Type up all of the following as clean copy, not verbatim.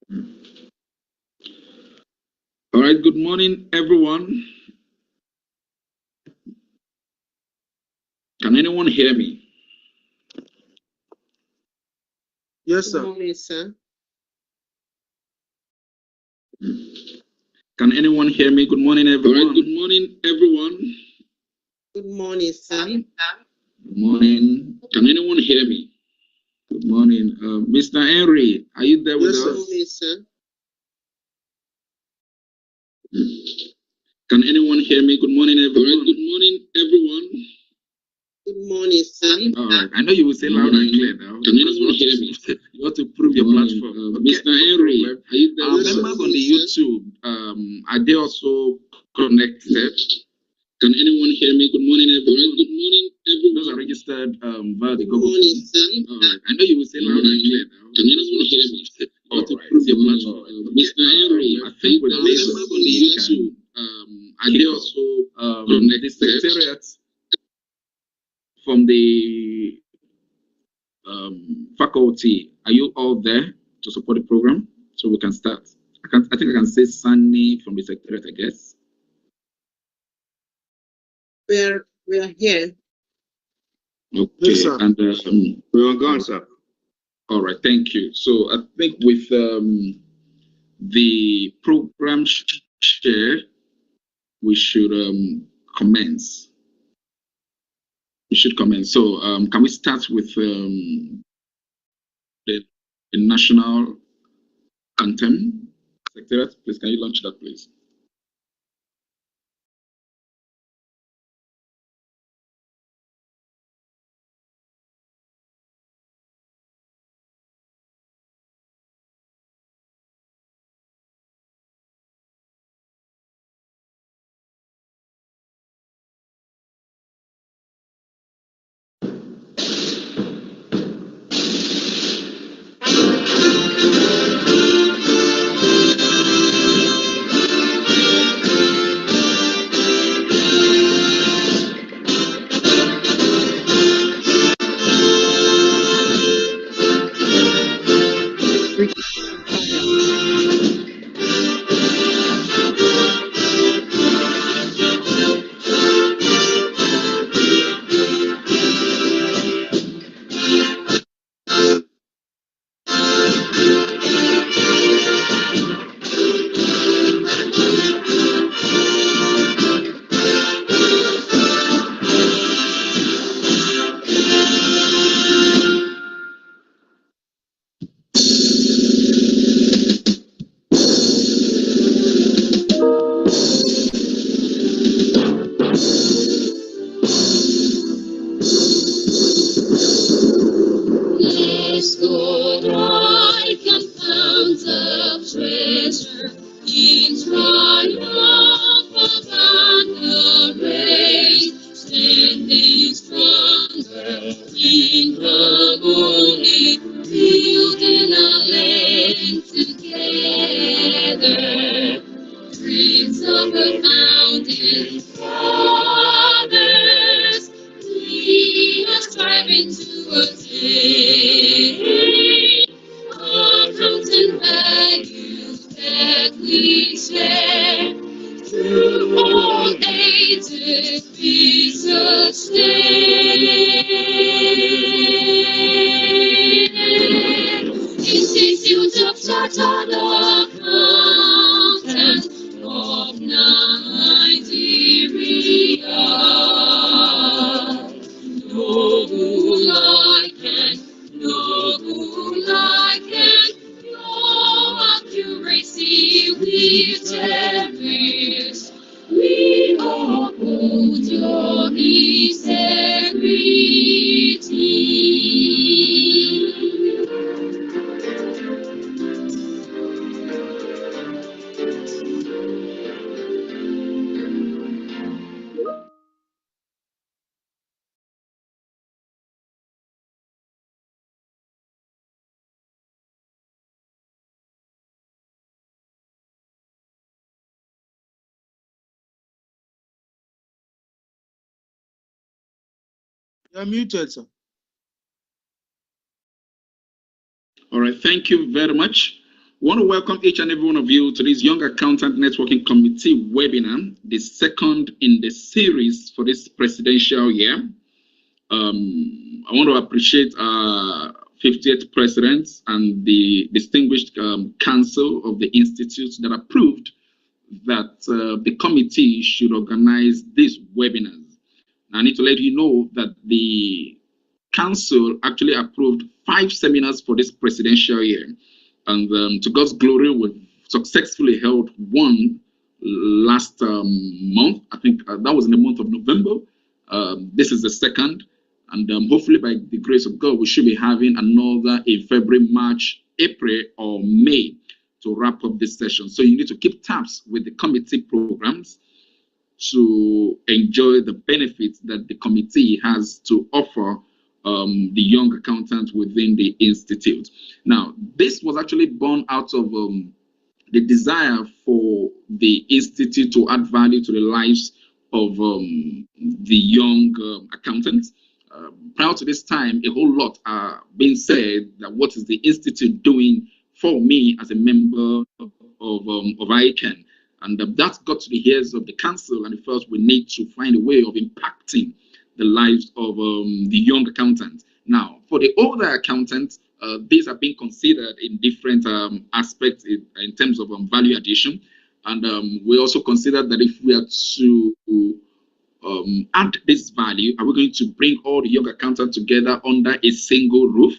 All right, good morning, everyone. Can anyone hear me? Yes, sir. Good morning, sir. Can anyone hear me? Good morning, everyone. All right, good morning, everyone. Good morning, sir. Good morning. Can anyone hear me? Good morning. Mr. Henry, are you there with us? Good morning, sir. Can anyone hear me? Good morning, everyone. All right, good morning, everyone. Good morning, sir. All right. I know you will say loud and clear now. Can anyone hear me? You want to prove your platform. Okay. Mr. Henry, are you there? Members on the YouTube, are they also connected? Can anyone hear me? Good morning, everyone. Good morning, everyone. Those are registered via the Google Form. All right. I know you will say loud and clear now. Can anyone hear me? All right. Prove your platform. Mr. Henry, I think with this, members on the YouTube, are they also the secretariat from the faculty? Are you all there to support the program so we can start? I think I can say Sunny from the secretariat, I guess. We are here. Okay, yes, and we are gone, sir. All right, thank you. So I think with the program share, we should commence. We should commence. So can we start with the national anthem? Secretariat, please, can you launch that, please? Yes, Lord, I can found the treasure in triumph and the race, standing stronger in harmony, building our land together. Dreams of a founding fathers, we are striving to attain our roots and values that we share. Through all ages be sustained. Institute of Chartered Accountants of Nigeria. No like and no like and no accuracy we cherish. We uphold your You're muted, sir. All right, thank you very much. want to welcome each and every one of you to this Young Accountant Networking Committee webinar, the second in the series for this presidential year. I want to appreciate our 50th president and the distinguished council of the institute that approved that the committee should organize these webinars. I need to let you know that the council actually approved 5 seminars for this presidential year. And to God's glory, we successfully held one last month. I think that was in the month of November. This is the second. And hopefully, by the grace of God, we should be having another in February, March, April, or May to wrap up this session. So you need to keep tabs with the committee programs to enjoy the benefits that the committee has to offer the young accountants within the institute. Now, this was actually born out of the desire for the institute to add value to the lives of the young accountants. Prior to this time, a whole lot are being said that what is the institute doing for me as a member of ICAN. And that got to the ears of the council, and it felt we need to find a way of impacting the lives of the young accountants. Now, for the older accountants, these are being considered in different aspects in terms of value addition. And we also consider that if we are to add this value, are we going to bring all the young accountants together under a single roof?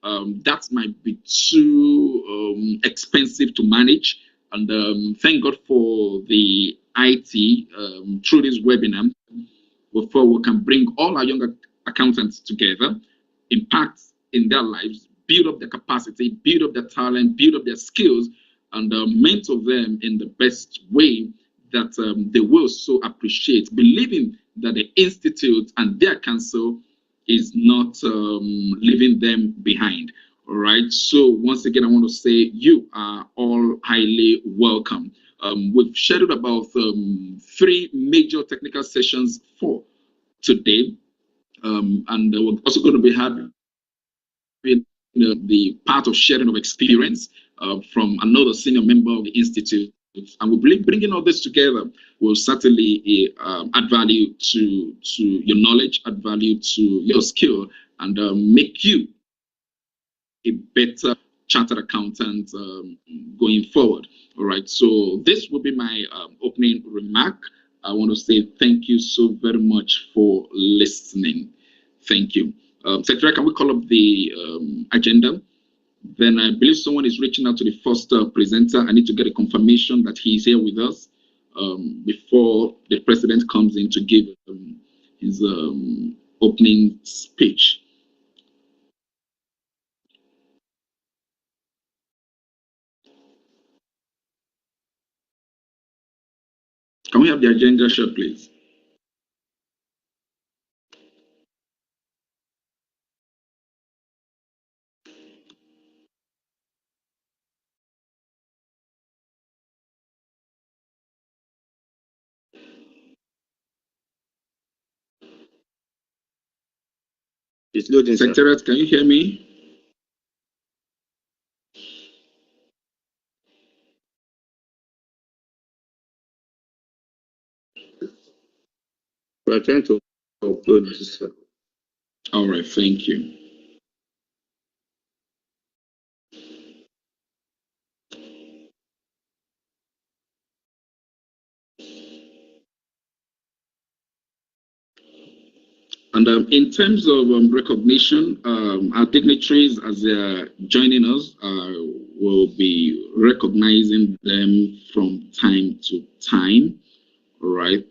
That might be too expensive to manage. And thank God for the IT through this webinar, before we can bring all our younger accountants together, impact in their lives, build up their capacity, build up their talent, build up their skills, and mentor them in the best way that they will so appreciate, believing that the institute and their council is not leaving them behind. All right. So once again, I want to say you are all highly welcome. We've scheduled about 3 major technical sessions for today, and we're also going to be having the part of sharing of experience from another senior member of the institute. And we believe bringing all this together will certainly add value to your knowledge, add value to your skill, and make you a better chartered accountant going forward. All right. So this will be my opening remark. I want to say thank you so very much for listening. Thank you. Secretary, can we call up the agenda? Then I believe someone is reaching out to the first presenter. I need to get a confirmation that he is here with us before the president comes in to give his opening speech. Can we have the agenda share, please? It's loading, sir. Secretariat, can you hear me? We're trying to upload this, sir. All right, thank you. And in terms of recognition, our dignitaries, as they're joining us, will be recognizing them from time to time. All right.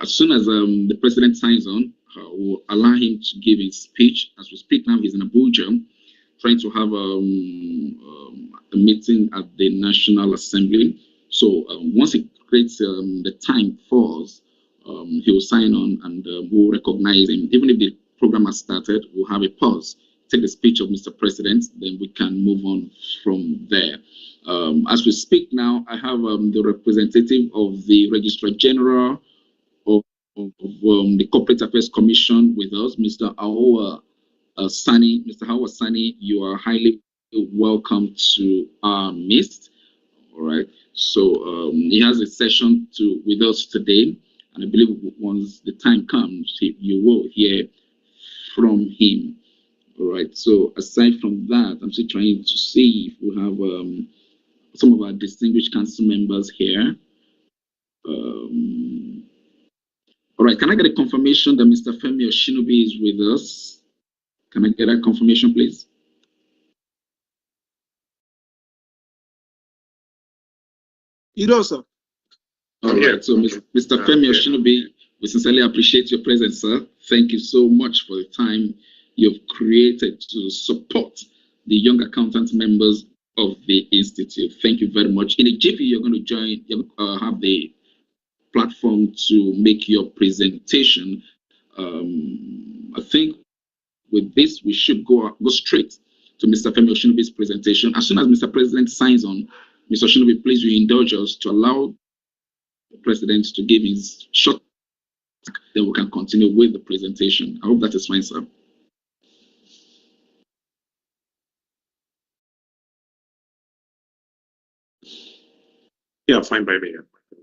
As soon as the president signs on, we'll allow him to give his speech. As we speak now, he's in Abuja, trying to have a meeting at the National Assembly. So once he creates the time for us, he will sign on, and we'll recognize him. Even if the program has started, we'll have a pause, take the speech of Mr. President, then we can move on from there. As we speak now, I have the representative of the Registrar General of the Corporate Affairs Commission with us, Mr. Aowa Sani. Mr. Aowa Sani, you are highly welcome to our midst. All right. So he has a session with us today, and I believe once the time comes, you will hear from him. All right. So aside from that, I'm still trying to see if we have some of our distinguished council members here. All right. Can I get a confirmation that Mr. Femi Oshinobi is with us? Can I get a confirmation, please? Sir. All right. So, Mr. Femi Oshinobi, we sincerely appreciate your presence, sir. Thank you so much for the time you've created to support the young accountant members of the Institute. Thank you very much. In a jiffy, you're going to join, have the platform to make your presentation. I think with this, we should go straight to Mr. Femi Oshinobi's presentation. As soon as Mr. President signs on, Mr. Oshinobi, please you indulge us to allow the President to give his short, then we can continue with the presentation. I hope that is fine, sir. Yeah, fine by me.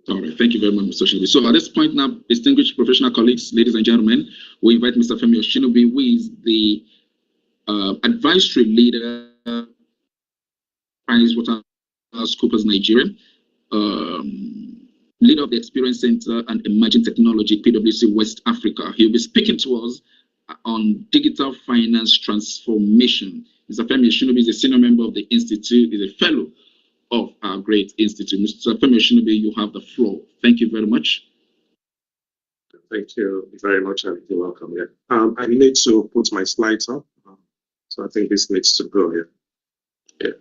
All right, thank you very much, Mr. Oshinobi. So at this point now, distinguished professional colleagues, ladies and gentlemen, we invite Mr. Femi Oshinobi, who is the advisory leader PricewaterhouseCoopers Nigeria, leader of the Experience Center and Emerging Technology, PwC West Africa. He'll be speaking to us on digital finance transformation. Mr. Femi Oshinobi is a senior member of the Institute, is a fellow of our great institute. Mr. Femi Oshinobi, you have the floor. Thank you very much. Thank you very much, and you're welcome. Yeah. I need to put my slides up, so I think this needs to go here. Yeah.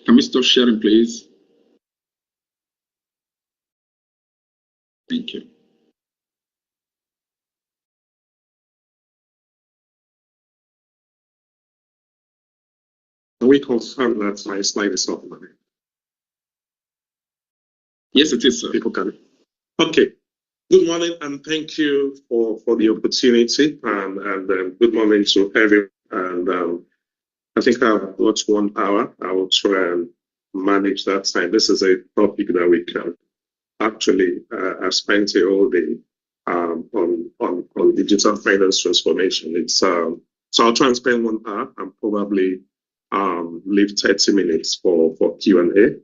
Can we stop sharing, please? Thank you. Can we confirm that my slide is up? Yes, it is, sir. People can. Okay. Good morning, and thank you for the opportunity, and good morning to everyone. And I think I've got 1 hour. I will try and manage that time. This is a topic that we can actually. I've spent a whole day on digital finance transformation. It's so I'll try and spend 1 hour and probably leave 30 minutes for Q&A.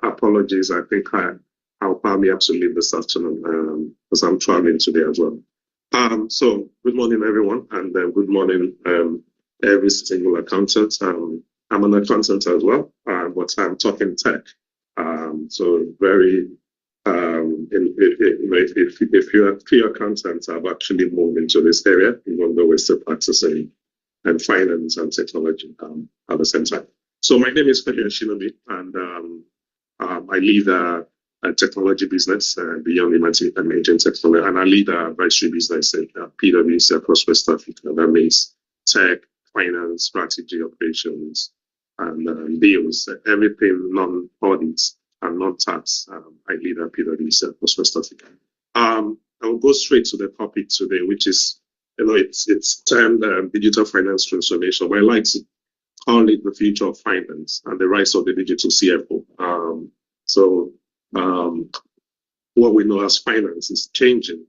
Apologies, I think I'll probably have to leave this afternoon because I'm traveling today as well. So good morning, everyone, and good morning, every single accountant. I'm an accountant as well, but I'm talking tech. So very, if you're a few accountants, I've actually moved into this area, even though we're still practicing and finance and technology at the same time. So my name is Femi Oshinobi, and I lead a technology business beyond emerging technology, and I lead an advisory business at PwC across West Africa. That means tech, finance, strategy, operations, and deals, everything non-audit and non-tax. I lead at PwC across West Africa. I will go straight to the topic today, which is, it's termed digital finance transformation, but I like to call it the future of finance and the rise of the digital CFO. What we know as finance is changing.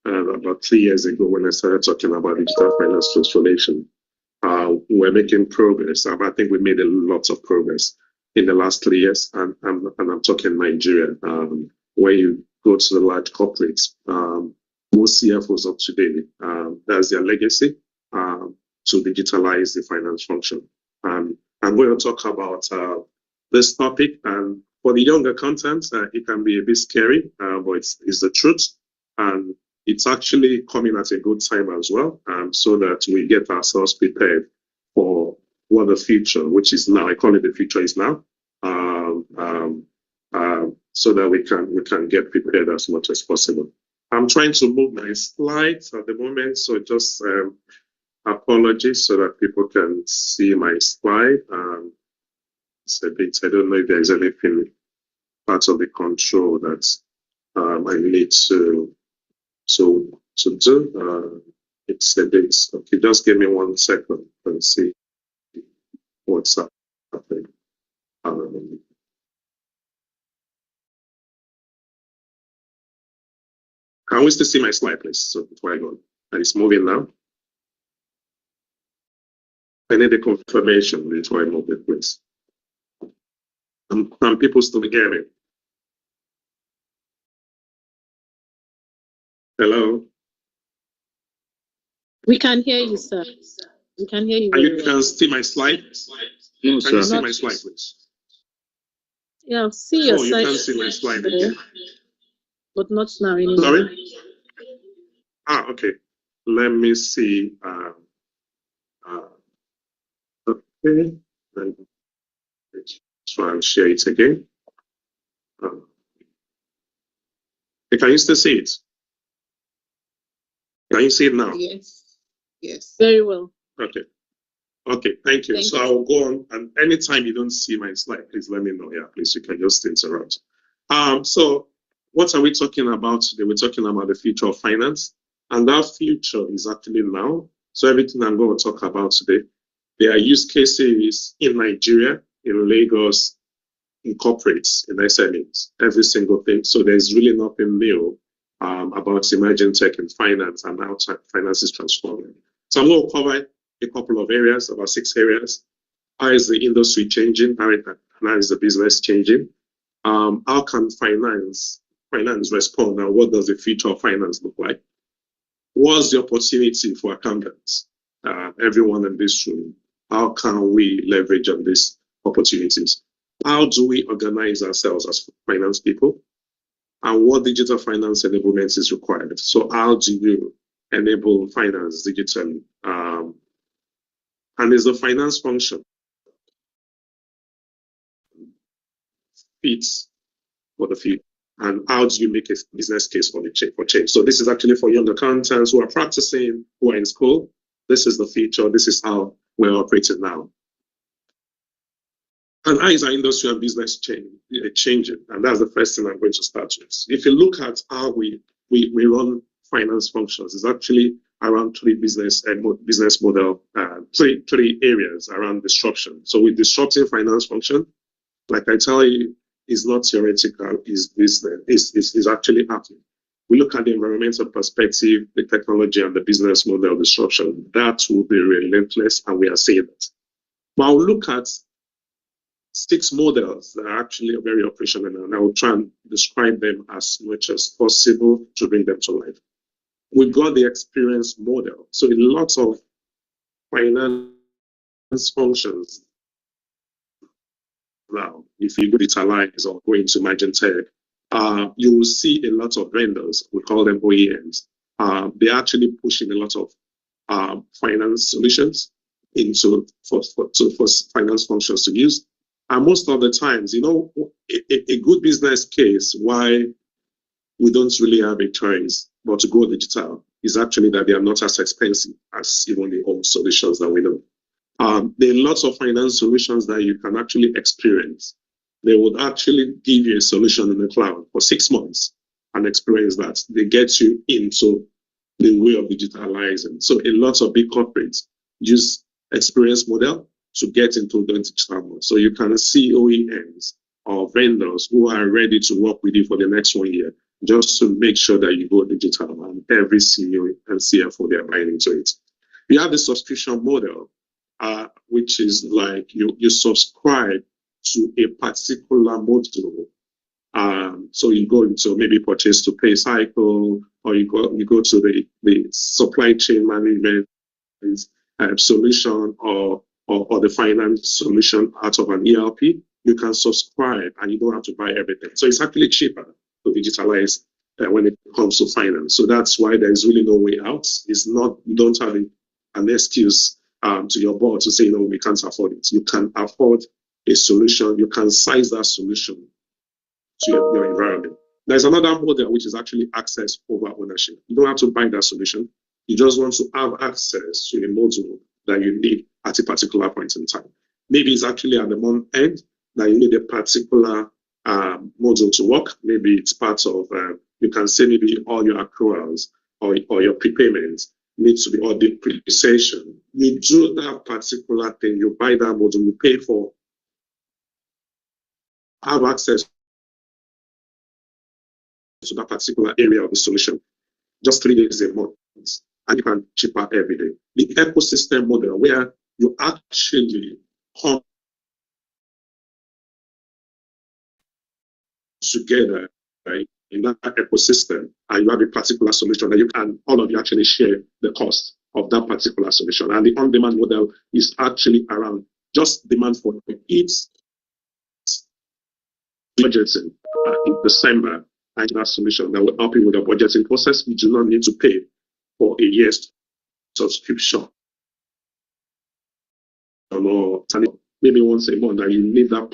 About 3 years ago, when I started talking about digital finance transformation, we're making progress. I think we made a lot of progress in the last 3 years, and I'm talking Nigeria. Where you go to the large corporates, most CFOs of today, that's their legacy, to digitalize the finance function. I'm going to talk about this topic, and for the younger accountants, it can be a bit scary, but it's the truth, and it's actually coming at a good time as well, so that we get ourselves prepared for what the future, which is now, I call it the future is now, so that we can get prepared as much as possible. I'm trying to move my slides at the moment, so just apologies so that people can see my slide. It's a bit, I don't know if there's anything part of the control that I need to do. It's the dates. Okay, just give me 1 second and see what's happening. Can we still see my slide, please? So before I go, and it's moving now. I need a confirmation before I move it, please. Can people still hear me? Hello? We can hear you, sir. We can hear you. And you can see my slide? No, Can you sir. see my slide, please? Yeah, see your Oh, you slide. can see my slide there, again. but not now anymore. Sorry? Okay. Let me see. Okay. Let's try and share it again. Can you still see it? Can you see it now? Yes. Yes. Very well. Okay. Okay, thank you. So I'll go on, and anytime you don't see my slide, please let me know. Yeah, please, you can just interrupt. So what are we talking about today? We're talking about the future of finance, and that future is actually now. So everything I'm going to talk about today, there are use cases in Nigeria, in Lagos, in corporates, in SMEs, every single thing. So there's really nothing new about emerging tech in finance and how finance is transforming. So I'm going to cover a couple of areas, about 6 areas. How is the industry changing? How is the business changing? How can finance respond, and what does the future of finance look like? What's the opportunity for accountants? Everyone in this room, how can we leverage on these opportunities? How do we organize ourselves as finance people? And what digital finance enablement is required? So how do you enable finance digitally? And is the finance function fits for the future? And how do you make a business case for change? So this is actually for young accountants who are practicing, who are in school. This is the future. This is how we're operating now. And how is our industry and business changing? And that's the first thing I'm going to start with. If you look at how we run finance functions, it's actually around 3 business model, 3 areas around disruption. So with disrupting finance function, like I tell you, is not theoretical, is business, is actually happening. We look at the environmental perspective, the technology and the business model disruption. That will be relentless, and we are seeing it. But I'll look at 6 models that are actually very operational, and I will try and describe them as much as possible to bring them to life. We've got the experience model. So in lots of finance functions now, if you digitalize or go into emerging tech, you will see a lot of vendors, we call them OEMs. They're actually pushing a lot of finance solutions for finance functions to use. And most of the times, a good business case why we don't really have a choice but to go digital is actually that they are not as expensive as even the old solutions that we know. There are lots of finance solutions that you can actually experience. They would actually give you a solution in the cloud for 6 months and experience that. They get you into the way of digitalizing. So a lot of big corporates use experience model to get into the digital mode. So you can see OEMs or vendors who are ready to work with you for the next 1 year, just to make sure that you go digital, and every CEO and CFO, they are buying into it. We have the subscription model, which is like you subscribe to a particular module. So you go into maybe purchase to pay cycle, or you go to the supply chain management solution, or the finance solution out of an ERP. You can subscribe and you don't have to buy everything. So it's actually cheaper to digitalize when it comes to finance. So that's why there's really no way out. It's not, you don't have an excuse to your board to say, no, we can't afford it. You can afford a solution. You can size that solution to your environment. There's another model, which is actually access over ownership. You don't have to buy that solution. You just want to have access to a module that you need at a particular point in time. Maybe it's actually at the month end that you need a particular module to work. Maybe it's part of you can say maybe all your accruals or your prepayments needs to be, or depreciation. You do that particular thing, you buy that model, you pay for, have access to that particular area of the solution, just 3 days a month, and you can chip out every day. The ecosystem model, where you actually come together, right, in that ecosystem, and you have a particular solution that you can, all of you actually share the cost of that particular solution. And the on-demand model is actually around just demand for its budgeting in December, and that solution that will help you with the budgeting process. You do not need to pay for a year's subscription, or maybe once a month, and you need that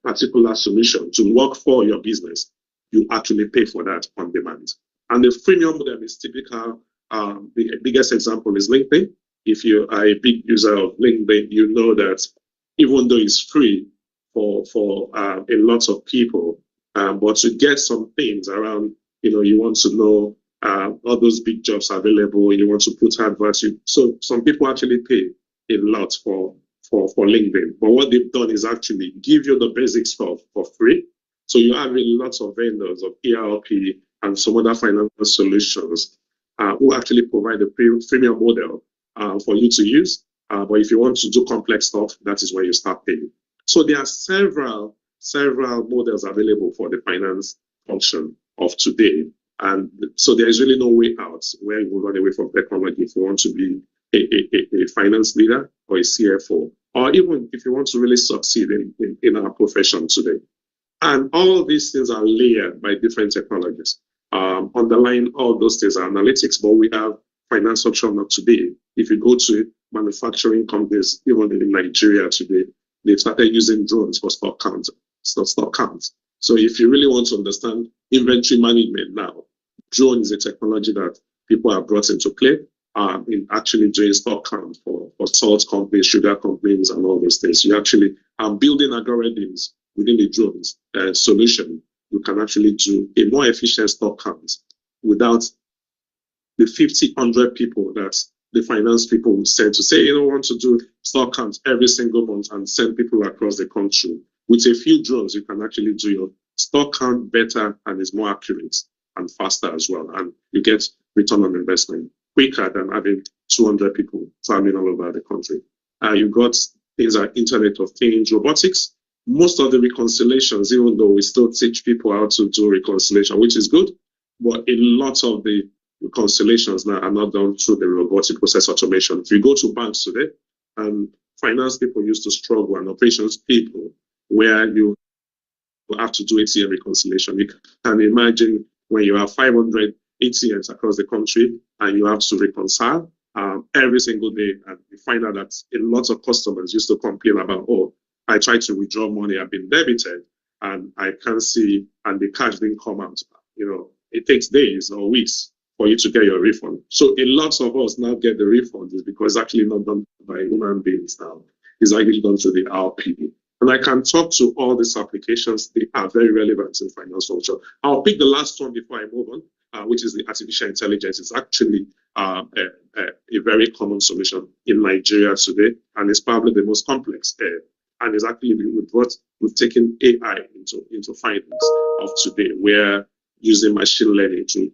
particular solution to work for your business. You actually pay for that on demand. And the freemium model is typical. The biggest example is LinkedIn. If you are a big user of LinkedIn, you know that even though it's free for a lot of people, but to get some things around, you want to know all those big jobs available, you want to put adverts. So some people actually pay a lot for LinkedIn. But what they've done is actually give you the basic stuff for free. So you have lots of vendors of ERP and some other financial solutions who actually provide a freemium model for you to use. But if you want to do complex stuff, that is where you start paying. So there are several models available for the finance function of today. And so there is really no way out where you will run away from technology if you want to be a finance leader or a CFO, or even if you want to really succeed in our profession today. And all these things are layered by different technologies. Underlying all those things are analytics, but we have finance function of today. If you go to manufacturing companies, even in Nigeria today, they've started using drones for stock counts. So if you really want to understand inventory management now, drone is a technology that people have brought into play in actually doing stock count for salt companies, sugar companies, and all those things. You actually are building algorithms within the drones solution. You can actually do a more efficient stock count without the 50, 100 people that the finance people would send to say, want to do stock counts every single month and send people across the country. With a few drones, you can actually do your stock count better, and it's more accurate and faster as well. And you get return on investment quicker than having 200 people farming all over the country. You've got things like Internet of Things, robotics. Most of the reconciliations, even though we still teach people how to do reconciliation, which is good, but a lot of the reconciliations now are not done through the robotic process automation. If you go to banks today, finance people used to struggle, and operations people, where you have to do ATM reconciliation. You can imagine when you have 500 ATMs across the country and you have to reconcile every single day, and you find out that a lot of customers used to complain about, I tried to withdraw money, I've been debited, and I can't see, and the cash didn't come out. It takes days or weeks for you to get your refund. So a lot of us now get the refund is because it's actually not done by human beings now. It's actually done through the RP. And I can talk to all these applications. They are very relevant in finance function. I'll pick the last one before I move on, which is the artificial intelligence. It's actually a very common solution in Nigeria today, and it's probably the most complex. And it's actually we've taken AI into finance of today. We're using machine learning to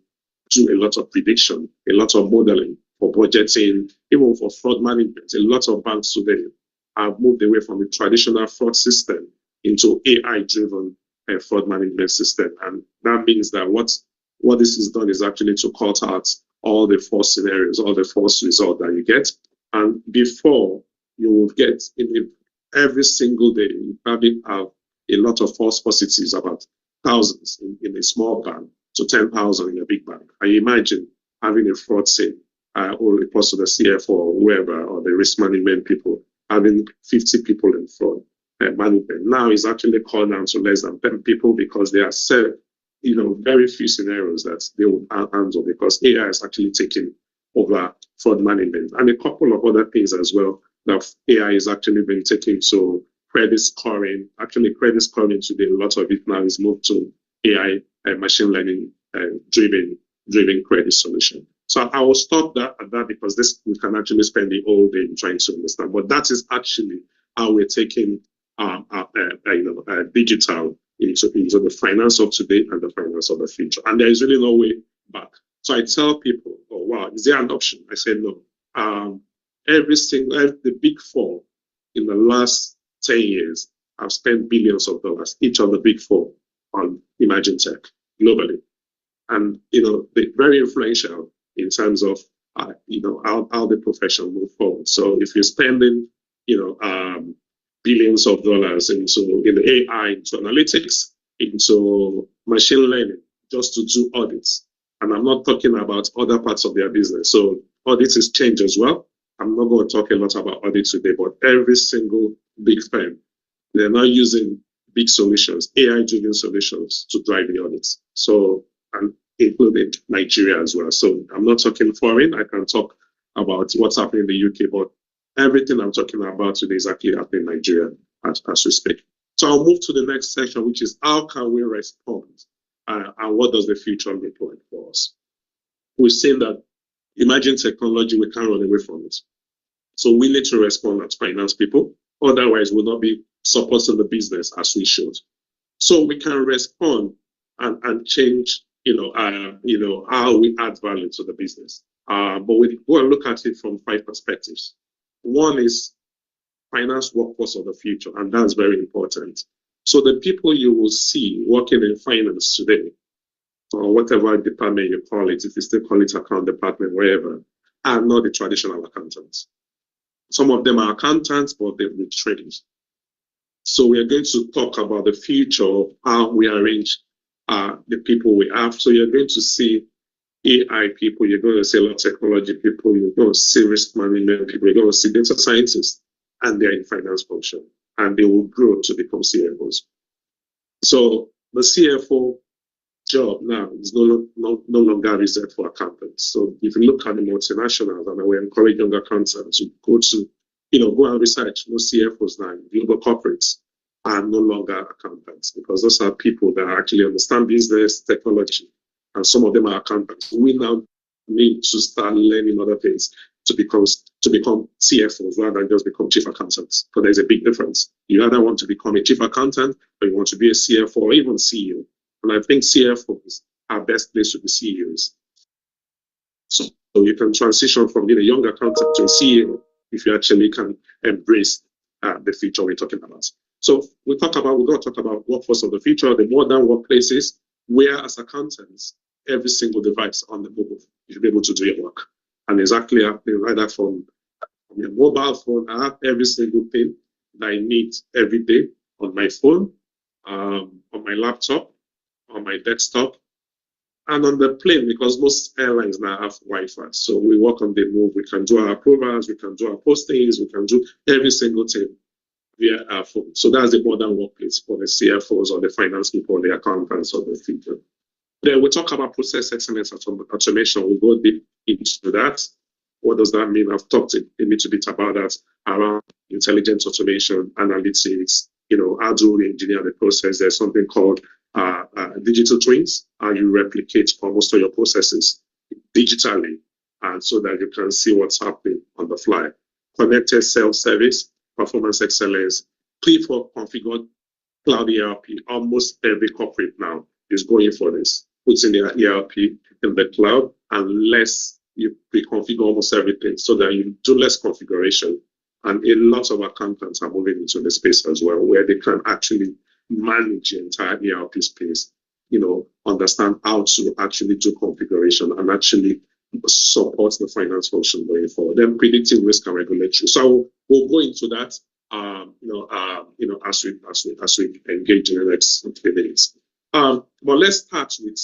do a lot of prediction, a lot of modeling for budgeting, even for fraud management. A lot of banks today have moved away from the traditional fraud system into AI-driven fraud management system. And that means that what this has done is actually to cut out all the false scenarios, all the false results that you get. And before, you will get every single day, you probably have a lot of false positives, about thousands in a small bank to 10,000 in a big bank. I imagine having a fraud scene or report to the CFO or whoever, or the risk management people, having 50 people in fraud management. Now it's actually called down to less than 10 people because there are very few scenarios that they would handle because AI is actually taking over fraud management. And a couple of other things as well that AI is actually been taking to credit scoring. Actually, credit scoring today, a lot of it now is moved to AI machine learning driven credit solution. So I will stop that at that because this we can actually spend the whole day trying to understand. But that is actually how we're taking digital into the finance of today and the finance of the future. And there is really no way back. So I tell people, oh wow, is there an option? I say no. The big four in the last 10 years have spent billions of dollars, each of the big four, on emerging tech globally. And they're very influential in terms of how the profession move forward. So if you're spending billions of dollars in AI, into analytics, into machine learning, just to do audits, and I'm not talking about other parts of their business. So audits is changed as well. I'm not going to talk a lot about audits today, but every single big firm, they're now using big solutions, AI-driven solutions to drive the audits. So, and including Nigeria as well. So I'm not talking foreign. I can talk about what's happening in the UK, but everything I'm talking about today is actually happening in Nigeria as we speak. So I'll move to the next section, which is how can we respond and what does the future look like for us? We've seen that emerging technology, we can't run away from it. So we need to respond as finance people. Otherwise, we'll not be supporting the business as we should. So we can respond and change, how we add value to the business. But we go and look at it from 5 perspectives. One is finance workforce of the future, and that's very important. So the people you will see working in finance today, or whatever department you call it, if you still call it account department, wherever, are not the traditional accountants. Some of them are accountants, but they've been trained. So we are going to talk about the future of how we arrange the people we have. So you're going to see AI people, you're going to see a lot of technology people, you're going to see risk management people, you're going to see data scientists, and they're in finance function, and they will grow to become CFOs. So the CFO job now is no longer reserved for accountants. So if you look at the multinationals, and we encourage younger accountants to go and research. No CFOs now, global corporates are no longer accountants because those are people that actually understand business, technology, and some of them are accountants. We now need to start learning other things to become CFOs rather than just become chief accountants. Because there's a big difference. You either want to become a chief accountant or you want to be a CFO or even CEO. And I think CFOs are best placed to be CEOs. So you can transition from being a young accountant to a CEO if you actually can embrace the future we're talking about. So we're going to talk about workforce of the future, the modern workplaces, where as accountants, every single device on the mobile, you should be able to do your work. And exactly happening right from your mobile phone. I have every single thing that I need every day on my phone, on my laptop, on my desktop, and on the plane, because most airlines now have Wi-Fi. So we work on the move. We can do our approvals, we can do our postings, we can do every single thing via our phone. So that's the modern workplace for the CFOs or the finance people, the accountants of the future. Then we talk about process excellence automation. We'll go deep into that. What does that mean? I've talked a little bit about that around intelligent automation, analytics, how do we engineer the process? There's something called digital twins, how you replicate almost all your processes digitally, and so that you can see what's happening on the fly. Connected self-service, performance excellence, pre-configured cloud ERP. Almost every corporate now is going for this, puts in their ERP in the cloud, unless you pre-configure almost everything so that you do less configuration. And a lot of accountants are moving into the space as well, where they can actually manage the entire ERP space, understand how to actually do configuration and actually support the finance function going forward. Then predicting risk and regulatory. So we'll go into that, as we engage in the next 3 minutes. But let's start with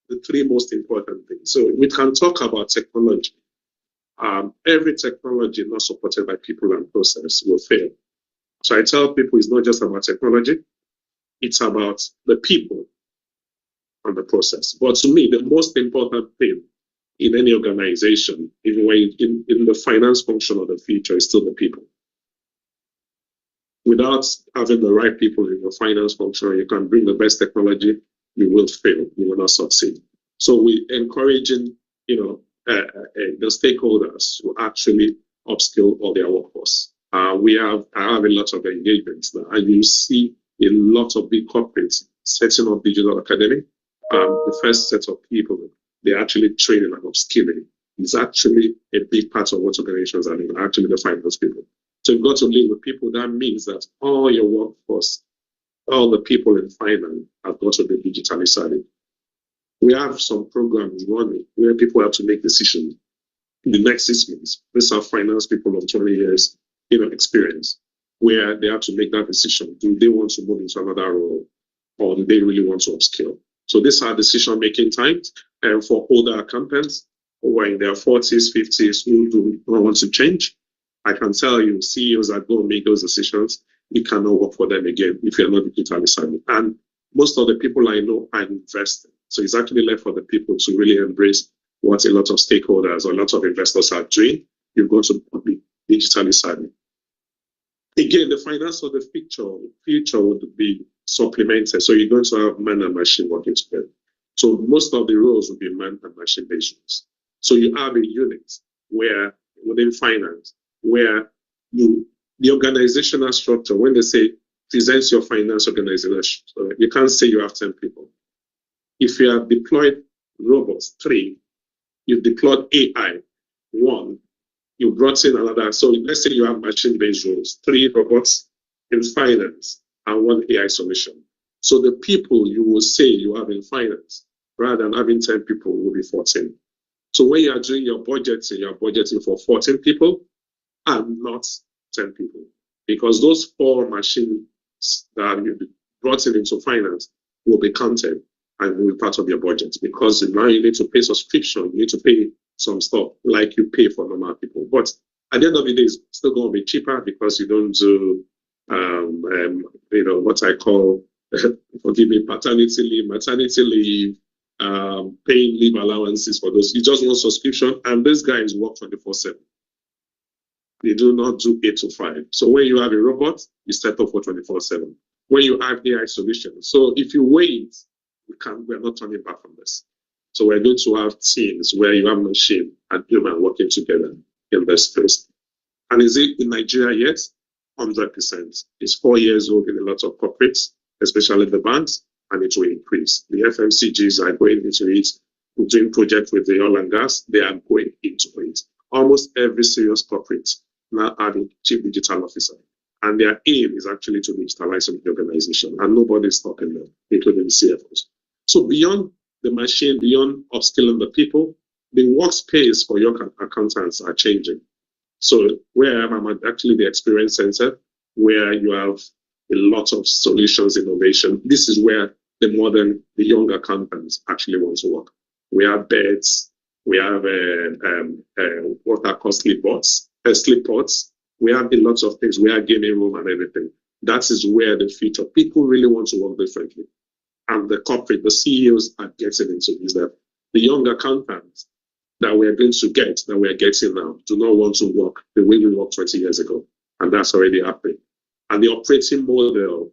the 3 most important things. So we can talk about technology. Every technology not supported by people and process will fail. So I tell people it's not just about technology, it's about the people and the process. But to me, the most important thing in any organization, even when in the finance function of the future, is still the people. Without having the right people in your finance function, you can bring the best technology, you will fail, you will not succeed. So we're encouraging, the stakeholders to actually upskill all their workforce. I have a lot of engagements now, and you see a lot of big corporates setting up digital academy. The first set of people, they're actually training and upskilling. It's actually a big part of what organizations are doing, actually the finance people. So you've got to live with people. That means that all your workforce, all the people in finance have got to be digitally savvy. We have some programs running where people have to make decisions in the next 6 months. These are finance people of 20 years, experience, where they have to make that decision. Do they want to move into another role, or do they really want to upskill? So these are decision-making times, and for older accountants who are in their 40s, 50s, who do not want to change, I can tell you, CEOs that go and make those decisions, you cannot work for them again if you're not digitally savvy. And most of the people I know are investing. So it's actually left for the people to really embrace what a lot of stakeholders or a lot of investors are doing. You've got to be digitally savvy. Again, the finance of the future would be supplemented. So you're going to have man and machine working together. So most of the roles will be man and machine based roles. So you have a unit where within finance, where the organizational structure, when they say present your finance organization, you can't say you have 10 people. If you have deployed robots, 3, you've deployed AI, 1, you brought in another. So let's say you have machine-based roles, 3 robots in finance and 1 AI solution. So the people you will say you have in finance, rather than having 10 people, will be 14. So when you are doing your budgeting, you're budgeting for 14 people and not 10 people. Because those 4 machines that you brought into finance will be counted and will be part of your budget. Because now you need to pay subscription, you need to pay some stuff like you pay for normal people. But at the end of the day, it's still going to be cheaper because you don't do, what I call, forgive me, paternity leave, maternity leave, paying leave allowances for those. You just want subscription, and these guys work 24/7. They do not do 8 to 5. So when you have a robot, you set up for 24/7. When you have AI solutions, so if you wait, we're not turning back from this. So we're going to have teams where you have machine and human working together in this space. And is it in Nigeria yet? 100%. It's 4 years old in a lot of corporates, especially the banks, and it will increase. The FMCGs are going into it. We're doing projects with the oil and gas. They are going into it. Almost every serious corporate now having chief digital officer. And their aim is actually to digitalize the organization. And nobody's stopping them, including the CFOs. So beyond the machine, beyond upskilling the people, the workspace for your accountants are changing. So where I'm actually the experience center, where you have a lot of solutions, innovation. This is where the young accountants actually want to work. We have beds, we have what are called sleep pods. We have a lot of things. We have gaming room and everything. That is where the future people really want to work differently. And the corporate, the CEOs are getting into this. That the young accountants that we're going to get, that we're getting now, do not want to work the way we worked 20 years ago. And that's already happening. And the operating model,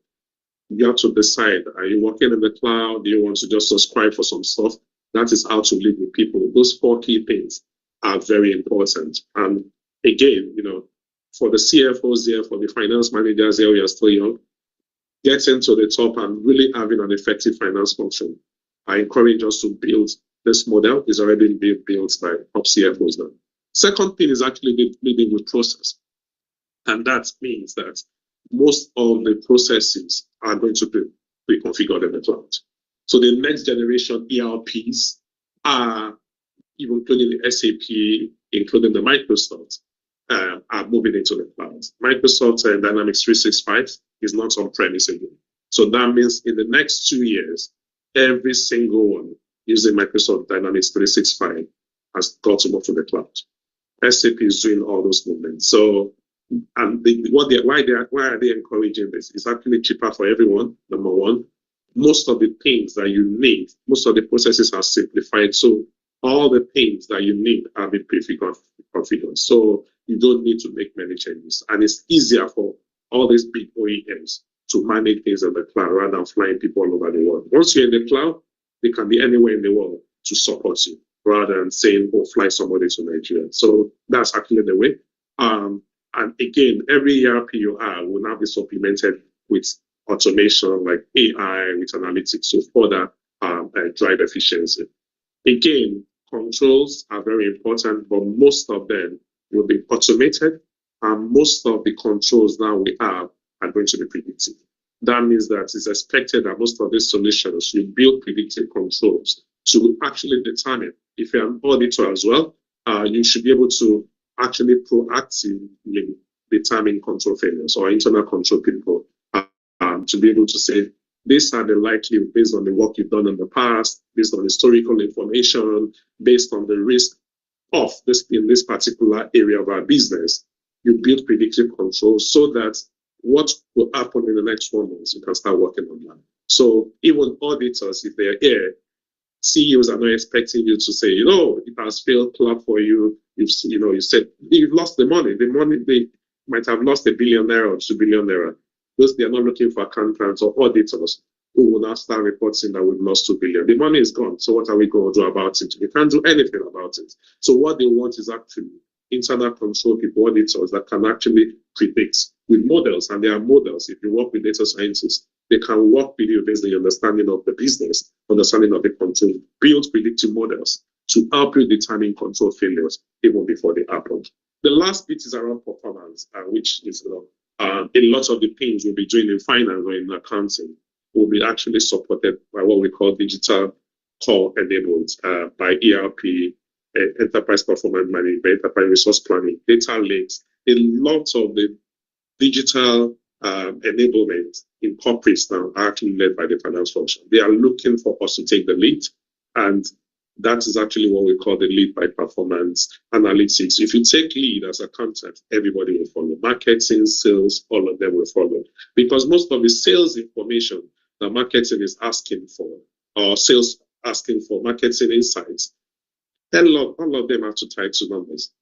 you have to decide, are you working in the cloud? Do you want to just subscribe for some stuff? That is how to live with people. Those 4 key things are very important. And again, for the CFOs there, for the finance managers there, we are still young, getting to the top and really having an effective finance function. I encourage us to build this model. Is already being built by top CFOs now. Second thing is actually leading with process. And that means that most of the processes are going to be configured in the cloud. So the next generation ERPs are, even including the SAP, including the Microsoft, are moving into the cloud. Microsoft Dynamics 365 is not on-premise again. So that means in the next 2 years, every single one using Microsoft Dynamics 365 has got to move to the cloud. SAP is doing all those movements. So, and why are they encouraging this? It's actually cheaper for everyone, number one. Most of the things that you need, most of the processes are simplified. So all the things that you need are being configured. So you don't need to make many changes. And it's easier for all these big OEMs to manage things in the cloud rather than flying people all over the world. Once you're in the cloud, they can be anywhere in the world to support you rather than saying, oh, fly somebody to Nigeria. So that's actually the way. And again, every ERP you have will now be supplemented with automation like AI, with analytics, so further drive efficiency. Again, controls are very important, but most of them will be automated, and most of the controls now we have are going to be predictive. That means that it's expected that most of these solutions you build predictive controls to actually determine. If you're an auditor as well, you should be able to actually proactively determine control failures or internal control people to be able to say, these are the likely based on the work you've done in the past, based on historical information, based on the risk of this in this particular area of our business. You build predictive controls so that what will happen in the next 1 month, you can start working on that. So even auditors, if they're here, CEOs are not expecting you to say, it has failed, clap for you. You said you've lost the money. The money they might have lost $1 billion or $2 billion. Those they are not looking for accountants or auditors who will now start reporting that we've lost $2 billion. The money is gone. So what are we going to do about it? We can't do anything about it. So what they want is actually internal control people, auditors that can actually predict with models. And there are models. If you work with data scientists, they can work with you based on your understanding of the business, understanding of the control, build predictive models to help you determine control failures even before they happen. The last bit is around performance, which is a lot of the things we'll be doing in finance or in accounting will be actually supported by what we call digital core enabled by ERP, enterprise performance management, enterprise resource planning, data lakes. A lot of the digital enablement in corporates now are actually led by the finance function. They are looking for us to take the lead, and that is actually what we call the lead by performance analytics. If you take lead as a concept, everybody will follow. Marketing, sales, all of them will follow. Because most of the sales information that marketing is asking for, or sales asking for, marketing insights, all of them have to tie to numbers.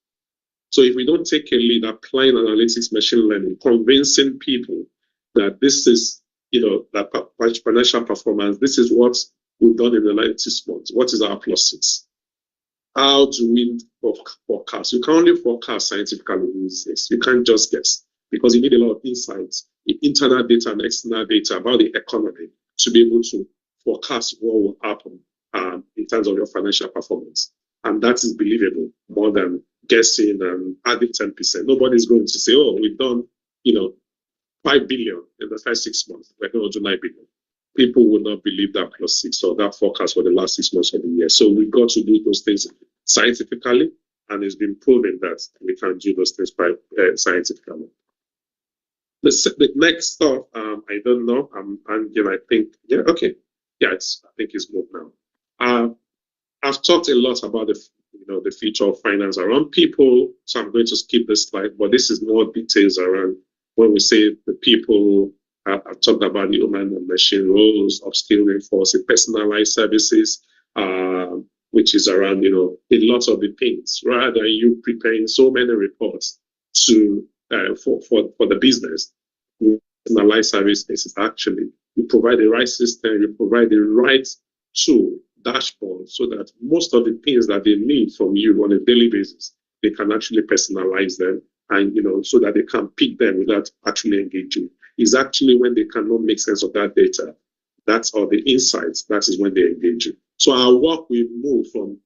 So if we don't take a lead applying analytics, machine learning, convincing people that this is, that financial performance, this is what we've done in the 90s months. What is our +6? How do we forecast? You can only forecast scientifically these days. You can't just guess because you need a lot of insights, internal data and external data about the economy to be able to forecast what will happen in terms of your financial performance. And that is believable more than guessing and adding 10%. Nobody's going to say, oh, we've done, 5 billion in the first 6 months. We're going to do 9 billion. People will not believe that +6 or that forecast for the last 6 months of the year. So we've got to do those things scientifically, and it's been proven that we can do those things by scientifically. The next stuff, I don't know. I think, okay. Yeah, I think it's moved now. I've talked a lot about the future of finance around people, so I'm going to skip this slide, but this is more details around when we say the people. I've talked about the human and machine roles, upskilling, forcing personalized services, which is around, a lot of the things, rather than you preparing so many reports for the business. Personalized services is actually, you provide the right system, you provide the right tool, dashboard, so that most of the things that they need from you on a daily basis, they can actually personalize them and, so that they can pick them without actually engaging. Is actually when they cannot make sense of that data. That's all the insights. That is when they engage you. So our work will move from,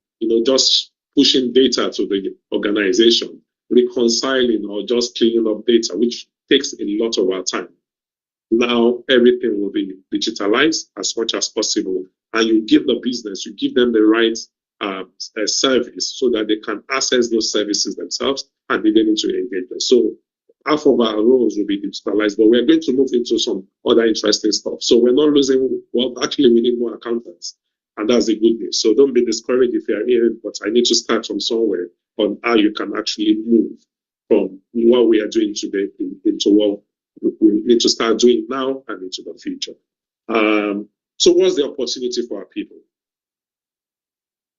just pushing data to the organization, reconciling or just cleaning up data, which takes a lot of our time. Now everything will be digitalized as much as possible, and you give the business, you give them the right service so that they can access those services themselves and begin to engage them. So half of our roles will be digitalized, but we're going to move into some other interesting stuff. So we're not losing, actually we need more accountants, and that's a good news. So don't be discouraged if you're here, but I need to start from somewhere on how you can actually move from what we are doing today into what we need to start doing now and into the future. So what's the opportunity for our people?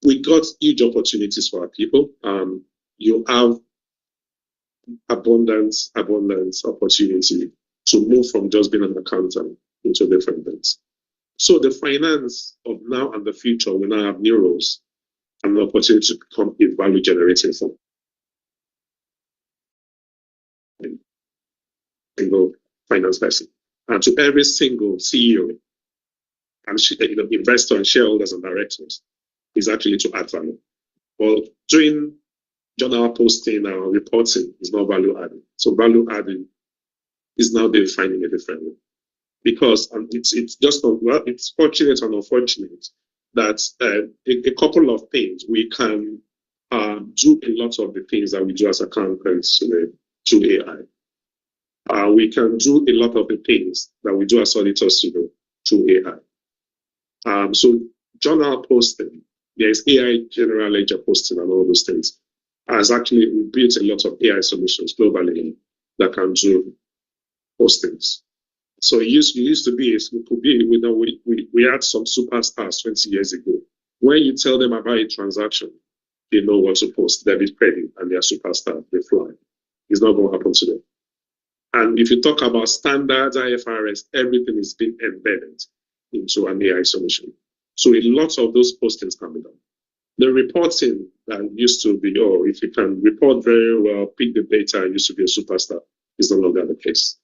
We got huge opportunities for our people. You have abundance opportunity. to move from just being an accountant into different things. So the finance of now and the future will now have new roles and an opportunity to become a value generating firm. Single finance person. And to every single CEO and investor and shareholders and directors is actually to add value. Well, doing journal posting and reporting is not value adding. So value adding is now defining a different way. Because it's just well, it's fortunate and unfortunate that a couple of things we can do a lot of the things that we do as accountants through AI. We can do a lot of the things that we do as auditors through AI. So journal posting, there's AI general ledger posting and all those things. Has actually we built a lot of AI solutions globally that can do postings. So it used to be, we had some superstars 20 years ago. When you tell them about a transaction, they know what to post, debit, credit, and they're superstar, they fly. It's not going to happen today. And if you talk about standards, IFRS, everything is being embedded into an AI solution. So a lot of those postings can be done. The reporting that used to be, if you can report very well, pick the data, used to be a superstar, is no longer the case.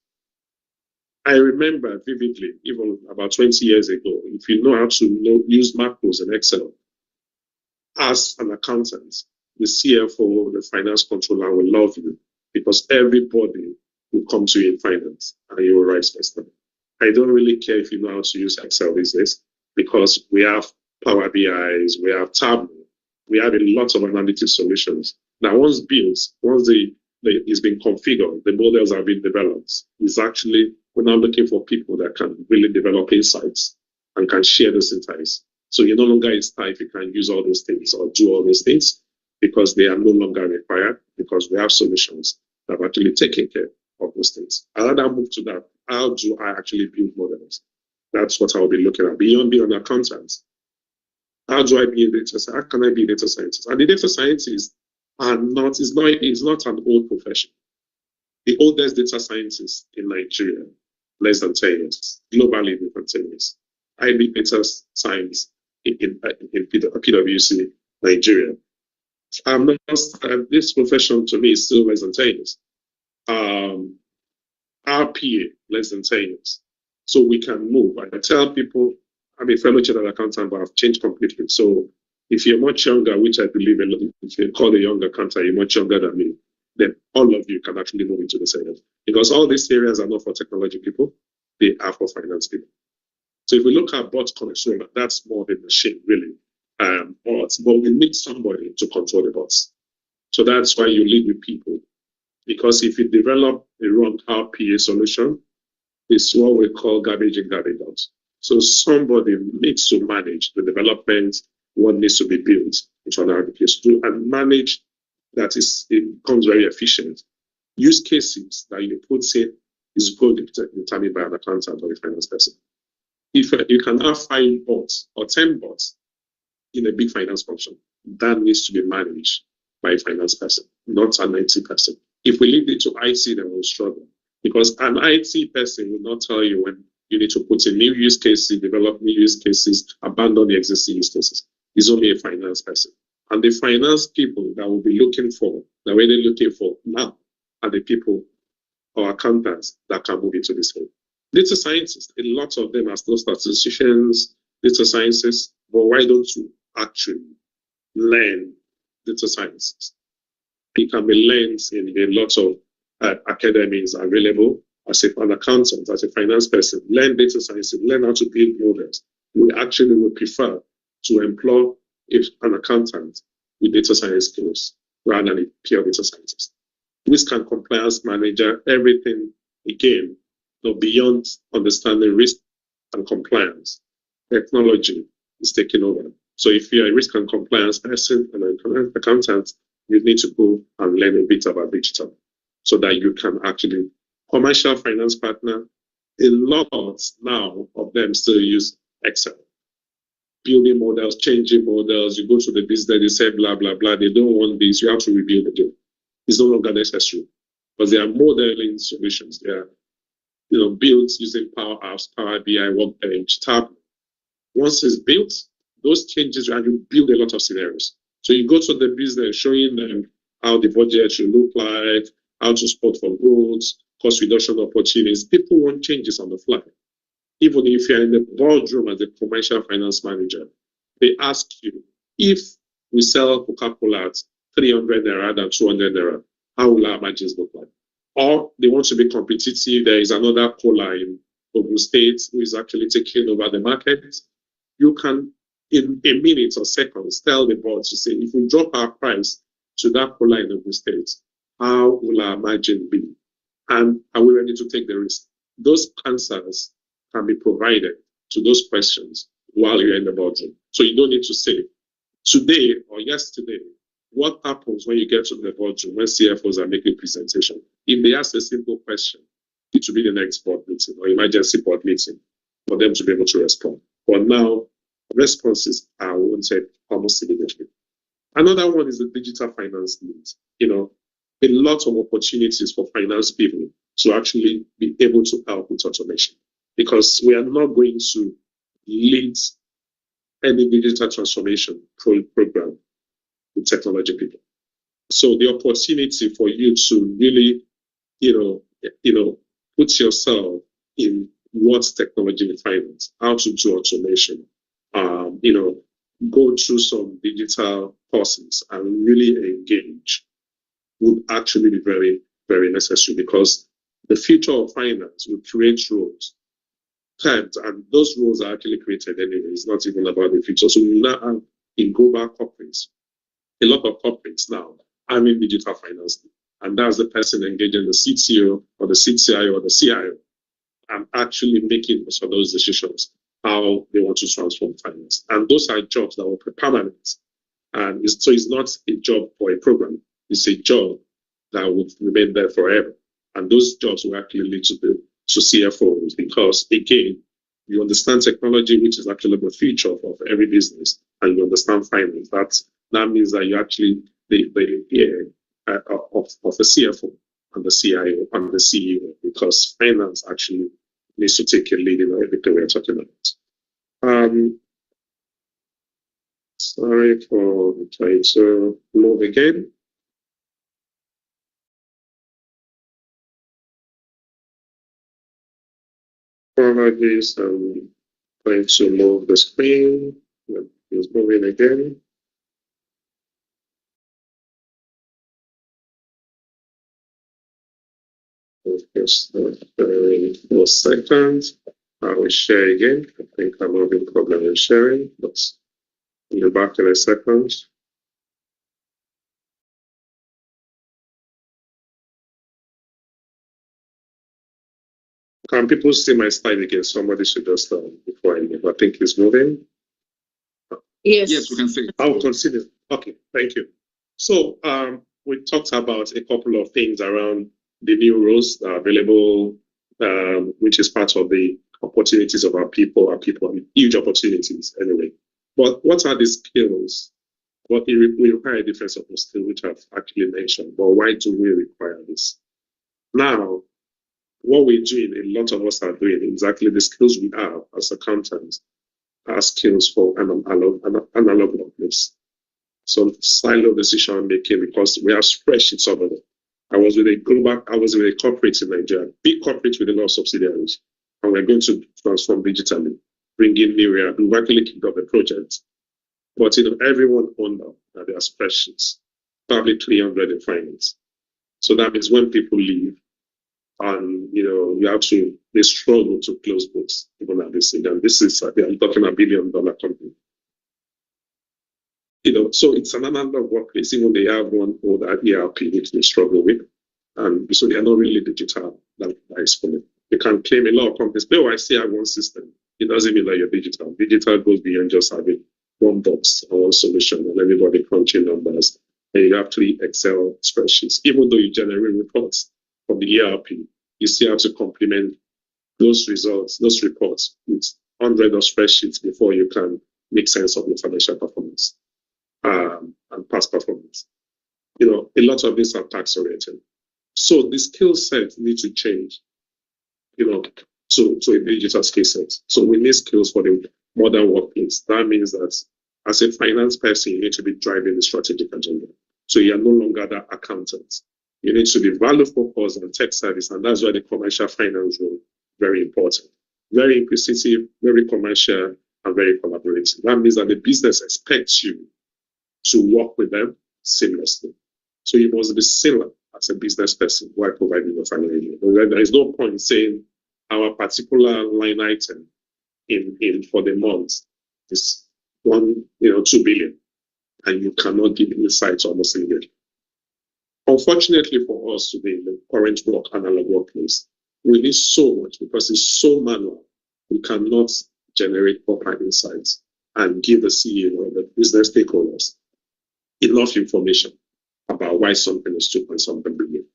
I remember vividly, even about 20 years ago, if you know how to use macros in Excel, as an accountant, the CFO, the finance controller will love you because everybody will come to you in finance and you will write stuff. I don't really care if you know how to use Excel these days because we have Power BIs, we have Tableau, we have a lot of analytic solutions. Now, once built, once it's been configured, the models have been developed, it's actually we're now looking for people that can really develop insights and can share those insights. So you're no longer a star if you can use all those things or do all those things because they are no longer required because we have solutions that have actually taken care of those things. I'll now move to that. How do I actually build models? That's what I'll be looking at. Beyond being an accountant, how do I be a data scientist? How can I be a data scientist? And the data scientists it's not an old profession. The oldest data scientists in Nigeria, less than 10 years, globally less than 10 years. I did data science in PwC, Nigeria. This profession to me is still less than 10 years. RPA, less than 10 years. So we can move. I tell people, I'm a fellow chartered accountant, but I've changed completely. So if you're much younger, which I believe if you call a younger accountant, you're much younger than me, then all of you can actually move into this area. Because all these areas are not for technology people, they are for finance people. So if we look at bot control, that's more the machine, really. Bots, but we need somebody to control the bots. So that's why you lead with people. Because if you develop a wrong RPA solution, it's what we call garbage in, garbage out. So somebody needs to manage the development, what needs to be built into an application, and manage that it becomes very efficient. Use cases that you put in is good determined by an accountant or a finance person. If you can have 5 bots or 10 bots in a big finance function, that needs to be managed by a finance person, not an IT person. If we leave it to IT, then we'll struggle. Because an IT person will not tell you when you need to put in new use cases, develop new use cases, abandon the existing use cases. It's only a finance person. And the finance people that will be looking for, the way they're looking for now, are the people or accountants that can move into this field. Data scientists, a lot of them are still statisticians, data scientists, but why don't you actually learn data sciences? It can be learned in a lot of academies available. As an accountant, as a finance person, learn data science, learn how to build models. We actually would prefer to employ an accountant with data science skills rather than a pure data scientist. Risk and compliance manager, everything, again, beyond understanding risk and compliance, technology is taking over. So if you're a risk and compliance person and an accountant, you need to go and learn a bit about digital so that you can actually commercial finance partner, a lot now of them still use Excel. Building models, changing models, you go to the business, they say blah, blah, blah, they don't want this, you have to rebuild the deal. It's no longer necessary. But there are modeling solutions there. built using Power Apps, Power BI, Workbench, Tab. Once it's built, those changes, and you build a lot of scenarios. So you go to the business, showing them how the budget should look like, how to spot for growth, cost reduction opportunities. People want changes on the fly. Even if you're in the boardroom as a commercial finance manager, they ask you, if we sell Coca-Cola at 300 naira than 200 naira, how will our margins look like? Or they want to be competitive. There is another cola in Ogun State who is actually taking over the market. You can, in a minute or seconds, tell the board to say, if we drop our price to that cola in Ogun State, how will our margin be? And are we ready to take the risk? Those answers can be provided to those questions while you're in the boardroom. So you don't need to say, today or yesterday, what happens when you get to the boardroom, when CFOs are making presentation? If they ask a simple question, it will be the next board meeting or emergency board meeting for them to be able to respond. But now, responses are wanted almost immediately. Another one is the digital finance needs. A lot of opportunities for finance people to actually be able to help with automation, because we are not going to lead any digital transformation program with technology people. So the opportunity for you to really, put yourself in what's technology in finance, how to do automation, go through some digital courses and really engage would actually be very, very necessary, because the future of finance will create roles. And those roles are actually created anyway. It's not even about the future. So we now have in global corporates, a lot of corporates now are in digital finance. And that's the person engaging the CTO or the CTIO or the CIO and actually making most of those decisions, how they want to transform finance. And those are jobs that will be permanent. And so it's not a job for a program. It's a job that will remain there forever. And those jobs will actually lead to CFOs, because, again, you understand technology, which is actually the future of every business, and you understand finance. That means that you actually the of the CFO and the CIO and the CEO, because finance actually needs to take a lead in everything we're talking about. Sorry for trying to move again. Apologies, I'm trying to move the screen. It's moving again. Just a second. I will share again. I think I'm having a problem in sharing, but I'll be back in a second. Can people see my slide again? Somebody should just before I leave. I think it's moving. Yes, we can see it. I'll consider. Okay, thank you. So we talked about a couple of things around the new roles that are available, which is part of the opportunities of our people. Our people have huge opportunities anyway. But what are the skills? Well, we require a different sort of skill, which I've actually mentioned. But why do we require this? Now, what we're doing, a lot of us are doing exactly the skills we have as accountants are skills for an analog workplace. So silo decision making, because we have spreadsheets over there. I was with a corporate in Nigeria, big corporate with a lot of subsidiaries, and we're going to transform digitally, bring in new area. We've actually kicked off the project. But everyone owned their spreadsheets, probably 300 in finance. So that means when people leave, and they struggle to close books even at this stage. And this is I'm talking $1 billion company. So it's an analog workplace. Even they have one old ERP which they struggle with, and so they are not really digital. That is funny. They can claim, a lot of companies, I still have one system. It doesn't mean that you're digital. Digital goes beyond just having one box or one solution and everybody crunching numbers. And you have 3 Excel spreadsheets. Even though you generate reports from the ERP, you still have to complement those results, those reports, with hundreds of spreadsheets before you can make sense of your financial performance and past performance. A lot of these are tax oriented. So the skill set needs to change. to a digital skill set. So we need skills for the modern workplace. That means that as a finance person, you need to be driving the strategic agenda. So you are no longer that accountant. You need to be value focused and tech service, and that's why the commercial finance role very important. Very inquisitive, very commercial, and very collaborative. That means that the business expects you to work with them seamlessly. So you must be similar as a business person while providing your financial. There is no point saying our particular line item in for the month is 2 billion, and you cannot give insights almost immediately. Unfortunately for us today, in the current analog workplace, we need so much because it's so manual. We cannot generate proper insights and give the CEO and the business stakeholders enough information about why something is 2.something billion.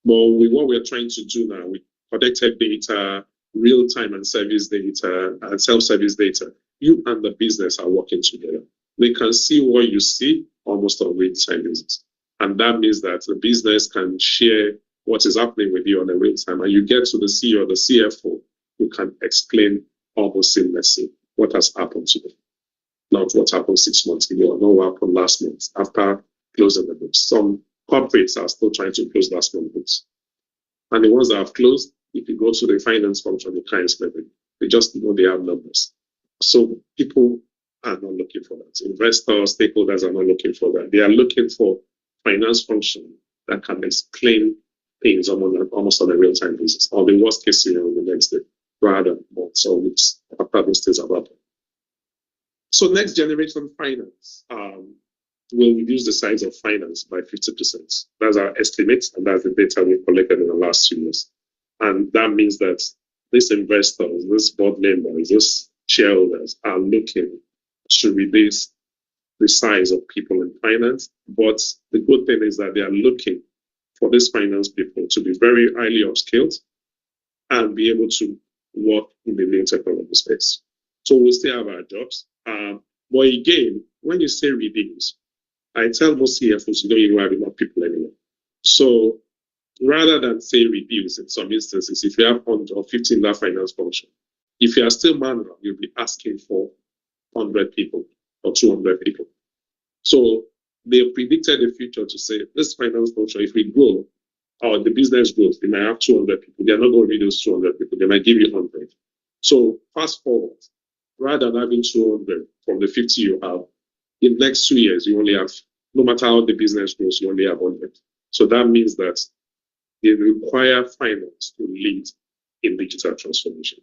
But with what we're trying to do now, with connected data, real-time and service data, and self-service data, you and the business are working together. They can see what you see almost on real-time basis. And that means that the business can share what is happening with you on a real-time. And you get to the CEO or the CFO, who can explain almost seamlessly what has happened today. Not what happened 6 months ago, or not what happened last month after closing the books. Some corporates are still trying to close last month books. And the ones that have closed, if you go to the finance function, the clients level, they just know they have numbers. So people are not looking for that. Investors, stakeholders are not looking for that. They are looking for finance function that can explain things almost on a real-time basis, or the worst case scenario the next day, rather than months or weeks after those things have happened. So next generation finance will reduce the size of finance by 50%. That's our estimate, and that's the data we collected in the last 2 years. And that means that these investors, these board members, these shareholders are looking to reduce the size of people in finance. But the good thing is that they are looking for these finance people to be very highly upskilled and be able to work in the new technology space. So we'll still have our jobs. But again, when you say reduce, I tell most CFOs you don't even have enough people anymore. So rather than say reduce in some instances, if you have 100 or 15 that finance function, if you are still manual, you'll be asking for 100 people or 200 people. So they predicted the future to say this finance function, if we grow or the business grows, they might have 200 people. They're not going to reduce 200 people. They might give you 100. So fast forward, rather than having 200 from the 50 you have, in the next 2 years, you only have, no matter how the business grows, you only have 100. So that means that they require finance to lead in digital transformation.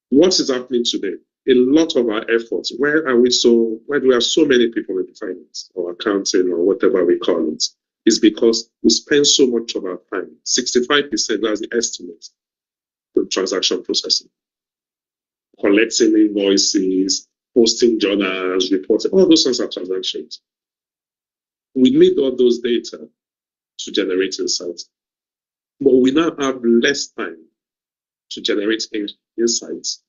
What is happening today? A lot of our efforts, why do we have so many people in finance or accounting or whatever we call it, is because we spend so much of our time, 65%, that's the estimate, for transaction processing. Collecting invoices, posting journals, reporting, all those sorts of transactions. We need all those data to generate insights. But we now have less time to generate insights,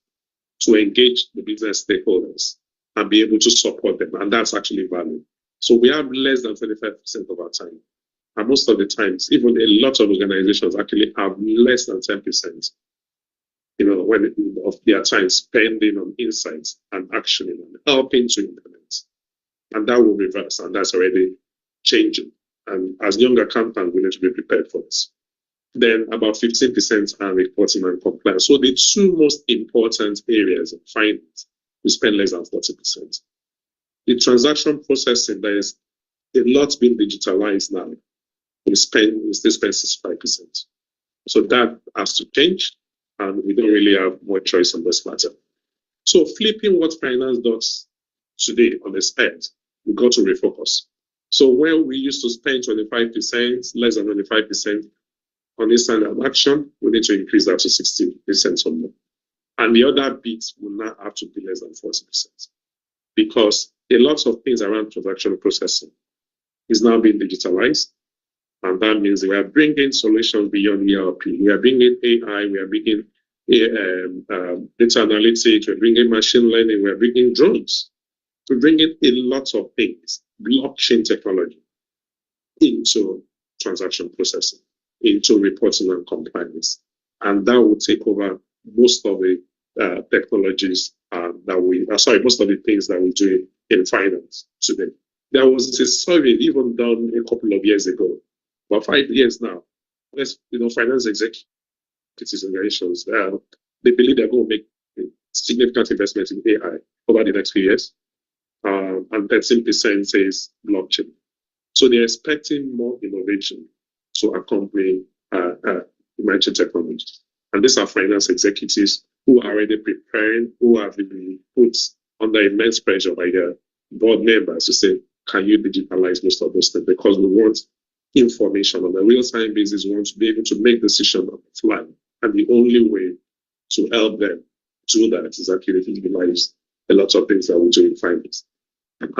to engage the business stakeholders and be able to support them. And that's actually value. So we have less than 25% of our time. And most of the times, even a lot of organizations actually have less than 10%, of their time spending on insights and actioning and helping to implement. And that will reverse, and that's already changing. And as young accountants, we need to be prepared for this. Then about 15% are reporting and compliance. So the two most important areas of finance, we spend less than 40%. The transaction processing, there is a lot being digitalized now. We still spend 65%. So that has to change, and we don't really have more choice on this matter. So flipping what finance does today on the spend, we got to refocus. So where we used to spend 25%, less than 25%, on this kind of action, we need to increase that to 60% or more. And the other bits will now have to be less than 40%. Because a lot of things around transaction processing is now being digitalized. And that means we are bringing solutions beyond ERP. We are bringing AI, we are bringing data analytics, we're bringing machine learning, we're bringing drones. We're bringing a lot of things, blockchain technology, into transaction processing, into reporting and compliance. and that will take over most of the technologies most of the things that we do in finance today. There was a survey even done a couple of years ago, about 5 years now. Finance executives organizations, they believe they're going to make significant investments in AI over the next few years, and 13% says blockchain. So they're expecting more innovation to accompany emerging technologies. And these are finance executives who are already preparing, who have been put under immense pressure by their board members to say, can you digitalize most of those things? Because we want information on a real-time basis. We want to be able to make decisions on the fly. And the only way to help them do that is actually to utilize a lot of things that we do in finance and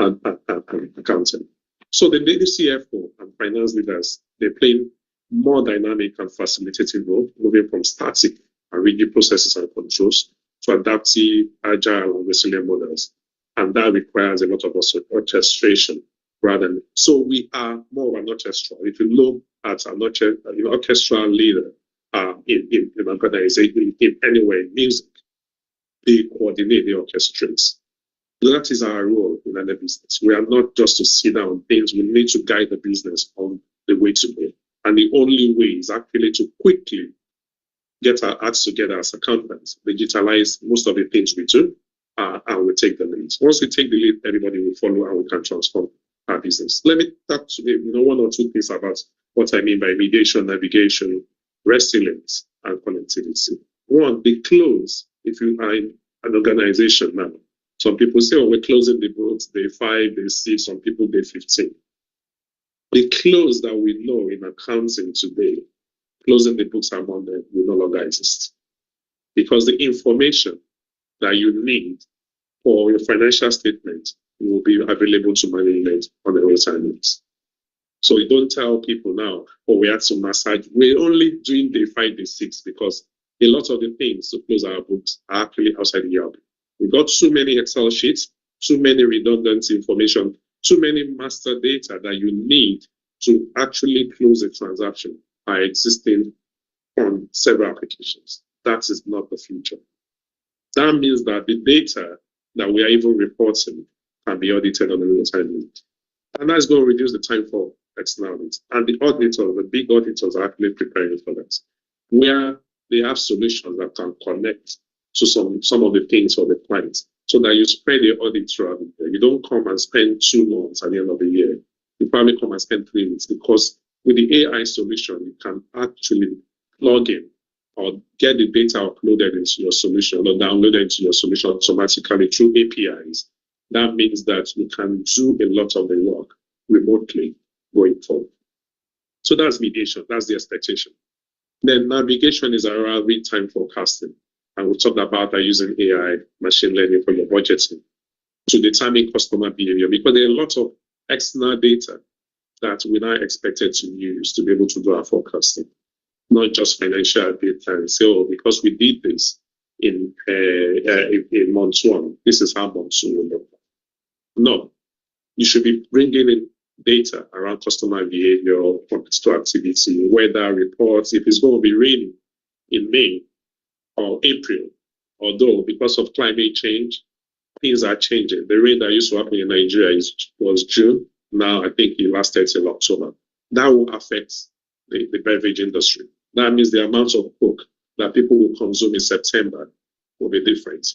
accounting. So the daily CFO and finance leaders, they're playing more dynamic and facilitating role, moving from static and rigid processes and controls to adaptive, agile, and resilient models. And that requires a lot of orchestration rather than. So we are more of an orchestra. If you look at an orchestral leader in an organization, in any way, music, they coordinate, they orchestrate. That is our role in any business. We are not just to sit down on things. We need to guide the business on the way to go. And the only way is actually to quickly get our acts together as accountants, digitalize most of the things we do, and we take the lead. Once we take the lead, everybody will follow and we can transform our business. Let me talk to you, one or two things about what I mean by mediation, navigation, resilience, and connectivity. One, the close. If you are in an organization now, some people say, we're closing the books day 5, day 6, some people day 15. The close that we know in accounting today, closing the books are Monday, will no longer exist. Because the information that you need for your financial statement will be available to management on the real-time basis. So you don't tell people now, we had some massage. We're only doing day 5, day 6, because a lot of the things to close our books are actually outside the yard. We've got too many Excel sheets, too many redundant information, too many master data that you need to actually close a transaction are existing on several applications. That is not the future. That means that the data that we are even reporting can be audited on a real-time basis. And that's going to reduce the time for externalities. And the auditors, the big auditors, are actually preparing for that. Where they have solutions that can connect to some of the things for the clients, so that you spread your audit throughout the year. You don't come and spend 2 months at the end of the year. You probably come and spend 3 weeks, because with the AI solution, you can actually plug in or get the data uploaded into your solution or downloaded into your solution automatically through APIs. That means that you can do a lot of the work remotely going forward. So that's mediation. That's the expectation. Then navigation is around real-time forecasting. And we talked about that using AI, machine learning for your budgeting to determine customer behavior, because there are a lot of external data that we're now expected to use to be able to do our forecasting, not just financial data and say, because we did this in month 1, this is how month 2 will look. No, you should be bringing in data around customer behavior, competitor activity, weather reports. If it's going to be raining in May or April, although because of climate change, things are changing. The rain that used to happen in Nigeria was June. Now I think it lasted till October. That will affect the beverage industry. That means the amount of Coke that people will consume in September will be different.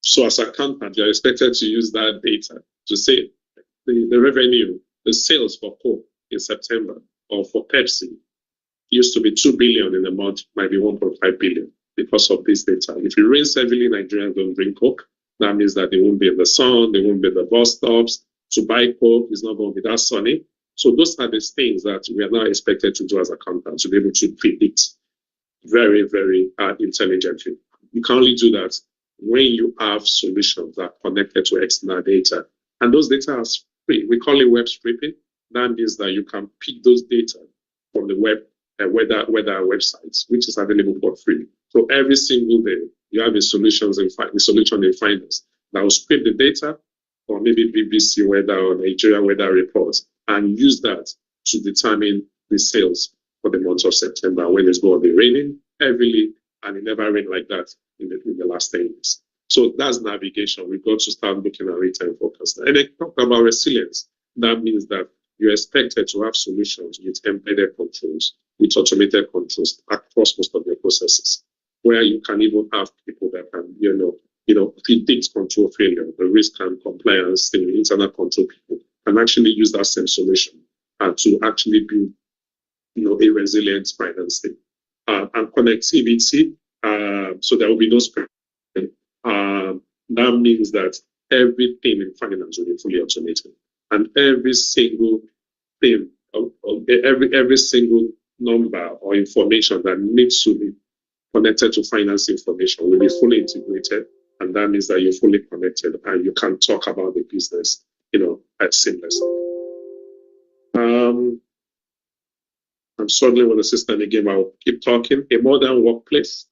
So as accountants, you're expected to use that data to say the revenue, the sales for Coke in September or for Pepsi used to be 2 billion in a month, might be 1.5 billion because of this data. If it rains heavily, Nigerians don't drink Coke. That means that they won't be in the sun, they won't be in the bus stops. To buy Coke is not going to be that sunny. So those are the things that we are now expected to do as accountants, to be able to predict very, very intelligently. You can only do that when you have solutions that are connected to external data. And those data are free. We call it web scraping. That means that you can pick those data from the web, weather websites, which is available for free. So every single day, you have the solution in finance that will scrape the data, or maybe BBC weather or Nigeria weather reports, and use that to determine the sales for the month of September, when it's going to be raining heavily and it never rained like that in the last 10 years. So that's navigation. We've got to start looking at real-time forecast. And then talk about resilience. That means that you're expected to have solutions with embedded controls, with automated controls across most of your processes, where you can even have people that can, predict control failure, the risk and compliance, the internal control people can actually use that same solution to actually build, a resilient finance thing. And connectivity, so there will be no spread. That means that everything in finance will be fully automated, and every single thing, every single number or information that needs to be connected to finance information will be fully integrated, and that means that you're fully connected and you can talk about the business, seamlessly. I'm struggling with the system again. I'll keep talking. A modern workplace.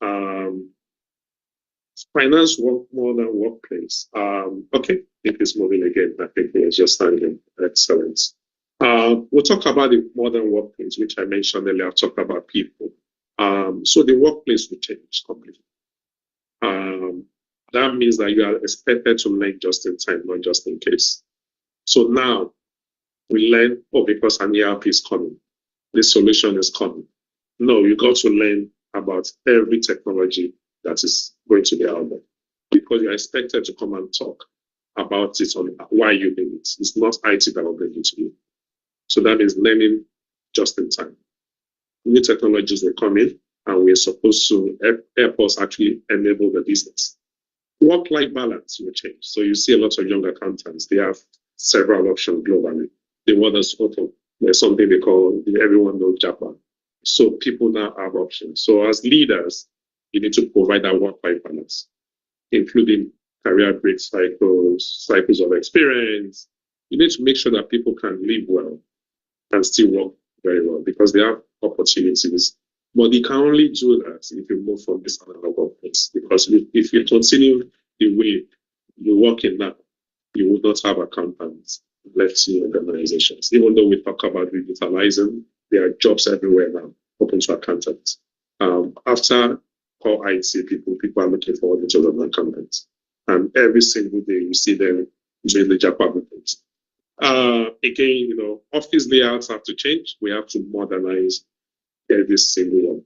Finance modern workplace. Okay, it is moving again. I think it was just standing. Excellent. We'll talk about the modern workplace, which I mentioned earlier. I've talked about people. So the workplace will change completely. That means that you are expected to learn just in time, not just in case. So now we learn, because an ERP is coming, the solution is coming. No, you got to learn about every technology that is going to be out there, because you're expected to come and talk about it on why you need it. It's not IT that will bring it to you. So that is learning just in time. New technologies will come in, and we're supposed to help us actually enable the business. Work-life balance will change. So you see a lot of young accountants. They have several options globally. The world is open. There's something they call, everyone knows Japan. So people now have options. So as leaders, you need to provide that work-life balance, including career break cycles of experience. You need to make sure that people can live well and still work very well, because they have opportunities. But you can only do that if you move from this analog workplace, because if you continue the way you're working now, you will not have accountants left in organizations. Even though we talk about digitalizing, there are jobs everywhere now open to accountants. After core IT people are looking for auditors and accountants. And every single day you see them doing the job applications. Again, office layouts have to change. We have to modernize every single one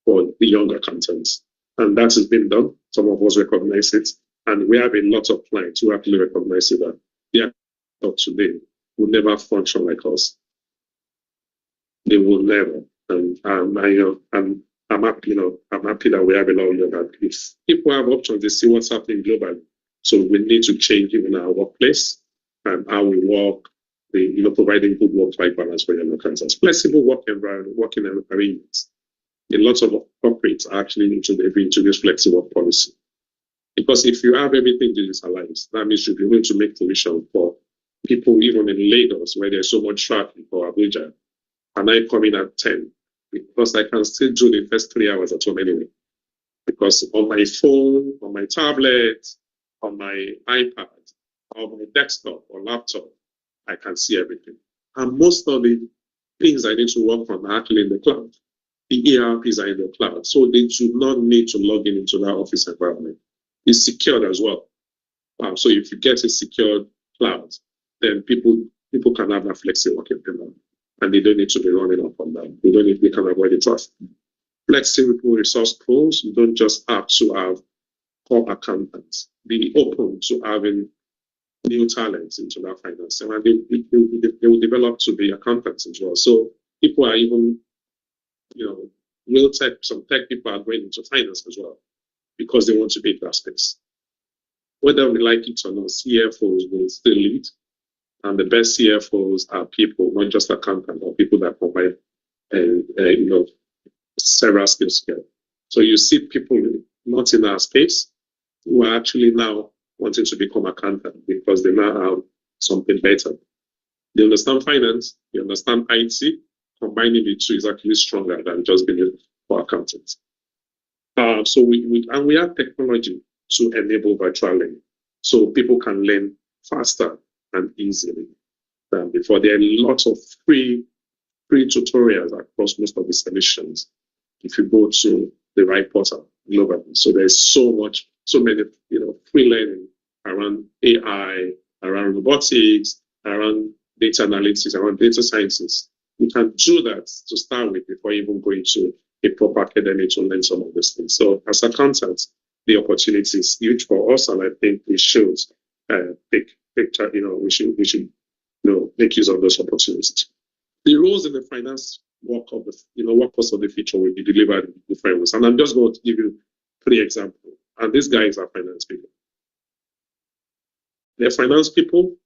for the young accountants. And that has been done. Some of us recognize it. And we have a lot of clients who actually recognize it, that their job today will never function like us. They will never. And I'm happy, I'm happy that we have a lot of young. If people have options, they see what's happening globally. So we need to change even our workplace and how we work, providing good work-life balance for young accountants. Flexible work environment, working arrangements. A lot of corporates are actually introduce flexible policy. Because if you have everything digitalized, that means you'll be able to make provision for people even in Lagos, where there's so much traffic, or Abuja. And I come in at 10, because I can still do the first 3 hours at home anyway. Because on my phone, on my tablet, on my iPad, on my desktop or laptop, I can see everything. And most of the things I need to work on are actually in the cloud. The ERPs are in the cloud. So they do not need to log into that office environment. It's secured as well. So if you get a secured cloud, then people can have that flexible working environment, and they don't need to be running up on that. They can avoid the traffic. Flexible resource pools. You don't just have to have core accountants. Be open to having new talents into that finance, and they will develop to be accountants as well. So people are even, some tech people are going into finance as well, because they want to be in that space. Whether we like it or not, CFOs will still lead. And the best CFOs are people, not just accountants, or people that combine, several skills together. So you see people not in our space who are actually now wanting to become accountants, because they now have something better. They understand finance, they understand IT. Combining the two is actually stronger than just being for accountants. So we have technology to enable virtual learning, so people can learn faster and easily than before. There are lots of free tutorials across most of the solutions. If you go to the right portal globally. So there's so many, free learning around AI, around robotics, around data analytics, around data sciences. You can do that to start with before even going to a proper academy to learn some of these things. So as accountants, the opportunity is huge for us, and I think we should take picture. We should make use of those opportunities. The roles in the finance workforce of the future will be delivered in different ways. And I'm just going to give you 3 examples. And these guys are finance people. They're finance people,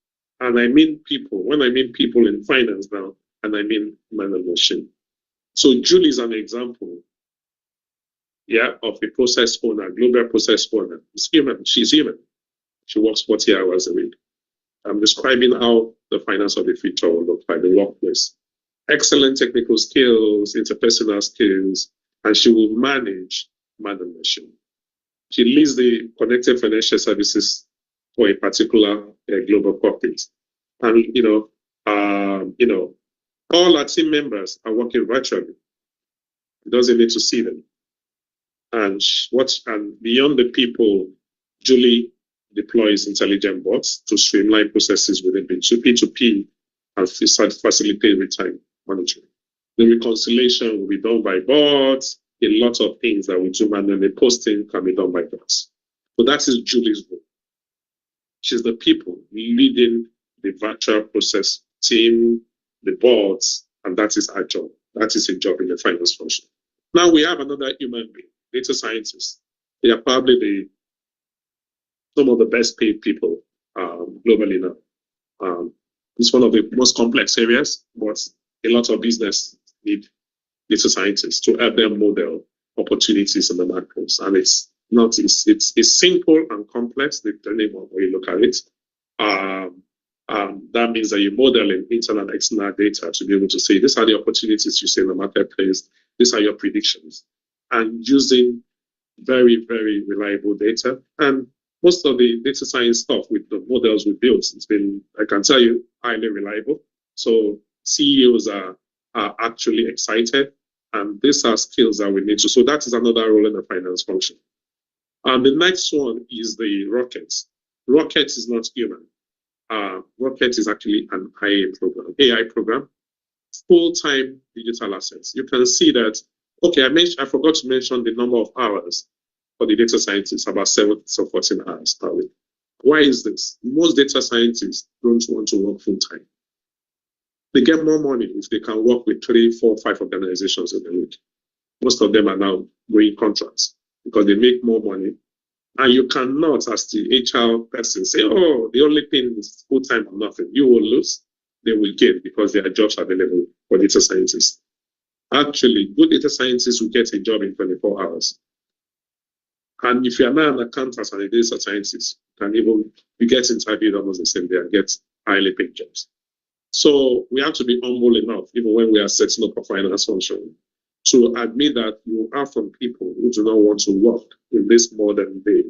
and I mean people. When I mean people in finance now, and I mean man and machine. So Julie is an example, of a process owner, global process owner. She's human. She works 40 hours a week. I'm describing how the finance of the future will look like, the workplace. Excellent technical skills, interpersonal skills, and she will manage man and machine. She leads the connected financial services for a particular global corporate. And, all our team members are working virtually. It doesn't need to see them. And beyond the people, Julie deploys intelligent bots to streamline processes within P2P and facilitate real-time monitoring. The reconciliation will be done by bots. A lot of things that we do manually posting can be done by bots. So that is Julie's role. She's the people leading the virtual process team, the boards, and that is our job. That is a job in the finance function. Now we have another human being, data scientists. They are probably some of the best paid people globally now. It's one of the most complex areas, but a lot of business need data scientists to help them model opportunities in the markets. And it's simple and complex, depending on where you look at it. That means that you're modeling internal and external data to be able to say, these are the opportunities you see in the marketplace, these are your predictions, and using very, very reliable data. And most of the data science stuff with the models we built, it's been, I can tell you, highly reliable. So CEOs are actually excited, and these are skills that we need to. So that is another role in the finance function. And the next one is the rockets. Rockets is not human. Rocket is actually an AI program, full-time digital assets. You can see that, okay, I forgot to mention the number of hours for the data scientists, about 7 to 14 hours per week. Why is this? Most data scientists don't want to work full-time. They get more money if they can work with 3, 4, 5 organizations in a week. Most of them are now going contracts because they make more money. And you cannot, as the HR person, say, oh, the only thing is full-time or nothing. You will lose, they will gain because there are jobs available for data scientists. Actually, good data scientists will get a job in 24 hours. And if you are not an accountant and a data scientist, you get interviewed almost the same day and get highly paid jobs. So we have to be humble enough, even when we are setting up a finance function, to admit that you are from people who do not want to work in this modern day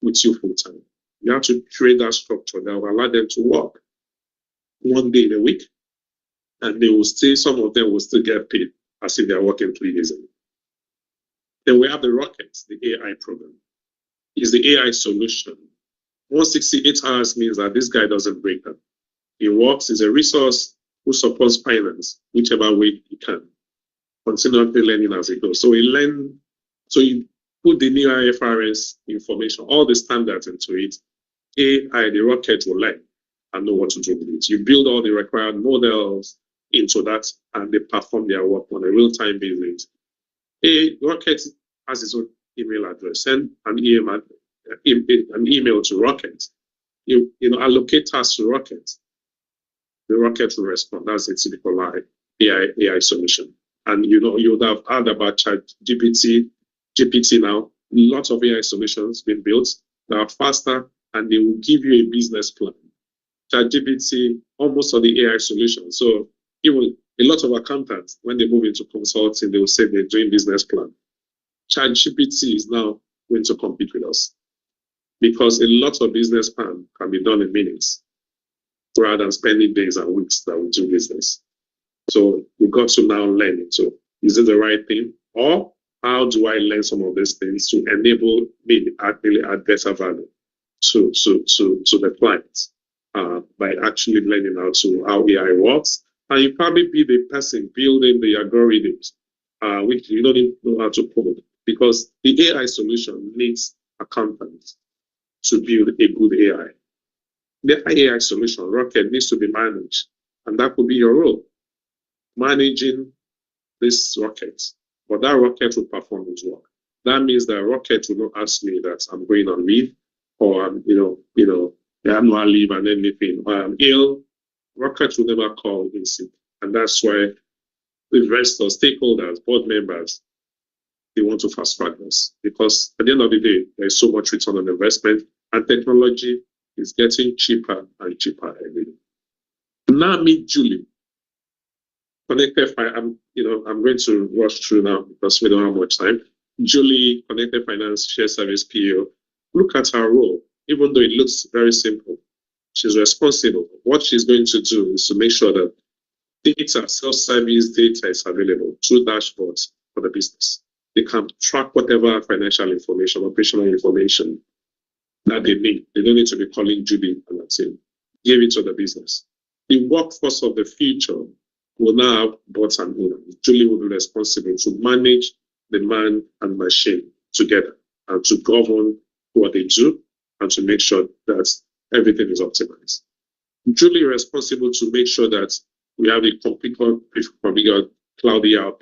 with you full time. You have to create that structure that will allow them to work 1 day in a week, and some of them will still get paid as if they are working 3 days a week. Then we have the rockets, the AI program. Is the AI solution. 168 hours means that this guy doesn't break down. He works as a resource who supports finance, whichever way he can. Continually learning as he goes. So you put the new IFRS information, all the standards into it. AI, the rocket will learn and know what to do with it. You build all the required models into that, and they perform their work on a real-time basis. A rocket has its own email address. Send an email to Rocket. Allocate tasks to Rocket. The Rocket will respond. That's a typical AI solution. And you would have heard about GPT now. Lots of AI solutions being built that are faster, and they will give you a business plan. ChatGPT, almost all the AI solutions. So even a lot of accountants, when they move into consulting, they will say they're doing business plan. ChatGPT is now going to compete with us because a lot of business plan can be done in minutes rather than spending days and weeks that we do business. So you've got to now learn it. So is it the right thing? Or how do I learn some of these things to enable me to actually add better value to the clients by actually learning how AI works. And you probably be the person building the algorithms, which you don't even know how to code, because the AI solution needs accountants to build a good AI. The AI solution, Rocket, needs to be managed, and that could be your role, managing this rocket. But that rocket will perform its work. That means that rocket will not ask me that I'm going on leave, or I'm annual leave and anything, or I'm ill. Rocket will never call in sick, and that's why investors, stakeholders, board members, they want to fast track this, because at the end of the day, there's so much return on investment, and technology is getting cheaper and cheaper every day. Now meet Julie. Connected, I'm going to rush through now because we don't have much time. Julie, Connected Finance Share Service PO. Look at her role. Even though it looks very simple, she's responsible. What she's going to do is to make sure that data, self-service data is available through dashboards for the business. They can track whatever financial information, operational information that they need. They don't need to be calling Julie and that's it. Give it to the business. The workforce of the future will now have bots and owners. Julie will be responsible to manage the man and machine together and to govern what they do and to make sure that everything is optimized. Julie is responsible to make sure that we have a configured cloud ERP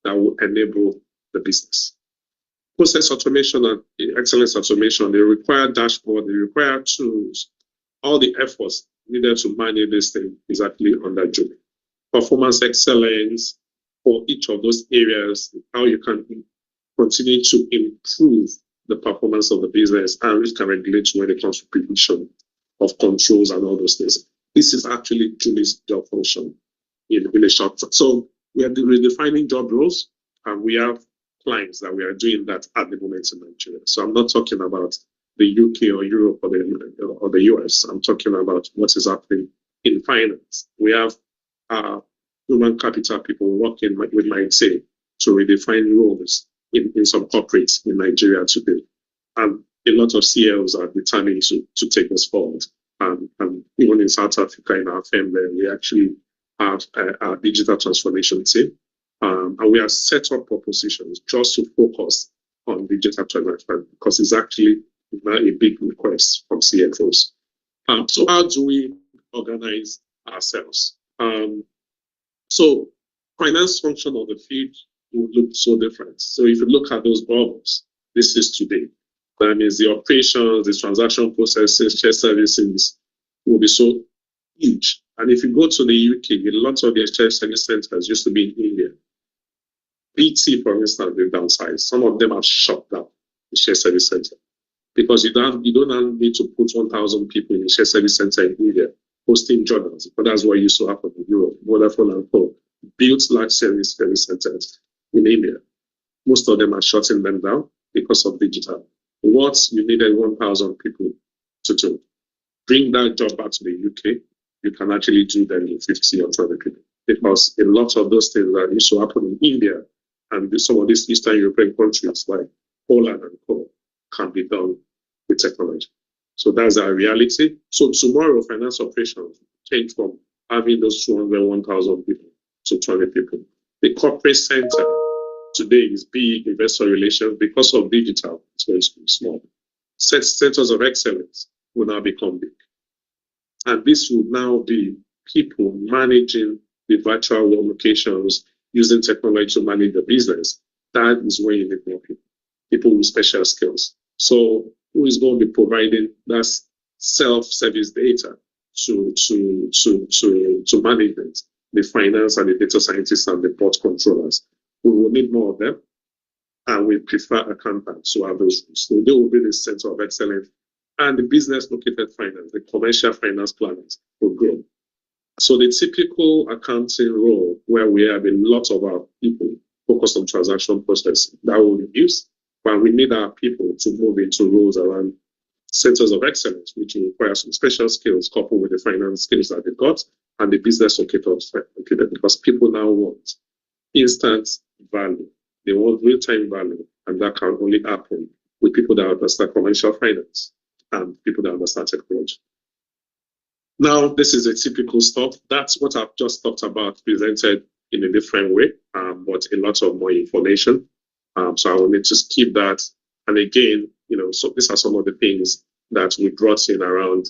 that will enable the business. Process automation and excellence automation, they require dashboard, they require tools. All the efforts needed to manage this thing is actually under Julie. Performance excellence for each of those areas, how you can continue to improve the performance of the business and risk and regulation when it comes to prediction of controls and all those things. This is actually Julie's job function in a short term. So we are redefining job roles, and we have clients that we are doing that at the moment in Nigeria. So I'm not talking about the UK or Europe or the US. I'm talking about what is happening in finance. We have human capital people working with my team to redefine roles in some corporates in Nigeria today. And a lot of CEOs are determined to take this forward. And even in South Africa, in our firm there, we actually have a digital transformation team. And we have set up propositions just to focus on digital transformation because it's actually a big request from CFOs. So how do we organize ourselves? So finance function of the field would look so different. So if you look at those bubbles, this is today. That means the operations, the transaction processes, share services will be so huge. And if you go to the UK, a lot of the share service centers used to be in India. BT, for instance, they've downsized. Some of them have shut down the share service center because you don't need to put 1,000 people in the share service center in India posting journals. But that's what used to happen in Europe. Vodafone and Co. built large service centers in India. Most of them are shutting them down because of digital. What you needed 1,000 people to do, bring that job back to the UK, you can actually do them in 50 or 20 people. Because a lot of those things that used to happen in India and some of these Eastern European countries like Poland and Co. can be done with technology. So that's our reality. So tomorrow, finance operations change from having those 200, 1,000 people to 20 people. The corporate center today is big, investor relations. Because of digital, it's going to be small. Centers of excellence will now become big. And this will now be people managing the virtual world locations, using technology to manage the business. That is where you need more people with special skills. So who is going to be providing that self-service data to management, the finance and the data scientists and the port controllers? We will need more of them, and we prefer accountants to have those. So they will be the center of excellence, and the business-located finance, the commercial finance planners will grow. So the typical accounting role where we have a lot of our people focused on transaction processing, that will reduce, but we need our people to move into roles around centers of excellence, which will require some special skills coupled with the finance skills that they've got and the business located, because people now want instant value. They want real-time value, and that can only happen with people that understand commercial finance and people that understand technology. Now, this is a typical stuff. That's what I've just talked about, presented in a different way, but a lot of more information. So I will need to skip that. And again, so these are some of the things that we brought in around,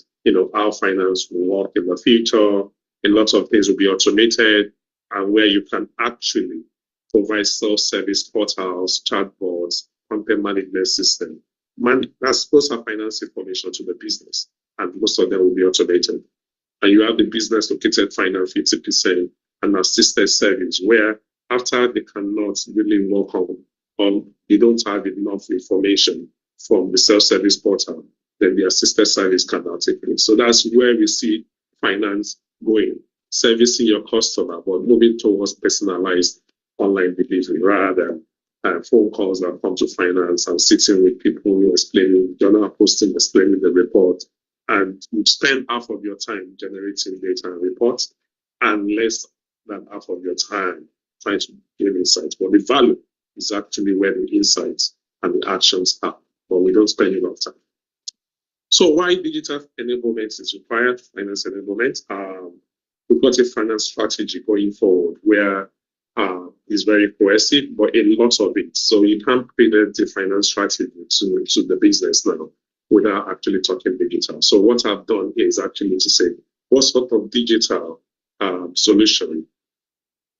how finance will work in the future. A lot of things will be automated, and where you can actually provide self-service portals, chatbots, content management system. Those are finance information to the business, and most of them will be automated. And you have the business located finance 50% and assisted service, where after they cannot really work on, or they don't have enough information from the self-service portal, then the assisted service cannot take place. So that's where we see finance going, servicing your customer, but moving towards personalized online delivery rather than phone calls that come to finance and sitting with people explaining, journal posting, explaining the report. And you spend half of your time generating data and reports and less than half of your time trying to gain insights. But the value is actually where the insights and the actions are, but we don't spend enough time. So why digital enablement is required, finance enablement? We've got a finance strategy going forward where it's very cohesive, but a lot of it. So you can't present the finance strategy to the business now without actually talking digital. So what I've done is actually to say, what sort of digital solution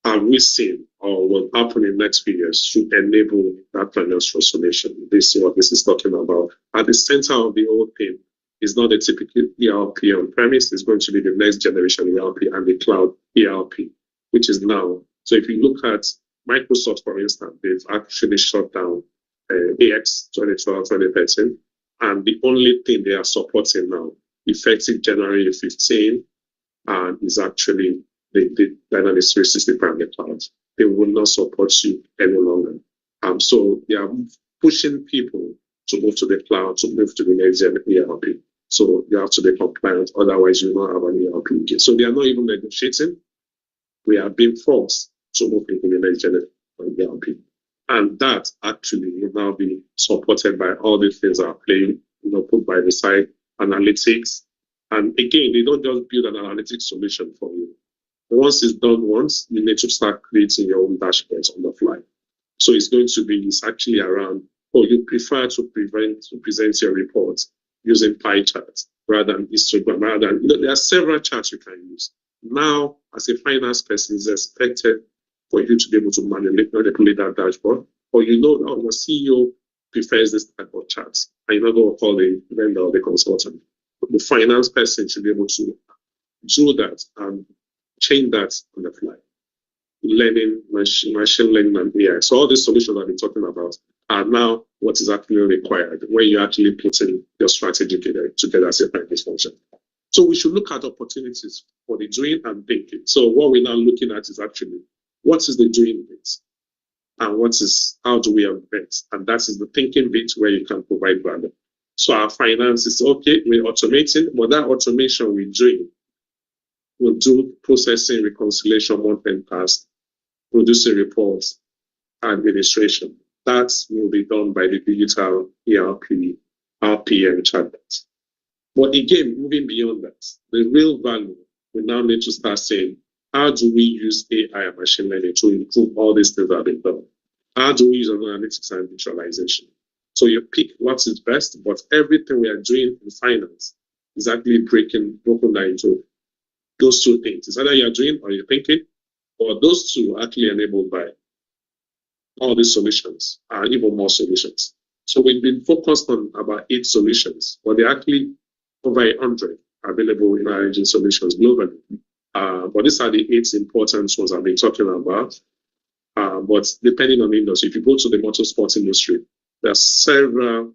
are we seeing or will happen in the next few years to enable that finance transformation? This is what this is talking about. At the center of the whole thing is not a typical ERP on premise. It's going to be the next generation ERP and the cloud ERP, which is now. So if you look at Microsoft, for instance, they've actually shut down AX 2012, 2013. And the only thing they are supporting now, effective January 15, is actually the Dynamics 360 private cloud. They will not support you any longer. So they are pushing people to move to the cloud, to move to the next gen ERP. So you have to be compliant, otherwise you will not have an ERP. So they are not even negotiating. We are being forced to move into the next gen ERP. And that actually will now be supported by all the things that are playing, put by the side, analytics. And again, they don't just build an analytics solution for you. Once it's done once, you need to start creating your own dashboards on the fly. So it's going to be, it's actually around, you prefer to present your reports using pie charts rather than histogram, rather than, there are several charts you can use. Now, as a finance person, it's expected for you to be able to manipulate that dashboard, or your CEO prefers this type of charts, and you're not going to call the vendor or the consultant. The finance person should be able to do that and change that on the fly. Learning, machine learning, and AI. So all these solutions I've been talking about are now what is actually required when you're actually putting your strategy together as a finance function. So we should look at opportunities for the doing and thinking. So what we're now looking at is actually, what is the doing bit? And how do we invent? And that is the thinking bit where you can provide value. So our finance is okay, we're automating, but that automation we're doing will do processing, reconciliation, month-end tasks, producing reports, administration. That will be done by the digital ERP, RPM chatbot. But again, moving beyond that, the real value, we now need to start saying, how do we use AI and machine learning to improve all these things that have been done? How do we use analytics and visualization? So you pick what is best, but everything we are doing in finance is actually broken down into those two things. It's either you're doing or you're thinking, or those two are actually enabled by all these solutions, even more solutions. So we've been focused on about 8 solutions, but they're actually over 100 available in our engine solutions globally. But these are the 8 important ones I've been talking about. But depending on the industry, if you go to the motorsports industry, there are several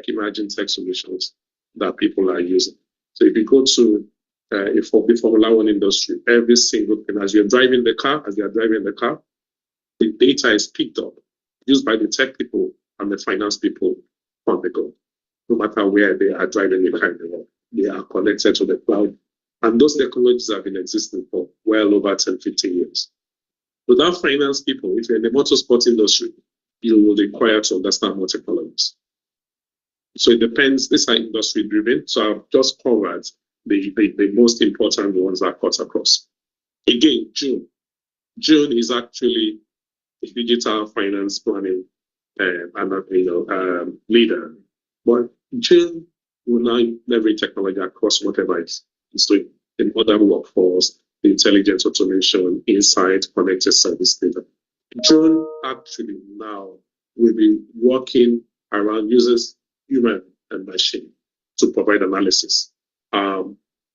emerging tech solutions that people are using. So if you go to the Formula One industry, every single thing, as they are driving the car, the data is picked up, used by the tech people and the finance people on the go. No matter where they are driving the car in the world, they are connected to the cloud. And those technologies have been existing for well over 10, 15 years. Without finance people, if you're in the motorsport industry, you will require to understand more technologies. So it depends. These are industry driven. So I've just covered the most important ones that cut across. Again, June. June is actually a digital finance planning leader. But June will now leverage technology across whatever it's doing. The modern workforce, the intelligent automation, insight, connected service data. June actually now will be working around users, human and machine, to provide analysis.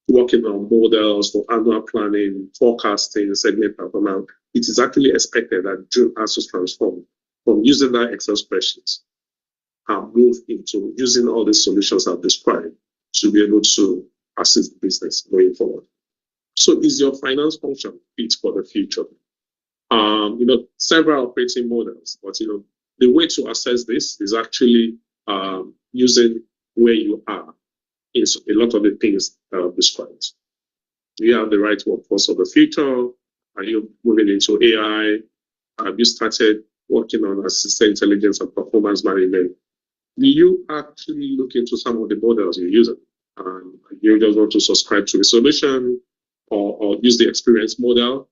Working on models for annual planning, forecasting, segment performance. It is actually expected that June has to transform from using that Excel spreadsheets and move into using all the solutions I've described to be able to assist the business going forward. So is your finance function fit for the future? Several operating models, but the way to assess this is actually using where you are in a lot of the things that I've described. Do you have the right workforce of the future? Are you moving into AI? Have you started working on assisted intelligence and performance management? Do you actually look into some of the models you're using? You just want to subscribe to a solution or use the experience model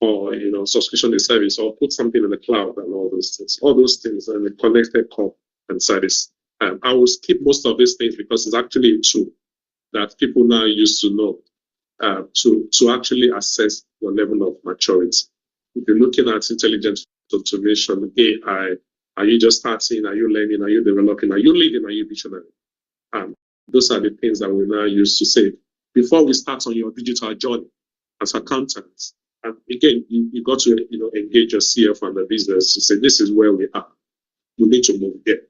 or subscription to service or put something in the cloud and all those things and the connected core and service. I will skip most of these things because it's actually a tool that people now use to know to actually assess your level of maturity. If you're looking at intelligent automation, AI, are you just starting? Are you learning? Are you developing? Are you leading? Are you visionary? Those are the things that we now use to say before we start on your digital journey as accountants. And again, you got to engage your CF and the business to say this is where we are. We need to move there.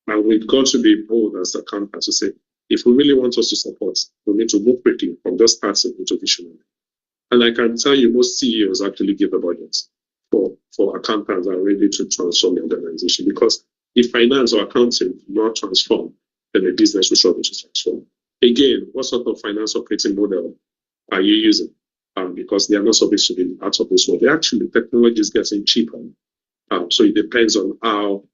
And we've got to be bold as accountants to say, if we really want us to support, we need to move quickly from just starting into visionary. And I can tell you, most CEOs actually give a budget for accountants that are ready to transform the organization. Because if finance or accounting do not transform, then the business will struggle to transform. Again, what sort of finance operating model are you using? Because they are not supposed to be out of this world. Actually, technology is getting cheaper. So it depends on how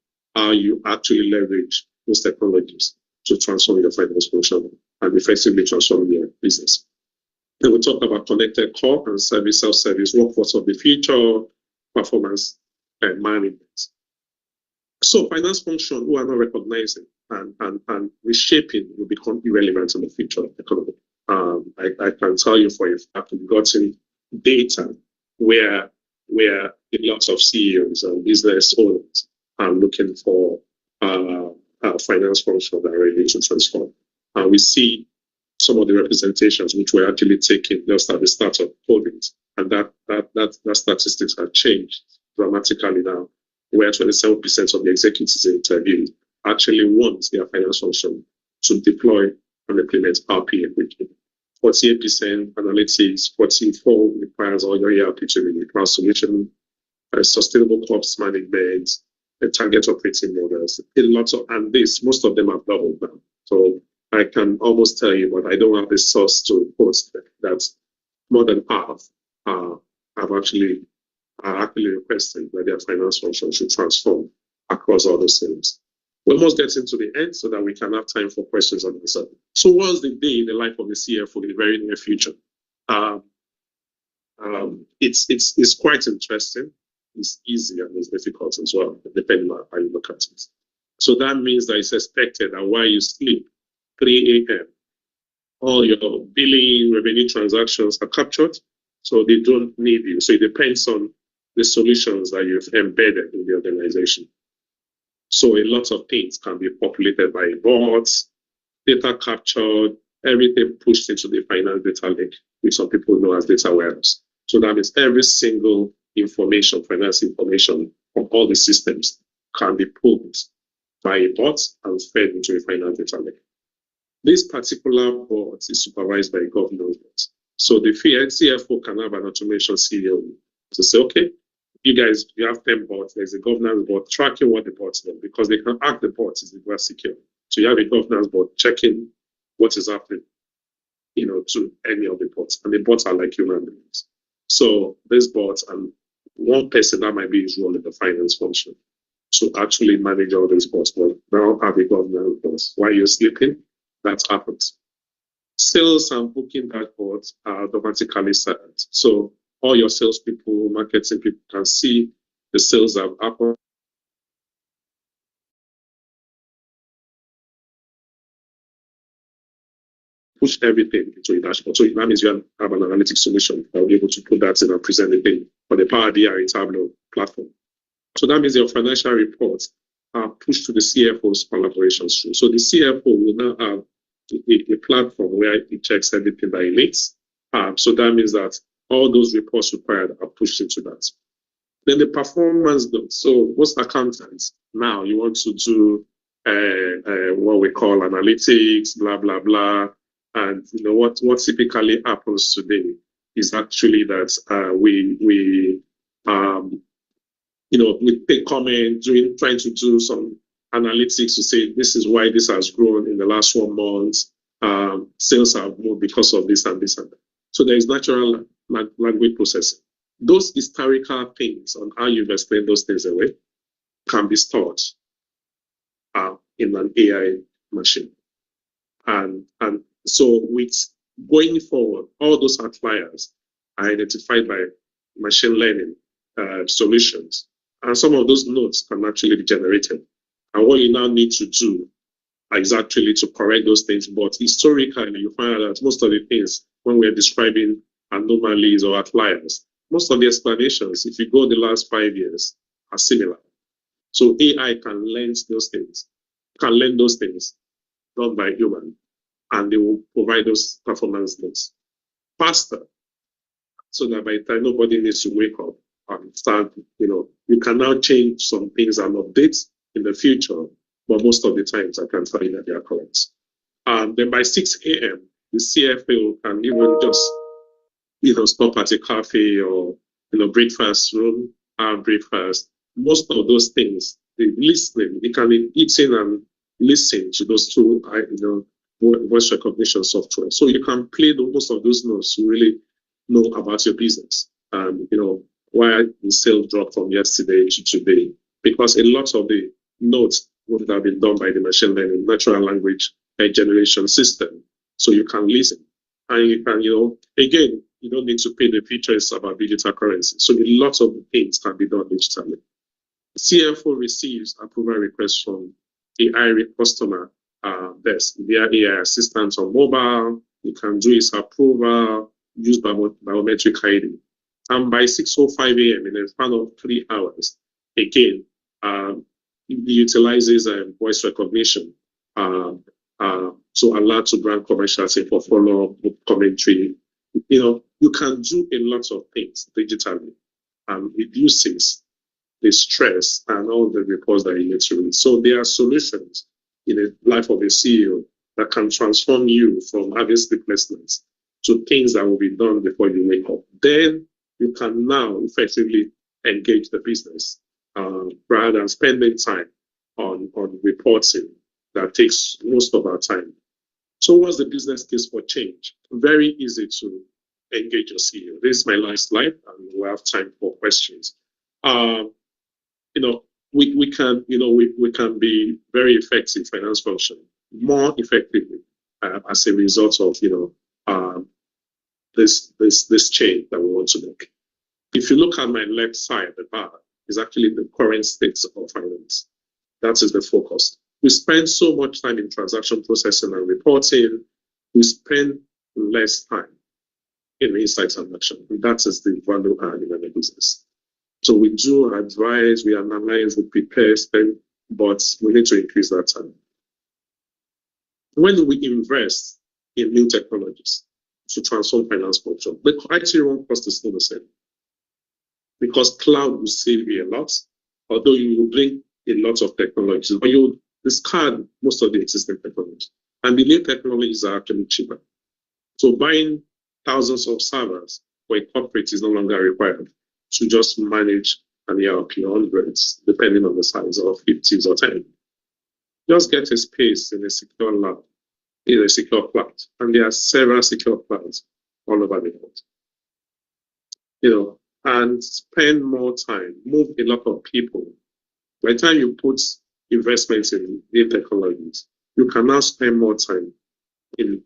you actually leverage those technologies to transform your finance function and effectively transform your business. Then we talk about connected core and service, self-service, workforce of the future, performance and management. So finance function who are not recognizing and reshaping will become irrelevant in the future of the economy. I can tell you for a fact we've gotten data where lots of CEOs and business owners are looking for finance function that are ready to transform. And we see some of the representations which were actually taken just at the start of COVID, and that statistics have changed dramatically now, where 27% of the executives interviewed actually want their finance function to deploy and implement RPA quickly. 48% analytics, 44% requires all your ERP to be cloud solution, sustainable cost management, target operating models. And most of them have doubled now. So I can almost tell you, but I don't have the source to post that more than half are actually requesting that their finance function should transform across all those things. We almost get into the end so that we can have time for questions and answers. So what's the day in the life of the CFO in the very near future? It's quite interesting. It's easy and it's difficult as well, depending on how you look at it. So that means that it's expected that while you sleep, 3 a.m., all your billing, revenue transactions are captured, so they don't need you. So it depends on the solutions that you've embedded in the organization. So a lot of things can be populated by bots, data captured, everything pushed into the finance data lake, which some people know as data warehouse. So that means every single information, finance information from all the systems can be pulled by a bot and fed into a finance data lake. This particular bot is supervised by a governance bot. So the CFO can have an automation CEO to say, okay, you have 10 bots, there's a governance bot tracking what the bots do, because they can ask the bots, is it secure? So you have a governance bot checking what is happening, to any of the bots. And the bots are like human beings. So this bot and one person that might be his role in the finance function to actually manage all these reports. Well, now have a government reports. While you're sleeping, that happens. Sales and booking dashboards are automatically set. So all your salespeople, marketing people can see the sales that have happened. Push everything into a dashboard. So that means you have an analytics solution that will be able to put that in and present the thing on the Power BI Tableau platform. So that means your financial reports are pushed to the CFO's collaboration stream. So the CFO will now have a platform where it checks everything that it needs. So that means that all those reports required are pushed into that. Then the performance notes. So most accountants now, you want to do what we call analytics, blah, blah, blah. And you know what typically happens today is actually that we take comment, trying to do some analytics to say this is why this has grown in the last 1 month. Sales have moved because of this and this and that. So there is natural language processing. Those historical things on how you've explained those things away can be stored in an AI machine. And so with going forward, all those outliers are identified by machine learning solutions. And some of those nodes can actually be generated. And what you now need to do is actually to correct those things. But historically, you find out that most of the things, when we're describing anomalies or outliers, most of the explanations, if you go the last 5 years, are similar. So AI can learn those things, done by human, and they will provide those performance notes faster, so that by the time nobody needs to wake up and start, you can now change some things and update in the future, but most of the times I can tell you that they are correct. Then by 6 a.m., the CFO can even just, stop at a cafe or, breakfast room, breakfast. Most of those things, they listening, they can eat in and listen to those two, voice recognition software. So you can play most of those notes to really know about your business and, why the sales dropped from yesterday to today. Because a lot of the notes would have been done by the machine learning, natural language generation system. So you can listen. And you can, again, you don't need to pay the features about digital currency. So a lot of things can be done digitally. CFO receives approval requests from AI customer desk via AI assistant on mobile. You can do his approval, use biometric ID. And by 6:05 a.m. in a span of 3 hours, again, it utilizes voice recognition. So allowed to brand commercials for follow-up commentary. You can do a lot of things digitally and reduces the stress and all the reports that you need to read. So there are solutions in the life of a CEO that can transform you from having sleeplessness to things that will be done before you wake up. Then you can now effectively engage the business rather than spending time on reporting that takes most of our time. So what's the business case for change? Very easy to engage your CEO. This is my last slide, and we'll have time for questions. We can be very effective finance function, more effectively as a result of this change that we want to make. If you look at my left side, the bar is actually the current state of finance. That is the focus. We spend so much time in transaction processing and reporting. We spend less time in insights and action. That is the value add in the business. So we do advise, we analyze, we prepare, spend, but we need to increase that time. When we invest in new technologies to transform finance function, the IT cost is still the same. Because cloud will save you a lot, although you will bring a lot of technologies, but you will discard most of the existing technology. And the new technologies are actually cheaper. So buying thousands of servers for a corporate is no longer required to just manage an ERP hundreds, depending on the size of 50s or 10. Just get a space in a secure lab, in a secure cloud. And there are several secure clouds all over the world. and spend more time, move a lot of people. By the time you put investments in new technologies, you can now spend more time in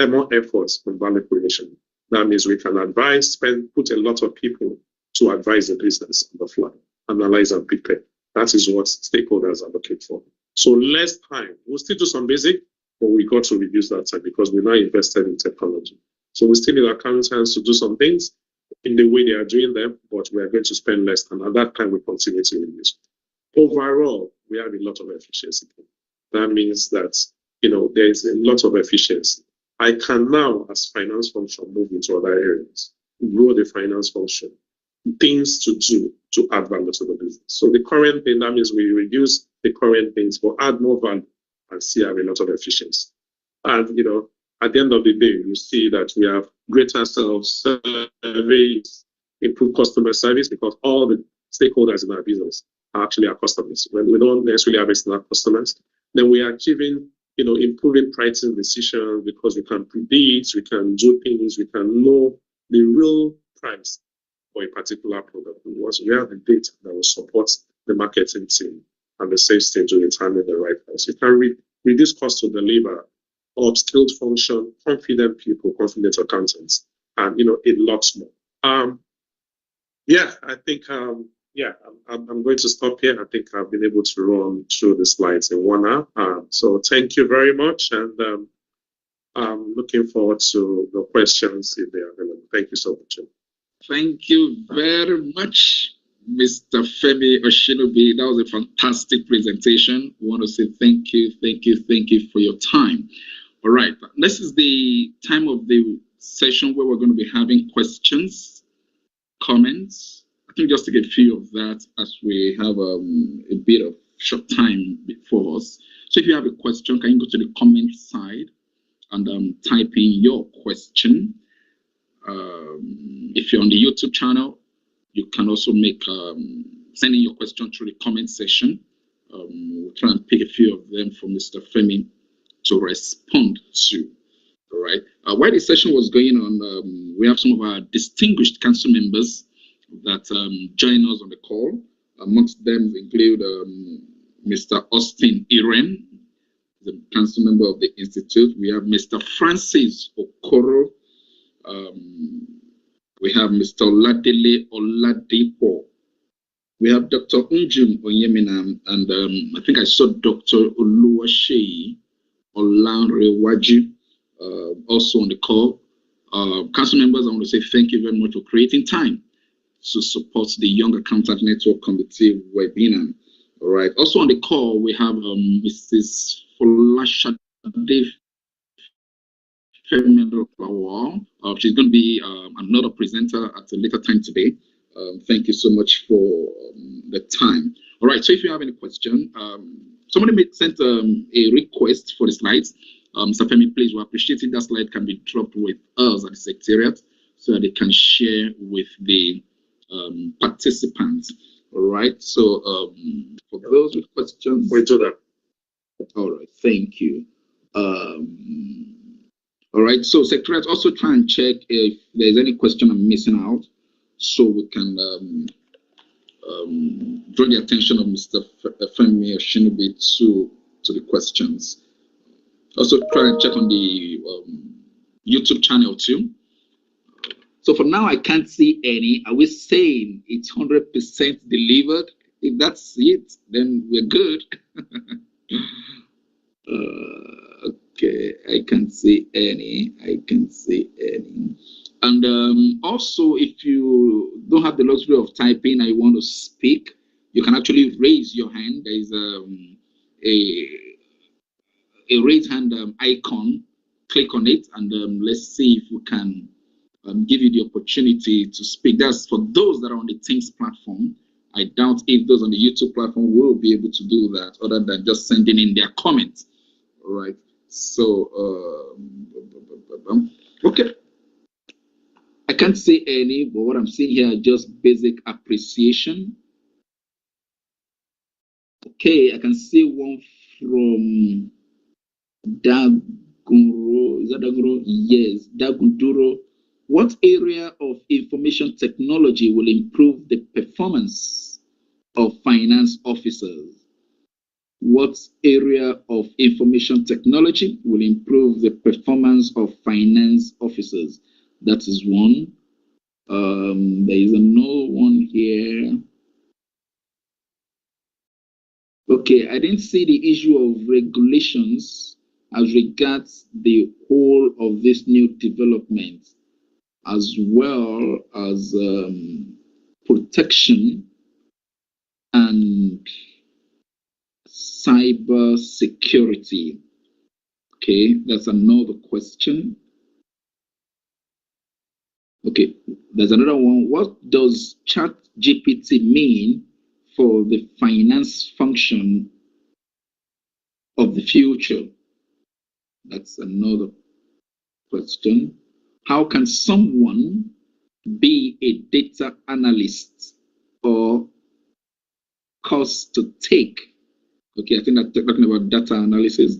more efforts on value creation. That means we can advise, put a lot of people to advise the business on the fly, analyze and prepare. That is what stakeholders are looking for. So less time. We'll still do some basic, but we got to reduce that time because we're now invested in technology. So we still need accountants to do some things in the way they are doing them, but we are going to spend less time. At that time, we continue to reduce. Overall, we have a lot of efficiency. That means that there is a lot of efficiency. I can now, as finance function, move into other areas, grow the finance function, things to do to add value to the business. So the current thing, that means we reduce the current things, but add more value and still have a lot of efficiency. And at the end of the day, you see that we have greater self-service, improved customer service, because all the stakeholders in our business are actually our customers. When we don't necessarily have external customers, then we are achieving, improving pricing decisions because we can predict, we can do things, we can know the real price for a particular product. Once we have the data that will support the marketing team and the sales team to determine the right price, you can reduce cost to deliver, upskilled function, confident people, confident accountants, and a lot more. I think I'm going to stop here. I think I've been able to run through the slides in 1 hour. So thank you very much, and I'm looking forward to the questions if they are available. Thank you so much. Thank you very much, Mr. Femi Oshinobi. That was a fantastic presentation. We want to say thank you for your time. All right, this is the time of the session where we're going to be having questions, comments. I think just take a few of that as we have a bit of short time before us. So if you have a question, can you go to the comment side and type in your question. If you're on the YouTube channel, you can also send in your question through the comment section. We'll try and pick a few of them for Mr. Femi to respond to. All right. While the session was going on, we have some of our distinguished council members that join us on the call. Amongst them include Mr. Austin Iren, the council member of the Institute. We have Mr. Francis Okoro. We have Mr. Oladele Oladipo. We have Dr. Unjum Onyeminam, and I think I saw Dr. Oluwaseyi Olanrewaju also on the call. Council members, I want to say thank you very much for creating time to support the Young Accountant Network Committee webinar. All right. Also on the call, we have Mrs. Folashade she's going to be another presenter at a later time today. Thank you so much for the time. All right, so if you have any question, somebody sent a request for the slides. Mr. Femi, please, we're appreciating that slide can be dropped with us at the Secretariat so that they can share with the participants. All right, so for those with questions. We do that. All right, thank you. All right, so Secretariat, also try and check if there's any question I'm missing out so we can draw the attention of Mr. Femi Oshinobi to the questions. Also try and check on the YouTube channel too. So for now, I can't see any. Are we saying it's 100% delivered? If that's it, then we're good. Okay, I can't see any. And also, if you don't have the luxury of typing and you want to speak, you can actually raise your hand. There is a raise hand icon. Click on it, and let's see if we can give you the opportunity to speak. That's for those that are on the Teams platform. I doubt if those on the YouTube platform will be able to do that other than just sending in their comments. All right. So, okay. I can't see any, but what I'm seeing here is just basic appreciation. Okay, I can see one from Dagunduro. Is that Dagunduro? Yes, Dagunduro. What area of information technology will improve the performance of finance officers? What area of information technology will improve the performance of finance officers? That is one. There is another one here. Okay, I didn't see the issue of regulations as regards the whole of this new development, as well as protection and cyber security. Okay, that's another question. Okay, there's another one. What does ChatGPT mean for the finance function of the future? That's another question. How can someone be a data analyst or course to take? Okay, I think that's talking about data analysis.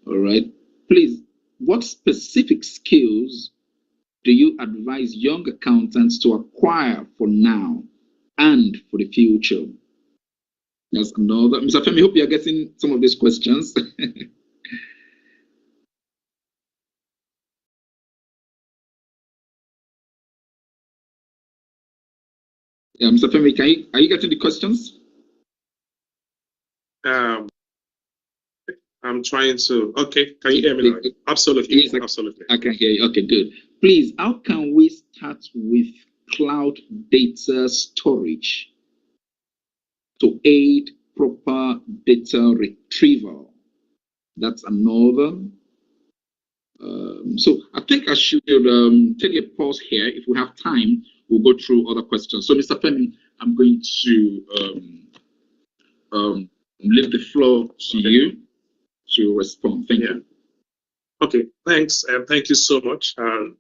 All right. Please, what specific skills do you advise young accountants to acquire for now and for the future? That's another. Mr. Femi, I hope you are getting some of these questions. Yeah, Mr. Femi, are you getting the questions? I'm trying to. Okay, can you hear me now? Absolutely. Yes, absolutely. I can hear you. Okay, good. Please, how can we start with cloud data storage to aid proper data retrieval? That's another. So I think I should take a pause here. If we have time, we'll go through other questions. So, Mr. Femi, I'm going to leave the floor to you to respond. Thank you. Okay, thanks, and thank you so much. And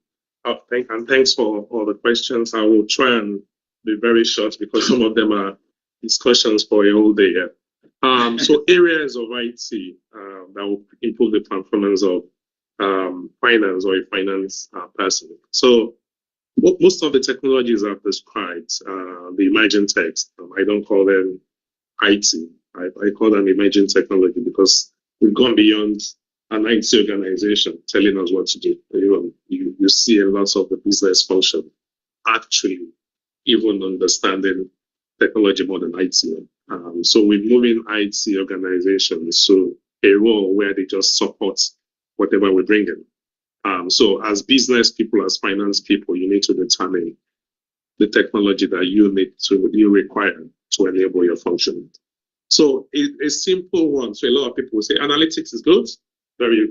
thanks for all the questions. I will try and be very short because some of them are discussions for a whole day. So areas of IT that will improve the performance of finance or a finance person. So most of the technologies I've described, the emerging techs, I don't call them IT. I call them emerging technology because we've gone beyond an IT organization telling us what to do. You see a lot of the business function actually even understanding technology more than IT. So we're moving IT organizations to a role where they just support whatever we bring in. So as business people, as finance people, you need to determine the technology that you require to enable your function. So a simple one. So a lot of people will say analytics is good, very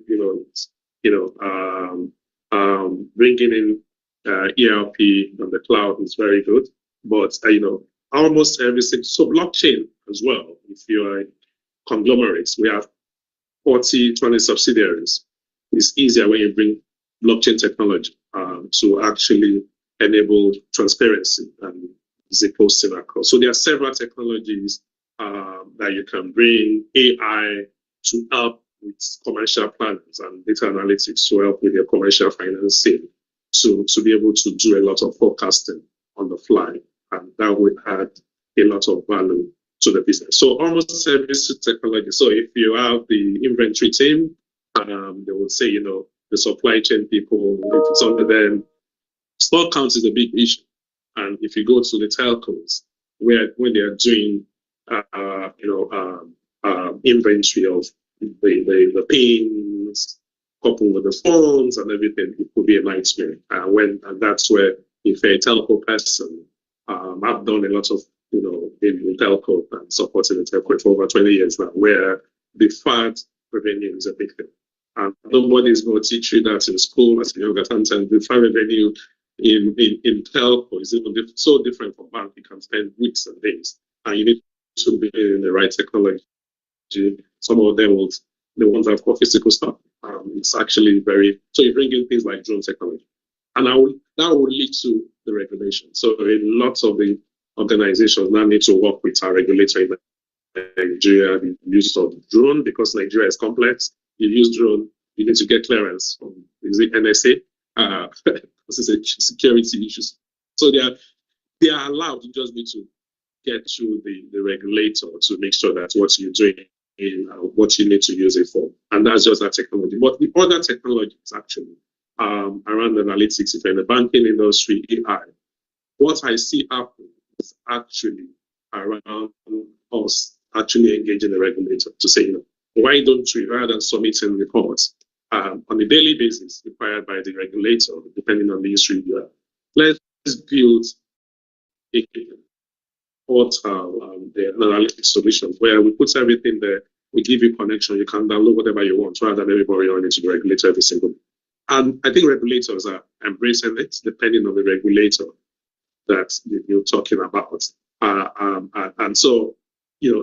bringing in ERP on the cloud is very good, but almost everything. So blockchain as well. If you're a conglomerate, we have 40, 20 subsidiaries. It's easier when you bring blockchain technology to actually enable transparency and zip posting across. So there are several technologies that you can bring, AI to help with commercial plans and data analytics to help with your commercial financing, to be able to do a lot of forecasting on the fly, and that would add a lot of value to the business. So almost every technology. So if you have the inventory team, they will say, the supply chain people, if it's under them, stock count is a big issue. And if you go to the telcos, when they are doing, inventory of the pins, coupled with the phones and everything, it could be a nightmare. And that's where, if a telco person, I've done a lot of, in telco and supporting the telco for over 20 years now, where the FAD revenue is a big thing. And nobody is going to teach you that in school as a young accountant. The FAD revenue in telco is even so different from bank. You can spend weeks and days, and you need to be in the right technology. Some of them the ones that have got physical stuff. It's actually so you bring in things like drone technology, and that will lead to the regulation. So lots of the organizations now need to work with our regulator in Nigeria, the use of drone, because Nigeria is complex. You use drone, you need to get clearance from, is it NSA? security issues. So they are allowed. You just need to get through the regulator to make sure that what you're doing in what you need to use it for. And that's just that technology. But the other technologies actually around analytics, if you're in the banking industry, AI, what I see happening is actually around us actually engaging the regulator to say, why don't we, rather than submitting reports on a daily basis required by the regulator, depending on the industry you are, let's build a portal, the analytics solution where we put everything there, we give you connection, you can download whatever you want rather than everybody on it to the regulator every single day. And I think regulators are embracing it, depending on the regulator that you're talking about. And so,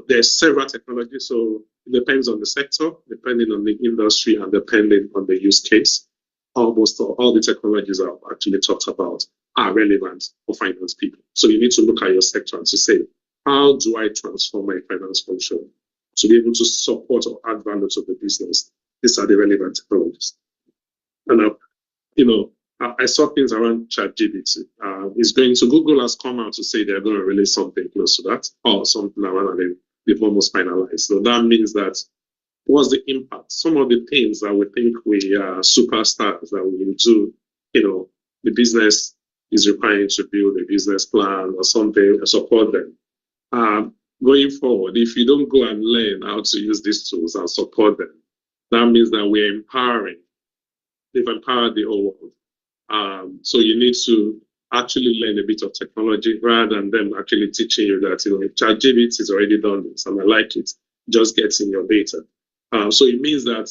there's several technologies. So it depends on the sector, depending on the industry, and depending on the use case. Almost all the technologies I've actually talked about are relevant for finance people. So you need to look at your sector and to say, how do I transform my finance function to be able to support or add value to the business? These are the relevant technologies. And I saw things around ChatGPT. Google has come out to say they're going to release something close to that, or something around, and they've almost finalized. So that means that what's the impact? Some of the things that we think we are superstars that we will do, the business is requiring to build a business plan or something and support them. Going forward, if you don't go and learn how to use these tools and support them, that means that we're empowering. They've empowered the whole world. So you need to actually learn a bit of technology rather than them actually teaching you that, ChatGPT has already done this and I like it. Just get in your data. So it means that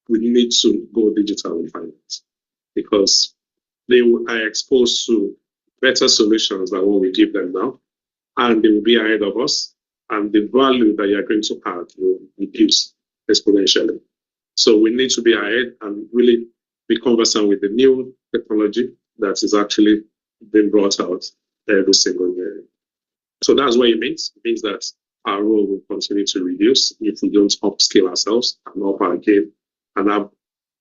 we need to go digital in finance because they are exposed to better solutions than what we give them now. And they will be ahead of us. And the value that you're going to add will reduce exponentially. So we need to be ahead and really be conversant with the new technology that is actually being brought out every single year. So that's what it means. It means that our role will continue to reduce if we don't upskill ourselves and up our game and have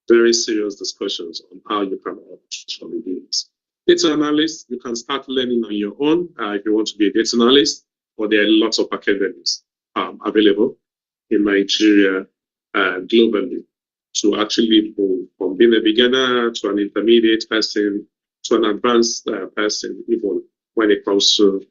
very serious discussions on how you can actually do this. Data analyst, you can start learning on your own if you want to be a data analyst, but there are lots of academies available in Nigeria globally to actually move from being a beginner to an intermediate person to an advanced person, even when it comes to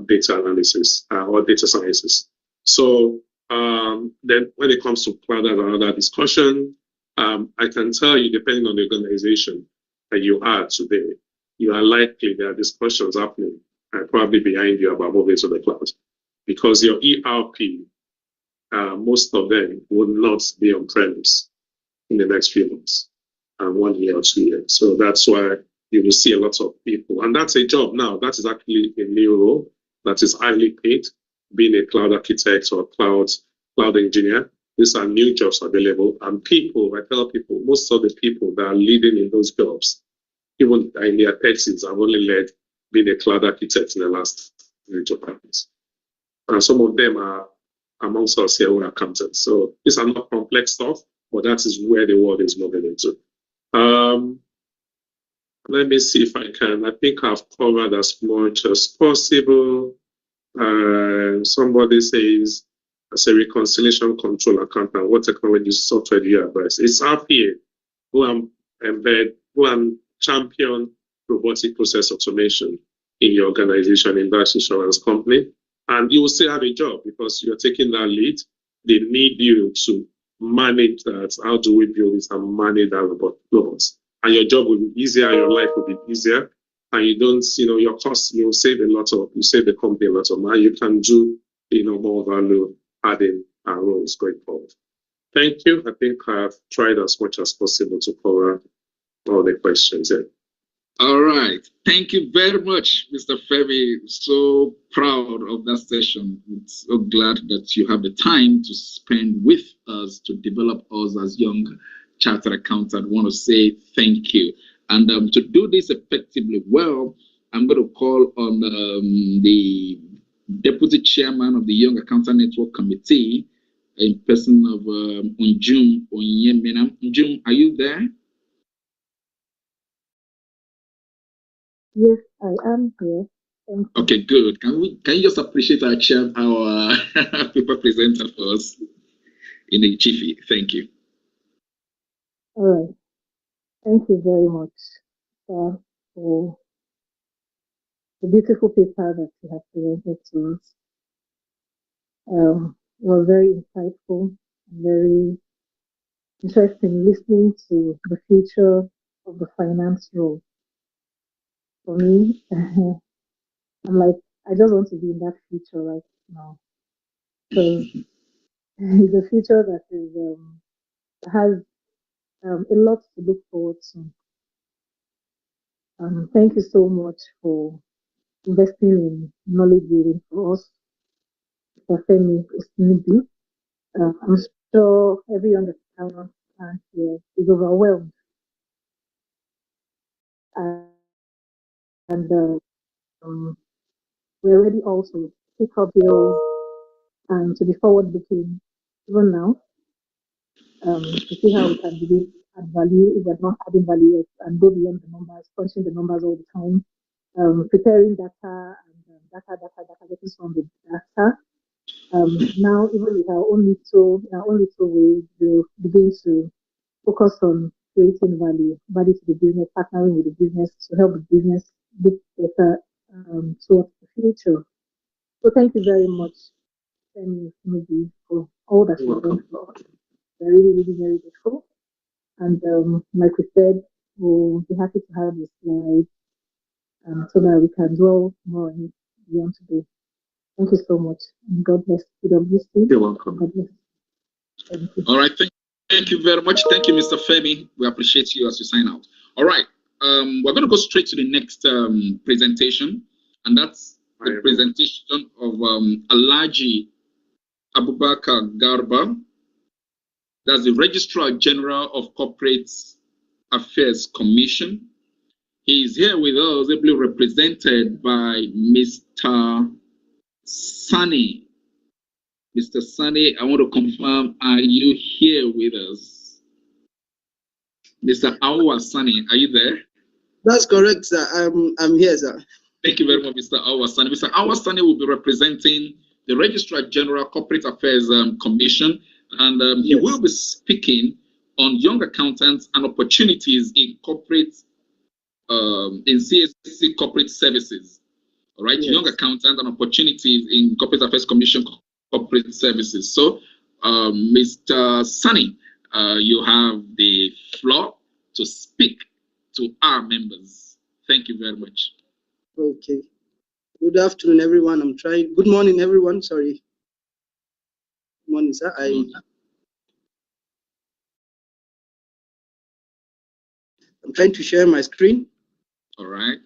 data analysis or data sciences. So then when it comes to cloud and other discussion, I can tell you, depending on the organization that you are today, you are likely there are discussions happening probably behind you about moving to the cloud because your ERP, most of them will not be on premise in the next few months, 1 year or 2 years. So that's why you will see a lot of people. And that's a job now. That is actually a new role that is highly paid, being a cloud architect or cloud engineer. These are new jobs available. And I tell people, most of the people that are leading in those jobs, even in their 30s, have only led being a cloud architect in the last 3 to 5 years. And some of them are amongst us here who are accountants. So these are not complex stuff, but that is where the world is moving into. Let me see if I can. I think I've covered as much as possible. Somebody says, as a reconciliation control accountant, what technology software do you advise? It's RPA, who and champion robotic process automation in your organization, in that insurance company. And you will still have a job because you're taking that lead. They need you to manage that. How do we build this and manage that robots? And your job will be easier, your life will be easier. And you don't, your costs, you save the company a lot of money. You can do, more value adding roles going forward. Thank you. I think I've tried as much as possible to cover all the questions. Yeah. All right. Thank you very much, Mr. Femi. So proud of that session. I'm so glad that you have the time to spend with us to develop us as young chartered accountants. I want to say thank you. And to do this effectively well, I'm going to call on the Deputy Chairman of the Young Accountant Network Committee, in person of Unjum Onyemena. Unjum, are you there? Yes, I am here. Thank you. Okay, good. Can you just appreciate our paper presenter for us in the Chiefy? Thank you. All right. Thank you very much for the beautiful paper that you have presented to us. It was very insightful, very interesting listening to the future of the finance role. For me, I'm like, I just want to be in that future right now because it's a future that has a lot to look forward to. Thank you so much for investing in knowledge building for us, for Femi Osinibi. I'm sure everyone on the panel and here is overwhelmed. And we're ready also to pick up your and to be forward looking even now to see how we can begin to add value if we're not adding value yet and go beyond the numbers, punching the numbers all the time, preparing data and data, getting some of the data. Now, even with our own little way, we'll begin to focus on creating value to the business, partnering with the business to help the business look better towards the future. So thank you very much, Femi, for all that you've done for us. We're really, really very grateful. And like we said, we'll be happy to have this slide so that we can dwell more on it beyond today. Thank you so much. And God bless PwC. You're welcome. God bless. Thank you. All right. Thank you very much. Thank you, Mr. Femi. We appreciate you as you sign out. All right. We're going to go straight to the next presentation, and that's the presentation of Alhaji Abubakar Garba. That's the Registrar General of Corporate Affairs Commission. He is here with us, ably represented by Mr. Sani. Mr. Sani, I want to confirm, are you here with us? Mr. Awa Sani, are you there? That's correct, sir. I'm here, sir. Thank you very much, Mr. Awa Sani. Mr. Awa Sani will be representing the Registrar General Corporate Affairs Commission, and he will be speaking on young accountants and opportunities in corporate, in CSC corporate services. All right, young accountants and opportunities in Corporate Affairs Commission corporate services. So, Mr. Sani, you have the floor to speak to our members. Thank you very much. Okay. Good afternoon, everyone. Good morning, everyone. Sorry. Good morning, sir. I'm trying to share my screen. All right.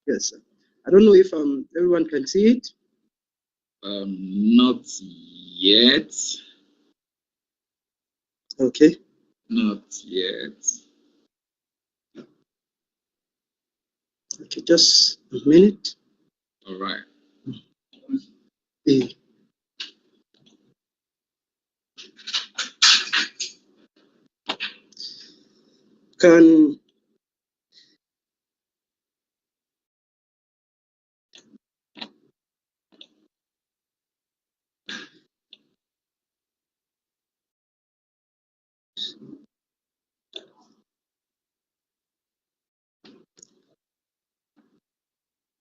Yes, sir. I don't know if everyone can see it. Not yet. Okay. Not yet. Okay, just a minute. All right. Can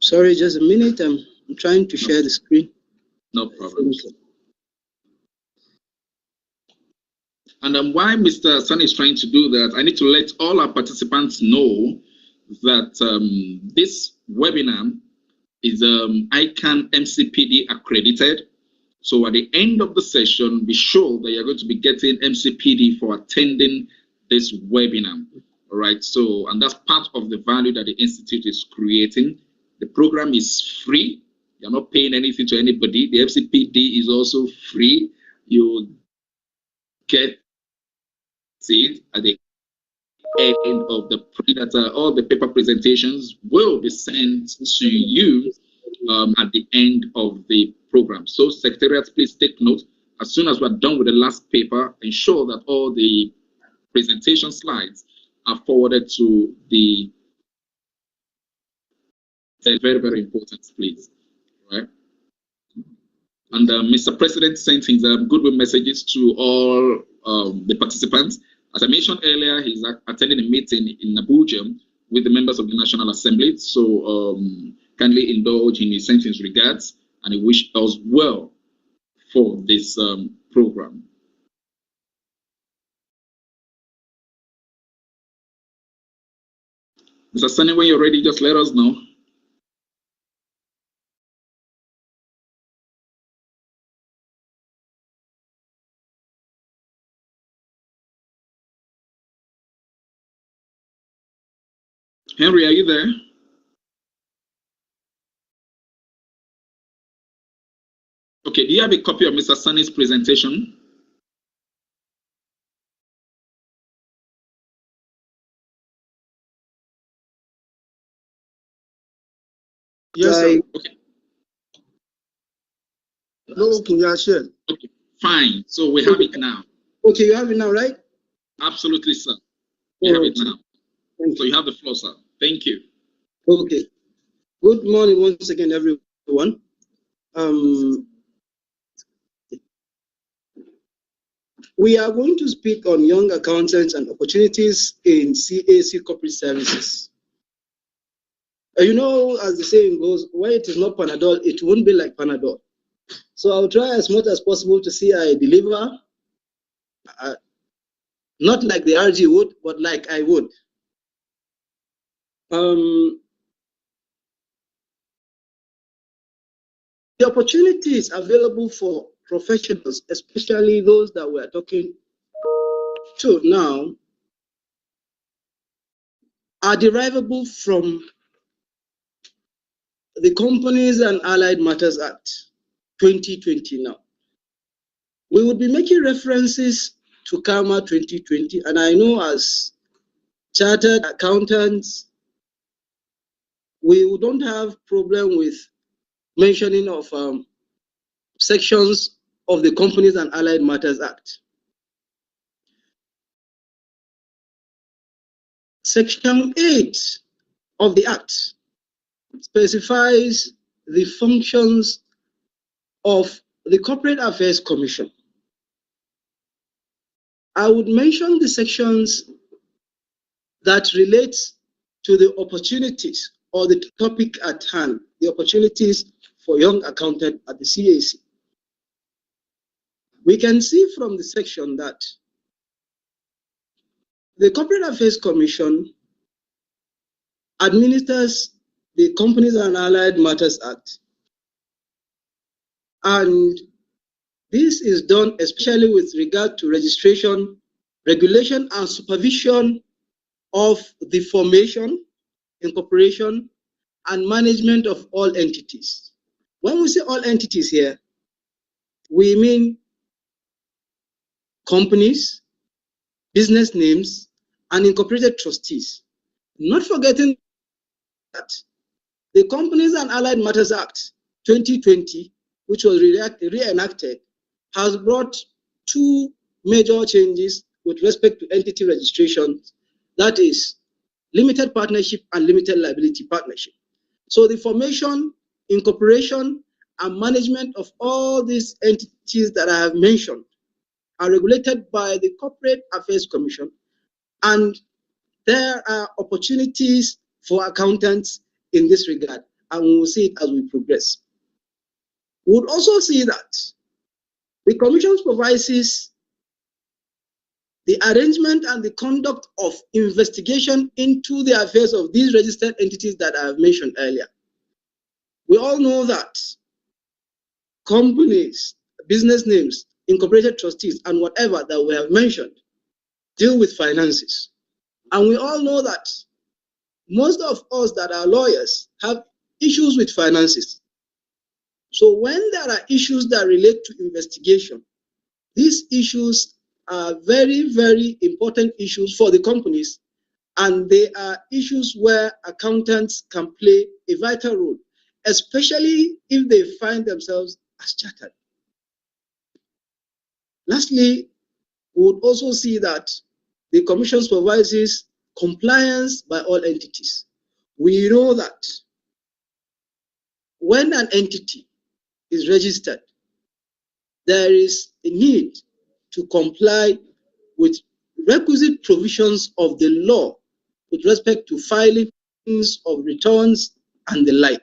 Sorry, just a minute. I'm trying to share the screen. No problem. And why Mr. Sani is trying to do that, I need to let all our participants know that this webinar is ICAN MCPD accredited. So at the end of the session, be sure that you're going to be getting MCPD for attending this webinar. All right. So, and that's part of the value that the Institute is creating. The program is free. You're not paying anything to anybody. The MCPD is also free. You get it at the end of the pre-data. All the paper presentations will be sent to you at the end of the program. So secretariat, please take note. As soon as we're done with the last paper, ensure that all the presentation slides are forwarded to the It's very, very important, please. Right? And Mr. President sent his goodwill messages to all the participants. As I mentioned earlier, he's attending a meeting in Abuja with the members of the National Assembly. So kindly indulge him. He sent his regards and he wished us well for this program. Mr. Sunny, when you're ready, just let us know. Henry, are you there? Okay, do you have a copy of Mr. Sunny's presentation? Yes, sir. Okay. No, can you share? Okay, fine. So we have it now. Okay, you have it now, right? Absolutely, sir. You have it now. So you have the floor, sir. Thank you. Okay. Good morning once again, everyone. We are going to speak on young accountants and opportunities in CAC corporate services. You know, as the saying goes, where it is not Panadol, it won't be like Panadol. So I'll try as much as possible to see I deliver, not like the RG would, but like I would. The opportunities available for professionals, especially those that we're talking to now, are derivable from the Companies and Allied Matters Act 2020 now. We would be making references to CAMA 2020, and I know as chartered accountants, we don't have problem with mentioning of sections of the Companies and Allied Matters Act. Section 8 of the Act specifies the functions of the Corporate Affairs Commission. I would mention the sections that relate to the opportunities or the topic at hand, the opportunities for young accountants at the CAC. We can see from the section that the Corporate Affairs Commission administers the Companies and Allied Matters Act. And this is done especially with regard to registration, regulation, and supervision of the formation, incorporation, and management of all entities. When we say all entities here, we mean companies, business names, and incorporated trustees. Not forgetting that the Companies and Allied Matters Act 2020, which was reenacted, has brought two major changes with respect to entity registration, that is limited partnership and limited liability partnership. So the formation, incorporation, and management of all these entities that I have mentioned are regulated by the Corporate Affairs Commission, and there are opportunities for accountants in this regard, and we will see it as we progress. We would also see that the Commission supervises the arrangement and the conduct of investigation into the affairs of these registered entities that I have mentioned earlier. We all know that companies, business names, incorporated trustees, and whatever that we have mentioned deal with finances. And we all know that most of us that are lawyers have issues with finances. So when there are issues that relate to investigation, these issues are very, very important issues for the companies, and they are issues where accountants can play a vital role, especially if they find themselves as chartered. Lastly, we would also see that the Commission supervises compliance by all entities. We know that when an entity is registered, there is a need to comply with requisite provisions of the law with respect to filings of returns and the like.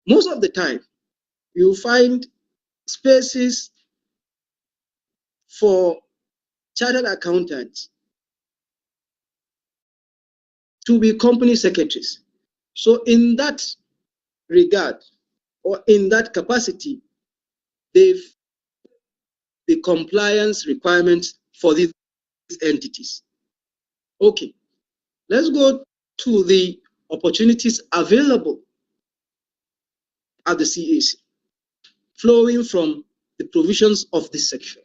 Most of the time, you find spaces for chartered accountants to be company secretaries. So in that regard, or in that capacity, they've the compliance requirements for these entities. Okay, let's go to the opportunities available at the CAC, flowing from the provisions of this section.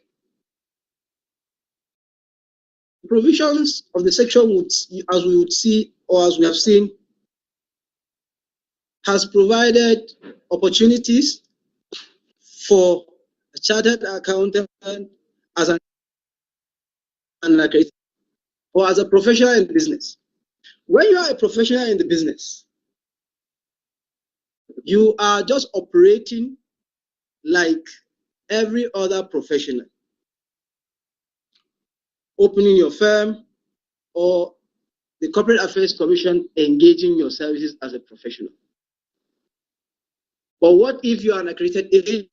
The provisions of the section, would, as we would see, or as we have seen, has provided opportunities for a chartered accountant as an accredited or as a professional in business. When you are a professional in the business, you are just operating like every other professional, opening your firm or the Corporate Affairs Commission engaging your services as a professional. But what if you are an accredited agent?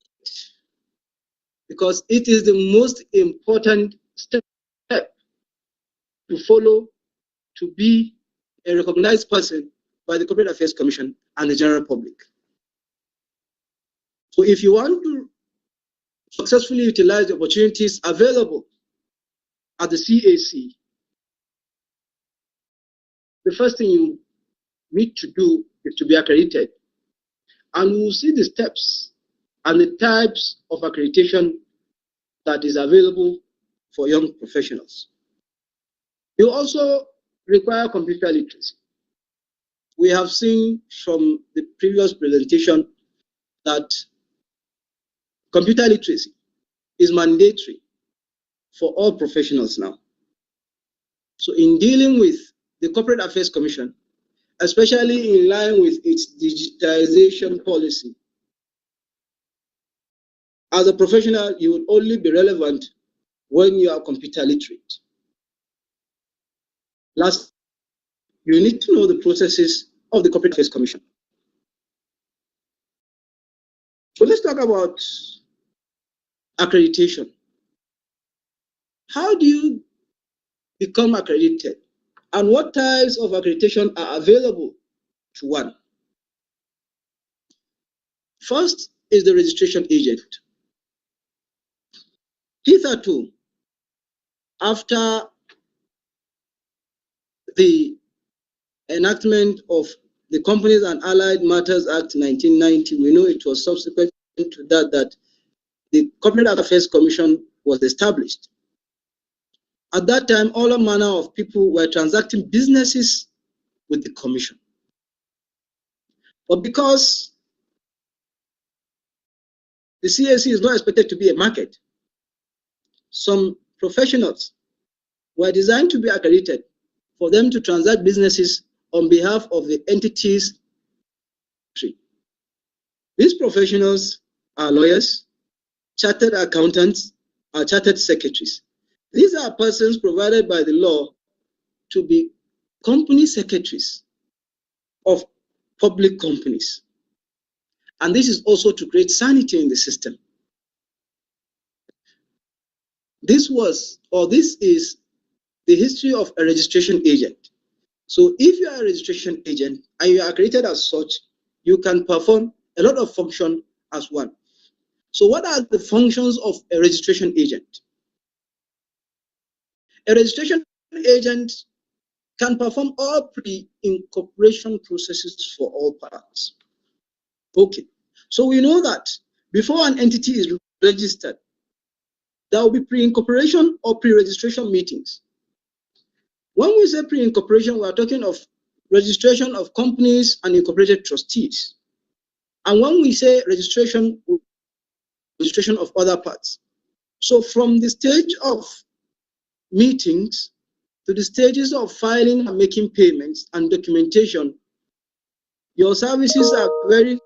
Because it is the most important step to follow to be a recognized person by the Corporate Affairs Commission and the general public. So if you want to successfully utilize the opportunities available at the CAC, the first thing you need to do is to be accredited. And we will see the steps and the types of accreditation that is available for young professionals. You also require computer literacy. We have seen from the previous presentation that computer literacy is mandatory for all professionals now. So in dealing with the Corporate Affairs Commission, especially in line with its digitization policy, as a professional, you will only be relevant when you are computer literate. Last, you need to know the processes of the Corporate Affairs Commission. So let's talk about accreditation. How do you become accredited? And what types of accreditation are available to one? First is the registration agent. Hitherto, after the enactment of the Companies and Allied Matters Act 1990, we know it was subsequent to that that the Corporate Affairs Commission was established. At that time, all manner of people were transacting businesses with the Commission. But because the CAC is not expected to be a market, some professionals were designed to be accredited for them to transact businesses on behalf of the entities. These professionals are lawyers, chartered accountants, or chartered secretaries. These are persons provided by the law to be company secretaries of public companies. And this is also to create sanity in the system. This is the history of a registration agent. So if you are a registration agent and you are accredited as such, you can perform a lot of functions as one. So what are the functions of a registration agent? A registration agent can perform all pre-incorporation processes for all parts. Okay, so we know that before an entity is registered, there will be pre-incorporation or pre-registration meetings. When we say pre-incorporation, we are talking of registration of companies and incorporated trustees. And when we say registration of other parts. So from the stage of meetings to the stages of filing and making payments and documentation, Your services are very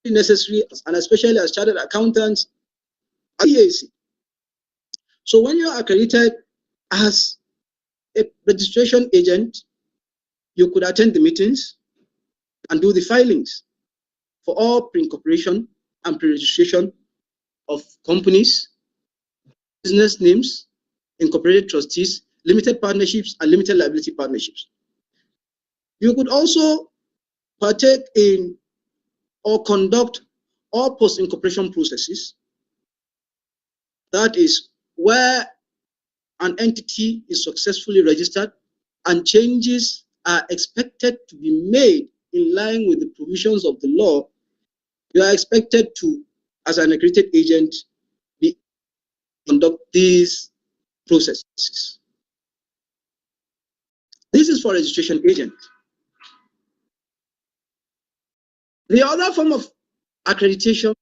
necessary, and especially as chartered accountants at EAC. So when you are accredited as a registration agent, you could attend the meetings and do the filings for all pre-incorporation and pre-registration of companies, business names, incorporated trustees, limited partnerships, and limited liability partnerships. You could also partake in or conduct all post-incorporation processes. That is where an entity is successfully registered and changes are expected to be made in line with the provisions of the law. You are expected to, as an accredited agent, conduct these processes. This is for registration agent. The other form of accreditation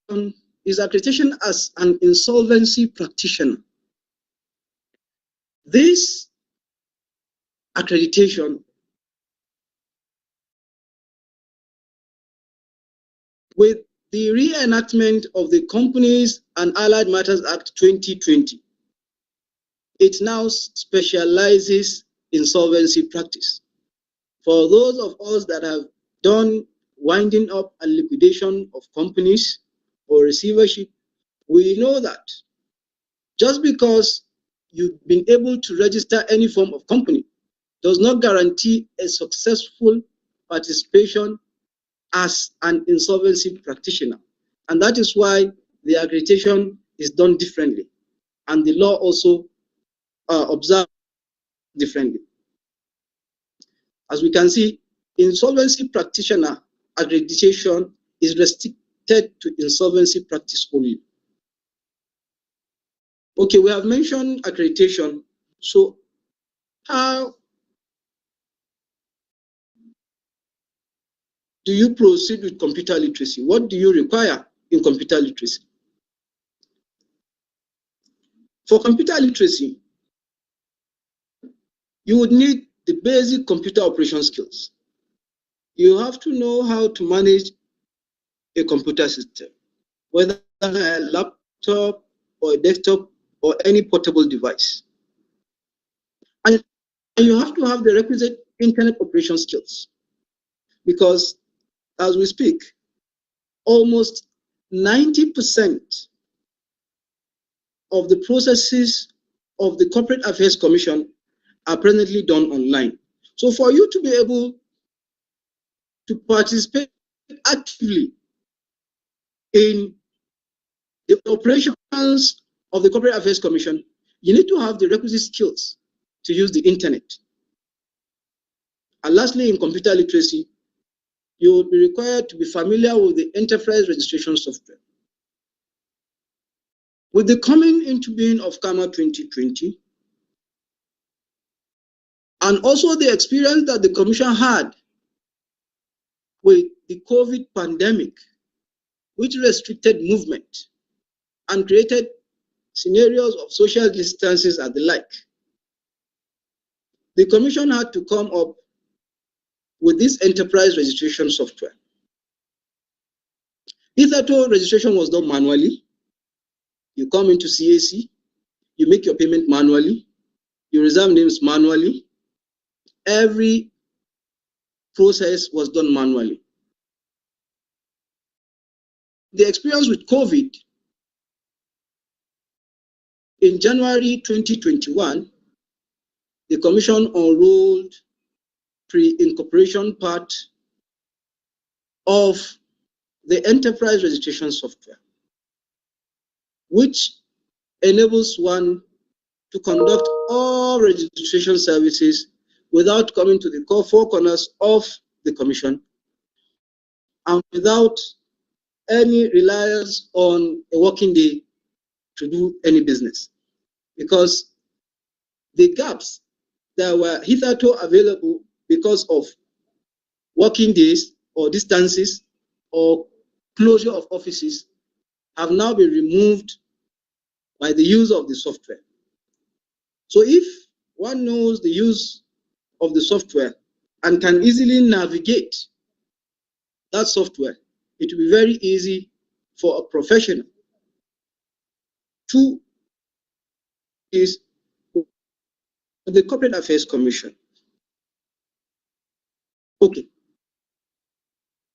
is accreditation as an insolvency practitioner. This accreditation with the reenactment of the Companies and Allied Matters Act 2020, it now specializes in insolvency practice. For those of us that have done winding up and liquidation of companies or receivership, we know that just because you've been able to register any form of company does not guarantee a successful participation as an insolvency practitioner. And that is why the accreditation is done differently. And the law also observes differently. As we can see, insolvency practitioner accreditation is restricted to insolvency practice only. Okay, we have mentioned accreditation. So how do you proceed with computer literacy? What do you require in computer literacy? For computer literacy, you would need the basic computer operation skills. You have to know how to manage a computer system, whether a laptop or a desktop or any portable device. And you have to have the requisite internet operation skills, because as we speak, almost 90% of the processes of the Corporate Affairs Commission are presently done online. So for you to be able to participate actively in the operations of the Corporate Affairs Commission, you need to have the requisite skills to use the internet. And lastly, in computer literacy, you will be required to be familiar with the enterprise registration software. With the coming into being of ICAN-ngr 2020, and also the experience that the Commission had with the COVID pandemic, which restricted movement and created scenarios of social distances and the like, the Commission had to come up with this enterprise registration software. Hitherto, registration was done manually. You come into CAC, you make your payment manually, you reserve names manually. Every process was done manually. The experience with COVID, in January 2021, the Commission unrolled pre-incorporation part of the enterprise registration software, which enables one to conduct all registration services without coming to the four corners of the Commission and without any reliance on a working day to do any business. Because the gaps that were hitherto available because of working days or distances or closure of offices have now been removed by the use of the software. So if one knows the use of the software and can easily navigate that software, it will be very easy for a professional to is the Corporate Affairs Commission. Okay.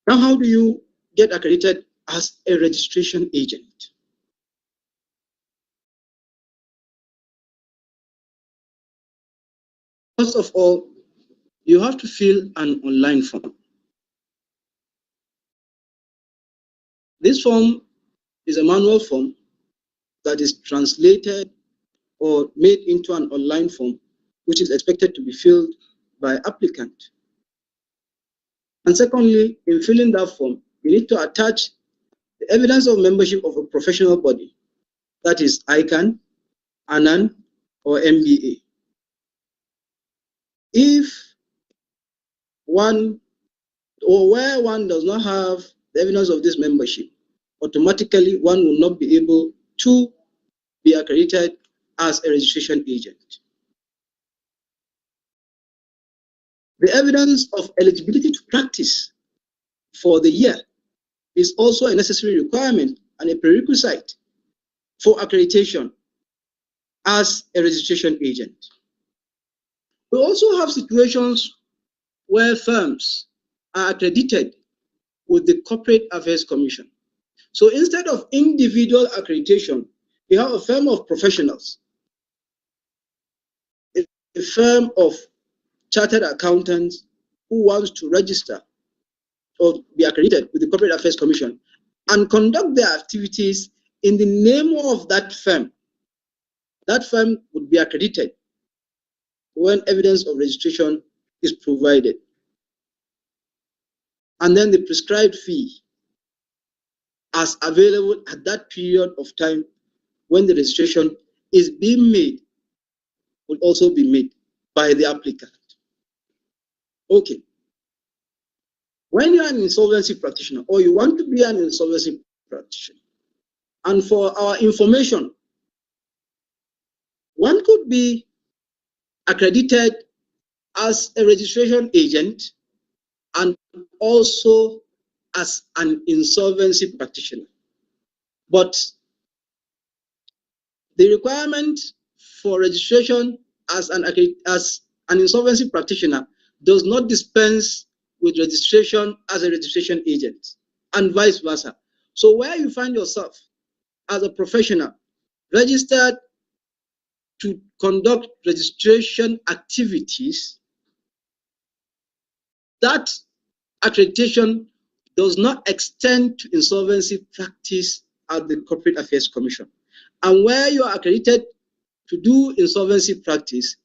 Now, how do you get accredited as a registration agent? First of all, you have to fill an online form. This form is a manual form that is translated or made into an online form, which is expected to be filled by applicant. And secondly, in filling that form, you need to attach the evidence of membership of a professional body, that is ICAN, ANAN, or MBA. If one or where one does not have the evidence of this membership, automatically one will not be able to be accredited as a registration agent. The evidence of eligibility to practice for the year is also a necessary requirement and a prerequisite for accreditation as a registration agent. We also have situations where firms are accredited with the Corporate Affairs Commission. So instead of individual accreditation, we have a firm of professionals, a firm of chartered accountants who wants to register or be accredited with the Corporate Affairs Commission and conduct their activities in the name of that firm. That firm would be accredited when evidence of registration is provided. And then the prescribed fee as available at that period of time when the registration is being made will also be made by the applicant. Okay. When you're an insolvency practitioner or you want to be an insolvency practitioner, and for our information, one could be accredited as a registration agent and also as an insolvency practitioner. But the requirement for registration as an insolvency practitioner does not dispense with registration as a registration agent, and vice versa. So where you find yourself as a professional registered to conduct registration activities, that accreditation does not extend to insolvency practice at the Corporate Affairs Commission. And where you are accredited to do insolvency practice,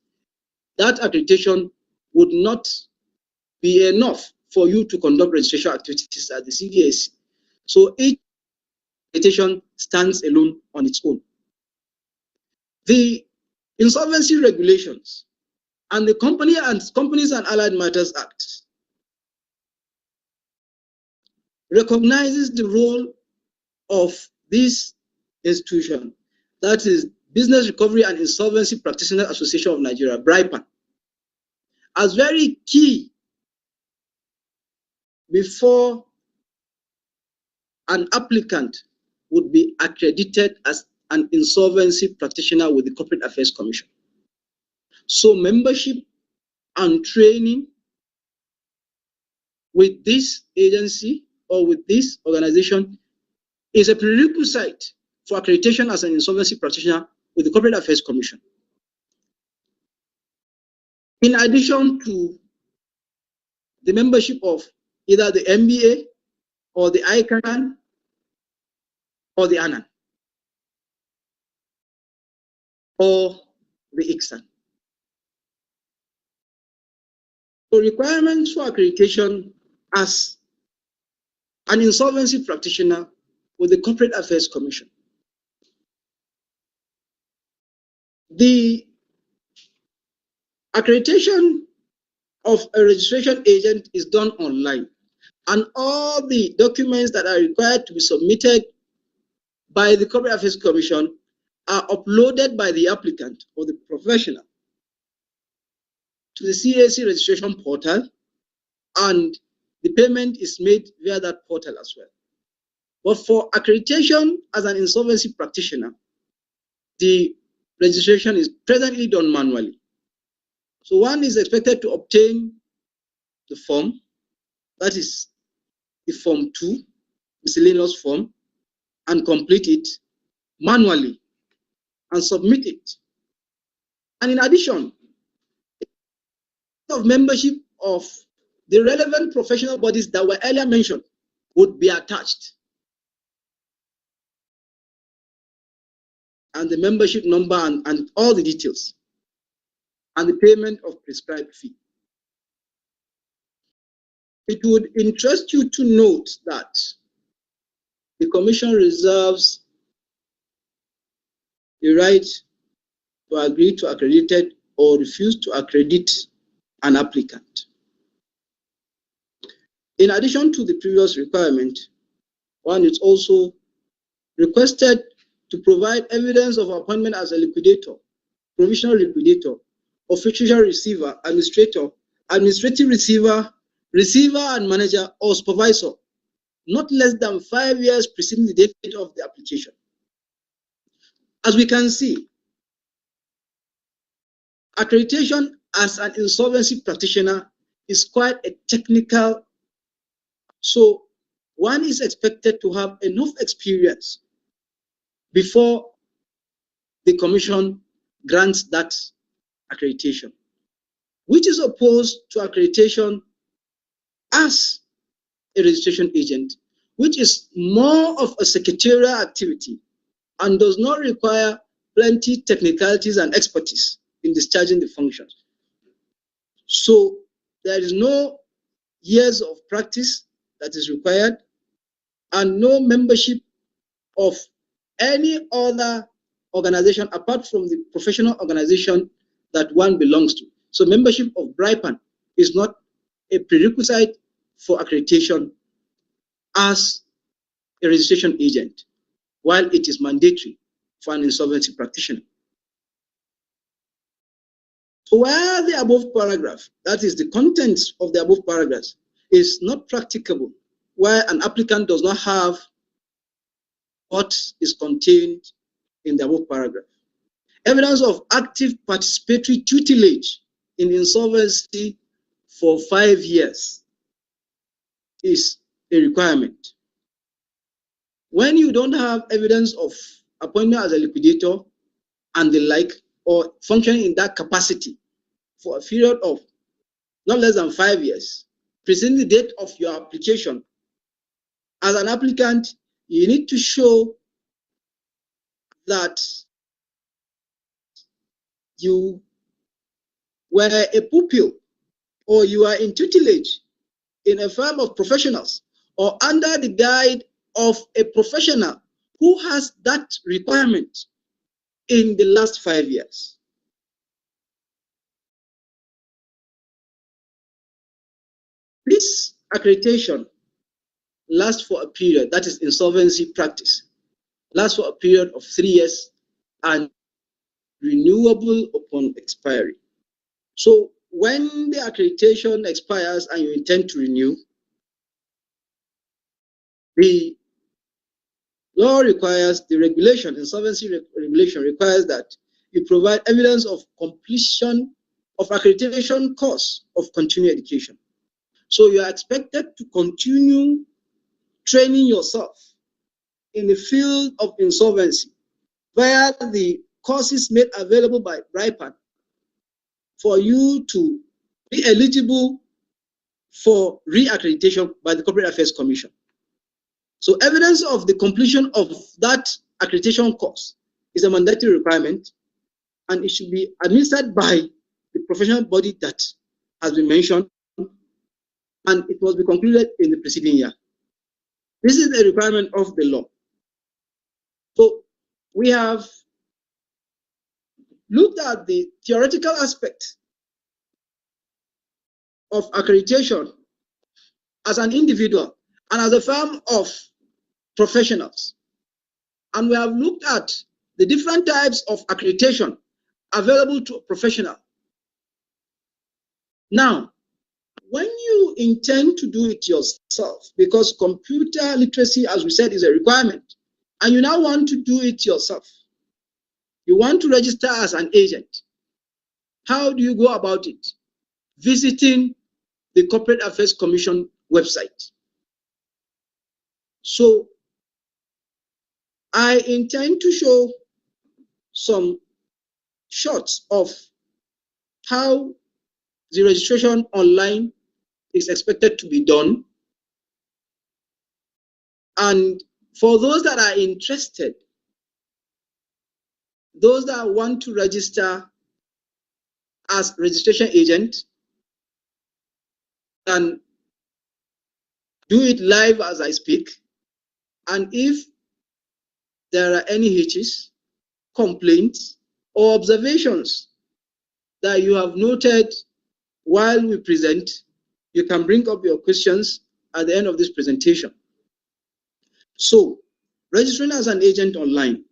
that accreditation would not be enough for you to conduct registration activities at the CDAC. So each accreditation stands alone on its own. The insolvency regulations and the Companies and Allied Matters Act recognizes the role of this institution, that is Business Recovery and Insolvency Practitioners Association of Nigeria, BRIPAN, as very key before an applicant would be accredited as an insolvency practitioner with the Corporate Affairs Commission. So membership and training with this agency or with this organization is a prerequisite for accreditation as an insolvency practitioner with the Corporate Affairs Commission. In addition to the membership of either the MBA or the ICAN or the ANAN or the ICSAN. So requirements for accreditation as an insolvency practitioner with the Corporate Affairs Commission. The accreditation of a registration agent is done online, and all the documents that are required to be submitted by the Corporate Affairs Commission are uploaded by the applicant or the professional to the CAC registration portal, and the payment is made via that portal as well. But for accreditation as an insolvency practitioner, the registration is presently done manually. So one is expected to obtain the form, that is the Form 2, miscellaneous form, and complete it manually and submit it. And in addition, of membership of the relevant professional bodies that were earlier mentioned would be attached. And the membership number and all the details. And the payment of prescribed fee. It would interest you to note that the Commission reserves the right to agree to accredited or refuse to accredit an applicant. In addition to the previous requirement, one is also requested to provide evidence of appointment as a liquidator, provisional liquidator, official receiver, administrator, administrative receiver, receiver and manager or supervisor, not less than 5 years preceding the date of the application. As we can see, accreditation as an insolvency practitioner is quite a technical, so one is expected to have enough experience before the Commission grants that accreditation, which is opposed to accreditation as a registration agent, which is more of a secretarial activity and does not require plenty technicalities and expertise in discharging the functions. So there is no years of practice that is required and no membership of any other organization apart from the professional organization that one belongs to. So membership of BRIPAN is not a prerequisite for accreditation as a registration agent, while it is mandatory for an insolvency practitioner. So where the above paragraph, that is the contents of the above paragraphs, is not practicable, where an applicant does not have what is contained in the above paragraph. Evidence of active participatory tutelage in insolvency for 5 years is a requirement. When you don't have evidence of appointment as a liquidator and the like, or functioning in that capacity for a period of not less than 5 years, preceding the date of your application, as an applicant, you need to show that you were a pupil or you are in tutelage in a firm of professionals or under the guide of a professional who has that requirement in the last 5 years. This accreditation lasts for a period, that is insolvency practice, lasts for a period of 3 years and renewable upon expiry. So when the accreditation expires and you intend to renew, the law requires, the regulation, insolvency regulation requires that you provide evidence of completion of accreditation course of continuing education. So you are expected to continue training yourself in the field of insolvency via the courses made available by BRIPAN for you to be eligible for re-accreditation by the Corporate Affairs Commission. So evidence of the completion of that accreditation course is a mandatory requirement, and it should be administered by the professional body that has been mentioned, and it must be concluded in the preceding year. This is a requirement of the law. So we have looked at the theoretical aspect of accreditation as an individual and as a firm of professionals. And we have looked at the different types of accreditation available to a professional. Now, when you intend to do it yourself, because computer literacy, as we said, is a requirement, and you now want to do it yourself, you want to register as an agent, how do you go about it? Visiting the Corporate Affairs Commission website. So I intend to show some shots of how the registration online is expected to be done. And for those that are interested, those that want to register as registration agent, can do it live as I speak. And if there are any hitches, complaints, or observations that you have noted while we present, you can bring up your questions at the end of this presentation. So, registering as an agent online.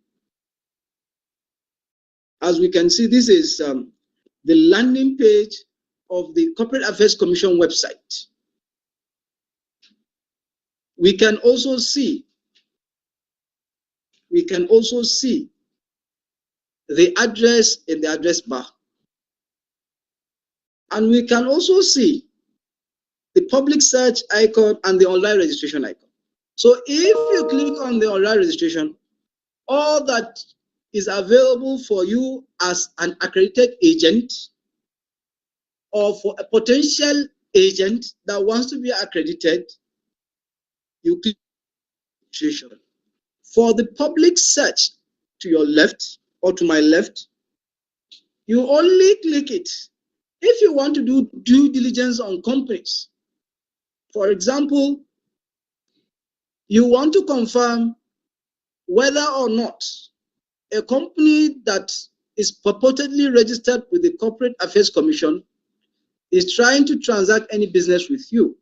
As we can see, this is the landing page of the Corporate Affairs Commission website. We can also see the address in the address bar. And we can also see the public search icon and the online registration icon. So if you click on the online registration, all that is available for you as an accredited agent or for a potential agent that wants to be accredited, you click registration. For the public search to your left or to my left, you only click it if you want to do due diligence on companies. For example, you want to confirm whether or not a company that is purportedly registered with the Corporate Affairs Commission is trying to transact any business with you,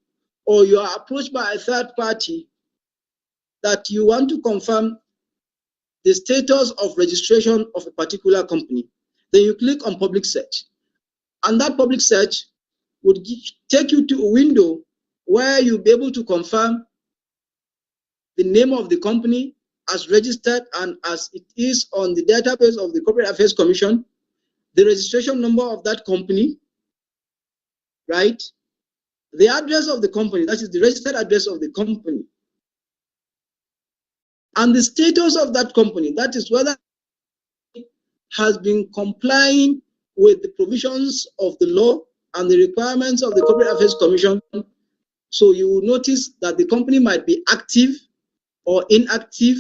or you are approached by a third party that you want to confirm the status of registration of a particular company, then you click on public search. And that public search would take you to a window where you'll be able to confirm the name of the company as registered and as it is on the database of the Corporate Affairs Commission, the registration number of that company, right? The address of the company, that is the registered address of the company, and the status of that company, that is whether it has been complying with the provisions of the law and the requirements of the Corporate Affairs Commission. So you will notice that the company might be active or inactive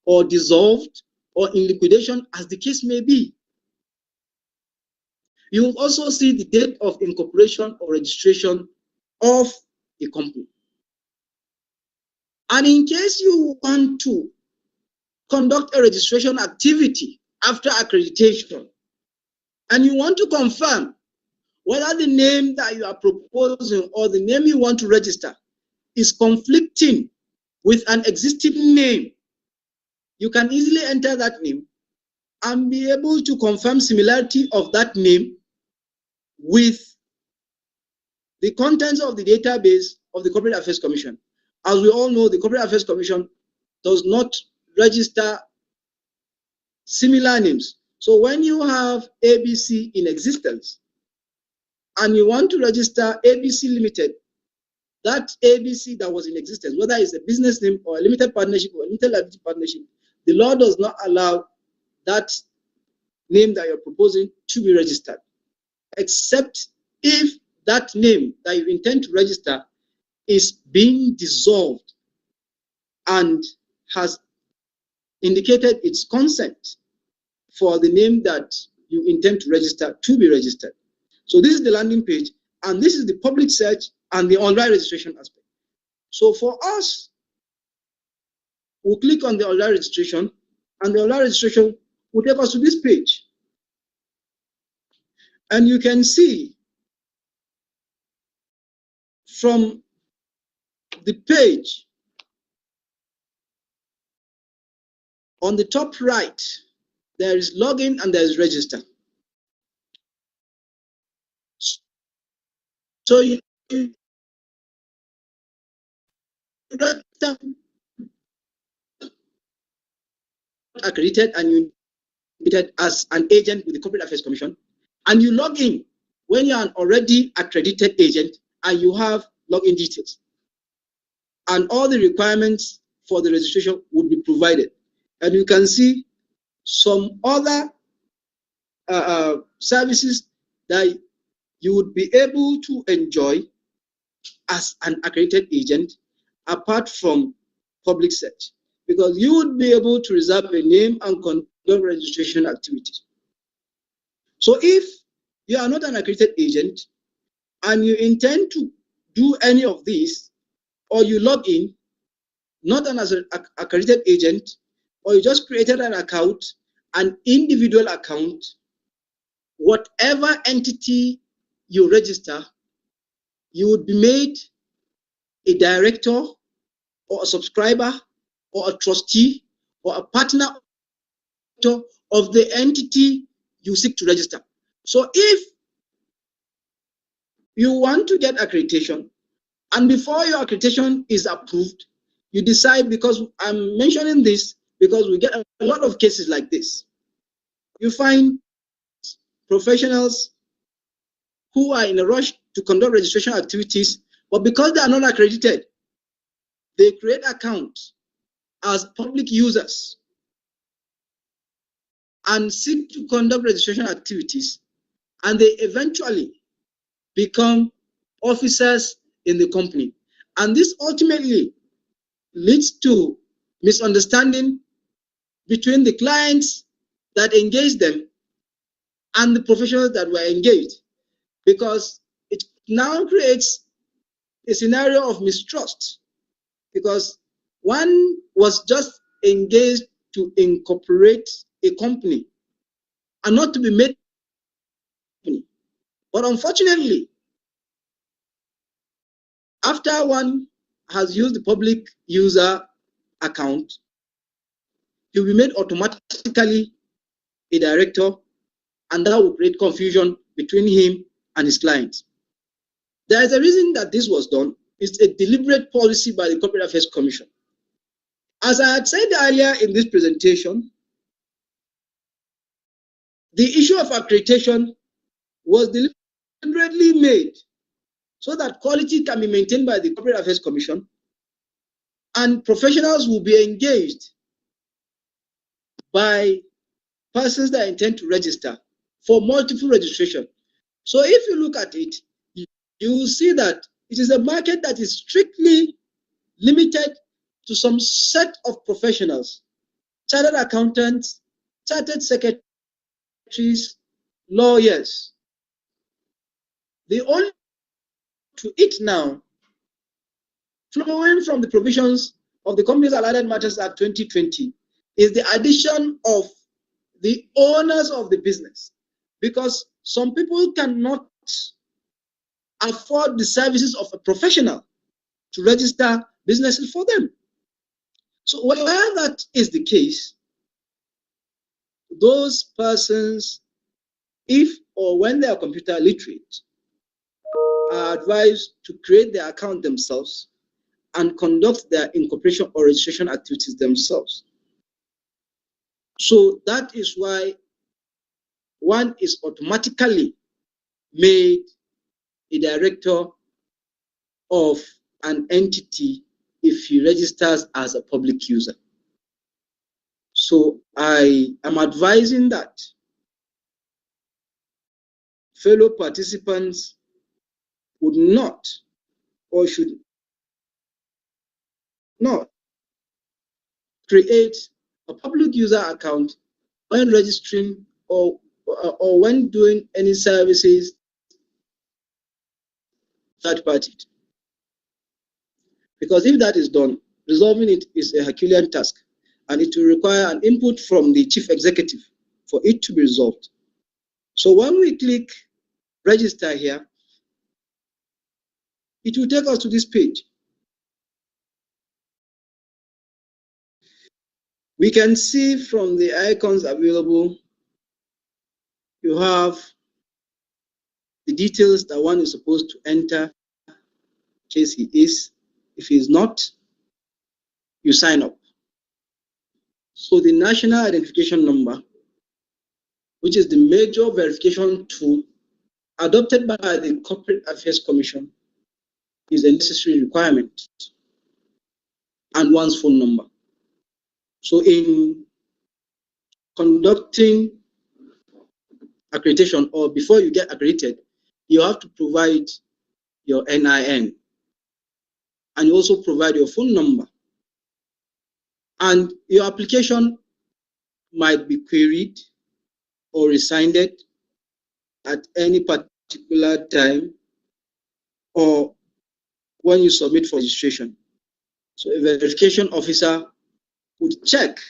or dissolved or in liquidation, as the case may be. You will also see the date of incorporation or registration of the company. And in case you want to conduct a registration activity after accreditation, and you want to confirm whether the name that you are proposing or the name you want to register is conflicting with an existing name, you can easily enter that name and be able to confirm similarity of that name with the contents of the database of the Corporate Affairs Commission. As we all know, the Corporate Affairs Commission does not register similar names. So when you have ABC in existence and you want to register ABC Limited, that ABC that was in existence, whether it's a business name or a limited partnership or a limited liability partnership, the law does not allow that name that you're proposing to be registered, except if that name that you intend to register is being dissolved and has indicated its consent for the name that you intend to register to be registered. So this is the landing page, and this is the public search and the online registration aspect. So for us, we'll click on the online registration, and the online registration will take us to this page. And you can see from the page on the top right, there is login and there is register. So accredited and you as an agent with the Corporate Affairs Commission, and you log in when you're an already accredited agent and you have login details. And all the requirements for the registration would be provided. And you can see some other services that you would be able to enjoy as an accredited agent apart from public search, because you would be able to reserve a name and conduct registration activities. So if you are not an accredited agent and you intend to do any of these, or you log in not as an accredited agent, or you just created an account, an individual account, whatever entity you register, you would be made a director or a subscriber or a trustee or a partner of the entity you seek to register. So if you want to get accreditation, and before your accreditation is approved, you decide, because I'm mentioning this because we get a lot of cases like this. You find professionals who are in a rush to conduct registration activities, but because they are not accredited, they create accounts as public users and seek to conduct registration activities, and they eventually become officers in the company. And this ultimately leads to misunderstanding between the clients that engage them and the professionals that were engaged, because it now creates a scenario of mistrust, because one was just engaged to incorporate a company and not to be made. But unfortunately, after one has used the public user account, he'll be made automatically a director, and that will create confusion between him and his clients. There is a reason that this was done. It's a deliberate policy by the Corporate Affairs Commission. As I had said earlier in this presentation, the issue of accreditation was deliberately made so that quality can be maintained by the Corporate Affairs Commission and professionals will be engaged by persons that intend to register for multiple registration. So if you look at it, you will see that it is a market that is strictly limited to some set of professionals: chartered accountants, chartered secretaries, lawyers. The only to it now, flowing from the provisions of the Companies and Allied Matters Act 2020, is the addition of the owners of the business, because some people cannot afford the services of a professional to register businesses for them. So where that is the case, those persons, if or when they are computer literate, are advised to create their account themselves and conduct their incorporation or registration activities themselves. So that is why one is automatically made a director of an entity if he registers as a public user. So I am advising that fellow participants would not or should not create a public user account when registering or when doing any services third party. Because if that is done, resolving it is a Herculean task, and it will require an input from the chief executive for it to be resolved. So when we click register here, it will take us to this page. We can see from the icons available, you have the details that one is supposed to enter case he is. If he is not, you sign up. So the National Identification Number, which is the major verification tool adopted by the Corporate Affairs Commission, is a necessary requirement, and one's phone number. So in conducting accreditation, or before you get accredited, you have to provide your NIN, and you also provide your phone number. And your application might be queried or resigned at any particular time, or when you submit for registration. So a verification officer would check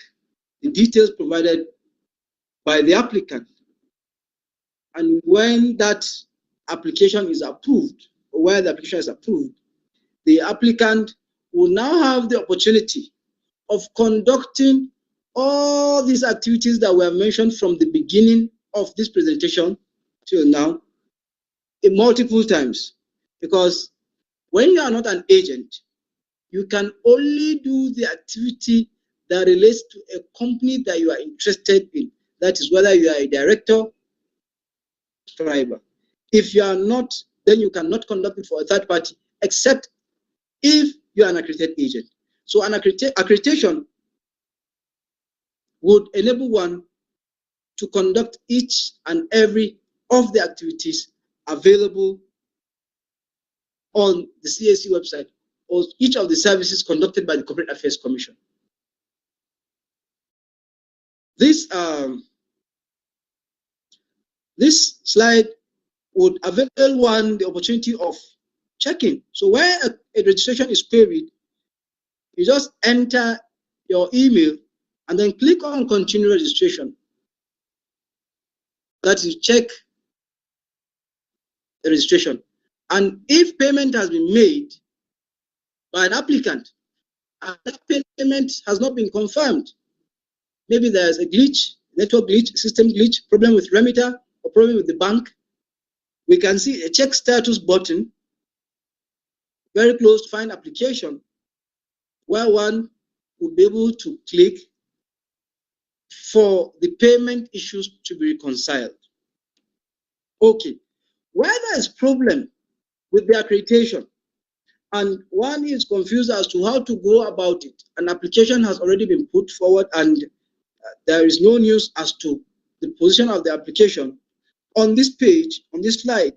the details provided by the applicant. And when that application is approved, or where the application is approved, the applicant will now have the opportunity of conducting all these activities that were mentioned from the beginning of this presentation till now in multiple times. Because when you are not an agent, you can only do the activity that relates to a company that you are interested in. That is whether you are a director, subscriber. If you are not, then you cannot conduct it for a third party, except if you are an accredited agent. So an accreditation would enable one to conduct each and every of the activities available on the CAC website, or each of the services conducted by the Corporate Affairs Commission. This slide would avail one the opportunity of checking. So where a registration is queried, you just enter your email and then click on continue registration. That is, check the registration. And if payment has been made by an applicant and that payment has not been confirmed, maybe there's a glitch, network glitch, system glitch, problem with remitter, or problem with the bank, we can see a check status button very close to find application, where one would be able to click for the payment issues to be reconciled. Okay, where there is problem with the accreditation and one is confused as to how to go about it, an application has already been put forward and there is no news as to the position of the application, on this page, on this slide,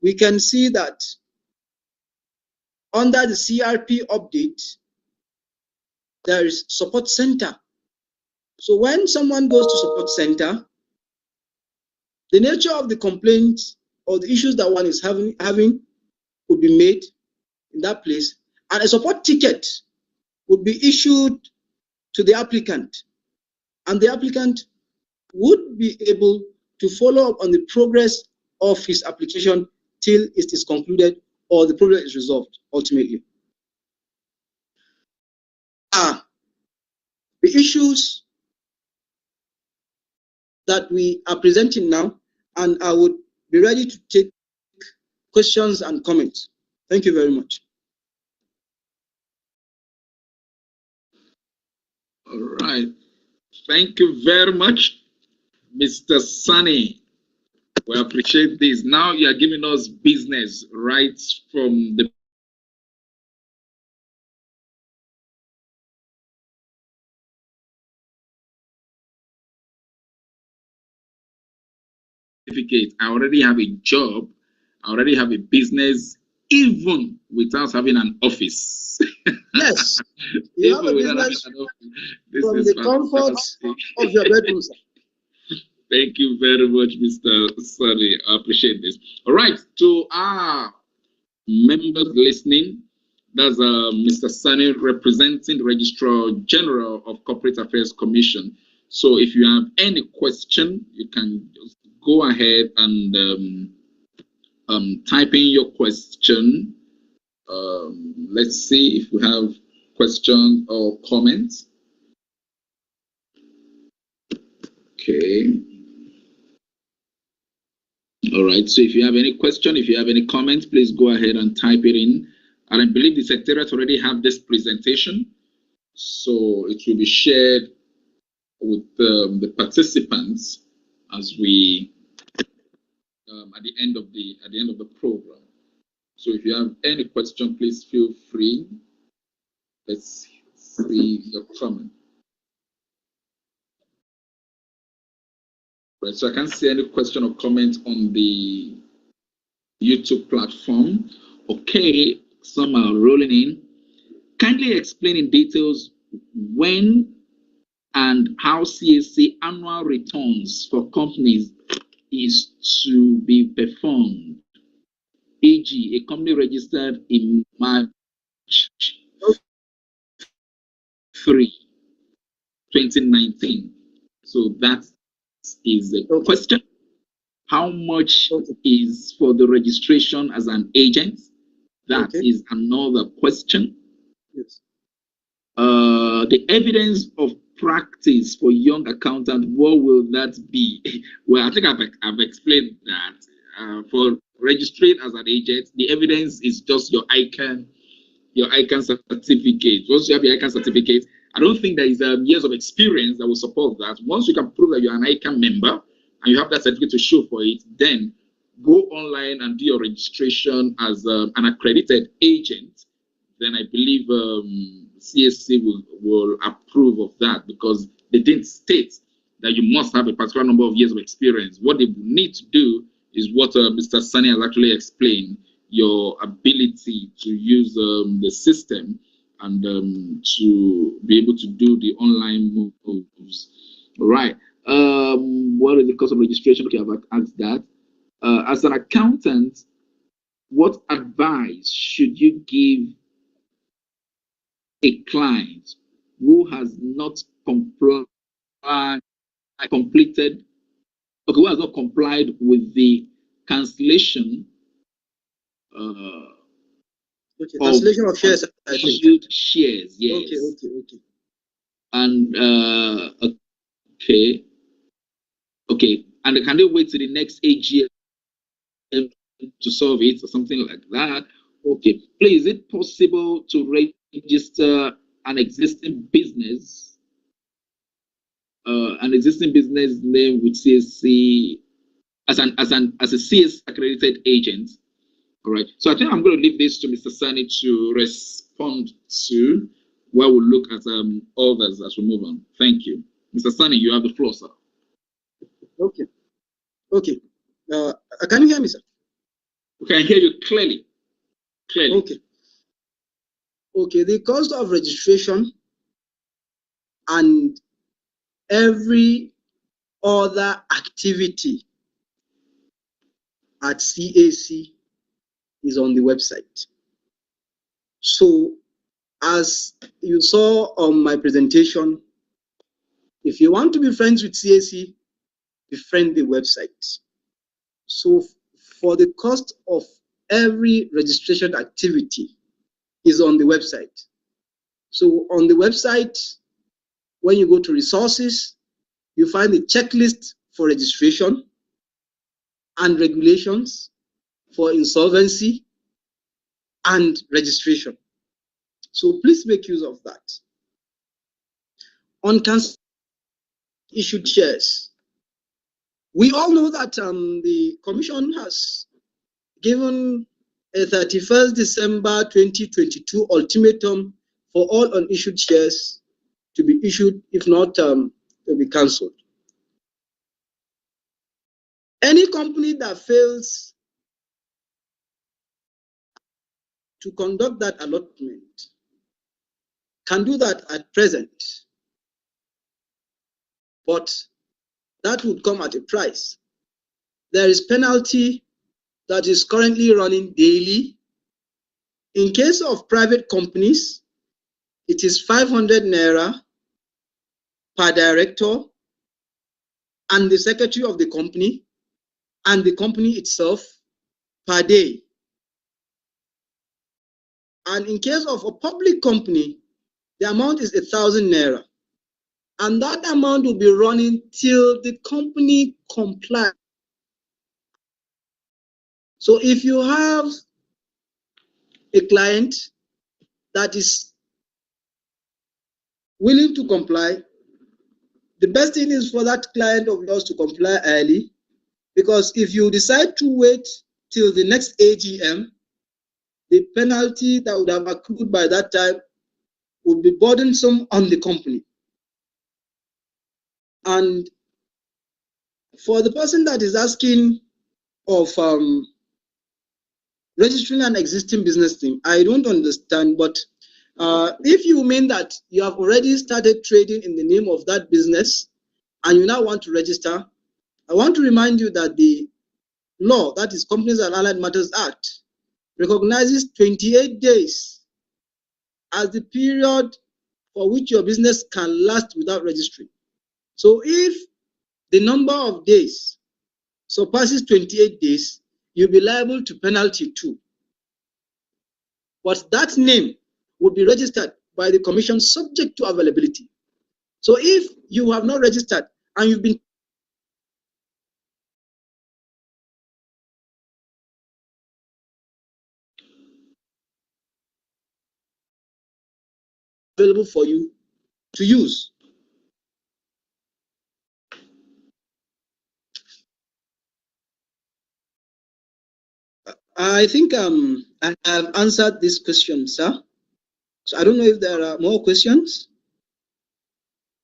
we can see that under the CRP update, there is support center. So when someone goes to support center, the nature of the complaints or the issues that one is having would be made in that place, and a support ticket would be issued to the applicant, and the applicant would be able to follow up on the progress of his application till it is concluded or the problem is resolved ultimately. The issues that we are presenting now, and I would be ready to take questions and comments. Thank you very much. All right. Thank you very much, Mr. Sunny. We appreciate this. Now you are giving us business right from the certificate. I already have a job. I already have a business, even without having an office. Yes, you have a business from the comfort of your bedroom. Thank you very much, Mr. Sunny. I appreciate this. All right, to our members listening, that's Mr. Sunny representing the Registrar General of Corporate Affairs Commission. So if you have any question, you can just go ahead and type in your question. Let's see if we have questions or comments. Okay. All right. So if you have any question, if you have any comments, please go ahead and type it in And I believe the Secretariat already have this presentation, so it will be shared with the participants as we at the end of the program. So if you have any question, please feel free. Let's see your comment. Right, so I can't see any question or comment on the YouTube platform. Okay, some are rolling in. Kindly explain in details when and how CAC annual returns for companies is to be performed. E.g., a company registered in March 3, 2019. So that is the question. How much is for the registration as an agent? That is another question. Yes. The evidence of practice for young accountant, what will that be? Well, I think I've explained that. For registering as an agent, the evidence is just your ICAN certificate. Once you have your ICAN certificate, I don't think there is years of experience that will support that. Once you can prove that you're an ICAN member and you have that certificate to show for it, then go online and do your registration as an accredited agent. Then I believe CSC will approve of that, because they didn't state that you must have a particular number of years of experience. What they need to do is what Mr. Sani has actually explained, your ability to use the system and to be able to do the online moves. All right. What is the cost of registration? Okay, I've asked that. As an accountant, what advice should you give a client who has not complied with the cancellation cancellation of shares, issued shares? Yes. Okay. And okay. And can they wait till the next AGM to solve it or something like that? Okay. Please, is it possible to register an existing business name with CSC as a CS accredited agent? All right. So I think I'm going to leave this to Mr. Sani to respond to, while we look at others as we move on. Thank you. Mr. Sani, you have the floor, sir. Okay. Can you hear me, sir? We can hear you clearly. Okay. The cost of registration and every other activity at CAC is on the website. So, as you saw on my presentation, if you want to be friends with CAC, befriend the website. So, for the cost of every registration activity is on the website. So, on the website, when you go to resources, you find the checklist for registration and regulations for insolvency and registration. So please make use of that. On cancellation issued shares, we all know that the Commission has given a 31st December 2022 ultimatum for all unissued shares to be issued, if not, to be cancelled. Any company that fails to conduct that allotment can do that at present, but that would come at a price. There is penalty that is currently running daily. In case of private companies, it is 500 naira per director and the secretary of the company and the company itself per day. And in case of a public company, the amount is 1,000 naira. And that amount will be running till the company complies. So if you have a client that is willing to comply, the best thing is for that client of yours to comply early, because if you decide to wait till the next AGM, the penalty that would have accrued by that time would be burdensome on the company. And for the person that is asking of registering an existing business name, I don't understand, but if you mean that you have already started trading in the name of that business and you now want to register, I want to remind you that the law, that is Companies and Allied Matters Act, recognizes 28 days as the period for which your business can last without registry. So if the number of days surpasses 28 days, you'll be liable to penalty too. But that name would be registered by the commission subject to availability. So if you have not registered and you've been available for you to use. I think I have answered this question, sir. So I don't know if there are more questions.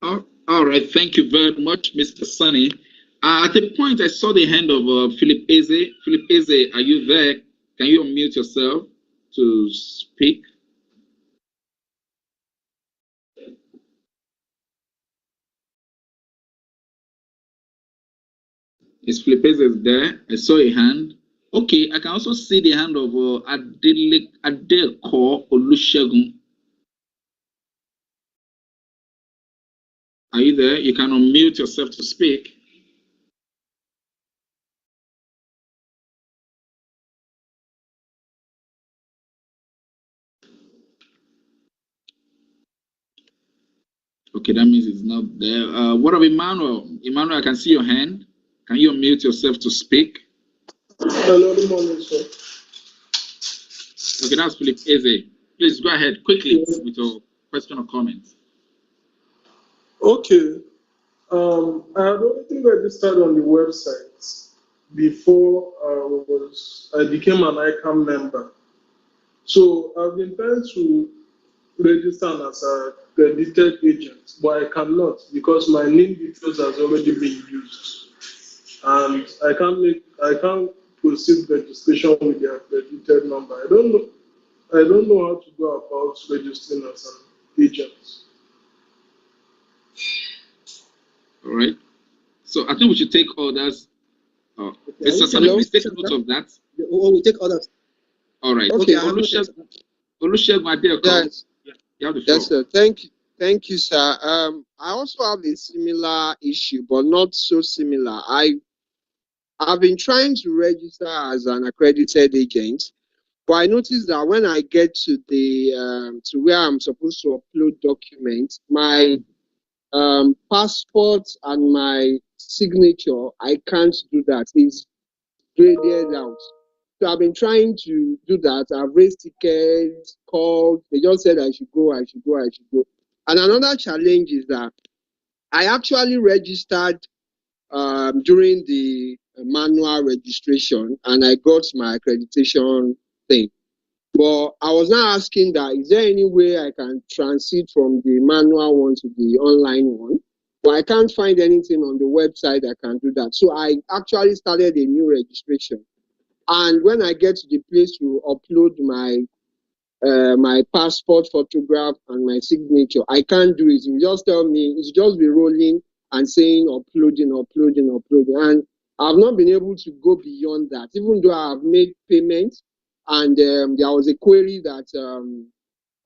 All right, thank you very much, Mr. Sunny. At the point, I saw the hand of Philip Eze. Philip Eze, are you there? Can you unmute yourself to speak? Is Philip Eze there? I saw a hand. Okay, I can also see the hand of Adeko Olusegun. Are you there? You can unmute yourself to speak. Okay, that means it's not there. What of Emmanuel? Emmanuel, I can see your hand. Can you unmute yourself to speak? Hello, good morning, sir. Okay, that's Philip Eze. Please go ahead quickly with your question or comment. Okay. I had already registered on the website before I became an ICAN member. So I've been trying to register as a credited agent, but I cannot because my name details has already been used, and I can't proceed registration with the accredited number. I don't know how to go about registering as an agent. All right. So I think we should take orders. Mr. Sami, please take note of that. Or we take others. All right. Okay, Olusegun Adeko. Yes. You have the floor. Yes, sir. Thank you, sir. I also have a similar issue, but not so similar. I've been trying to register as an accredited agent, but I noticed that when I get to the to where I'm supposed to upload documents, my passport and my signature, I can't do that. It's graded out. So I've been trying to do that. I've raised tickets, called. They just said I should go. And another challenge is that I actually registered during the manual registration and I got my accreditation thing. But I was now asking that, is there any way I can transit from the manual one to the online one? But I can't find anything on the website that can do that. So I actually started a new registration. And when I get to the place to upload my passport photograph and my signature, I can't do it. You just tell me, it's just be rolling and saying uploading. And I've not been able to go beyond that, even though I have made payments. And there was a query that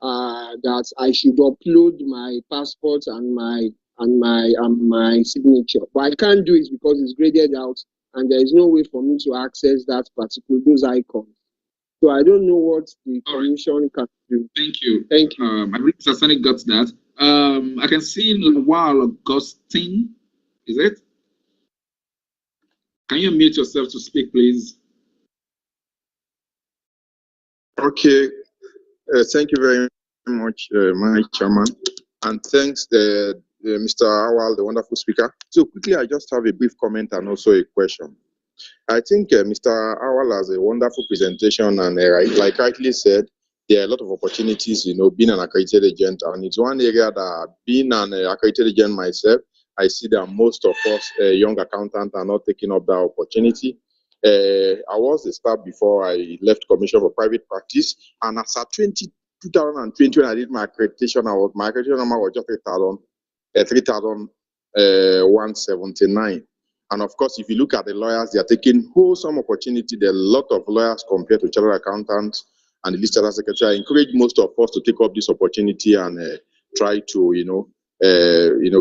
that I should upload my passport and my signature, but I can't do it because it's graded out, and there is no way for me to access those icons. So I don't know what the commission can do. Thank you. Thank you. I believe Mr. Sani got that. I can see Lawal Augustine. Is it? Can you mute yourself to speak, please? Okay. Thank you very much, my chairman, and thanks Mr. Awal, the wonderful speaker. So quickly, I just have a brief comment and also a question. I think Mr. Awal has a wonderful presentation, and like rightly said, there are a lot of opportunities, being an accredited agent, and it's one area that, being an accredited agent myself, I see that most of us young accountants are not taking up that opportunity. I was a staff before I left Commission for Private Practice, and as at 2020, when I did my accreditation, my accreditation number was just 3,179. And of course, if you look at the lawyers, they are taking wholesome opportunity. There are a lot of lawyers compared to chartered accountants and the least chartered secretary. I encourage most of us to take up this opportunity and try to,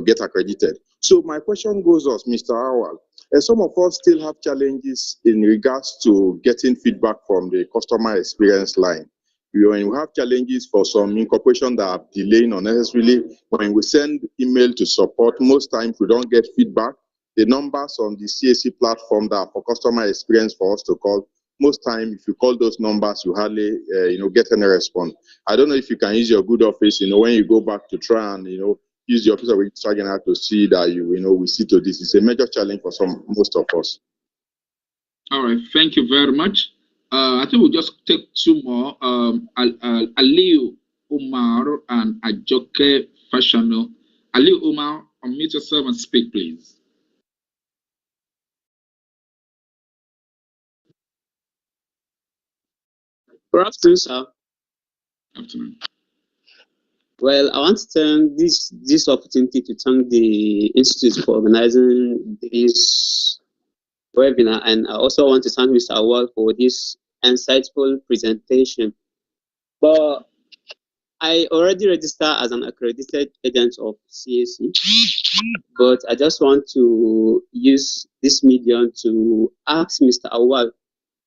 get accredited. So my question goes as Mr. Awal. Some of us still have challenges in regards to getting feedback from the customer experience line. We have challenges for some incorporation that are delaying unnecessarily. When we send email to support, most times we don't get feedback. The numbers on the CAC platform that are for customer experience for us to call, most time if you call those numbers, you hardly get any response. I don't know if you can use your good office, when you go back to try and use the office of registrar general to see that we see to this. It's a major challenge for most of us. All right, thank you very much. I think we'll just take two more. Aliu Umar and Ajoke Fashano. Aliu Umar, unmute yourself and speak, please. Good afternoon, sir. Afternoon. Well, I want to take this opportunity to thank the Institute for organizing this webinar, and I also want to thank Mr. Awal for this insightful presentation. But I already registered as an accredited agent of CAC, but I just want to use this medium to ask Mr. Awal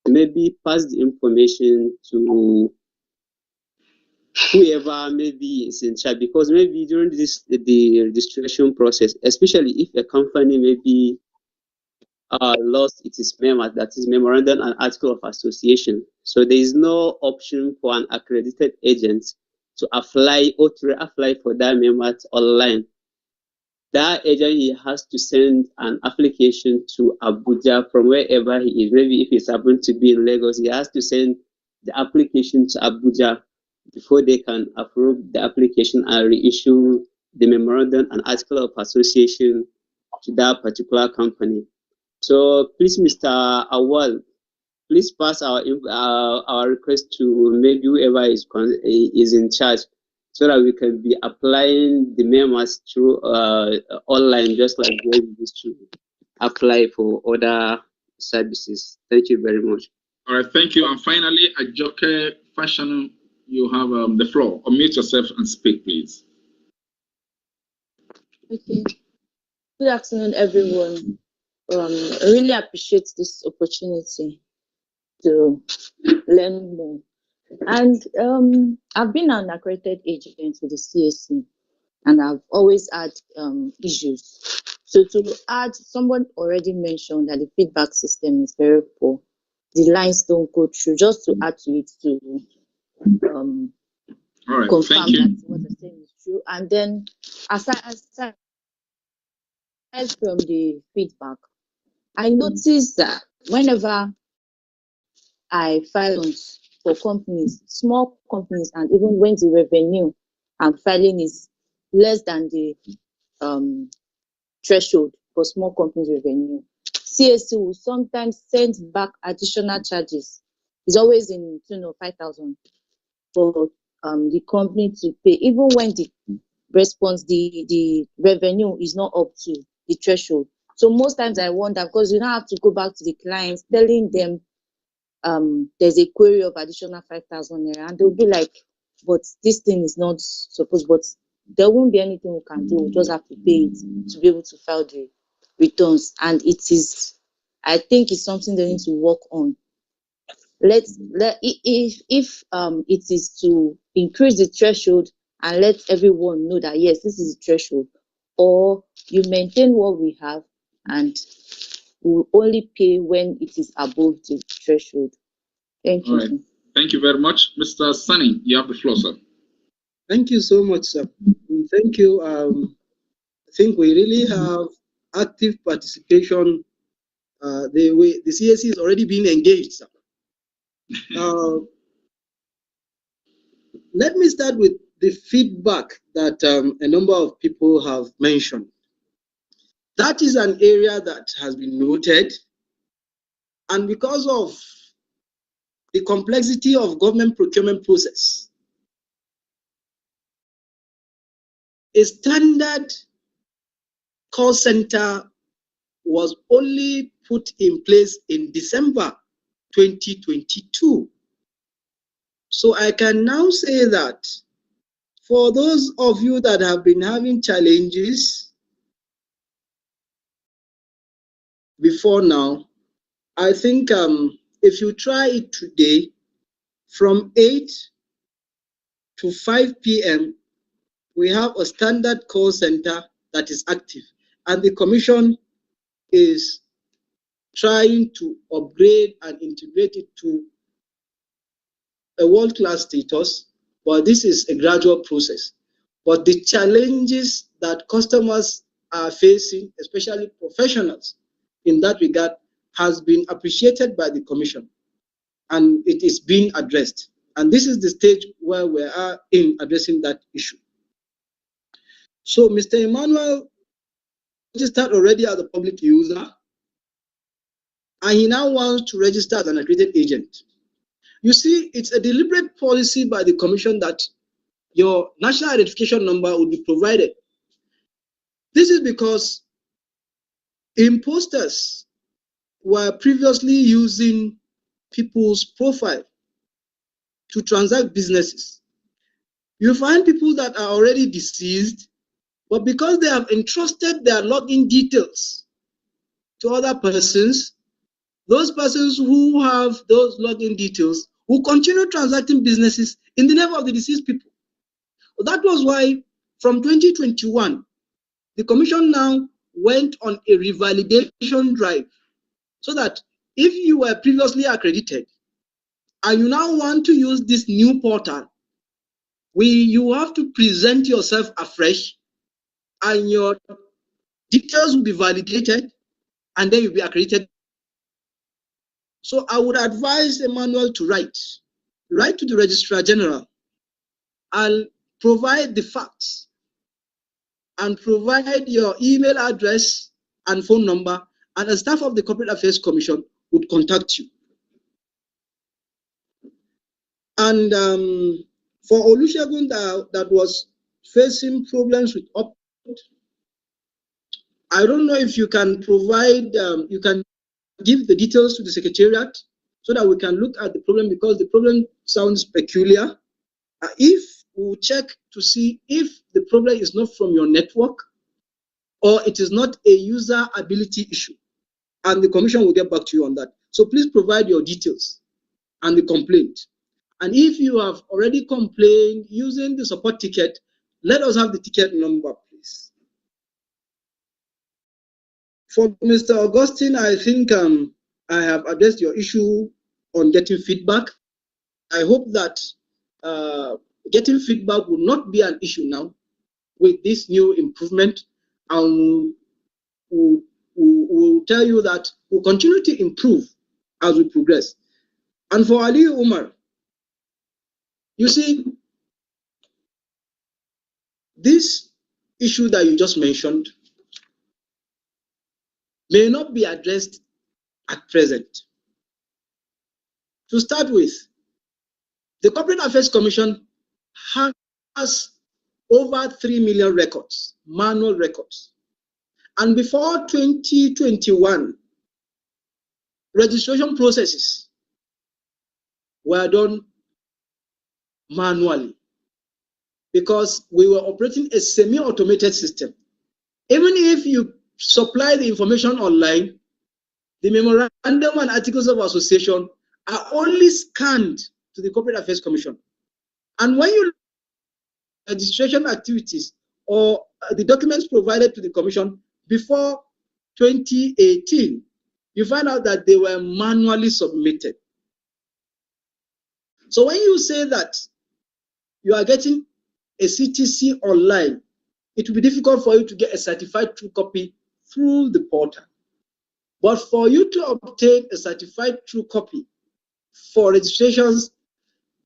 to maybe pass the information to whoever maybe is in charge, because maybe during the registration process, especially if a company maybe lost its memo, that is memorandum and article of association, so there is no option for an accredited agent to apply or to reapply for that memo online. That agent, he has to send an application to Abuja from wherever he is. Maybe if he's happened to be in Lagos, he has to send the application to Abuja before they can approve the application and reissue the memorandum and article of association to that particular company. So please, Mr. Awal, please pass our request to maybe whoever is in charge, so that we can be applying the memos through online, just like we used to apply for other services. Thank you very much. All right, thank you. And finally, Ajoke Fashion, you have the floor. Unmute yourself and speak, please. Okay. Good afternoon, everyone. I really appreciate this opportunity to learn more. And I've been an accredited agent with the CAC, and I've always had issues. So to add, someone already mentioned that the feedback system is very poor. The lines don't go through. Just to add to it, to all right, confirm thank you. that what I'm saying is true. And then aside from the feedback, I noticed that whenever I file for companies, small companies, and even when the revenue I'm filing is less than the threshold for small companies revenue, CAC will sometimes send back additional charges. It's always in 5,000 for the company to pay, even when the response, the revenue is not up to the threshold. So most times I wonder, because you now have to go back to the clients telling them there's a query of additional 5,000 naira, and they'll be like, but this thing is not supposed, but there won't be anything we can do. We just have to pay it to be able to file the returns. And it is, I think it's something they need to work on. If it is to increase the threshold and let everyone know that yes, this is the threshold, or you maintain what we have and we'll only pay when it is above the threshold. Thank you. All right. Thank you very much. Mr. Sunny, you have the floor, sir. Thank you so much, sir. And thank you. I think we really have active participation. The CAC is already being engaged, sir. Let me start with the feedback that a number of people have mentioned. That is an area that has been noted, and because of the complexity of government procurement process, a standard call center was only put in place in December 2022. So I can now say that for those of you that have been having challenges before now, I think if you try it today from 8 to 5 p.m., we have a standard call center that is active, and the Commission is trying to upgrade and integrate it to a world-class status, but this is a gradual process. But the challenges that customers are facing, especially professionals in that regard, has been appreciated by the Commission, and it is being addressed. And this is the stage where we are in addressing that issue. So Mr. Emmanuel registered already as a public user, and he now wants to register as an accredited agent. You see, it's a deliberate policy by the Commission that your national identification number will be provided. This is because imposters were previously using people's profile to transact businesses. You find people that are already deceased, but because they have entrusted their login details to other persons, those persons who have those login details will continue transacting businesses in the name of the deceased people. That was why from 2021, the Commission now went on a revalidation drive so that if you were previously accredited and you now want to use this new portal, you have to present yourself afresh and your details will be validated and then you'll be accredited. So I would advise Emmanuel to write to the Registrar General and provide the facts and provide your email address and phone number, and a staff of the Corporate Affairs Commission would contact you. And for Olusegun that was facing problems with upload, I don't know if you can provide, you can give the details to the Secretariat so that we can look at the problem, because the problem sounds peculiar. If we check to see if the problem is not from your network or it is not a user ability issue, and the Commission will get back to you on that. So please provide your details and the complaint. And if you have already complained using the support ticket, let us have the ticket number, please. For Mr. Augustine, I think I have addressed your issue on getting feedback. I hope that getting feedback will not be an issue now with this new improvement, and we'll tell you that we'll continue to improve as we progress. And for Ali Umar, you see, this issue that you just mentioned may not be addressed at present. To start with, the Corporate Affairs Commission has over 3 million records, manual records. And before 2021, registration processes were done manually because we were operating a semi-automated system. Even if you supply the information online, the memorandum and articles of association are only scanned to the Corporate Affairs Commission. And when you look at registration activities or the documents provided to the Commission before 2018, you find out that they were manually submitted. So when you say that you are getting a CTC online, it will be difficult for you to get a certified true copy through the portal. But for you to obtain a certified true copy for registrations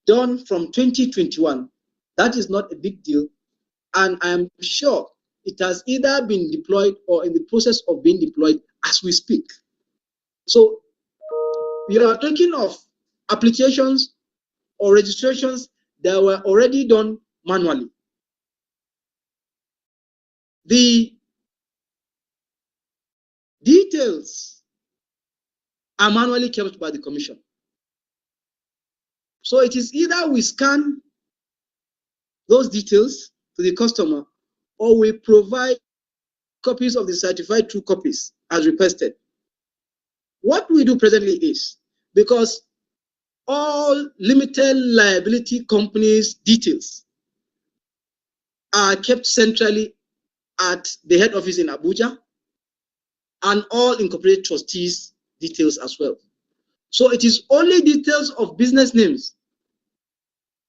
done from 2021, that is not a big deal. And I am sure it has either been deployed or in the process of being deployed as we speak. So we are talking of applications or registrations that were already done manually. The details are manually kept by the commission. So it is either we scan those details to the customer or we provide copies of the certified true copies as requested. What we do presently is, because all limited liability companies' details are kept centrally at the head office in Abuja, and all incorporated trustees' details as well. So it is only details of business names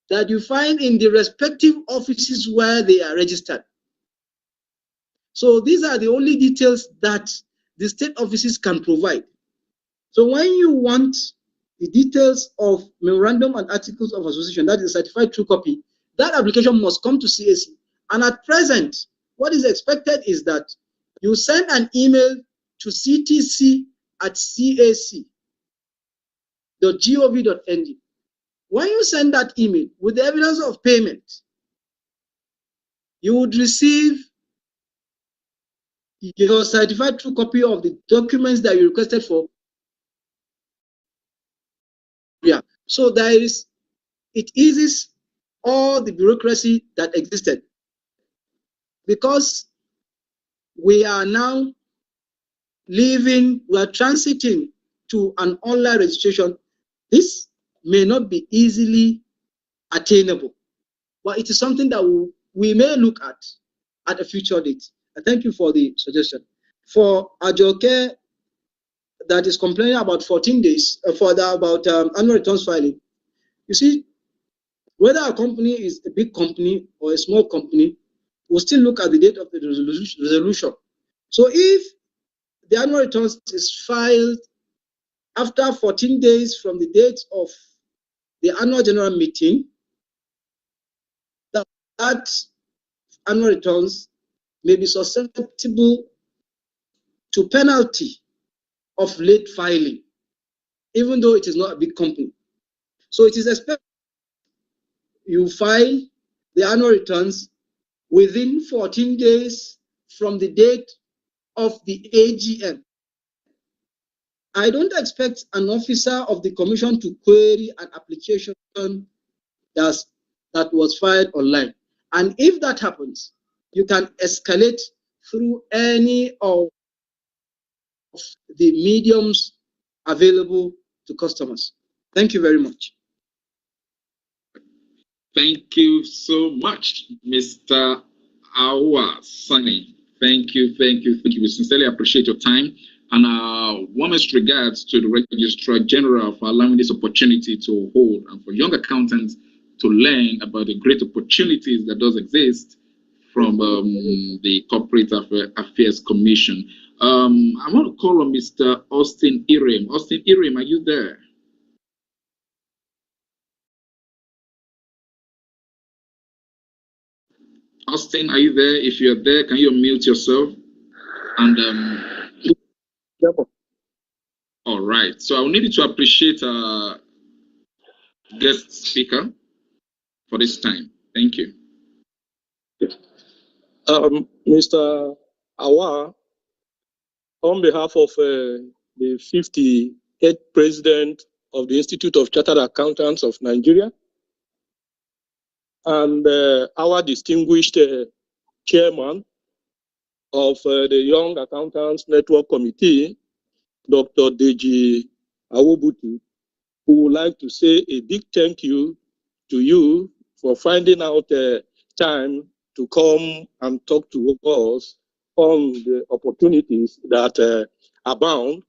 that you find in the respective offices where they are registered. So these are the only details that the state offices can provide. So when you want the details of memorandum and articles of association, that is a certified true copy, that application must come to CAC. And at present, what is expected is that you send an email to ctc@cac.gov.ng. When you send that email with the evidence of payment, you would receive your certified true copy of the documents that you requested for. Yeah. So it eases all the bureaucracy that existed, because we are now we are transiting to an online registration. This may not be easily attainable, but it is something that we may look at a future date. Thank you for the suggestion. For Ajoke, that is complaining about 14 days about annual returns filing. You see, whether a company is a big company or a small company, we'll still look at the date of the resolution. So if the annual returns is filed after 14 days from the date of the annual general meeting, that annual returns may be susceptible to penalty of late filing, even though it is not a big company. So it is expected you file the annual returns within 14 days from the date of the AGM. I don't expect an officer of the commission to query an application that was filed online. And if that happens, you can escalate through any of the mediums available to customers. Thank you very much. Thank you so much, Mr. Awa Sani. Thank you. We sincerely appreciate your time. And warmest regards to the Registrar General for allowing this opportunity to hold and for young accountants to learn about the great opportunities that does exist from the Corporate Affairs Commission. I want to call on Mr. Austin Irem. Austin Irem, are you there? Austin, are you there? If you're there, can you unmute yourself? And all right. So I will need you to appreciate our guest speaker for this time. Thank you. Mr. Awa, on behalf of the 58th President of the Institute of Chartered Accountants of Nigeria and our distinguished chairman of the Young Accountants Network Committee, Dr. Deji Awobutu, who would like to say a big thank you to you for finding out time to come and talk to us on the opportunities that abound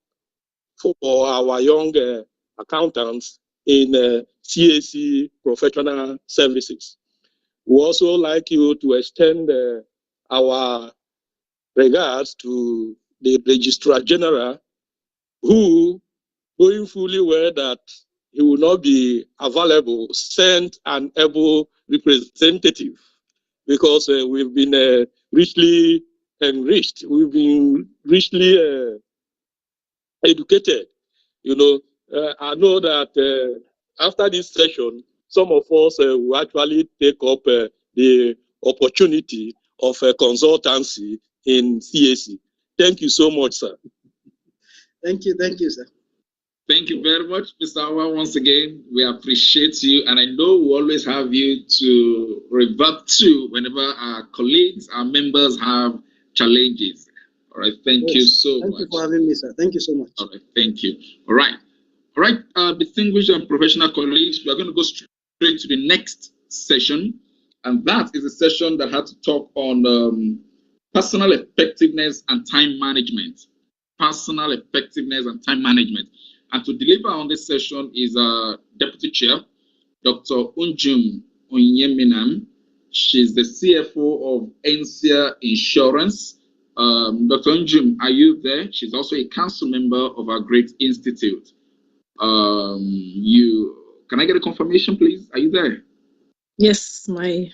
for our young accountants in CAC professional services. We also like you to extend our regards to the Registrar General, who, knowing fully well that he will not be available, sent an able representative, because we've been richly enriched, we've been richly educated. You know, I know that after this session, some of us will actually take up the opportunity of consultancy in CAC. Thank you so much, sir. Thank you, sir. Thank you very much, Mr. Awa. Once again, we appreciate you, and I know we always have you to revert to whenever our colleagues, our members have challenges. All right, thank you so much. Thank you for having me, sir. Thank you so much. All right, thank you. All right, distinguished and professional colleagues, we are going to go straight to the next session, and that is a session that had to talk on personal effectiveness and time management. Personal effectiveness and time management. And to deliver on this session is Deputy Chair, Dr. Unjum Onyeminam. She's the CFO of ICAN-ngr Insurance. Dr. Unjum, are you there? She's also a council member of our great institute. Can I get a confirmation, please? Are you there? Yes, my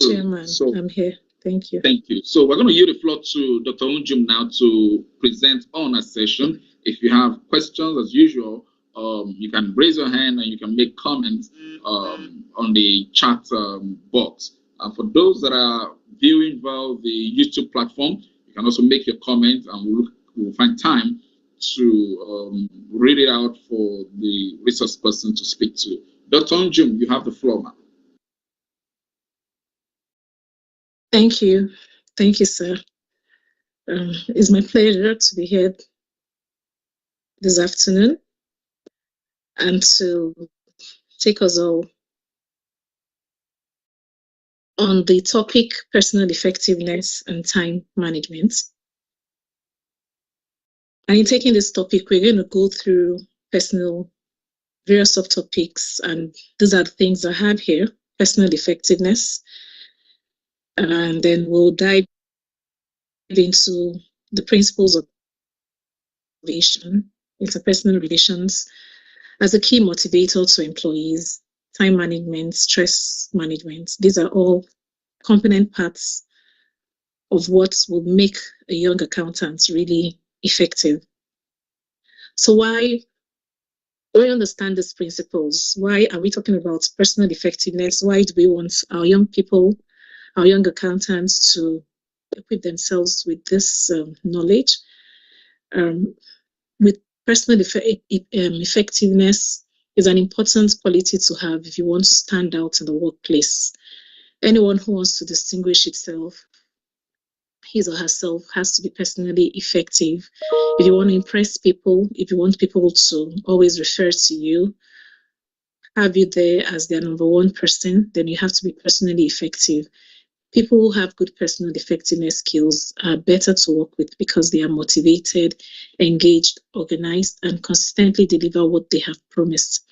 chairman. I'm here. Thank you. Thank you. So we're going to yield the floor to Dr. Unjum now to present on a session. If you have questions, as usual, you can raise your hand and you can make comments on the chat box. And for those that are viewing via the YouTube platform, you can also make your comments, and we'll find time to read it out for the resource person to speak to. Dr. Unjum, you have the floor now. Thank you. Thank you, sir. It's my pleasure to be here this afternoon and to take us all on the topic personal effectiveness and time management. And in taking this topic, we're going to go through various subtopics, and these are the things I have here: personal effectiveness, and then we'll dive into the principles of interpersonal relations as a key motivator to employees, time management, stress management. These are all component parts of what will make a young accountant really effective. So why do we understand these principles? Why are we talking about personal effectiveness? Why do we want our young people, our young accountants to equip themselves with this knowledge? With personal effectiveness is an important quality to have if you want to stand out in the workplace. Anyone who wants to distinguish itself, his or herself, has to be personally effective. If you want to impress people, if you want people to always refer to you, have you there as their number one person, then you have to be personally effective. People who have good personal effectiveness skills are better to work with because they are motivated, engaged, organized, and consistently deliver what they have promised.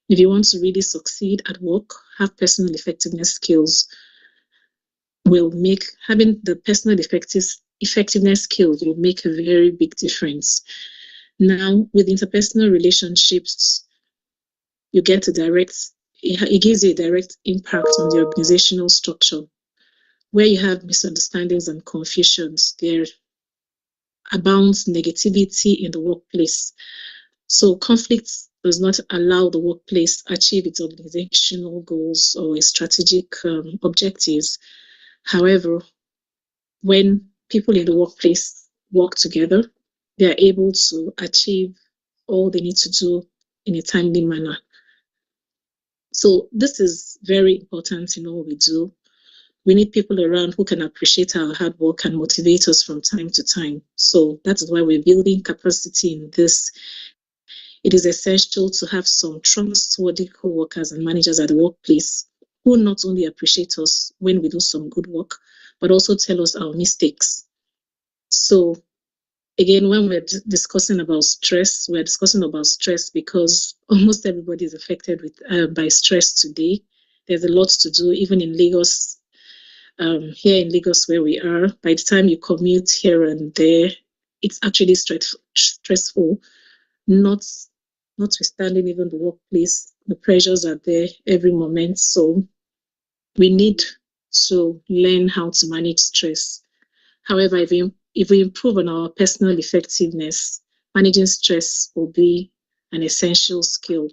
If you want to really succeed at work, have personal effectiveness skills will make, having the personal effectiveness skills will make a very big difference. Now, with interpersonal relationships, you get it gives you a direct impact on the organizational structure. Where you have misunderstandings and confusions, there abounds negativity in the workplace. So conflict does not allow the workplace to achieve its organizational goals or its strategic objectives. However, when people in the workplace work together, they are able to achieve all they need to do in a timely manner. So this is very important in all we do. We need people around who can appreciate our hard work and motivate us from time to time. So that is why we're building capacity in this. It is essential to have some trustworthy co-workers and managers at the workplace who not only appreciate us when we do some good work, but also tell us our mistakes. So Again, when we're discussing about stress, we're discussing about stress because almost everybody is affected by stress today. There's a lot to do, even in Lagos. Here in Lagos, where we are, by the time you commute here and there, it's actually stressful. Notwithstanding even the workplace, the pressures are there every moment. So we need to learn how to manage stress. However, if we improve on our personal effectiveness, managing stress will be an essential skill.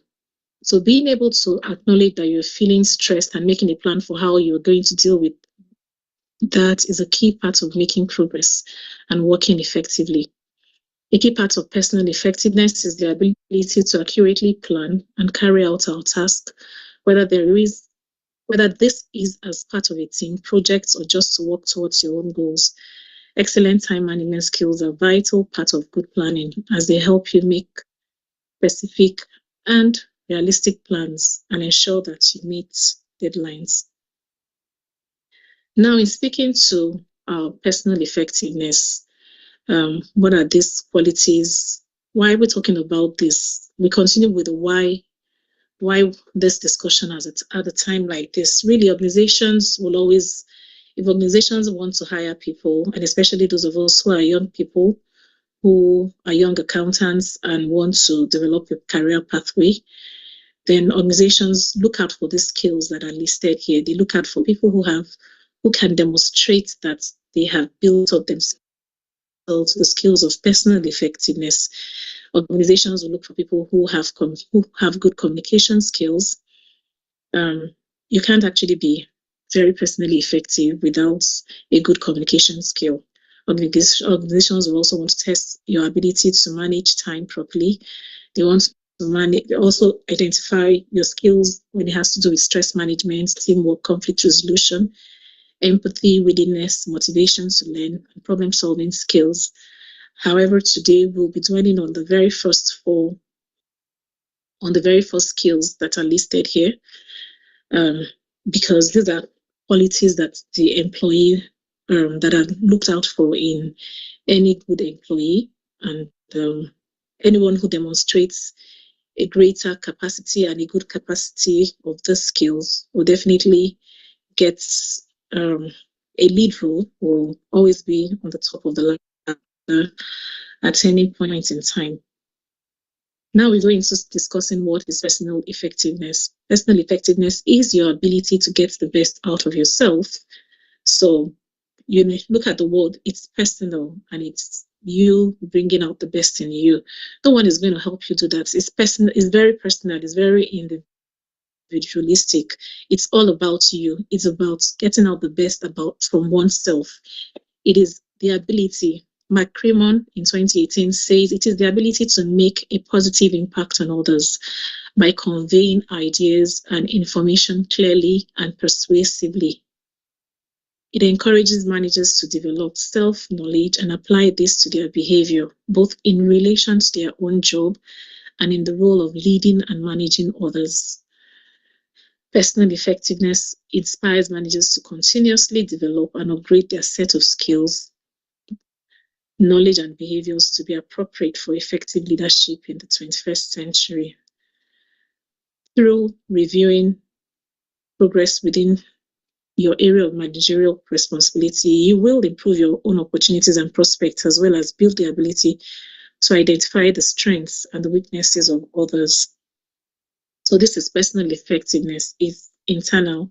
So being able to acknowledge that you're feeling stressed and making a plan for how you're going to deal with that is a key part of making progress and working effectively. A key part of personal effectiveness is the ability to accurately plan and carry out our task, whether this is as part of a team project or just to work towards your own goals. Excellent time management skills are a vital part of good planning as they help you make specific and realistic plans and ensure that you meet deadlines. Now, in speaking to personal effectiveness, what are these qualities? Why are we talking about this? We continue with the why this discussion at a time like this. Really, organizations will always, if organizations want to hire people, and especially those of us who are young people, who are young accountants and want to develop a career pathway, then organizations look out for the skills that are listed here. They look out for people who can demonstrate that they have built up themselves the skills of personal effectiveness. Organizations will look for people who have good communication skills. You can't actually be very personally effective without a good communication skill. Organizations will also want to test your ability to manage time properly. They want to also identify your skills when it has to do with stress management, teamwork, conflict resolution, empathy, willingness, motivation to learn, and problem-solving skills. However, today we'll be dwelling on the very first skills that are listed here, because these are qualities that the employee that are looked out for in any good employee, and anyone who demonstrates a greater capacity and a good capacity of the skills will definitely get a lead role, will always be on the top of the ladder at any point in time. Now we go into discussing what is personal effectiveness. Personal effectiveness is your ability to get the best out of yourself. So you look at the word, it's personal, and it's you bringing out the best in you. No one is going to help you do that. It's personal. It's very personal. It's very individualistic. It's all about you. It's about getting out the best from oneself. It is the ability. McCrimmon in 2018 says it is the ability to make a positive impact on others by conveying ideas and information clearly and persuasively. It encourages managers to develop self-knowledge and apply this to their behavior, both in relation to their own job and in the role of leading and managing others. Personal effectiveness inspires managers to continuously develop and upgrade their set of skills, knowledge, and behaviors to be appropriate for effective leadership in the 21st century. Through reviewing progress within your area of managerial responsibility, you will improve your own opportunities and prospects, as well as build the ability to identify the strengths and the weaknesses of others. So this is personal effectiveness. It's internal,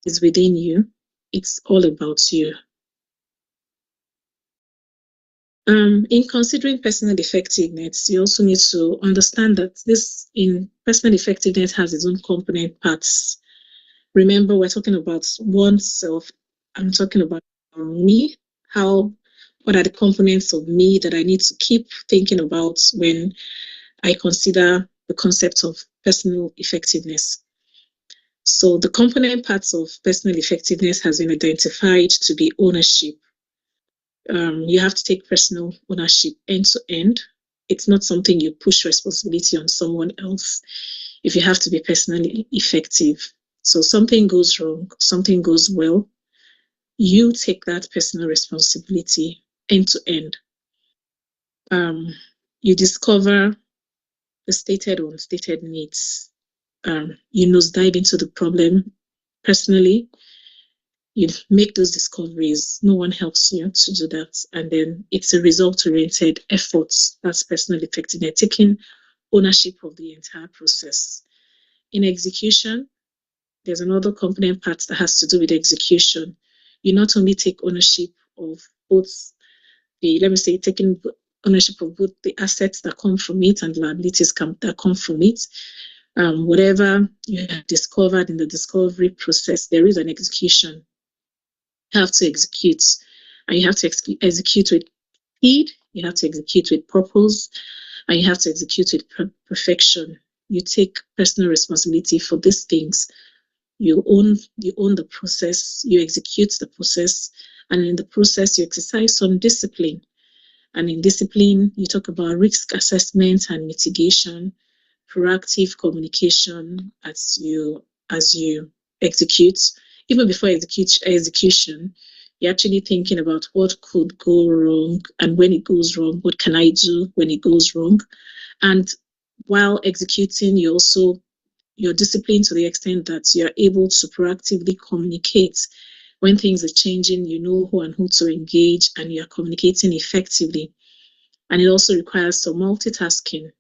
it's within you, it's all about you. In considering personal effectiveness, you also need to understand that personal effectiveness has its own component parts. Remember, we're talking about oneself. I'm talking about me. What are the components of me that I need to keep thinking about when I consider the concept of personal effectiveness? So the component parts of personal effectiveness has been identified to be ownership. You have to take personal ownership end to end. It's not something you push responsibility on someone else if you have to be personally effective. So something goes wrong, something goes well, you take that personal responsibility end to end. You discover the stated or unstated needs. You nosedive into the problem personally. You make those discoveries. No one helps you to do that. And then it's a result-oriented effort. That's personal effectiveness, taking ownership of the entire process. In execution, there's another component part that has to do with execution. You not only take ownership of both taking ownership of both the assets that come from it and liabilities that come from it. Whatever you have discovered in the discovery process, there is an execution. You have to execute, and you have to execute with speed, you have to execute with purpose, and you have to execute with perfection. You take personal responsibility for these things. You own the process, you execute the process, and in the process, you exercise some discipline. And in discipline, you talk about risk assessment and mitigation, proactive communication as you execute. Even before execution, you're actually thinking about what could go wrong, and when it goes wrong, what can I do when it goes wrong? And while executing, you're disciplined to the extent that you're able to proactively communicate. When things are changing, you know who and who to engage, and you're communicating effectively. And it also requires some multitasking.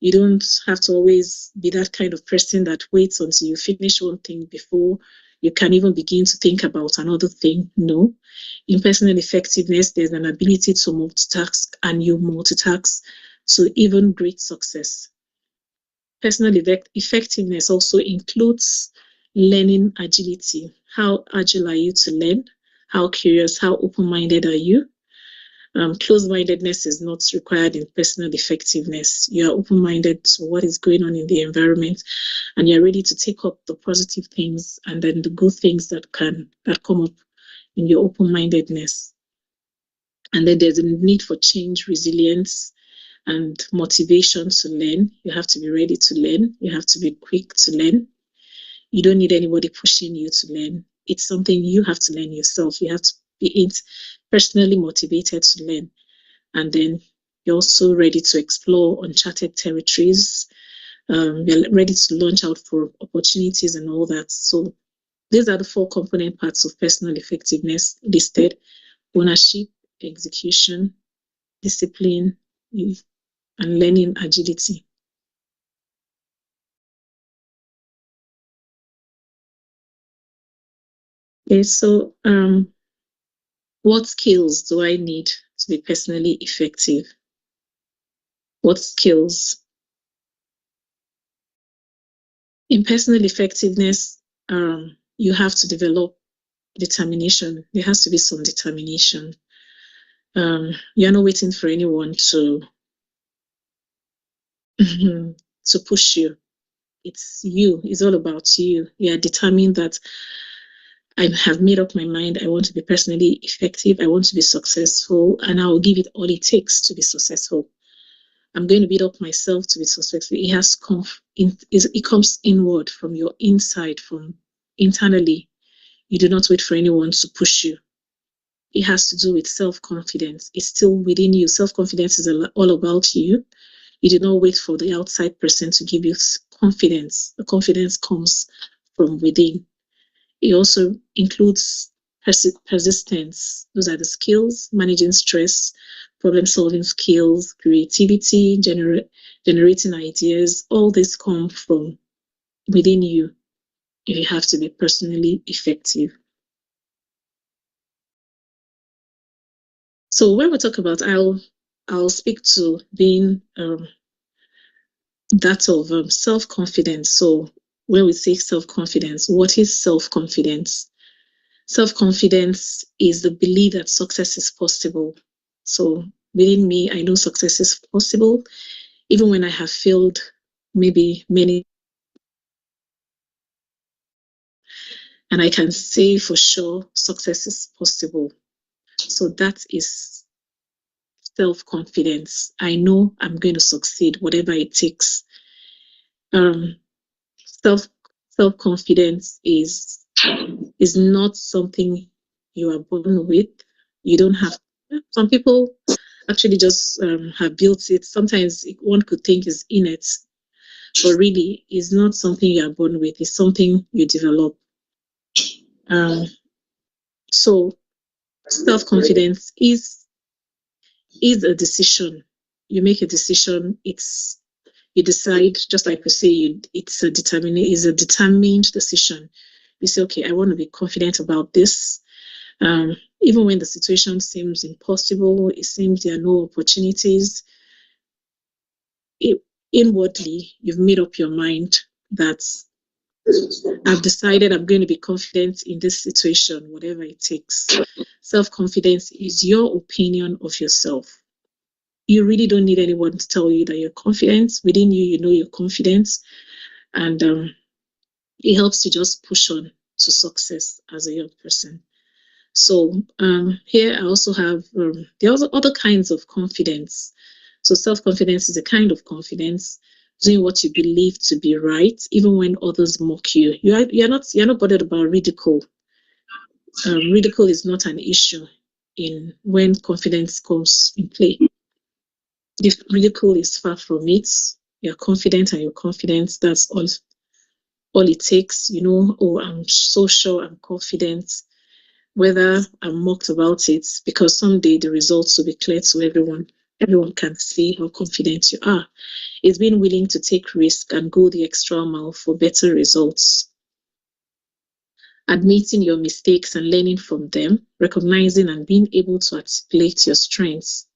You don't have to always be that kind of person that waits until you finish one thing before you can even begin to think about another thing. No. In personal effectiveness, there's an ability to multitask, and you multitask to even great success. Personal effectiveness also includes learning agility. How agile are you to learn? How curious, how open-minded are you? Closed-mindedness is not required in personal effectiveness. You are open-minded to what is going on in the environment, and you're ready to take up the positive things and then the good things that come up in your open-mindedness. And then there's a need for change, resilience, and motivation to learn. You have to be ready to learn. You have to be quick to learn. You don't need anybody pushing you to learn. It's something you have to learn yourself. You have to be personally motivated to learn. And then you're also ready to explore uncharted territories. You're ready to launch out for opportunities and all that. So these are the 4 component parts of personal effectiveness listed: ownership, execution, discipline, and learning agility. Okay, so what skills do I need to be personally effective? What skills? In personal effectiveness, you have to develop determination. There has to be some determination. You're not waiting for anyone to to push you. It's you. It's all about you. You are determined that I have made up my mind. I want to be personally effective. I want to be successful, and I will give it all it takes to be successful. I'm going to beat up myself to be successful. It has to come it comes inward from your inside, from internally. You do not wait for anyone to push you. It has to do with self-confidence. It's still within you. Self-confidence is all about you. You do not wait for the outside person to give you confidence. The confidence comes from within. It also includes persistence. Those are the skills: managing stress, problem-solving skills, creativity, generating ideas. All this come from within you if you have to be personally effective. So when we talk about, I'll speak to being that of self-confidence. So when we say self-confidence, what is self-confidence? Self-confidence is the belief that success is possible. So within me, I know success is possible, even when I have failed maybe many. And I can say for sure success is possible. So that is self-confidence. I know I'm going to succeed, whatever it takes. Self-confidence is not something you are born with. You don't have. Some people actually just have built it. Sometimes one could think is innate, but really it's not something you are born with. It's something you develop. So self-confidence is a decision. You make a decision. You decide, just like we say, it's a determined decision. You say, okay, I want to be confident about this. Even when the situation seems impossible, it seems there are no opportunities, inwardly, you've made up your mind that I've decided I'm going to be confident in this situation, whatever it takes. Self-confidence is your opinion of yourself. You really don't need anyone to tell you that you're confident. Within you, you know you're confident. And it helps you just push on to success as a young person. So here I also have, there are other kinds of confidence. So self-confidence is a kind of confidence, doing what you believe to be right, even when others mock you. You're not bothered about ridicule. Ridicule is not an issue in when confidence comes in play. If ridicule is far from it, you're confident and you're confident. That's all it takes. You know, oh, I'm so sure, I'm confident. Whether I'm mocked about it, because someday the results will be clear to everyone. Everyone can see how confident you are. It's being willing to take risk and go the extra mile for better results. Admitting your mistakes and learning from them, recognizing and being able to articulate your strengths,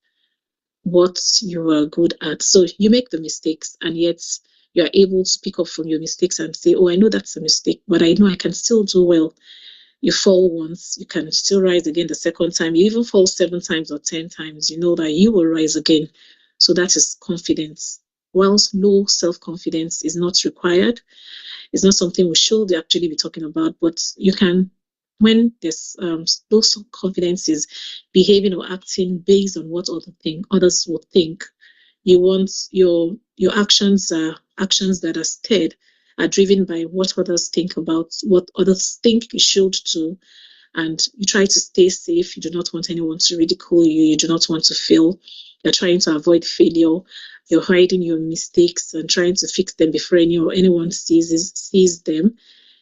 what you are good at. So you make the mistakes and yet you are able to pick up from your mistakes and say, oh, I know that's a mistake, but I know I can still do well. You fall once, you can still rise again the second time. You even fall 7 times or 10 times, you know that you will rise again. So that is confidence. Whilst low self-confidence is not required, it's not something we should actually be talking about, but you can, when there's low self-confidence is behaving or acting based on what others would think. You want your actions are actions that are steered, are driven by what others think about, what others think you should do, and you try to stay safe. You do not want anyone to ridicule you. You do not want to fail. You're trying to avoid failure. You're hiding your mistakes and trying to fix them before anyone sees them.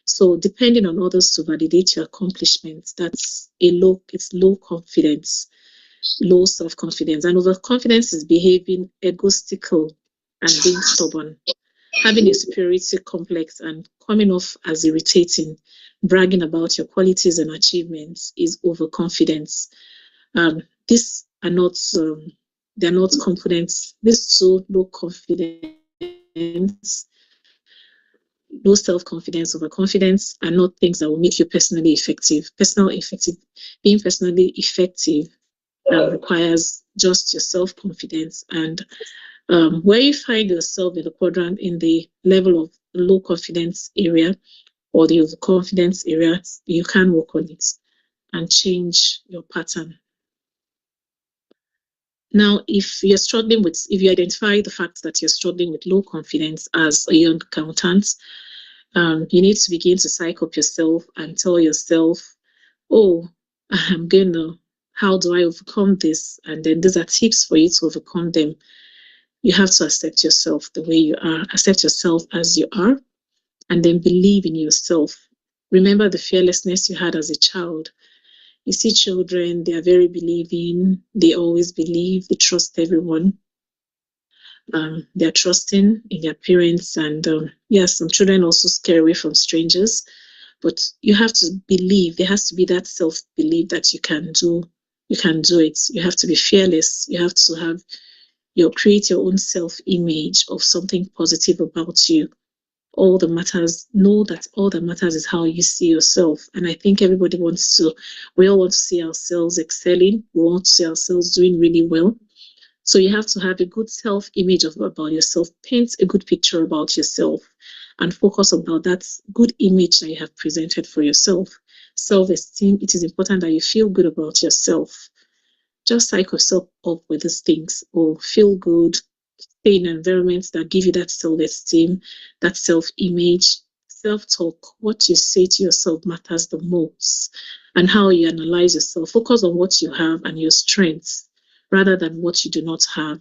So depending on others to validate your accomplishments, it's low confidence, low self-confidence. And overconfidence is behaving egotistical and being stubborn, having a superiority complex and coming off as irritating, bragging about your qualities and achievements is overconfidence. These are not, they're not confidence. These two, low confidence, low self-confidence, overconfidence are not things that will make you personally effective. Being personally effective requires just your self-confidence. And where you find yourself in the quadrant in the level of low confidence area or the overconfidence area, you can work on it and change your pattern. Now, if you identify the fact that you're struggling with low confidence as a young accountant, you need to begin to psych up yourself and tell yourself, oh, how do I overcome this? And then these are tips for you to overcome them. You have to accept yourself the way you are, accept yourself as you are, and then believe in yourself. Remember the fearlessness you had as a child. You see children, they are very believing, they always believe, they trust everyone. They're trusting in their parents, and yes, some children also scare away from strangers, but you have to believe, there has to be that self-belief that you can do it. You have to be fearless. You have to create your own self-image of something positive about you. Know that all that matters is how you see yourself. And I think we all want to see ourselves excelling. We want to see ourselves doing really well. So you have to have a good self-image about yourself, paint a good picture about yourself, and focus about that good image that you have presented for yourself. Self-esteem, it is important that you feel good about yourself. Just psych yourself up with these things, or feel good, stay in environments that give you that self-esteem, that self-image, self-talk. What you say to yourself matters the most, and how you analyze yourself. Focus on what you have and your strengths, rather than what you do not have.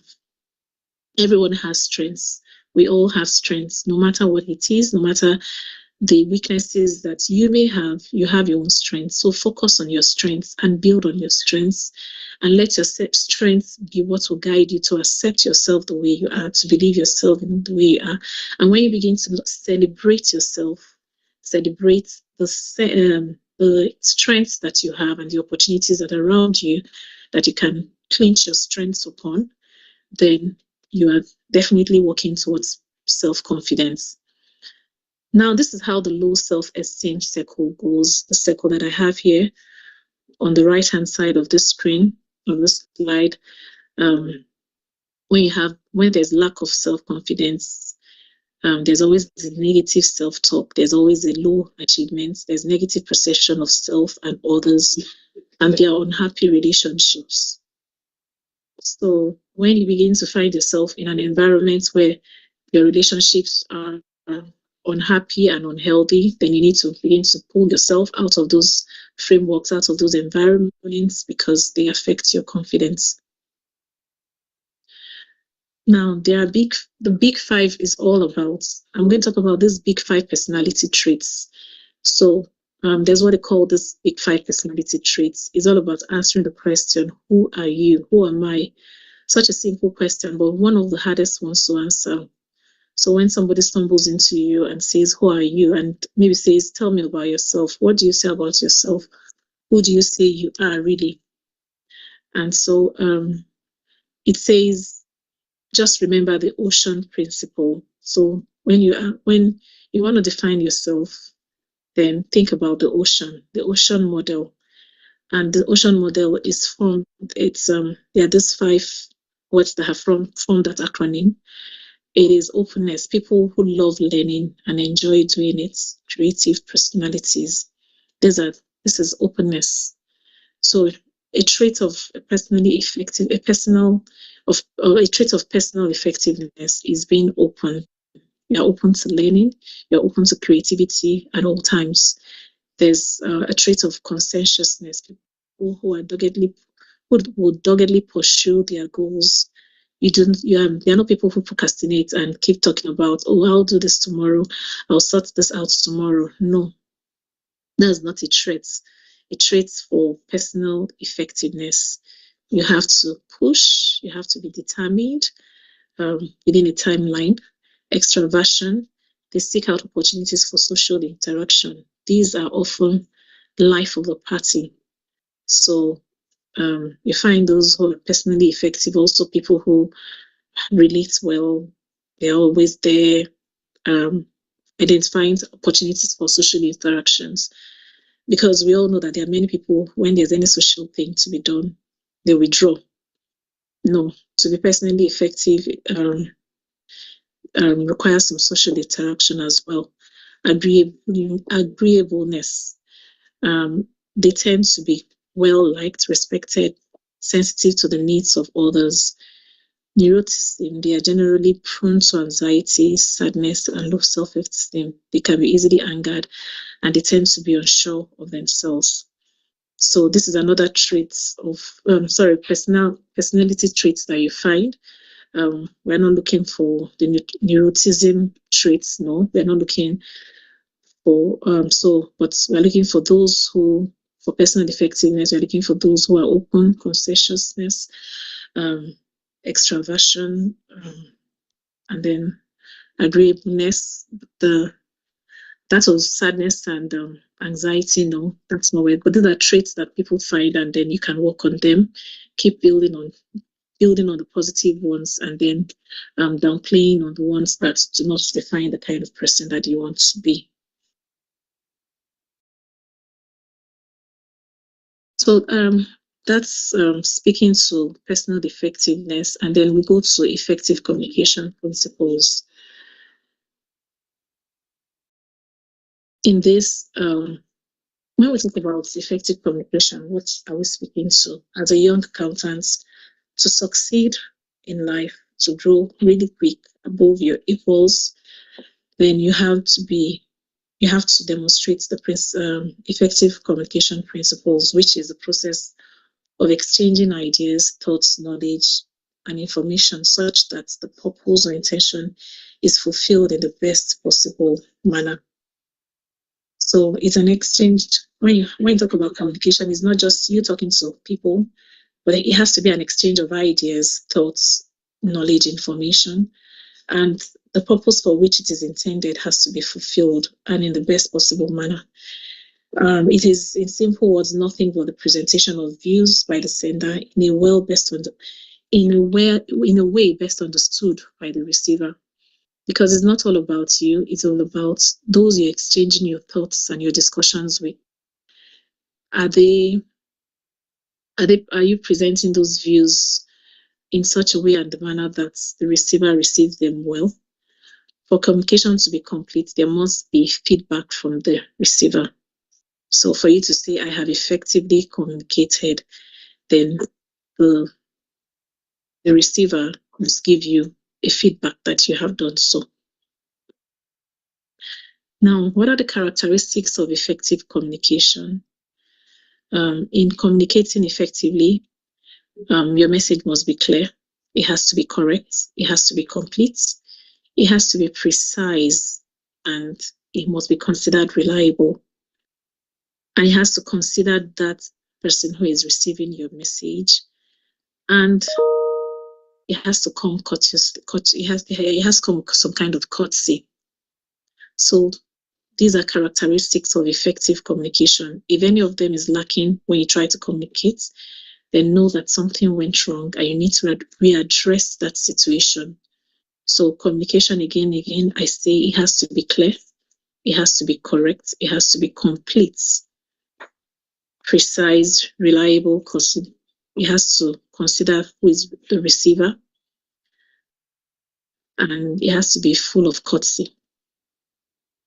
Everyone has strengths. We all have strengths, no matter what it is, no matter the weaknesses that you may have, you have your own strengths. So focus on your strengths and build on your strengths, and let your strengths be what will guide you to accept yourself the way you are, to believe yourself in the way you are. And when you begin to celebrate yourself, celebrate the strengths that you have and the opportunities that are around you that you can clinch your strengths upon, then you are definitely working towards self-confidence. Now, this is how the low self-esteem circle goes, the circle that I have here on the right-hand side of this screen, of this slide. When there's lack of self-confidence, there's always negative self-talk, there's always a low achievement, there's negative perception of self and others, and there are unhappy relationships. So when you begin to find yourself in an environment where your relationships are unhappy and unhealthy, then you need to begin to pull yourself out of those frameworks, out of those environments, because they affect your confidence. Now, the big five is all about, I'm going to talk about these big five personality traits. So there's what they call this big five personality traits. It's all about answering the question, who are you? Who am I? Such a simple question, but one of the hardest ones to answer. So when somebody stumbles into you and says, who are you? And maybe says, tell me about yourself. What do you say about yourself? Who do you say you are really? And so it says, just remember the ocean principle. So when you want to define yourself, then think about the ocean model. And the ocean model is formed, there are these 5 words that have formed that acronym. It is openness, people who love learning and enjoy doing it, creative personalities. This is openness. So a trait of personal effectiveness is being open. You're open to learning, you're open to creativity at all times. There's a trait of conscientiousness, people who will doggedly pursue their goals. There are not people who procrastinate and keep talking about, oh, I'll do this tomorrow, I'll sort this out tomorrow. No, that's not a trait. A trait for personal effectiveness. You have to push, you have to be determined within a timeline. Extraversion, they seek out opportunities for social interaction. These are often the life of the party. So you find those who are personally effective, also people who relate well, they're always there, identifying opportunities for social interactions. Because we all know that there are many people, when there's any social thing to be done, they withdraw. No, to be personally effective requires some social interaction as well. Agreeableness. They tend to be well liked, respected, sensitive to the needs of others. Neuroticism, they are generally prone to anxiety, sadness, and low self-esteem. They can be easily angered, and they tend to be unsure of themselves. So this is another trait of, personality traits that you find. We're not looking for the neuroticism traits, no. We're not looking for, but we're looking for those who, for personal effectiveness, we're looking for those who are open, conscientiousness, extraversion, and then agreeableness. That was sadness and anxiety. No, that's not it. But these are traits that people find, and then you can work on them. Keep building on the positive ones, and then downplaying on the ones that do not define the kind of person that you want to be. So that's speaking to personal effectiveness, and then we go to effective communication principles. In this, when we talk about effective communication, what are we speaking to? As a young accountant, to succeed in life, to grow really quick above your equals, then you have to demonstrate the effective communication principles, which is the process of exchanging ideas, thoughts, knowledge, and information such that the purpose or intention is fulfilled in the best possible manner. So it's an exchange. When you talk about communication, it's not just you talking to people, but it has to be an exchange of ideas, thoughts, knowledge, information, and the purpose for which it is intended has to be fulfilled and in the best possible manner. It is, in simple words, nothing but the presentation of views by the sender in a way best understood by the receiver. Because it's not all about you; it's all about those you're exchanging your thoughts and your discussions with. Are you presenting those views in such a way and the manner that the receiver receives them well? For communication to be complete, there must be feedback from the receiver. So for you to say, I have effectively communicated, then the receiver must give you a feedback that you have done so. Now, what are the characteristics of effective communication? In communicating effectively, your message must be clear. It has to be correct. It has to be complete. It has to be precise, and it must be considered reliable. And it has to consider that person who is receiving your message, and it has to come courteous. It has to come some kind of courtesy. So these are characteristics of effective communication. If any of them is lacking when you try to communicate, then know that something went wrong and you need to readdress that situation. So communication, again, I say it has to be clear, it has to be correct, it has to be complete, precise, reliable, because it has to consider who is the receiver, and it has to be full of courtesy,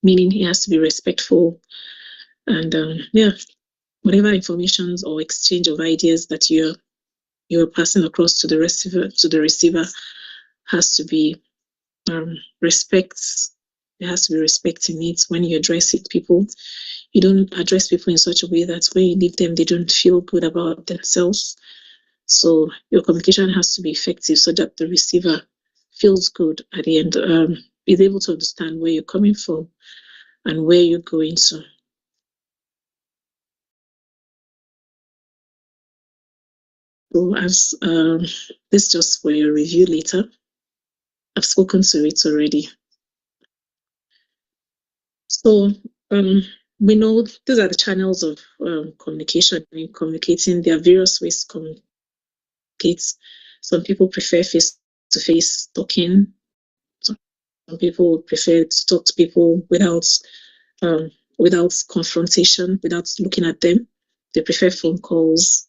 meaning it has to be respectful, and whatever information or exchange of ideas that you're passing across to the receiver has to be respect. There has to be respect in it. When you address it, people, you don't address people in such a way that when you leave them, they don't feel good about themselves. So your communication has to be effective so that the receiver feels good at the end, is able to understand where you're coming from and where you're going to. So as this just for your review later. I've spoken to it already. So we know these are the channels of communication. In communicating, there are various ways to communicate. Some people prefer face-to-face talking. Some people prefer to talk to people without confrontation, without looking at them. They prefer phone calls.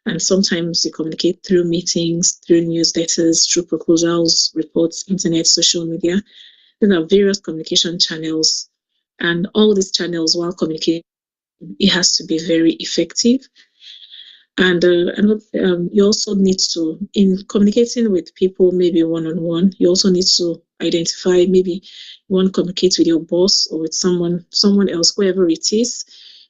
And sometimes you communicate through meetings, through newsletters, through proposals, reports, internet, social media. There are various communication channels. And all these channels, while communicating, it has to be very effective. And you also need to, in communicating with people, maybe one-on-one, you also need to identify, maybe you want to communicate with your boss or with someone else, whoever it is.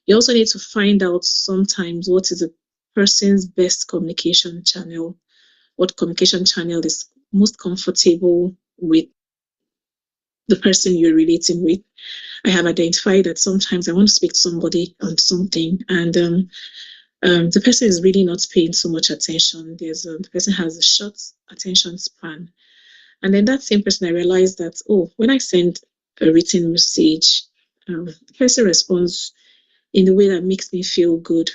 You also need to find out sometimes what is the person's best communication channel, what communication channel is most comfortable with the person you're relating with. I have identified that sometimes I want to speak to somebody on something, and the person is really not paying so much attention. The person has a short attention span. And then that same person, I realized that, when I send a written message, the person responds in a way that makes me feel good.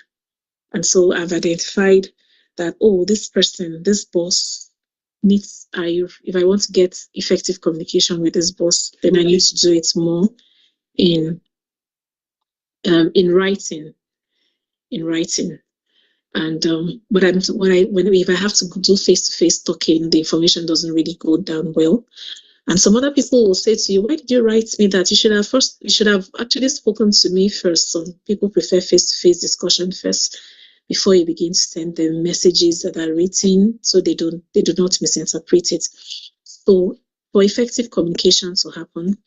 And so I've identified that, this person, this boss needs, if I want to get effective communication with this boss, then I need to do it more in writing. And but if I have to do face-to-face talking, the information doesn't really go down well. And some other people will say to you, "Why did you write me that? You should have actually spoken to me first." Some people prefer face-to-face discussion first before you begin to send them messages that are written, so they do not misinterpret it. So for effective communication to happen,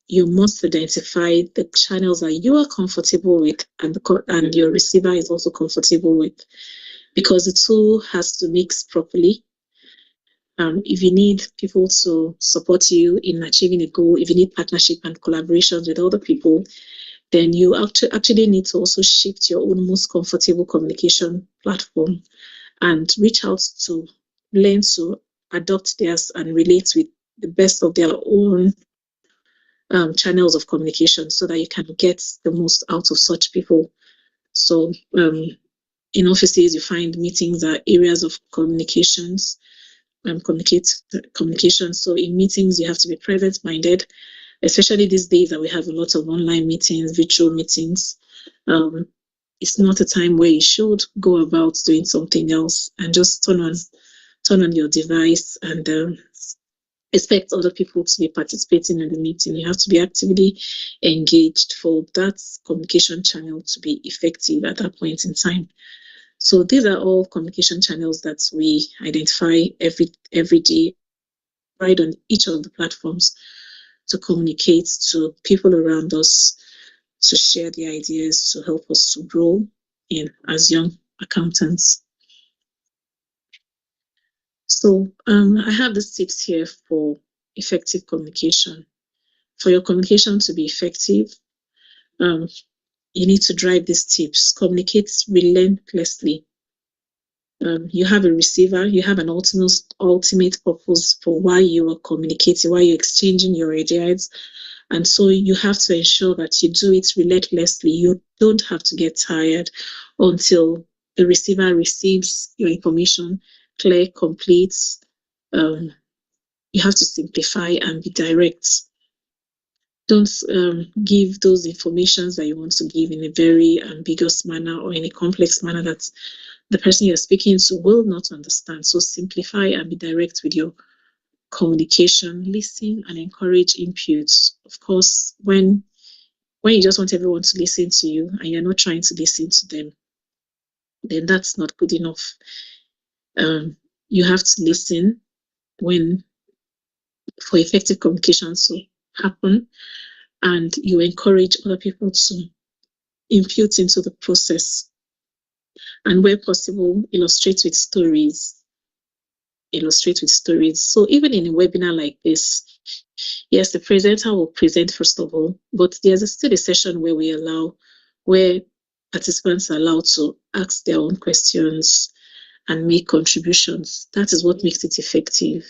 you must identify the channels that you are comfortable with and your receiver is also comfortable with, because the tool has to mix properly. If you need people to support you in achieving a goal, if you need partnership and collaborations with other people, then you actually need to also shift your own most comfortable communication platform and reach out to learn to adopt theirs and relate with the best of their own channels of communication, so that you can get the most out of such people. So in offices, you find meetings are areas of communications, communication. So in meetings, you have to be present-minded, especially these days that we have a lot of online meetings, virtual meetings. It's not a time where you should go about doing something else and just turn on your device and expect other people to be participating in the meeting. You have to be actively engaged for that communication channel to be effective at that point in time. So these are all communication channels that we identify every day, right on each of the platforms, to communicate to people around us, to share the ideas, to help us to grow as young accountants. So I have the tips here for effective communication. For your communication to be effective, you need to drive these tips. Communicate relentlessly. You have a receiver, you have an ultimate purpose for why you are communicating, why you're exchanging your ideas. And so you have to ensure that you do it relentlessly. You don't have to get tired until the receiver receives your information clear, complete. You have to simplify and be direct. Don't give those informations that you want to give in a very ambiguous manner or in a complex manner that the person you're speaking to will not understand. So simplify and be direct with your communication. Listen and encourage inputs. Of course, when you just want everyone to listen to you and you're not trying to listen to them, then that's not good enough. You have to listen for effective communication to happen, and you encourage other people to input into the process. And where possible, illustrate with stories. So even in a webinar like this, yes, the presenter will present first of all, but there's still a session where participants are allowed to ask their own questions and make contributions. That is what makes it effective.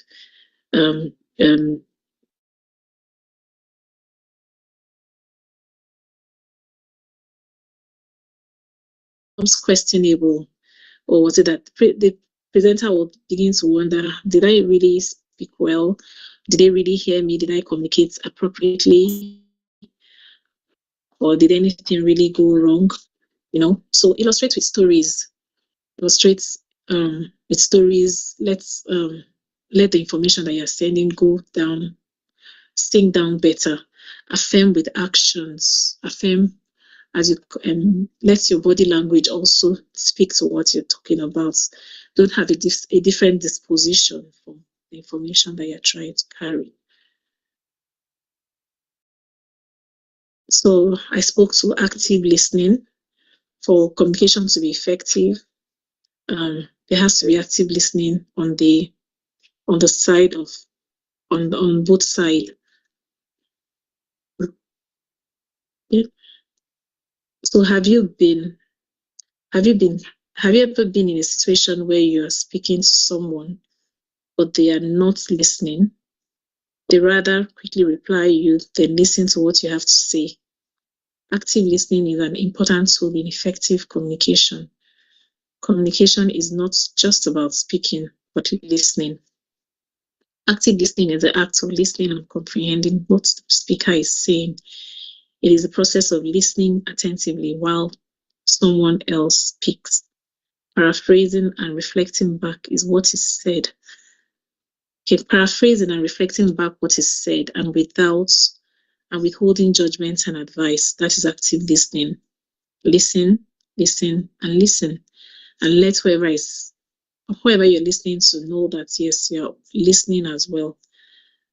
Becomes questionable, or was it that the presenter will begin to wonder, did I really speak well? Did they really hear me? Did I communicate appropriately? Or did anything really go wrong? So illustrate with stories. Illustrate with stories. Let's let the information that you're sending go down, sink down better. Affirm with actions. Affirm as you let your body language also speak to what you're talking about. Don't have a different disposition from the information that you're trying to carry. So I spoke to active listening. For communication to be effective, there has to be active listening on both sides. Yeah. So have you ever been in a situation where you are speaking to someone but they are not listening? They rather quickly reply you than listen to what you have to say. Active listening is an important tool in effective communication. Communication is not just about speaking, but listening. Active listening is the act of listening and comprehending what the speaker is saying. It is the process of listening attentively while someone else speaks. Paraphrasing and reflecting back is what is said. Okay, paraphrasing and reflecting back what is said and withholding judgments and advice. That is active listening. Listen, listen, and listen. And let whoever you're listening to know that yes, you're listening as well.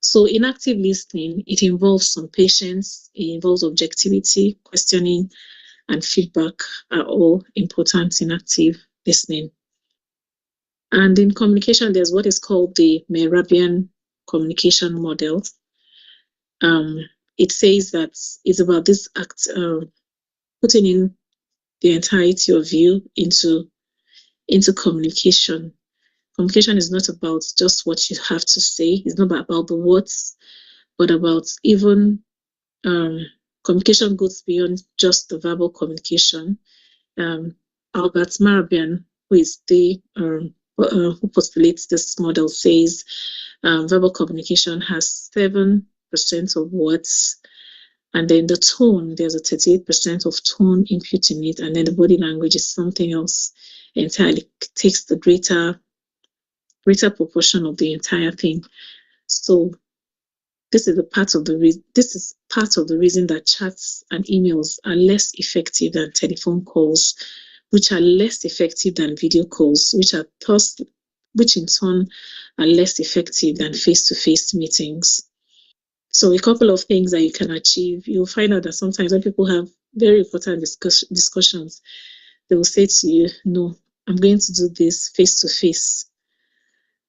So in active listening, it involves some patience, it involves objectivity, questioning, and feedback are all important in active listening. And in communication, there's what is called the Mehrabian communication model. It says that it's about this act, putting in the entirety of you into communication. Communication is not about just what you have to say. It's not about the words, but about even communication goes beyond just the verbal communication. Albert Mehrabian, who is the who postulates this model, says verbal communication has 7% of words, and then the tone, there's a 38% of tone input in it, and then the body language is something else entirely. It takes the greater proportion of the entire thing. So this is part of the reason that chats and emails are less effective than telephone calls, which are less effective than video calls, which in turn are less effective than face-to-face meetings. So a couple of things that you can achieve. You'll find out that sometimes when people have very important discussions, they will say to you, no, I'm going to do this face-to-face.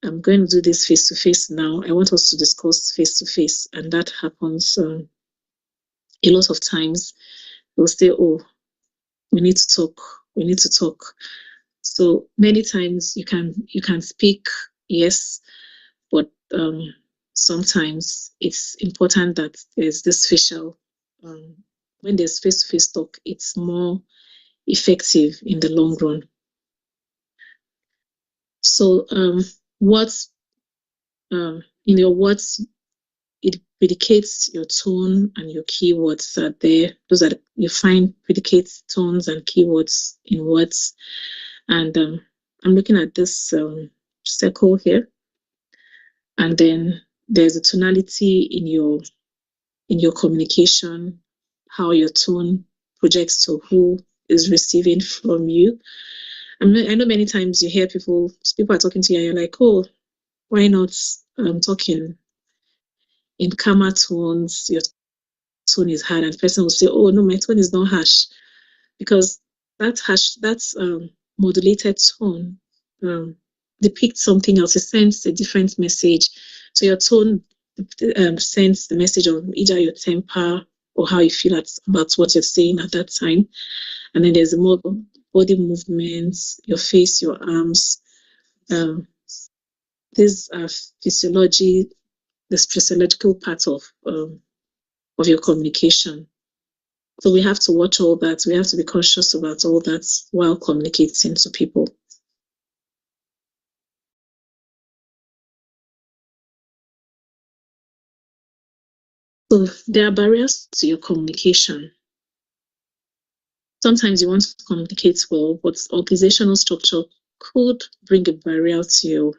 I'm going to do this face-to-face now. I want us to discuss face-to-face. And that happens a lot of times. They'll say, oh, we need to talk. So many times you can speak, yes, but sometimes it's important that there's this facial, when there's face-to-face talk, it's more effective in the long run. So what's in your words, it predicates your tone and your keywords are there. Those are you find predicates tones and keywords in words. And I'm looking at this circle here, and then there's a tonality in your communication, how your tone projects to who is receiving from you. I know many times you hear people are talking to you and you're like, oh, why not talking in calmer tones? Your tone is hard, and the person will say, oh no, my tone is not harsh, because that's modulated tone depicts something else. It sends a different message. So your tone sends the message of either your temper or how you feel about what you're saying at that time. And then there's more body movements, your face, your arms. These are the physiological part of your communication. So we have to watch all that. We have to be conscious about all that while communicating to people. So there are barriers to your communication. Sometimes you want to communicate well, but organizational structure could bring a barrier to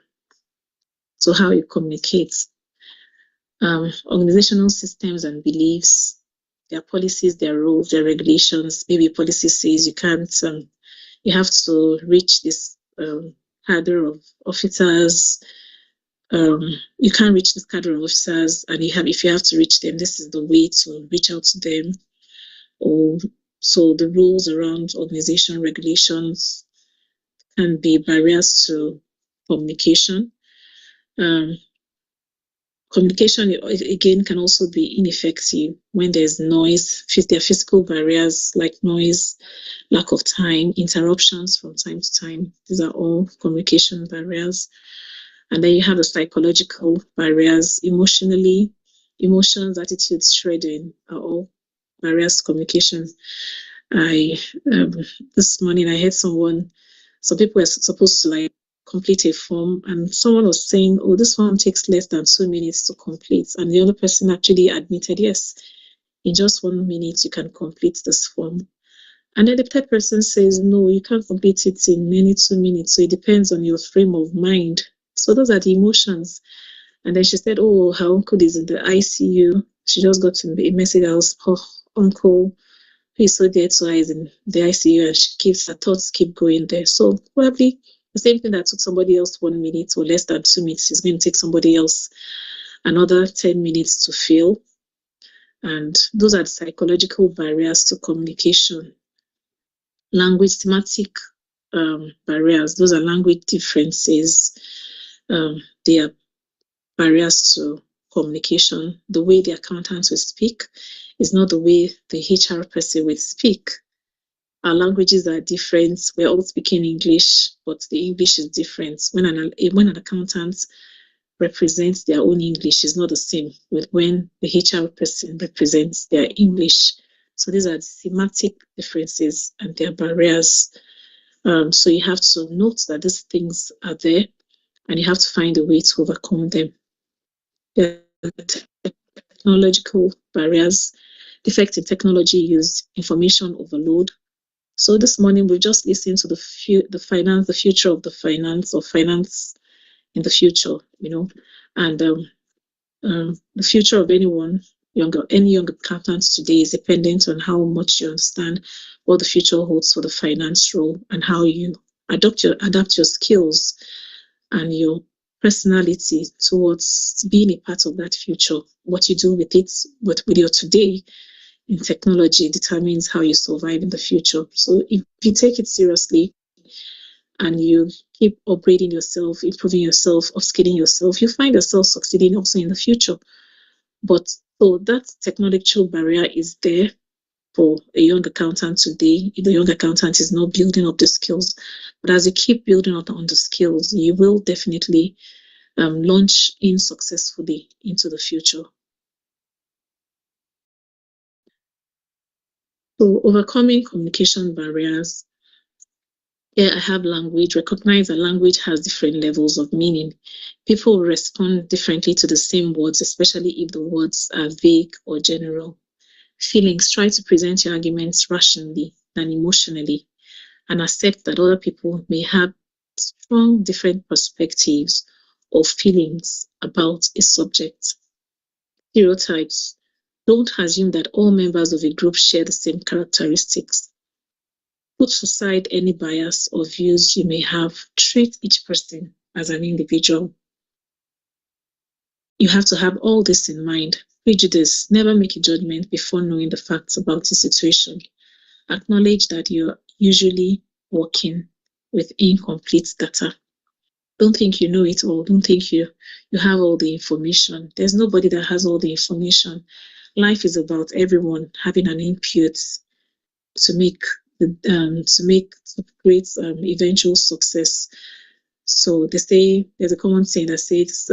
how you communicate. Organizational systems and beliefs, their policies, their rules, their regulations. Maybe a policy says you can't, you have to reach this cadre of officers. You can't reach this cadre of officers, and if you have to reach them, this is the way to reach out to them. Or so the rules around organization regulations can be barriers to communication. Communication, again, can also be ineffective when there's noise. There are physical barriers like noise, lack of time, interruptions from time to time. These are all communication barriers. And then you have the psychological barriers, emotions, attitudes, shredding are all barriers to communication. This morning I heard some people were supposed to complete a form, and someone was saying, oh, this form takes less than 2 minutes to complete, and the other person actually admitted, yes, in just 1 minute you can complete this form. And then the third person says, no, you can't complete it in any 2 minutes, so it depends on your frame of mind. So those are the emotions. And then she said, oh, her uncle is in the ICU. She just got a message that her uncle, who is so dear to her, is in the ICU, and her thoughts keep going there. So probably the same thing that took somebody else 1 minute or less than 2 minutes is going to take somebody else another 10 minutes to fill. And those are the psychological barriers to communication. Language thematic barriers, those are language differences. They are barriers to communication. The way the accountant will speak is not the way the HR person will speak. Our languages are different. We're all speaking English, but the English is different. When an accountant represents their own English, is not the same with when the HR person represents their English. So these are the thematic differences and their barriers. So you have to note that these things are there, and you have to find a way to overcome them. The technological barriers, defect in technology use, information overload. So this morning we just listened to the future of the finance, or finance in the future, and the future of any young accountant today is dependent on how much you understand what the future holds for the finance role, and how you adapt your skills and your personality towards being a part of that future. What you do with it, with your today in technology, determines how you survive in the future. So if you take it seriously and you keep upgrading yourself, improving yourself, upskilling yourself, you find yourself succeeding also in the future. But so that technological barrier is there for a young accountant today, if the young accountant is not building up the skills. But as you keep building up on the skills, you will definitely launch in successfully into the future. So overcoming communication barriers. Here I have language. Recognize that language has different levels of meaning. People respond differently to the same words, especially if the words are vague or general. Feelings. Try to present your arguments rationally and emotionally, and accept that other people may have strong different perspectives or feelings about a subject. Stereotypes. Don't assume that all members of a group share the same characteristics. Put aside any bias or views you may have. Treat each person as an individual. You have to have all this in mind. Prejudice. Never make a judgment before knowing the facts about the situation. Acknowledge that you're usually working with incomplete data. Don't think you know it all. Don't think you have all the information. There's nobody that has all the information. Life is about everyone having an input to create eventual success. So they say, there's a common saying that says,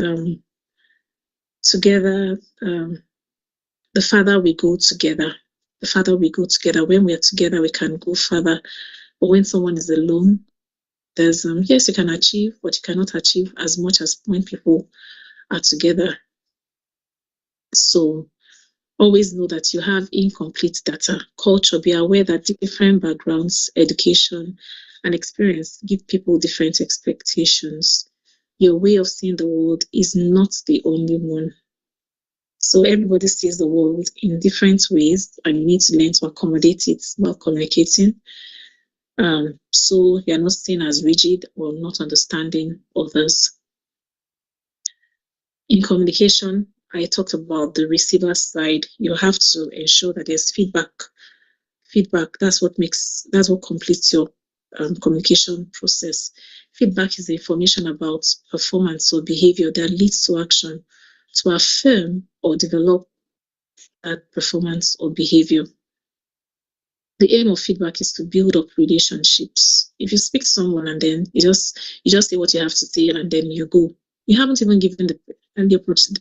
together, the farther we go together. The farther we go together. When we are together, we can go further. But when someone is alone, there's yes, you can achieve, but you cannot achieve as much as when people are together. So always know that you have incomplete data. Culture, be aware that different backgrounds, education, and experience give people different expectations. Your way of seeing the world is not the only one. So everybody sees the world in different ways, and you need to learn to accommodate it while communicating. So you're not seen as rigid or not understanding others. In communication, I talked about the receiver side. You have to ensure that there's feedback. That's what completes your communication process. Feedback is information about performance or behavior that leads to action to affirm or develop that performance or behavior. The aim of feedback is to build up relationships. If you speak to someone and then you just say what you have to say and then you go, you haven't even given the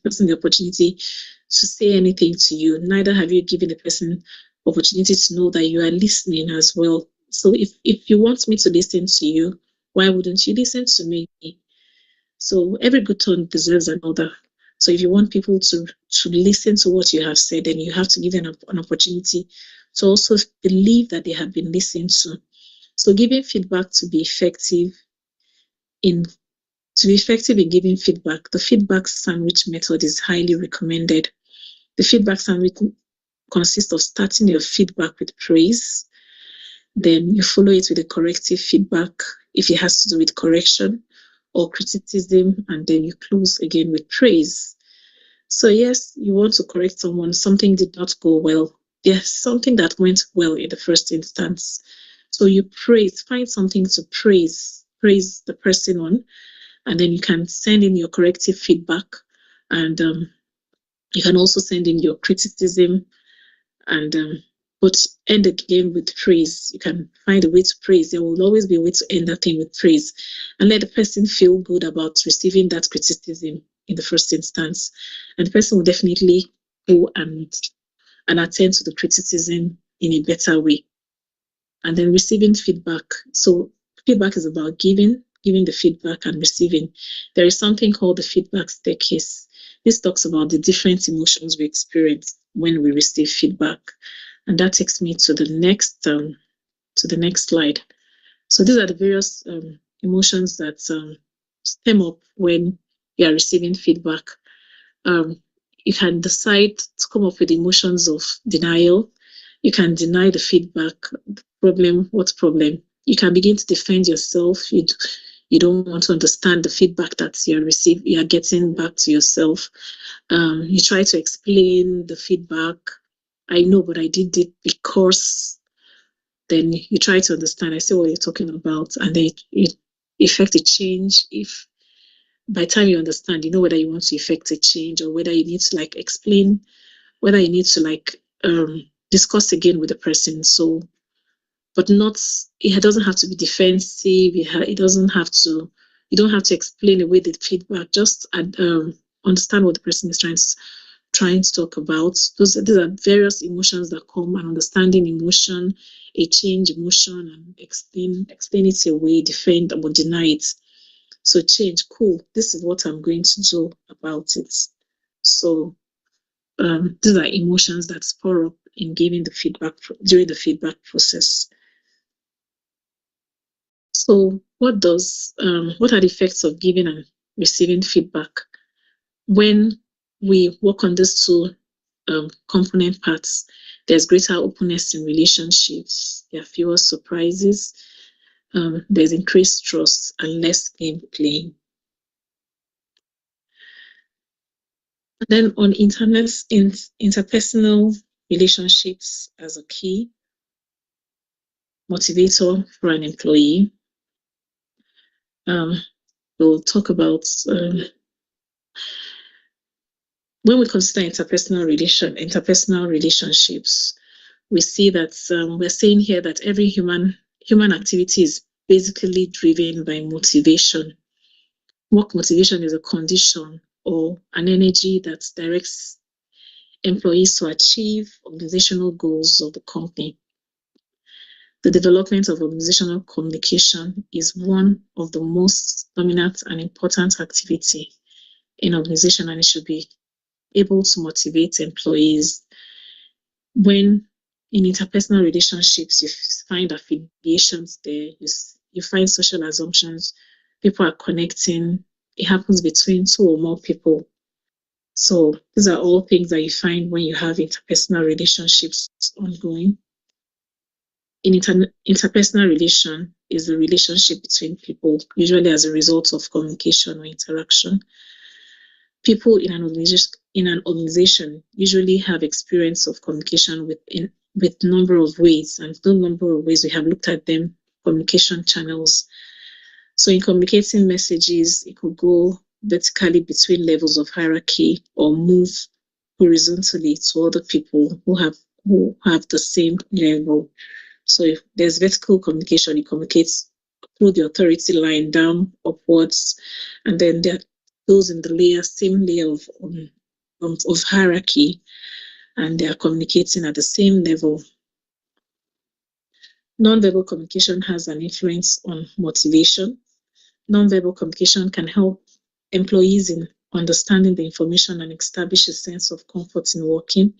person the opportunity to say anything to you. Neither have you given the person opportunity to know that you are listening as well. So if you want me to listen to you, why wouldn't you listen to me? So every good tone deserves another. So if you want people to listen to what you have said, then you have to give them an opportunity to also believe that they have been listened to. So giving feedback to be effective in giving feedback, the feedback sandwich method is highly recommended. The feedback sandwich consists of starting your feedback with praise, then you follow it with a corrective feedback if it has to do with correction or criticism, and then you close again with praise. So yes, you want to correct someone, something did not go well. Yes, something that went well in the first instance. So you praise, find something to praise the person on, and then you can send in your corrective feedback, and you can also send in your criticism, and but end the game with praise. You can find a way to praise. There will always be a way to end that thing with praise, and let the person feel good about receiving that criticism in the first instance, and the person will definitely go and attend to the criticism in a better way. And then receiving feedback. So feedback is about giving the feedback and receiving. There is something called the feedback staircase. This talks about the different emotions we experience when we receive feedback. And that takes me to the next slide. So these are the various emotions that stem up when you are receiving feedback. You can decide to come up with emotions of denial. You can deny the feedback. Problem? What problem? You can begin to defend yourself. You don't want to understand the feedback that you are getting back to yourself. You try to explain the feedback. I know, but I did it because. Then you try to understand. I see what you're talking about, and then it effect a change. If by the time you understand, you know whether you want to effect a change or whether you need to explain, whether you need to discuss again with the person. So, but not, it doesn't have to be defensive. It doesn't have to, you don't have to explain away the feedback. Just understand what the person is trying to talk about. These are various emotions that come, and understanding emotion, a change emotion, and explain it away, defend or deny it. So change, cool. This is what I'm going to do about it. So these are emotions that spur up in giving the feedback during the feedback process. So what are the effects of giving and receiving feedback? When we work on these two component parts, there's greater openness in relationships. There are fewer surprises. There's increased trust and less game playing. Then on interpersonal relationships as a key motivator for an employee. We'll talk about when we consider interpersonal relationships, we see that we're saying here that every human activity is basically driven by motivation. Work motivation is a condition or an energy that directs employees to achieve organizational goals of the company. The development of organizational communication is one of the most dominant and important activity in organization, and it should be able to motivate employees. When in interpersonal relationships, you find affiliations there, you find social assumptions, people are connecting, it happens between two or more people. So these are all things that you find when you have interpersonal relationships ongoing. In interpersonal relation is the relationship between people, usually as a result of communication or interaction. People in an organization usually have experience of communication with number of ways, and the number of ways we have looked at them, communication channels. So in communicating messages, it could go vertically between levels of hierarchy or move horizontally to other people who have the same level. So if there's vertical communication, it communicates through the authority line down upwards, and then there are those in the same layer of hierarchy, and they are communicating at the same level. Non-verbal communication has an influence on motivation. Non-verbal communication can help employees in understanding the information and establish a sense of comfort in working.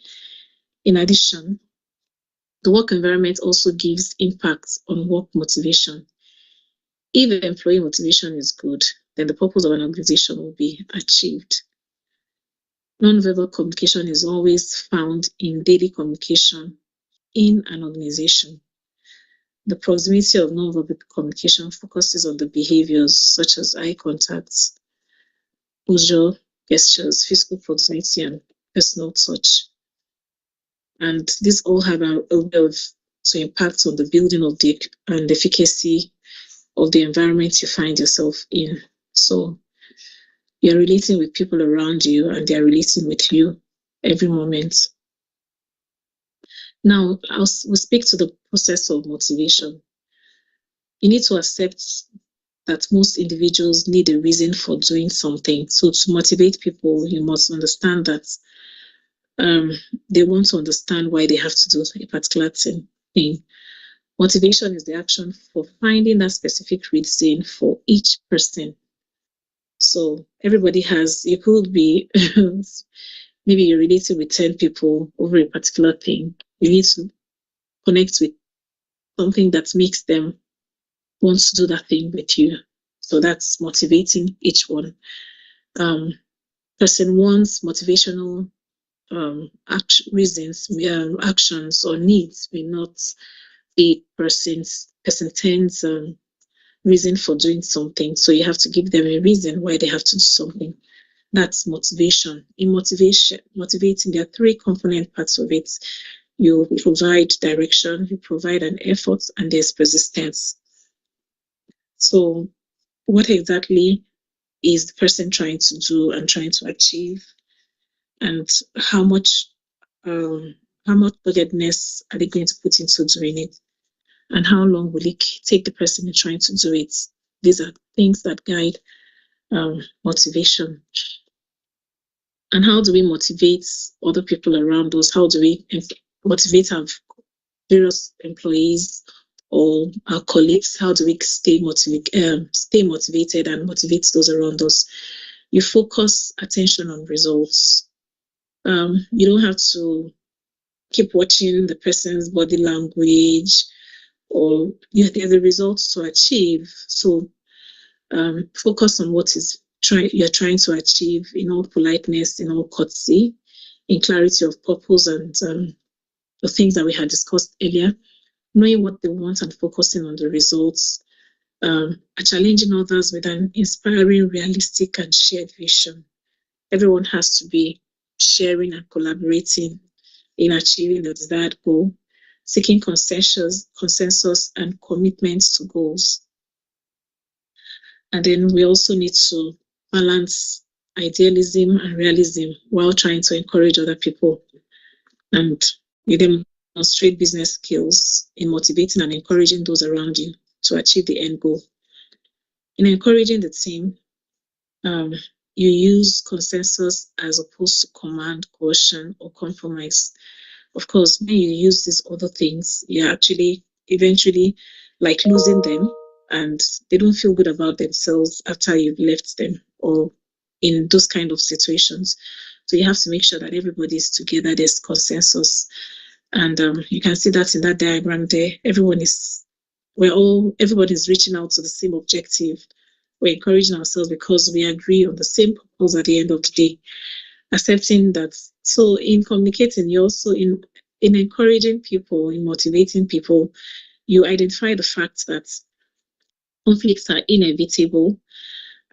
In addition, the work environment also gives impact on work motivation. If employee motivation is good, then the purpose of an organization will be achieved. Non-verbal communication is always found in daily communication in an organization. The proximity of non-verbal communication focuses on the behaviors such as eye contact, posture, gestures, physical proximity, and personal touch. And these all have a way of to impact on the building of the and efficacy of the environment you find yourself in. So you're relating with people around you and they're relating with you every moment. Now, we'll speak to the process of motivation. You need to accept that most individuals need a reason for doing something. So to motivate people, you must understand that they want to understand why they have to do a particular thing. Motivation is the action for finding that specific reason for each person. So everybody has, you could be, maybe you're relating with 10 people over a particular thing. You need to connect with something that makes them want to do that thing with you. So that's motivating each one. Person one's motivational reasons, actions or needs may not be person 10's reason for doing something. So you have to give them a reason why they have to do something. That's motivation. In motivating, there are three component parts of it. You provide direction, you provide an effort, and there's persistence. So what exactly is the person trying to do and trying to achieve, and how much doggedness are they going to put into doing it, and how long will it take the person in trying to do it? These are things that guide motivation. And how do we motivate other people around us? How do we motivate our various employees or our colleagues? How do we stay motivated and motivate those around us? You focus attention on results. You don't have to keep watching the person's body language, or there's a result to achieve. So focus on what you're trying to achieve in all politeness, in all courtesy, in clarity of purpose, and the things that we had discussed earlier, knowing what they want and focusing on the results, challenging others with an inspiring, realistic, and shared vision. Everyone has to be sharing and collaborating in achieving the desired goal, seeking consensus and commitments to goals. And then we also need to balance idealism and realism while trying to encourage other people. And you demonstrate business skills in motivating and encouraging those around you to achieve the end goal. In encouraging the team, you use consensus as opposed to command, coercion, or compromise. Of course, when you use these other things, you're actually eventually like losing them, and they don't feel good about themselves after you've left them or in those kind of situations. So you have to make sure that everybody is together, there's consensus. And you can see that in that diagram there. Everyone is reaching out to the same objective. We're encouraging ourselves because we agree on the same purpose at the end of the day. Accepting that. So in communicating, you also in encouraging people, in motivating people, you identify the fact that conflicts are inevitable,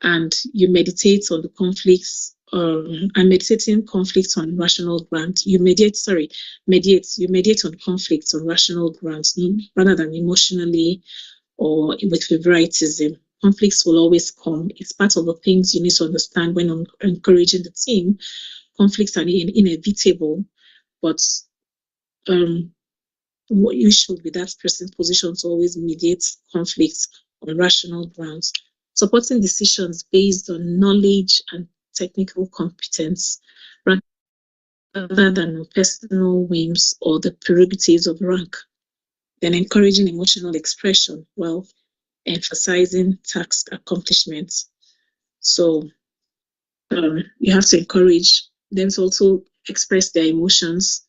and you meditate on the conflicts, and meditating conflicts on rational grounds. You mediate on conflicts on rational grounds rather than emotionally or with favoritism. Conflicts will always come. It's part of the things you need to understand when encouraging the team. Conflicts are inevitable, but what you should be that person's position to always mediate conflicts on rational grounds, supporting decisions based on knowledge and technical competence rather than personal whims or the prerogatives of rank, then encouraging emotional expression while emphasizing task accomplishments. So you have to encourage them to also express their emotions.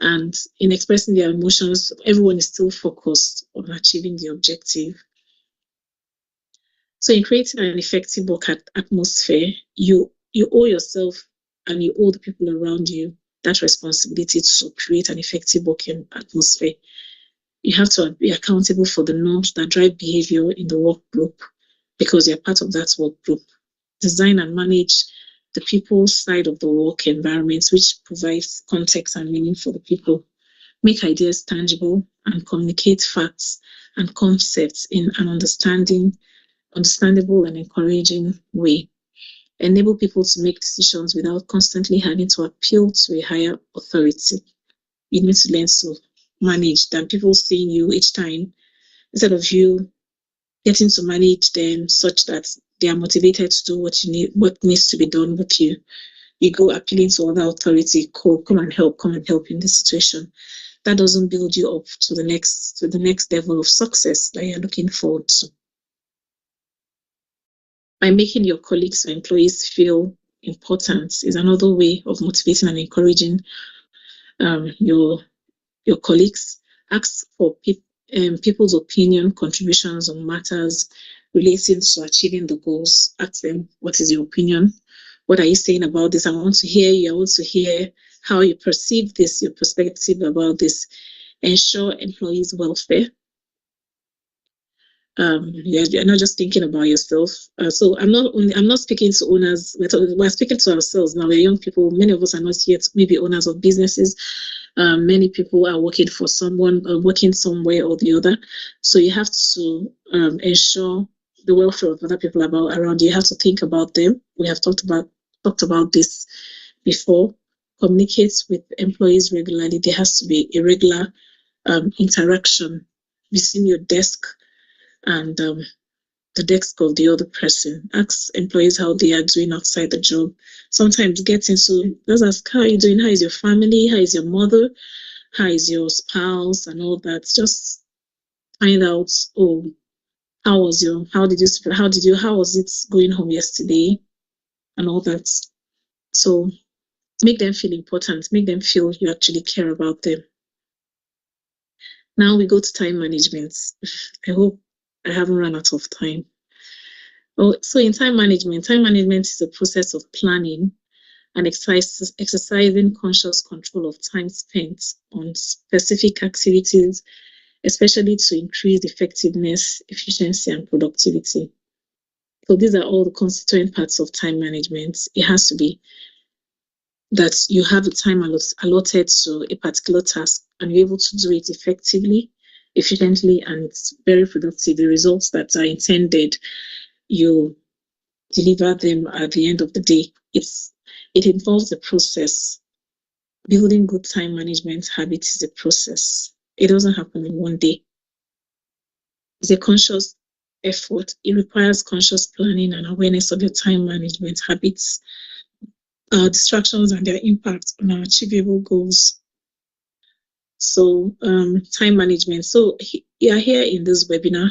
And in expressing their emotions, everyone is still focused on achieving the objective. So in creating an effective work atmosphere, you owe yourself and you owe the people around you that responsibility to create an effective working atmosphere. You have to be accountable for the norms that drive behavior in the work group because you're part of that work group. Design and manage the people's side of the work environment, which provides context and meaning for the people. Make ideas tangible and communicate facts and concepts in an understandable and encouraging way. Enable people to make decisions without constantly having to appeal to a higher authority. You need to learn to manage than people seeing you each time, instead of you getting to manage them such that they are motivated to do what needs to be done with you. You go appealing to other authority, come and help in this situation. That doesn't build you up to the next level of success that you're looking forward to. By making your colleagues or employees feel important is another way of motivating and encouraging your colleagues. Ask for people's opinion, contributions on matters relating to achieving the goals. Ask them, what is your opinion? What are you saying about this? I want to hear you. I want to hear how you perceive this, your perspective about this. Ensure employees' welfare. You're not just thinking about yourself. So I'm not speaking to owners. We're speaking to ourselves now. We're young people. Many of us are not yet maybe owners of businesses. Many people are working for someone, working somewhere or the other. So you have to ensure the welfare of other people around you. You have to think about them. We have talked about this before. Communicate with employees regularly. There has to be a regular interaction between your desk and the desk of the other person. Ask employees how they are doing outside the job. Sometimes just ask, how are you doing? How is your family? How is your mother? How is your spouse and all that? Just find out, how was it going home yesterday and all that. So make them feel important, make them feel you actually care about them. Now we go to time management. I hope I haven't run out of time. So in time management is a process of planning and exercising conscious control of time spent on specific activities, especially to increase effectiveness, efficiency, and productivity. So these are all the constituent parts of time management. It has to be that you have the time allotted to a particular task and you're able to do it effectively, efficiently, and it's very productive. The results that are intended, you deliver them at the end of the day. It involves a process. Building good time management habits is a process. It doesn't happen in one day. It's a conscious effort. It requires conscious planning and awareness of your time management habits, distractions, and their impact on our achievable goals. So, time management. So, you are here in this webinar.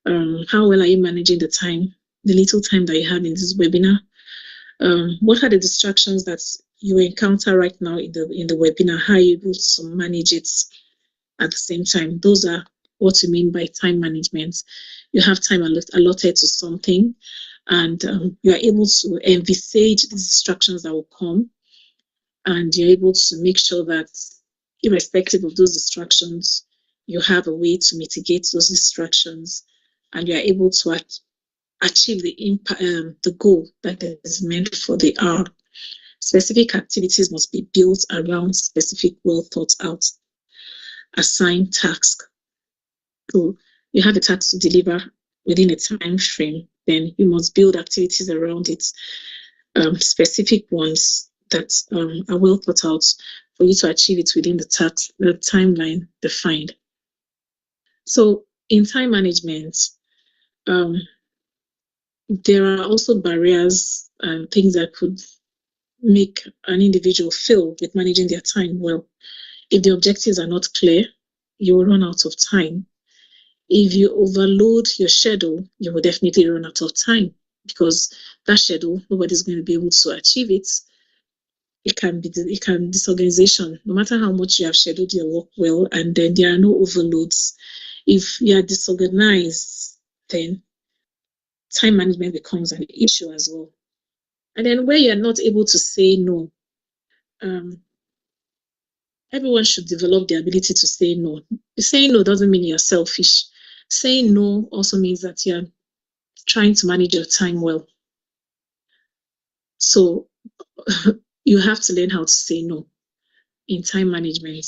How well are you managing the time, the little time that you have in this webinar? What are the distractions that you encounter right now in the webinar? How are you able to manage it at the same time? Those are what you mean by time management. You have time allotted to something, and you are able to envisage the distractions that will come, and you're able to make sure that, irrespective of those distractions, you have a way to mitigate those distractions, and you are able to achieve the goal that is meant for the hour. Specific activities must be built around specific, well thought out assigned tasks. So you have a task to deliver within a time frame, then you must build activities around it, specific ones that are well thought out for you to achieve it within the timeline defined. So in time management, there are also barriers and things that could make an individual fail with managing their time well. If the objectives are not clear, you will run out of time. If you overload your schedule, you will definitely run out of time, because that schedule, nobody's going to be able to achieve it. It can be disorganization. No matter how much you have scheduled your work well, and then there are no overloads. If you are disorganized, then time management becomes an issue as well. And then where you're not able to say no, everyone should develop the ability to say no. Saying no doesn't mean you're selfish. Saying no also means that you're trying to manage your time well. So you have to learn how to say no in time management.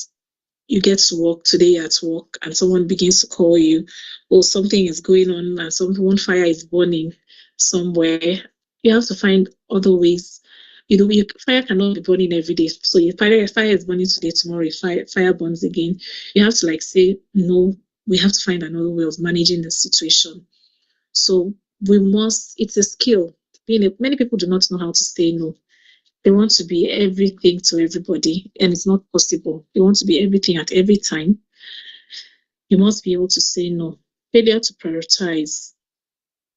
You get to work today, you're at work, and someone begins to call you, or something is going on, and one fire is burning somewhere. You have to find other ways. Fire cannot be burning every day. So if fire is burning today, tomorrow fire burns again. You have to say no. We have to find another way of managing the situation. So it's a skill. Many people do not know how to say no. They want to be everything to everybody, and it's not possible. They want to be everything at every time. You must be able to say no. Failure to prioritize.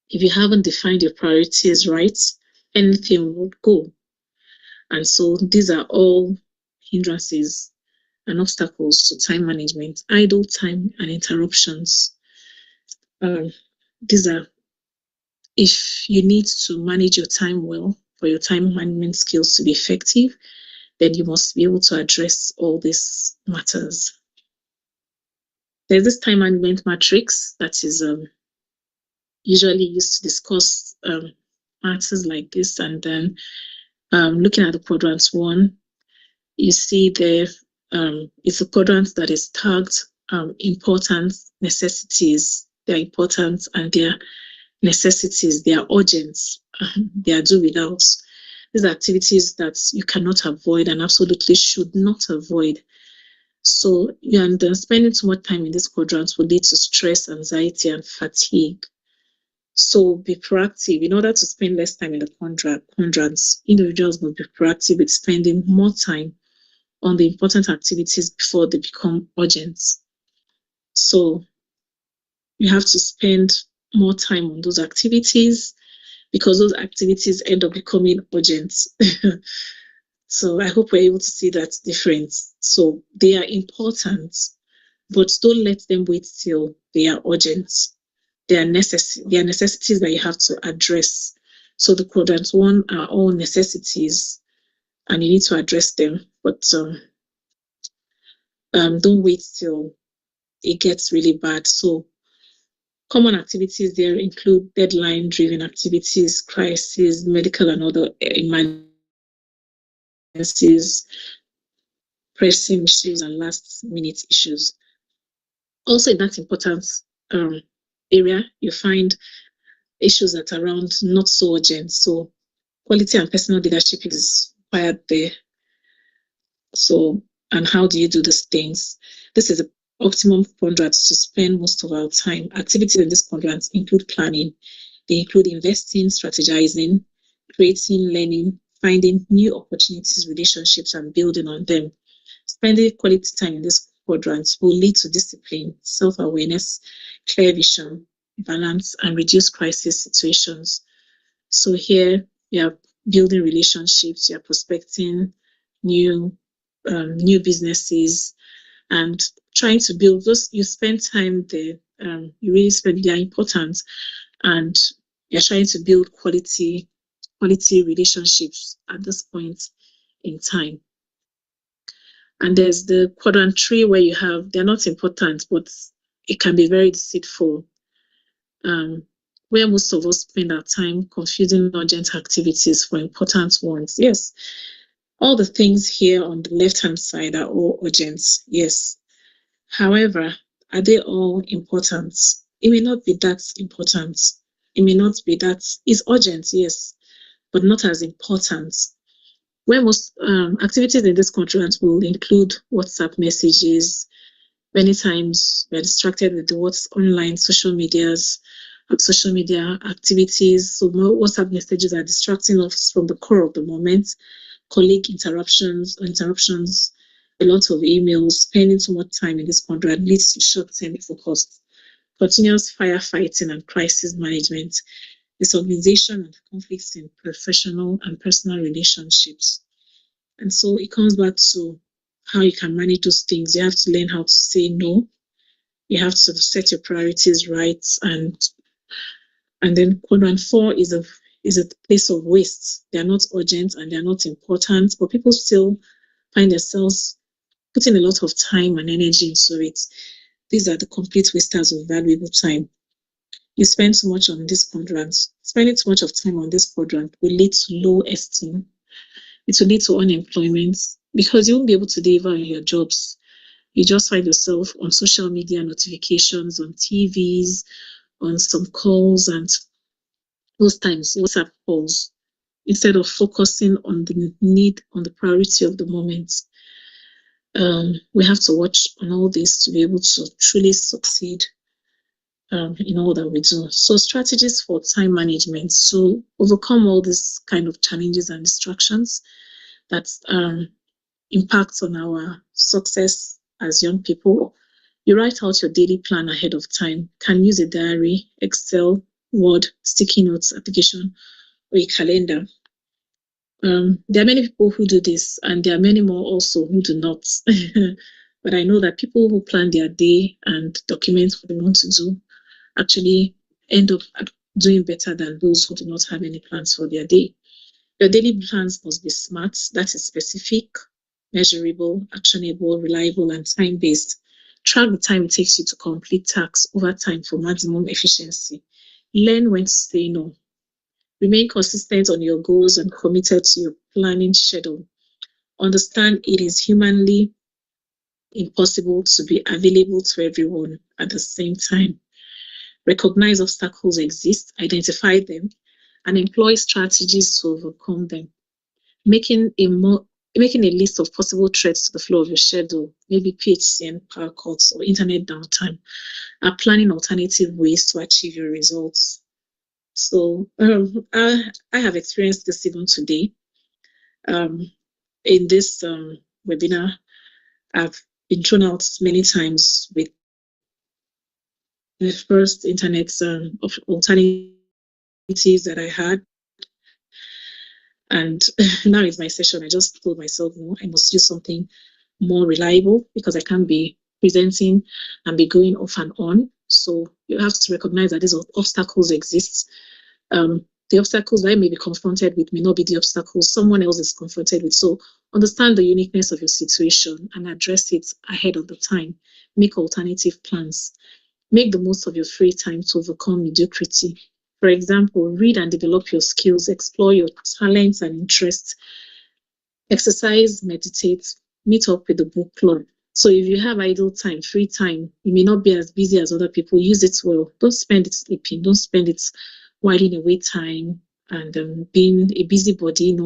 If you haven't defined your priorities right, anything will go. And so these are all hindrances and obstacles to time management, idle time and interruptions. These are, if you need to manage your time well, for your time management skills to be effective, then you must be able to address all these matters. There's this time management matrix that is usually used to discuss matters like this. And then looking at the quadrants 1, you see there it's a quadrant that is tagged important necessities. They're important and they're necessities, they are urgent, they are do without. These are activities that you cannot avoid and absolutely should not avoid. So spending too much time in this quadrant will lead to stress, anxiety, and fatigue. So be proactive. In order to spend less time in the quadrants, individuals will be proactive with spending more time on the important activities before they become urgent. So you have to spend more time on those activities because those activities end up becoming urgent. So I hope we're able to see that difference. So they are important, but don't let them wait till they are urgent. They are necessities that you have to address. So the quadrant 1 are all necessities, and you need to address them. But don't wait till it gets really bad. So common activities there include deadline-driven activities, crisis, medical and other emergencies, pressing issues, and last-minute issues. Also, in that important area, you find issues that are around not so urgent. So quality and personal leadership is required there. So, and how do you do these things? This is the optimum quadrant to spend most of our time. Activities in this quadrant include planning. They include investing, strategizing, creating, learning, finding new opportunities, relationships, and building on them. Spending quality time in this quadrant will lead to discipline, self-awareness, clear vision, balance, and reduce crisis situations. So here you are building relationships, you are prospecting new businesses, and trying to build those. You spend time there. You really spend. They are important, and you're trying to build quality relationships at this point in time. And there's the quadrant 3 where they're not important, but it can be very deceitful. Where most of us spend our time confusing urgent activities for important ones. Yes, all the things here on the left-hand side are all urgent. Yes. However, are they all important? It may not be that important. It may not be that. It's urgent, yes, but not as important. Where most activities in this quadrant will include WhatsApp messages. Many times we're distracted with what's online, social media activities. So more WhatsApp messages are distracting us from the core of the moment. Colleague interruptions, a lot of emails, spending too much time in this quadrant leads to short-term focus, continuous firefighting and crisis management, disorganization and conflicts in professional and personal relationships. And so it comes back to how you can manage those things. You have to learn how to say no. You have to set your priorities right, and then quadrant 4 is a place of waste. They are not urgent and they are not important, but people still find themselves putting a lot of time and energy into it. These are the complete wasters of valuable time. you spend too much on this quadrant. Spending too much of time on this quadrant will lead to low esteem. It will lead to unemployment because you won't be able to deliver on your jobs. You just find yourself on social media notifications, on TVs, on some calls, and most times WhatsApp calls, instead of focusing on the need, on the priority of the moment. We have to watch on all this to be able to truly succeed in all that we do. So strategies for time management to overcome all these kind of challenges and distractions that impact on our success as young people. You write out your daily plan ahead of time. Can use a diary, Excel, Word, sticky notes application, or a calendar. There are many people who do this, and there are many more also who do not. But I know that people who plan their day and document what they want to do actually end up doing better than those who do not have any plans for their day. Your daily plans must be smart, that is specific, measurable, actionable, reliable, and time-based. Track the time it takes you to complete tasks over time for maximum efficiency. Learn when to say no. Remain consistent on your goals and committed to your planning schedule. Understand it is humanly impossible to be available to everyone at the same time. Recognize obstacles exist, identify them, and employ strategies to overcome them. Making a list of possible threats to the flow of your schedule, maybe PHCN, power cuts, or internet downtime, are planning alternative ways to achieve your results. So I have experienced this even today. In this webinar, I've been thrown out many times with the first internet of alternatives that I had. And now is my session. I just told myself, no, I must use something more reliable because I can't be presenting and be going off and on. So you have to recognize that these obstacles exist. The obstacles that I may be confronted with may not be the obstacles someone else is confronted with. So understand the uniqueness of your situation and address it ahead of the time. Make alternative plans. Make the most of your free time to overcome mediocrity. For example, read and develop your skills, explore your talents and interests, exercise, meditate, meet up with the book club. So if you have idle time, free time, you may not be as busy as other people, use it well. Don't spend it sleeping. Don't spend it whiling away time and being a busybody,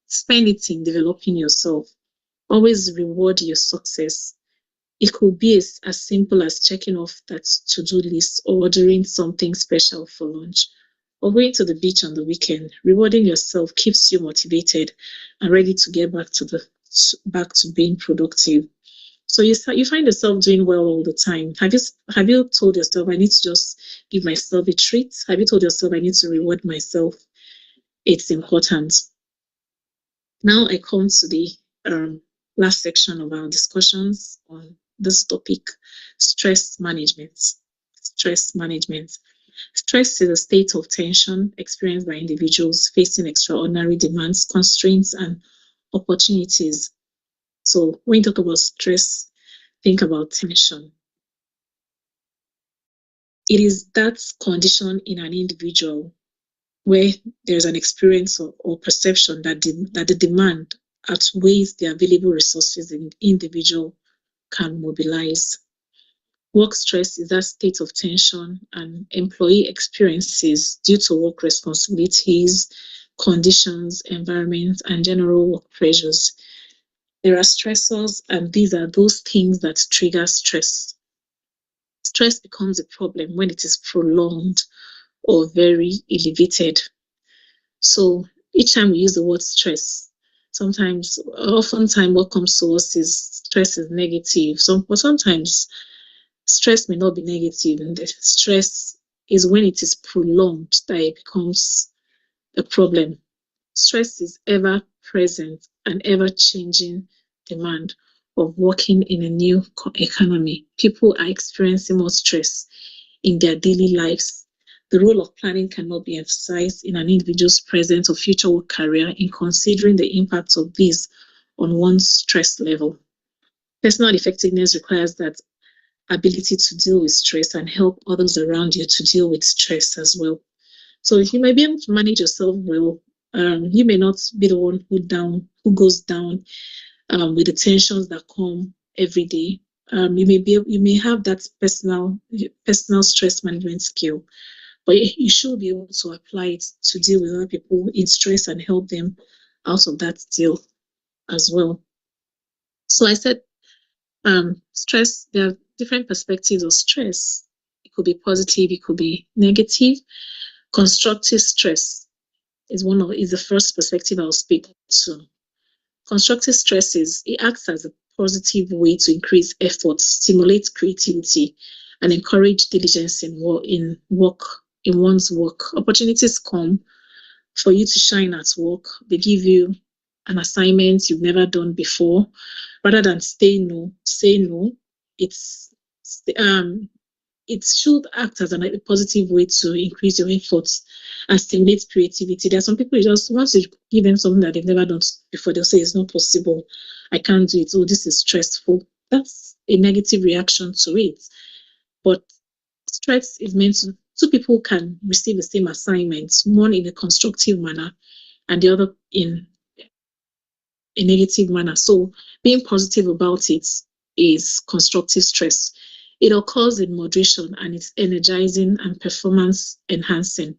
spend it in developing yourself. Always reward your success. It could be as simple as checking off that to-do list or ordering something special for lunch or going to the beach on the weekend. Rewarding yourself keeps you motivated and ready to get back to being productive. So you find yourself doing well all the time. Have you told yourself, I need to just give myself a treat? Have you told yourself, I need to reward myself? It's important. Now I come to the last section of our discussions on this topic, stress management. Stress management. Stress is a state of tension experienced by individuals facing extraordinary demands, constraints, and opportunities. So when you talk about stress, think about tension. It is that condition in an individual where there's an experience or perception that the demand outweighs the available resources the individual can mobilize. Work stress is that state of tension an employee experiences due to work responsibilities, conditions, environment, and general work pressures. There are stressors, and these are those things that trigger stress. Stress becomes a problem when it is prolonged or very elevated. So each time we use the word stress, oftentimes what comes to us is stress is negative. But sometimes stress may not be negative. And the stress is when it is prolonged that it becomes a problem. Stress is ever present and ever changing demand of working in a new economy. People are experiencing more stress in their daily lives. The role of planning cannot be emphasized in an individual's present or future work career in considering the impact of these on one's stress level. Personal effectiveness requires that ability to deal with stress and help others around you to deal with stress as well. So if you may be able to manage yourself well, you may not be the one who goes down with the tensions that come every day. You may have that personal stress management skill, but you should be able to apply it to deal with other people in stress and help them out of that deal as well. So I said, stress, there are different perspectives of stress. It could be positive, it could be negative. Constructive stress is the first perspective I'll speak to. Constructive stress it acts as a positive way to increase effort, stimulate creativity, and encourage diligence in one's work. Opportunities come for you to shine at work. They give you an assignment you've never done before. Rather than say no, it should act as a positive way to increase your efforts and stimulate creativity. There are some people once you give them something that they've never done before, they'll say it's not possible, I can't do it, oh, this is stressful. That's a negative reaction to it. But stress is meant to, two people can receive the same assignment, one in a constructive manner and the other in a negative manner. So being positive about it is constructive stress. It occurs in moderation and it's energizing and performance enhancing.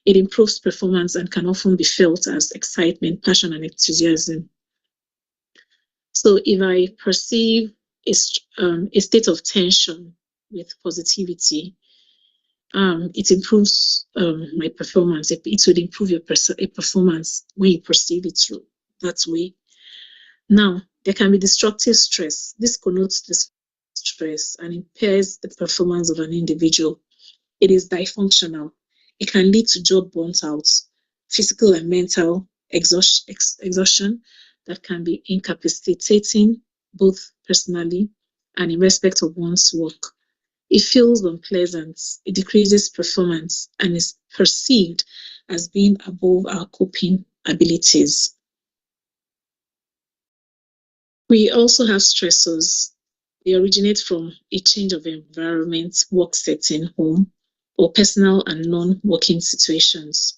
It improves performance and can often be felt as excitement, passion, and enthusiasm. So if I perceive a state of tension with positivity, it improves my performance. It would improve your performance when you perceive it through that way. Now, there can be destructive stress. This connotes the stress and impairs the performance of an individual. It is dysfunctional. It can lead to job burnt out, physical and mental exhaustion that can be incapacitating both personally and in respect of one's work. It feels unpleasant, it decreases performance, and is perceived as being above our coping abilities. We also have stressors. They originate from a change of environment, work setting, home, or personal and non-working situations.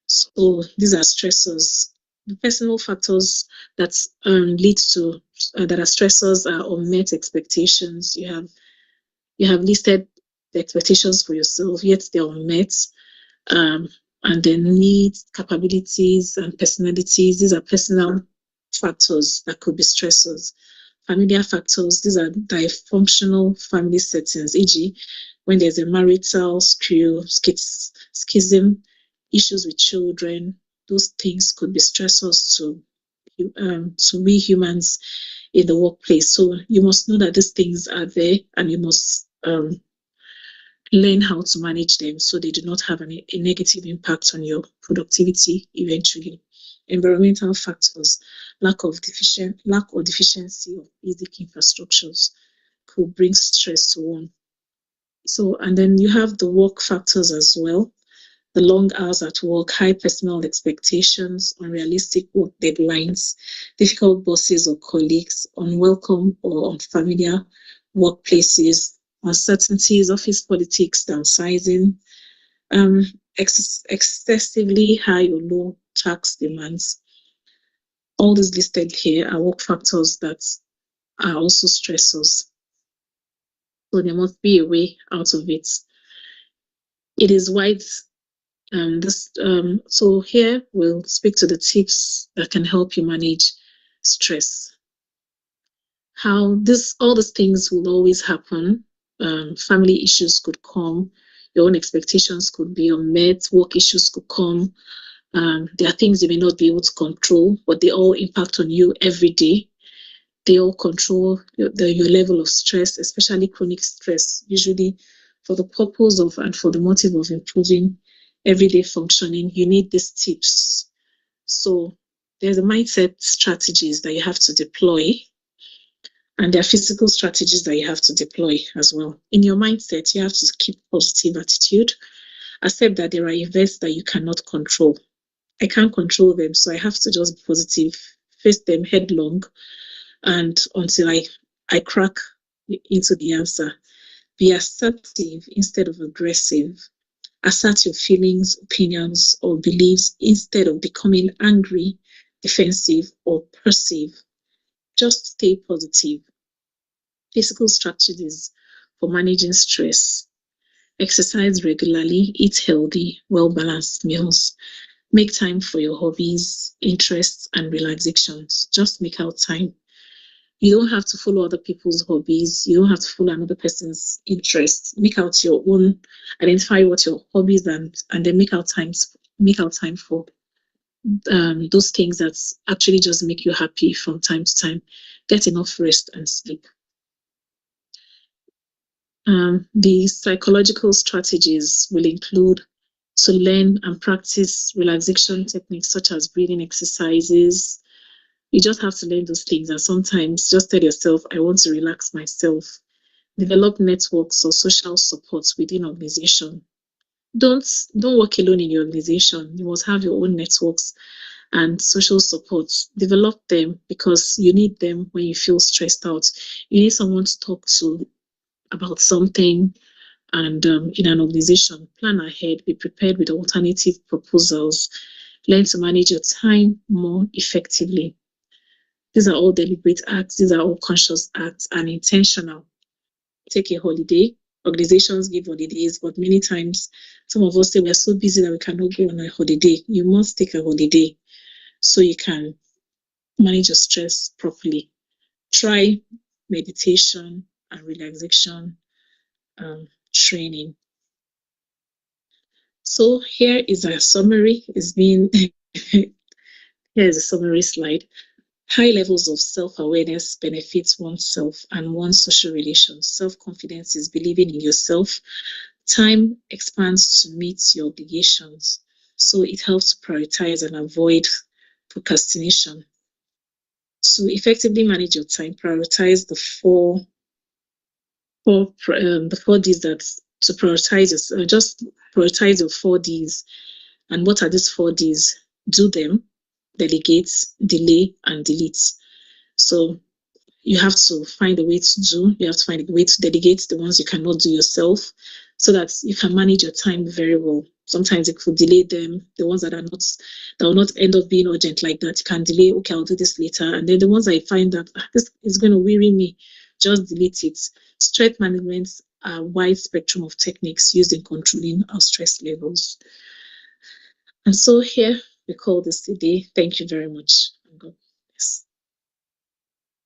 So these are stressors. The personal factors that lead to that are stressors are unmet expectations. You have listed the expectations for yourself, yet they're unmet. And then needs, capabilities, and personalities. These are personal factors that could be stressors. Familiar factors, these are dysfunctional family settings, e.g., when there's a marital schism, issues with children, those things could be stressors to we humans in the workplace. So you must know that these things are there and you must learn how to manage them so they do not have a negative impact on your productivity eventually. Environmental factors, lack or deficiency of basic infrastructures could bring stress to one. So, and then you have the work factors as well. The long hours at work, high personal expectations, unrealistic work deadlines, difficult bosses or colleagues, unwelcome or unfamiliar workplaces, uncertainties, office politics, downsizing, excessively high or low tax demands. All these listed here are work factors that are also stressors. So there must be a way out of it. It is wide. So here we'll speak to the tips that can help you manage stress. How all these things will always happen. Family issues could come, your own expectations could be unmet, work issues could come. There are things you may not be able to control, but they all impact on you every day. They all control your level of stress, especially chronic stress, usually for the purpose of and for the motive of improving everyday functioning. You need these tips. So there's a mindset strategies that you have to deploy, and there are physical strategies that you have to deploy as well. In your mindset, you have to keep positive attitude, accept that there are events that you cannot control. I can't control them, so I have to just be positive, face them headlong, and until I crack into the answer. Be assertive instead of aggressive. Assert your feelings, opinions, or beliefs instead of becoming angry, defensive, or passive. Just stay positive. Physical strategies for managing stress. Exercise regularly, eat healthy, well-balanced meals. Make time for your hobbies, interests, and relaxations. Just make out time. You don't have to follow other people's hobbies. You don't have to follow another person's interests. Make out your own, identify what your hobbies and then make out time for those things that actually just make you happy from time to time. Get enough rest and sleep. The psychological strategies will include to learn and practice relaxation techniques such as breathing exercises. You just have to learn those things, and sometimes just tell yourself, I want to relax myself. Develop networks or social support within organization. Don't work alone in your organization. You must have your own networks and social support. Develop them because you need them when you feel stressed out. You need someone to talk to about something. And in an organization, plan ahead, be prepared with alternative proposals, learn to manage your time more effectively. These are all deliberate acts, these are all conscious acts and intentional. Take a holiday. Organizations give holidays, but many times some of us say we're so busy that we cannot go on a holiday. You must take a holiday so you can manage your stress properly. Try meditation and relaxation training. So here is a summary. Here is a summary slide. High levels of self-awareness benefits oneself and one's social relations. Self-confidence is believing in yourself. Time expands to meet your obligations. So it helps to prioritize and avoid procrastination. To effectively manage your time, prioritize the four Ds that to prioritize. Just prioritize your 4 Ds. And what are these 4 Ds? Do them, delegate, delay, and delete. So you have to find a way to do, you have to find a way to delegate the ones you cannot do yourself so that you can manage your time very well. Sometimes you could delay them, the ones that will not end up being urgent like that. You can delay, okay, I'll do this later. And then the ones I find that this is going to weary me, just delete it. Stress management are a wide spectrum of techniques used in controlling our stress levels. And so here we call this a day. Thank you very much. God bless.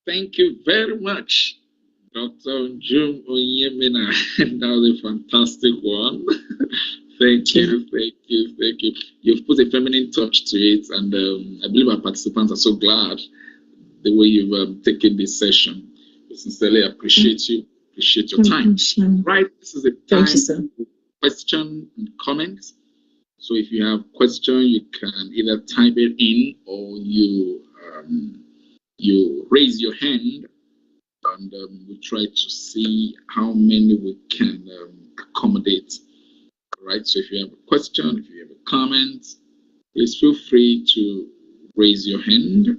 Thank you very much, Dr. June Onyemina. That was a fantastic one. Thank you. You've put a feminine touch to it, and I believe our participants are so glad the way you've taken this session. We sincerely appreciate you. Appreciate your time. Right, this is a time for question and comments. So if you have question, you can either type it in or you raise your hand, and we try to see how many we can accommodate. All right. So if you have a question, if you have a comment, please feel free to raise your hand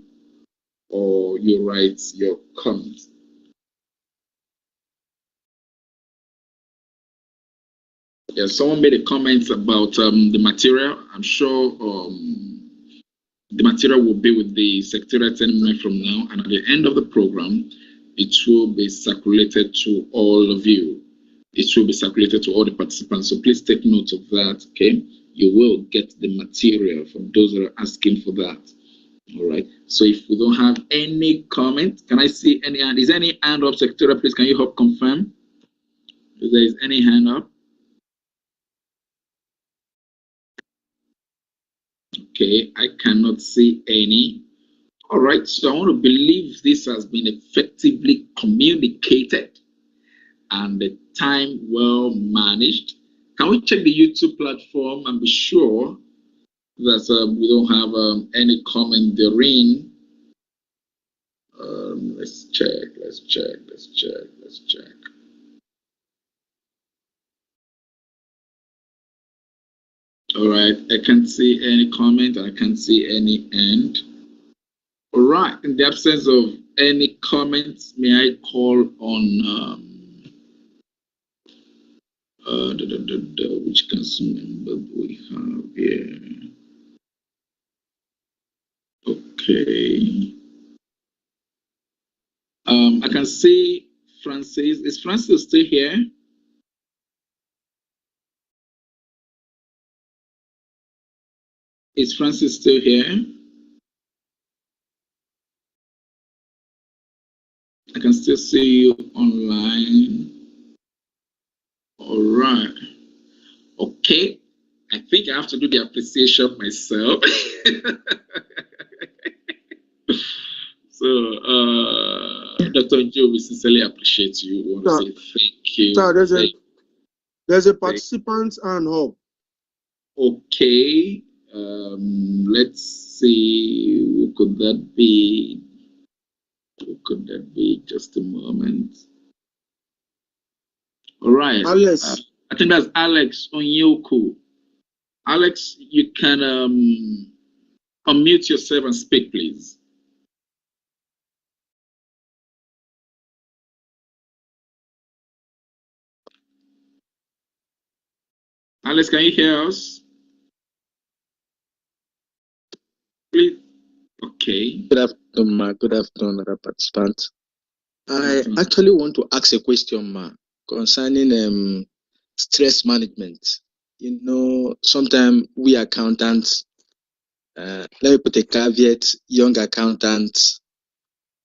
or you write your comment. Yeah, someone made a comment about the material. I'm sure the material will be with the Secretariat any moment from now, and at the end of the program, it will be circulated to all of you. It will be circulated to all the participants. So please take note of that, okay? You will get the material from those that are asking for that. All right. So if we don't have any comment, can I see any hand? Is there any hand up, Secretariat? Please, can you help confirm if there is any hand up? Okay, I cannot see any. All right, so I want to believe this has been effectively communicated and the time well managed. Can we check the YouTube platform and be sure that we don't have any comment therein? Let's check. All right, I can't see any comment. I can't see any end. All right, in the absence of any comments, may I call on which council member we have here? Okay. I can see Francis. Is Francis still here? Is Francis still here? I can still see you online. All right. Okay. I think I have to do the appreciation myself. So, Dr. Joe, we sincerely appreciate you. We want to say thank you. Sir, there's a participant and hope. Okay. Let's see. Who could that be? Who could that be? Just a moment. All right. Alex. I think that's Alex Onyoku. Alex, you can unmute yourself and speak, please. Alex, can you hear us? Please. Okay. Good afternoon, ma. Good afternoon, other participants. I actually want to ask a question, ma, concerning stress management. You know, sometimes we accountants, let me put a caveat, young accountants,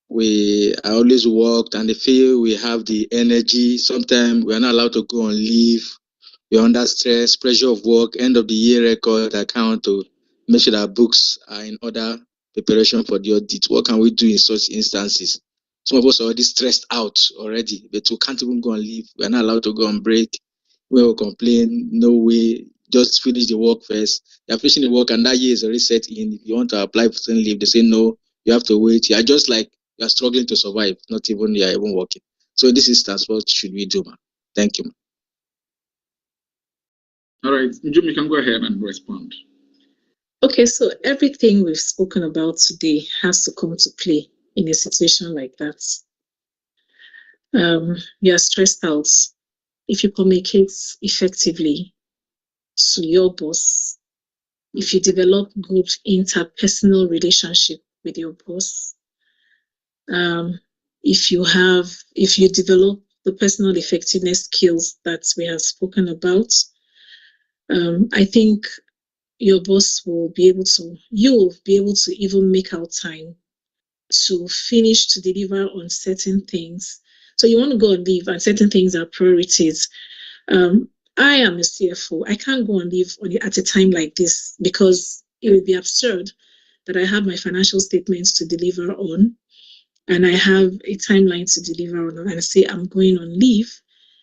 we are always worked and they feel we have the energy. Sometimes we are not allowed to go on leave. We're under stress, pressure of work, end of the year record account to make sure that books are in order, preparation for the audit. What can we do in such instances? Some of us are already stressed out already, but we can't even go on leave. We're not allowed to go on break. We will complain, no way, just finish the work first. They're finishing the work and that year is already set in. If you want to apply for certain leave, they say no, you have to wait. You're just like, you're struggling to survive, not even you're even working. So this instance, what should we do, man? Thank you, man. All right, Jimmy, you can go ahead and respond. Okay, so everything we've spoken about today has to come to play in a situation like that. You are stressed out. If you communicate effectively to your boss, if you develop good interpersonal relationship with your boss, if you develop the personal effectiveness skills that we have spoken about, I think your boss will be able to, you will be able to even make out time to finish to deliver on certain things. So you want to go on leave and certain things are priorities. I am a CFO. I can't go on leave at a time like this because it would be absurd that I have my financial statements to deliver on and I have a timeline to deliver on and I say I'm going on leave.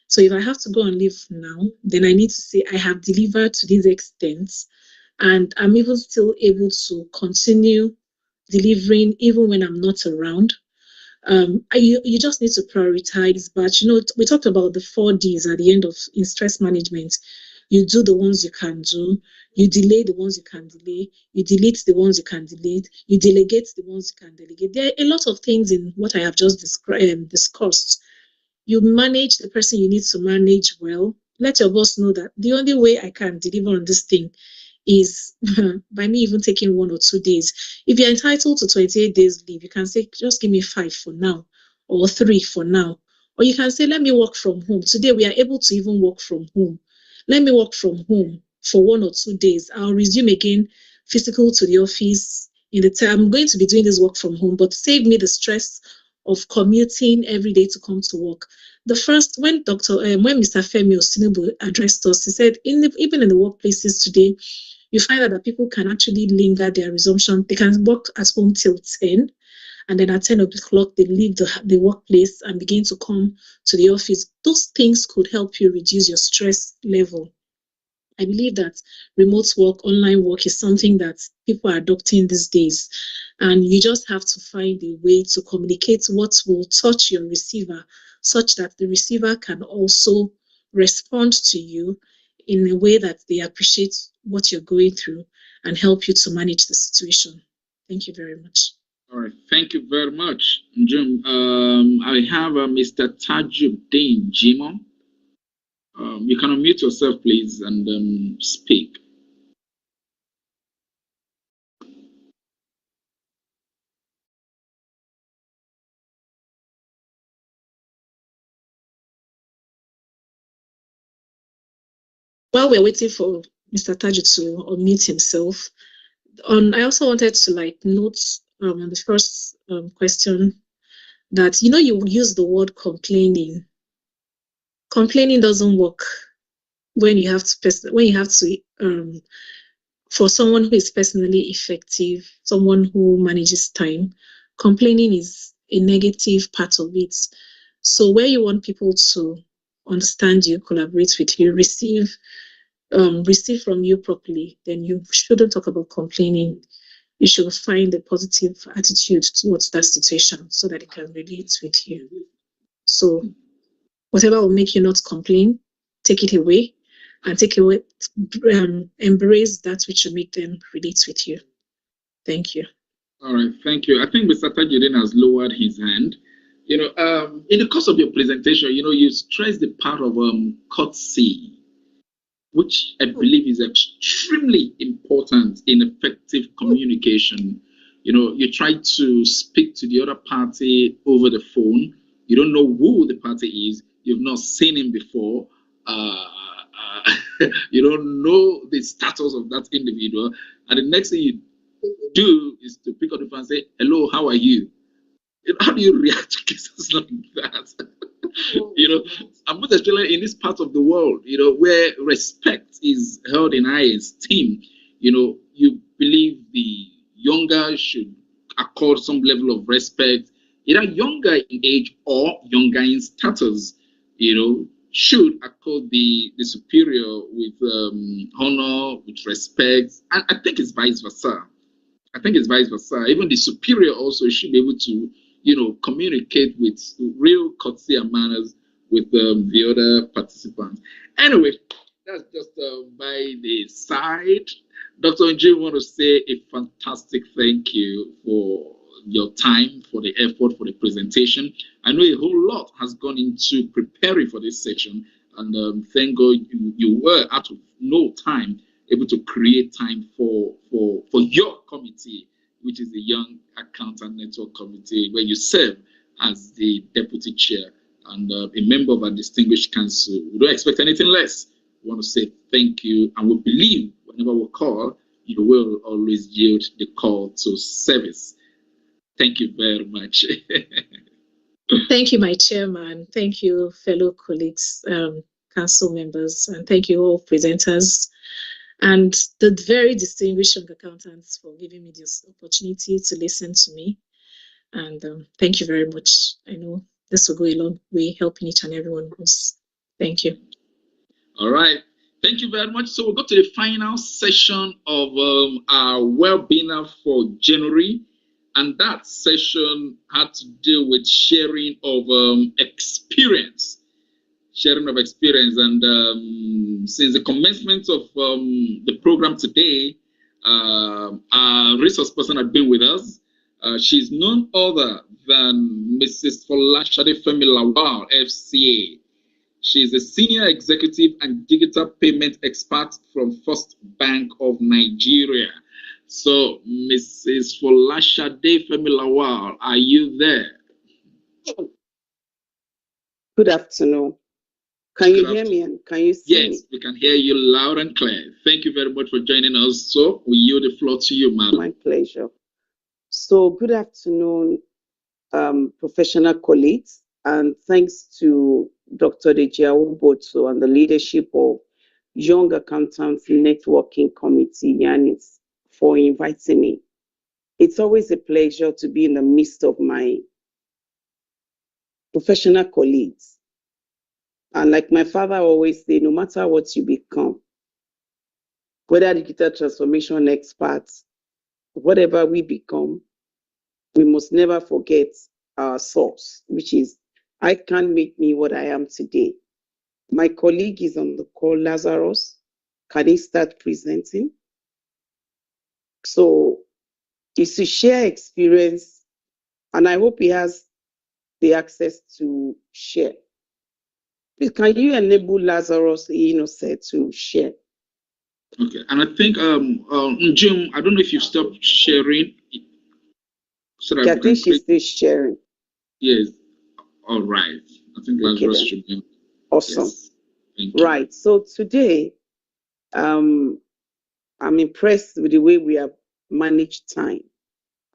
So if I have to go on leave now, then I need to say I have delivered to this extent and I'm even still able to continue delivering even when I'm not around. You just need to prioritize, but we talked about the 4 Ds at the end of in stress management. You do the ones you can do, you delay the ones you can delay, you delete the ones you can delete, you delegate the ones you can delegate. There are a lot of things in what I have just discussed. You manage the person you need to manage well. Let your boss know that the only way I can deliver on this thing is by me even taking 1 or 2 days. If you're entitled to 28 days leave, you can say, just give me 5 for now, or 3 for now. Or you can say, let me work from home. Today, we are able to even work from home. Let me work from home for 1 or 2 days. I'll resume again physical to the office in the time. I'm going to be doing this work from home, but save me the stress of commuting every day to come to work. The first, when Mr. Femi Osinibu addressed us, he said, even in the workplaces today, you find out that people can actually linger their resumption. They can work at home till 10, and then at 10 o'clock, they leave the workplace and begin to come to the office. Those things could help you reduce your stress level. I believe that remote work, online work is something that people are adopting these days. And you just have to find a way to communicate what will touch your receiver such that the receiver can also respond to you in a way that they appreciate what you're going through and help you to manage the situation. Thank you very much. All right, thank you very much, Jim. I have Mr. Tajuddin Jimo. You can unmute yourself, please, and speak. While we're waiting for Mr. Taji to unmute himself, I also wanted to note on the first question that you use the word complaining. Complaining doesn't work when you have to for someone who is personally effective, someone who manages time. Complaining is a negative part of it. So where you want people to understand you, collaborate with you, receive from you properly, then you shouldn't talk about complaining. You should find a positive attitude towards that situation so that it can relate with you. So whatever will make you not complain, take it away, and embrace that which will make them relate with you. Thank you. All right, thank you. I think Mr. Tajuddin has lowered his hand. In the course of your presentation, you stress the part of courtesy, which I believe is extremely important in effective communication. You try to speak to the other party over the phone. You don't know who the party is. You've not seen him before. You don't know the status of that individual. And the next thing you do is to pick up the phone and say, "Hello, how are you?" How do you react to cases like that? And most especially in this part of the world, where respect is held in high esteem, you believe the younger should accord some level of respect, either younger in age or younger in status, should accord the superior with honor, with respect. And I think it's vice versa. Even the superior also should be able to, communicate with real courtesy and manners with the other participants. Anyway, that's just by the side. Dr. Nji, want to say a fantastic thank you for your time, for the effort, for the presentation. I know a whole lot has gone into preparing for this section, and thank God you were out of no time able to create time for your committee, which is the Young Accountant Network Committee, where you serve as the deputy chair and a member of our distinguished council. We don't expect anything less. We want to say thank you, and we believe whenever we call, you will always yield the call to service. Thank you very much. Thank you, my chairman. Thank you, fellow colleagues, council members, and thank you all presenters and the very distinguished young accountants for giving me this opportunity to listen to me. And thank you very much. I know this will go a long way helping each and every one of us. Thank you. All right. Thank you very much. So we'll go to the final session of our webinar for January. And that session had to do with sharing of experience. And since the commencement of the program today, our resource person had been with us. She's none other than Mrs. Folashade Femi Lawal, FCA. She's a senior executive and digital payment expert from First Bank of Nigeria. So, Mrs. Folashade Femi Lawal, are you there? Good afternoon. Can you hear me and can you see me? Yes, we can hear you loud and clear. Thank you very much for joining us. So we yield the floor to you, madam. My pleasure. So good afternoon, professional colleagues, and thanks to Dr. Deji Awubotu and the leadership of Young Accountants Networking Committee, Yanis, for inviting me. It's always a pleasure to be in the midst of my professional colleagues. And like my father always said, no matter what you become, whether digital transformation experts, whatever we become, we must never forget our source, which is, I can't make me what I am today. My colleague is on the call, Lazarus. Can he start presenting? So it's to share experience And I hope he has the access to share. Please, can you enable Lazarus Innocent to share? Okay, and I think Jim, I don't know if you've stopped sharing, so that Okay, I we think can she's still sharing. Yes. All right. I think Lazarus then. should be. Awesome. Yes. Thank you. Right. So today, I'm impressed with the way we have managed time.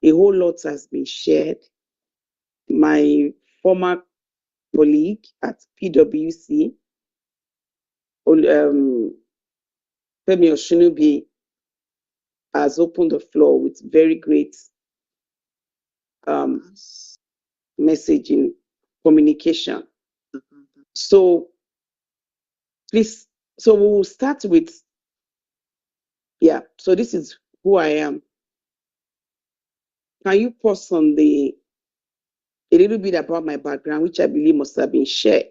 A whole lot has been shared. My former colleague at PwC, Femi Oshinubi, has opened the floor with very great messaging communication. So please, so we will start with, so this is who I am. Can you pause on a little bit about my background, which I believe must have been shared?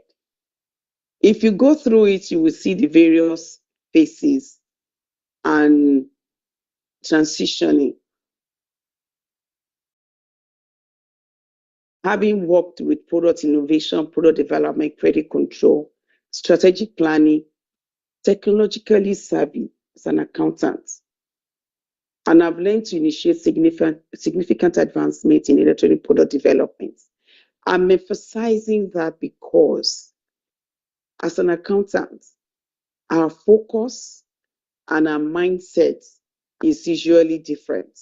If you go through it, you will see the various phases and transitioning. Having worked with product innovation, product development, credit control, strategic planning, technologically savvy as an accountant. And I've learned to initiate significant advancement in electronic product development. I'm emphasizing that because as an accountant, our focus and our mindset is usually different.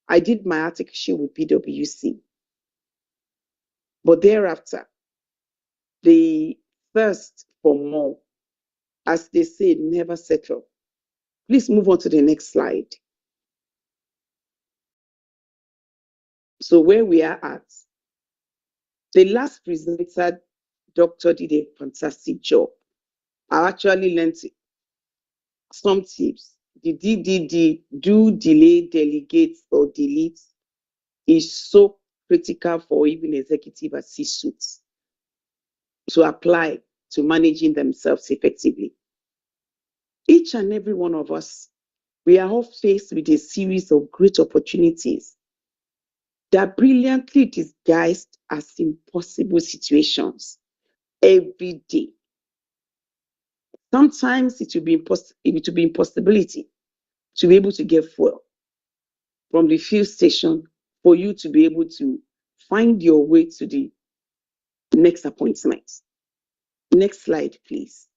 I did my articleship with PwC, but thereafter, the thirst for more, as they say, never settle. Please move on to the next slide. So where we are at, the last presenter, doctor, did a fantastic job. I actually learned some tips. The DDD, do, delay, delegate, or delete, is so critical for even executive at C-suites to apply to managing themselves effectively. Each and every one of us, we are all faced with a series of great opportunities that brilliantly disguised as impossible situations every day. Sometimes it will be impossibility to be able to get fuel from the fuel station for you to be able to find your way to the next appointment. Next slide, please.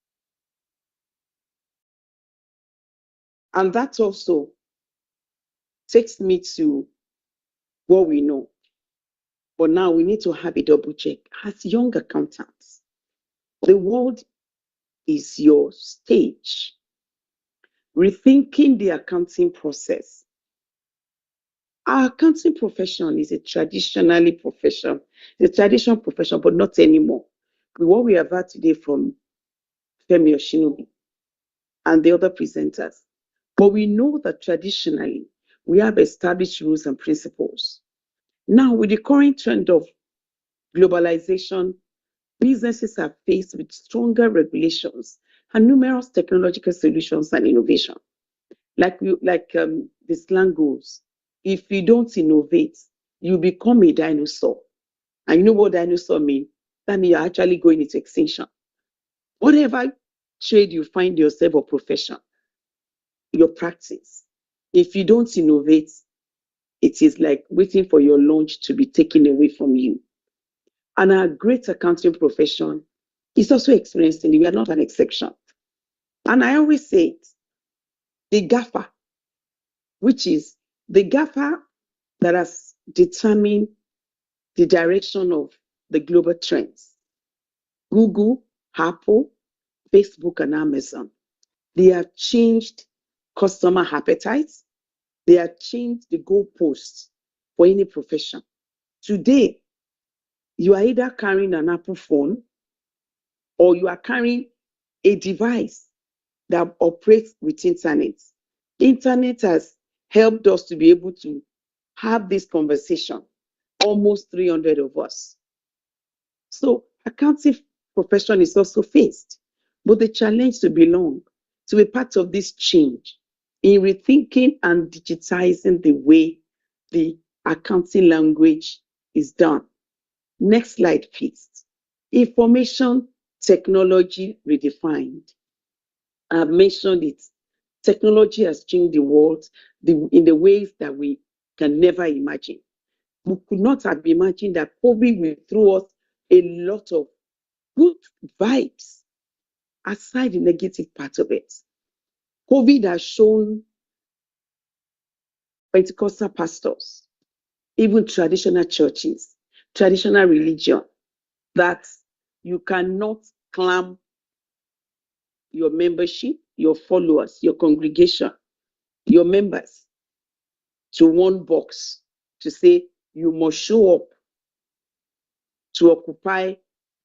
And that also takes me to what we know. But now we need to have a double check. As young accountants, the world is your stage. Rethinking the accounting process. Our accounting profession is a traditional profession, but not anymore. With what we have heard today from Femi Oshinobi and the other presenters. But we know that traditionally, we have established rules and principles. Now, with the current trend of globalization, businesses are faced with stronger regulations and numerous technological solutions and innovation. Like the slang goes, if you don't innovate, you become a dinosaur. And you know what dinosaur means? That means you're actually going into extinction. Whatever trade you find yourself or profession, your practice, if you don't innovate, it is like waiting for your lunch to be taken away from you. And our great accounting profession is also experiencing it. We are not an exception. And I always say it, the GAFA, which is the GAFA that has determined the direction of the global trends. Google, Apple, Facebook, and Amazon. They have changed customer appetites. They have changed the goalposts for any profession. Today, you are either carrying an Apple phone or you are carrying a device that operates with internet. Internet has helped us to be able to have this conversation, almost 300 of us. So accounting profession is also faced, but the challenge to belong, to be part of this change in rethinking and digitizing the way the accounting language is done. Next slide, please. Information technology redefined. I've mentioned it. Technology has changed the world in the ways that we can never imagine. We could not have imagined that COVID will throw us a lot of good vibes aside the negative part of it. COVID has shown Pentecostal pastors, even traditional churches, traditional religion, that you cannot clamp your membership, your followers, your congregation, your members to one box to say you must show up to occupy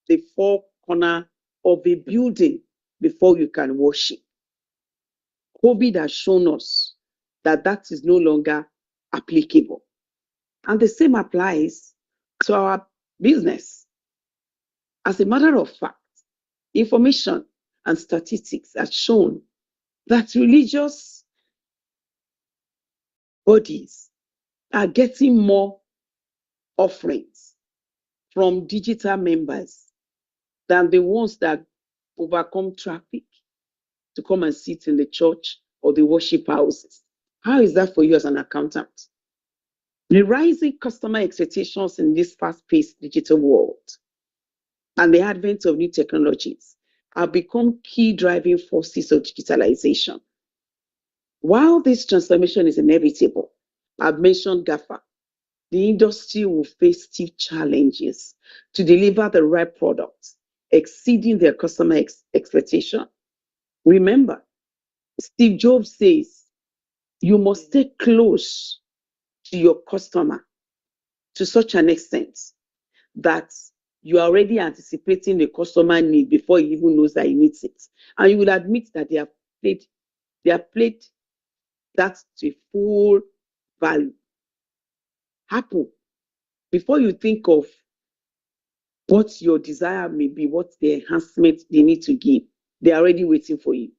the four corners of a building before you can worship. COVID has shown us that that is no longer applicable. And the same applies to our business. As a matter of fact, information and statistics have shown that religious bodies are getting more offerings from digital members than the ones that overcome traffic to come and sit in the church or the worship houses. How is that for you as an accountant? The rising customer expectations in this fast-paced digital world and the advent of new technologies have become key driving forces of digitalization. While this transformation is inevitable, I've mentioned GAFA, the industry will face stiff challenges to deliver the right products, exceeding their customer expectation. Remember, Steve Jobs says, you must stay close to your customer to such an extent that you are already anticipating the customer need before he even knows that he needs it. And you will admit that they have played that to full value. Happen before you think of what your desire may be, what the enhancement they need to give. They're already waiting for you.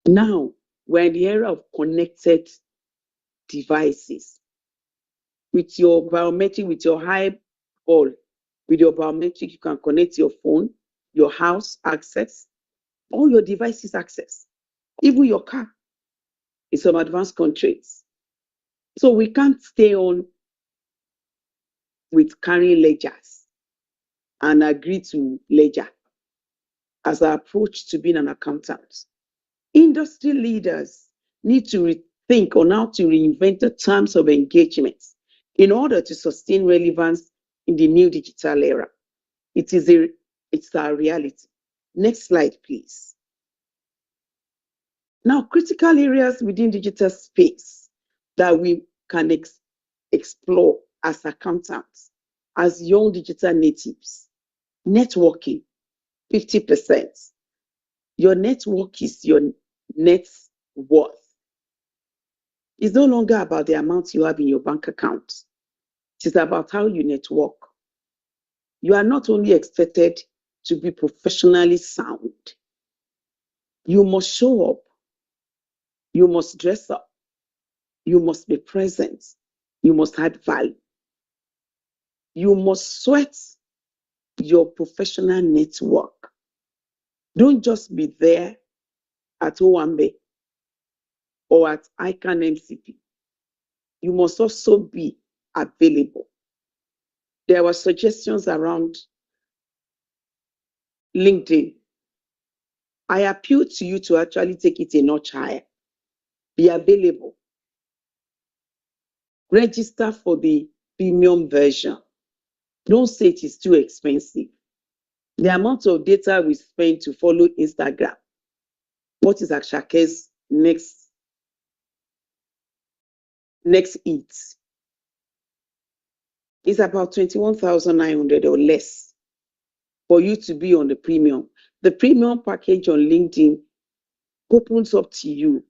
Now, we're in the era of connected devices. With your biometric, with your eyeball, with your biometric, you can connect your phone, your house access, all your devices access, even your car in some advanced countries. So we can't stay on with carrying ledgers and agree to ledger as our approach to being an accountant. Industry leaders need to rethink on how to reinvent the terms of engagement in order to sustain relevance in the new digital era. It's our reality. Next slide, please. Now, critical areas within digital space that we can explore as accountants, as young digital natives. Networking, 50%. Your network is your net worth. It's no longer about the amount you have in your bank account. It is about how you network. You are not only expected to be professionally sound, you must show up, you must dress up, you must be present, you must add value. You must sweat your professional network. Don't just be there at Owambe or at ICAN-ngr. You must also be available. There were suggestions around LinkedIn. I appeal to you to actually take it a notch higher. Be available. Register for the premium version. Don't say it is too expensive. The amount of data we spend to follow Instagram. What is Akshake's next eat? It's about 21,900 or less for you to be on the premium. The premium package on LinkedIn opens up to you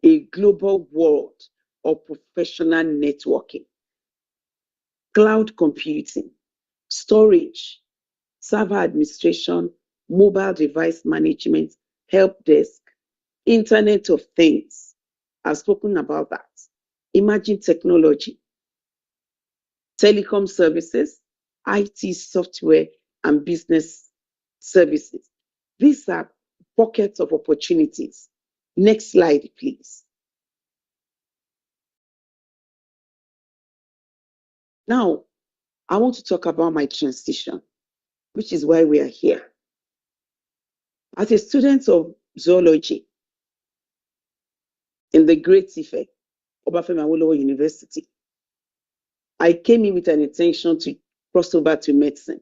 a global world of professional networking, cloud computing, storage, server administration, mobile device management, help desk, Internet of Things. I've spoken about that. Imagine technology. telecom services, IT software, and business services. These are pockets of opportunities. Next slide, please. Now, I want to talk about my transition, which is why we are here. As a student of zoology in the Great Ife, Obafemi Awolowo University, I came in with an intention to cross over to medicine.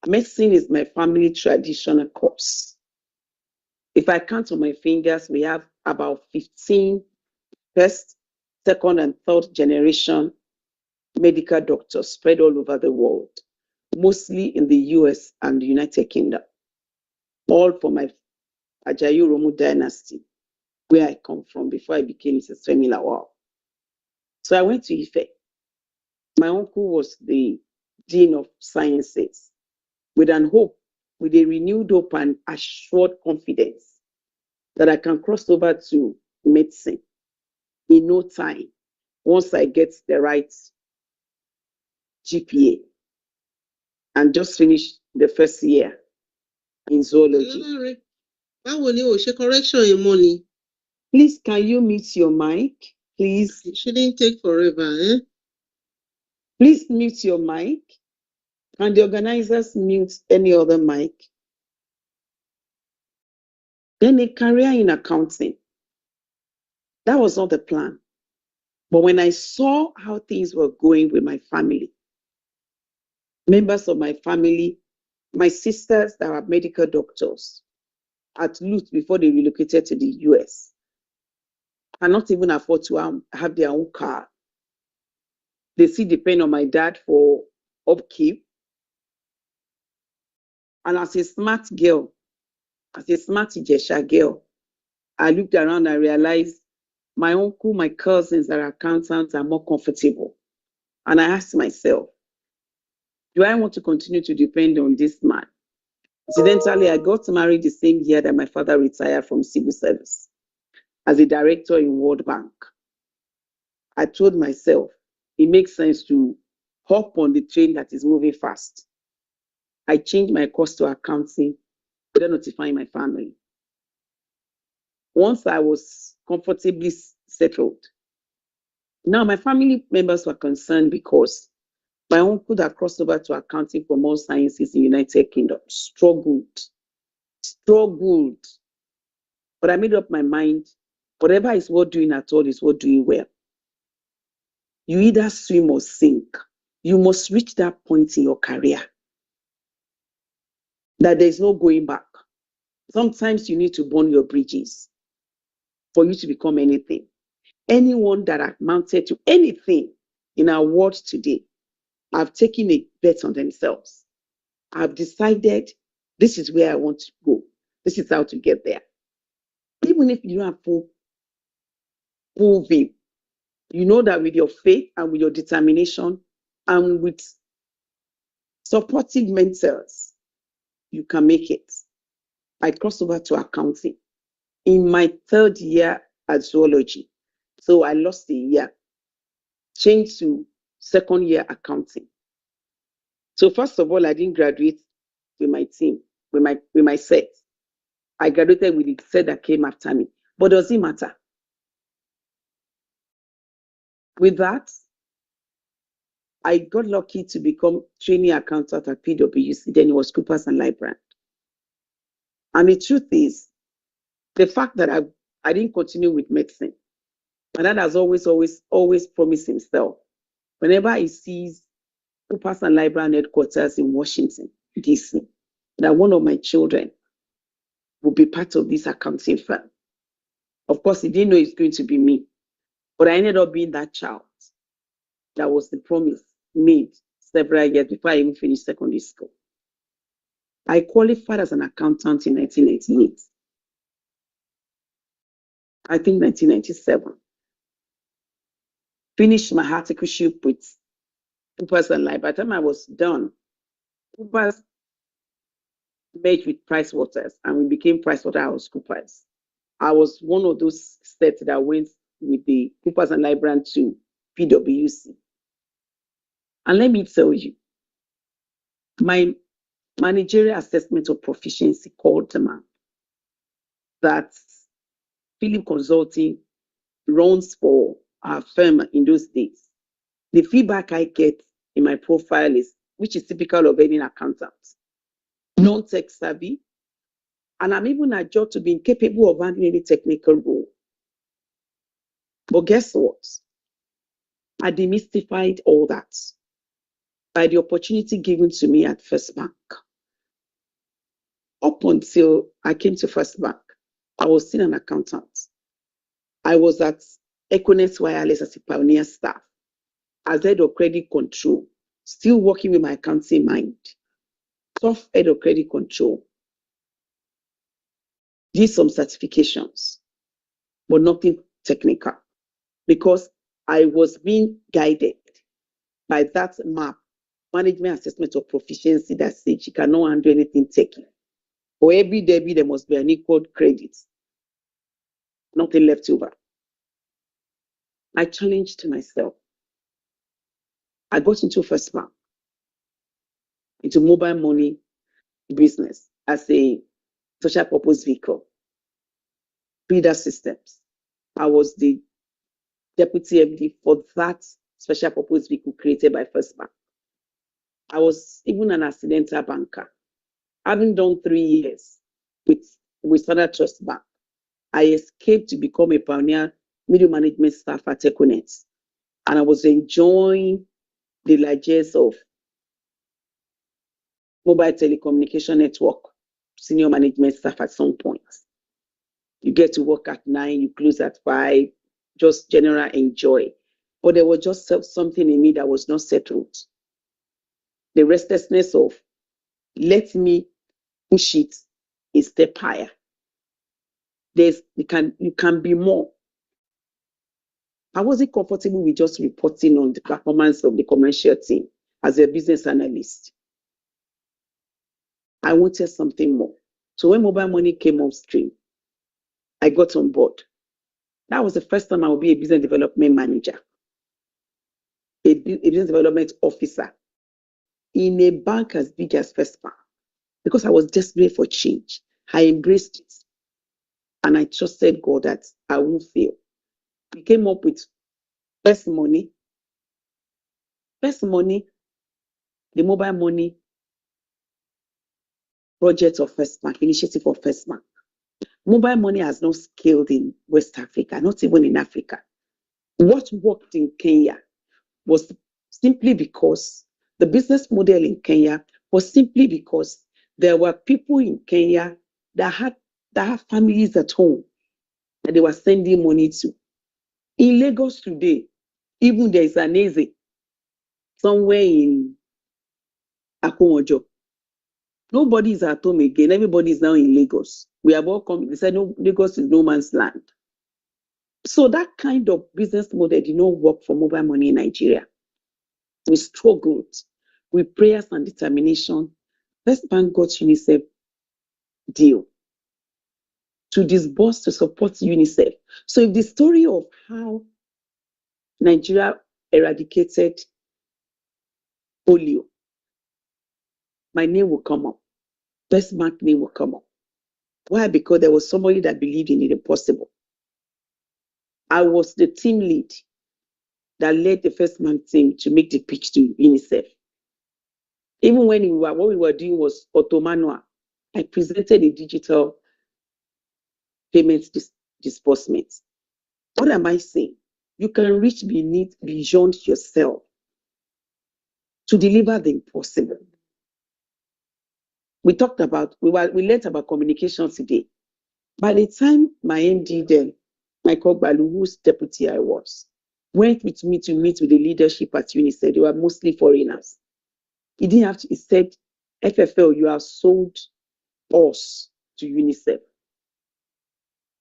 Medicine is my family traditional course. If I count on my fingers, we have about 15 first, second, and third generation medical doctors spread all over the world, mostly in the US and the United Kingdom, all from my Ajayi Oromo dynasty, where I come from before I became Mrs. Femi Lawal. So I went to Ife. My uncle was the Dean of Sciences, with a renewed hope and assured confidence that I can cross over to medicine in no time once I get the right GPA and just finish the first year in zoology. Báwo ni o ṣe correction yẹn mọ́ ni? Please, can you mute your mic, please? It shouldn't take forever, eh? Please mute your mic. Can the organizers mute any other mic? Then a career in accounting. That was not the plan. But when I saw how things were going with my family, members of my family, my sisters that are medical doctors at Lutz before they relocated to the US, cannot even afford to have their own car. They still depend on my dad for upkeep. And as a smart girl, as a smart Ijesha girl, I looked around and realized my uncle, my cousins that are accountants are more comfortable. And I asked myself, do I want to continue to depend on this man? Incidentally, I got married the same year that my father retired from civil service as a director in World Bank. I told myself, it makes sense to hop on the train that is moving fast. I changed my course to accounting without notifying my family. Once I was comfortably settled, now my family members were concerned because my uncle that crossed over to accounting from all sciences in the United Kingdom struggled. But I made up my mind, whatever is worth doing at all is worth doing well. You either swim or sink. You must reach that point in your career that there's no going back. Sometimes you need to burn your bridges for you to become anything. Anyone that have mounted to anything in our world today have taken a bet on themselves. I've decided this is where I want to go. This is how to get there. Even if you don't have full view, you know that with your faith and with your determination and with supportive mentors, you can make it. I crossed over to accounting in my third year at zoology. So I lost a year, changed to second year accounting. So first of all, I didn't graduate with my team, with my set. I graduated with the set that came after me. But does it matter? With that, I got lucky to become trainee accountant at PwC. Then it was Coopers and Lybrand. And the truth is, the fact that I didn't continue with medicine, my dad has always promised himself, whenever he sees Coopers and Lybrand headquarters in Washington, D.C., that one of my children will be part of this accounting firm. Of course, he didn't know it's going to be me, but I ended up being that child. That was the promise made several years before I even finished secondary school. I qualified as an accountant in 1998. I think 1997. Finished my articleship with Coopers and Lybrand. By the time I was done, Coopers merged with Pricewaterhouse and we became PricewaterhouseCoopers. I was one of those sets that went with the Coopers and Lybrand to PwC. And let me tell you, my managerial assessment of proficiency called them out that Philip Consulting runs for our firm in those days. The feedback I get in my profile is, which is typical of any accountant, non-tech savvy, and I'm even adjudged to be incapable of handling any technical role. But guess what? I demystified all that by the opportunity given to me at First Bank. Up until I came to First Bank, I was still an accountant. I was at Equinix Wireless as a pioneer staff, as head of credit control, still working with my accounting mind. Tough head of credit control. Did some certifications, but nothing technical, because I was being guided by that map, management assessment of proficiency, that says you cannot handle anything technical. For every debit, there must be an equal credit. Nothing left over. I challenged myself. I got into First Bank, into mobile money business as a social purpose vehicle, feeder systems. I was the deputy MD for that special purpose vehicle created by First Bank. I was even an accidental banker. Having done 3 years with Standard Trust Bank, I escaped to become a pioneer middle management staff at Equinix. And I was enjoying the largesse of mobile telecommunication network senior management staff at some point. You get to work at 9, you close at 5, just general enjoy. But there was just something in me that was not settled. The restlessness of, let me push it a step higher. You can be more. I wasn't comfortable with just reporting on the performance of the commercial team as a business analyst. I wanted something more. So when mobile money came on stream, I got on board. That was the first time I would be a business development manager, a business development officer in a bank as big as First Bank, because I was desperate for change. I embraced it. And I trusted God that I won't fail. We came up with First Money, the mobile money project of First Bank, initiative of First Bank. Mobile money has not scaled in West Africa, not even in Africa. What worked in Kenya was simply because the business model in Kenya was simply because there were people in Kenya that had families at home that they were sending money to. In Lagos today, even there is an Eze somewhere in Akonwojo. Nobody is at home again. Everybody is now in Lagos. We have all come. They said no, Lagos is no man's land. So that kind of business model did not work for mobile money in Nigeria. We struggled with prayers and determination. First Bank got UNICEF deal to disburse to support UNICEF. So if the story of how Nigeria eradicated polio, my name will come up. First Bank name will come up. Why? Because there was somebody that believed in the impossible. I was the team lead that led the First Bank team to make the pitch to UNICEF. Even when what we were doing was auto-manual, I presented a digital payments disbursement. What am I saying? You can reach beyond yourself to deliver the impossible. We learned about communication today. By the time my MD then, Michael Balu, whose deputy I was, went with me to meet with the leadership at UNICEF, they were mostly foreigners. He didn't have to, he said, FFL, you have sold us to UNICEF.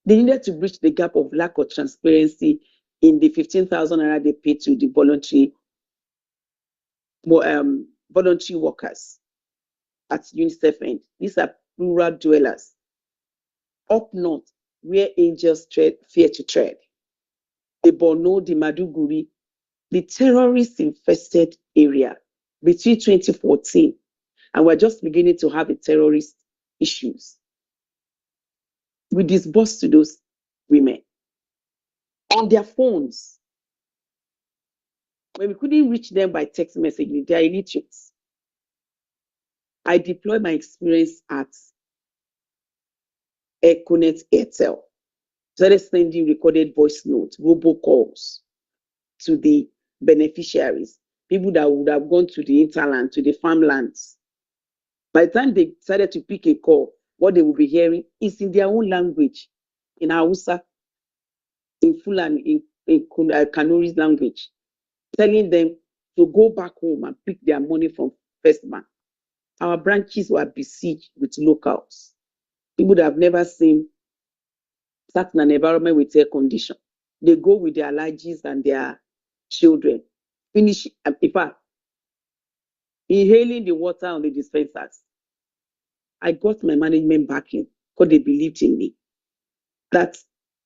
They needed to bridge the gap of lack of transparency in the 15,000 naira they paid to the voluntary workers at UNICEF end. These are rural dwellers up north, where angels fear to tread. The Borno, the Maduguri, the terrorist infested area between 2014, and we're just beginning to have the terrorist issues. We disbursed to those women on their phones. When we couldn't reach them by text messaging, they are illiterate. I deployed my experience at Econet Airtel. Started sending recorded voice notes, robocalls to the beneficiaries, people that would have gone to the interland, to the farmlands. By the time they decided to pick a call, what they will be hearing is in their own language, in Hausa, in Fulani, in Kanuri's language, telling them to go back home and pick their money from First Bank. Our branches were besieged with locals, people that have never seen sat in an environment with air condition. They go with their allergies and their children. Finish, in fact, inhaling the water on the dispensers. I got my management backing because they believed in me. That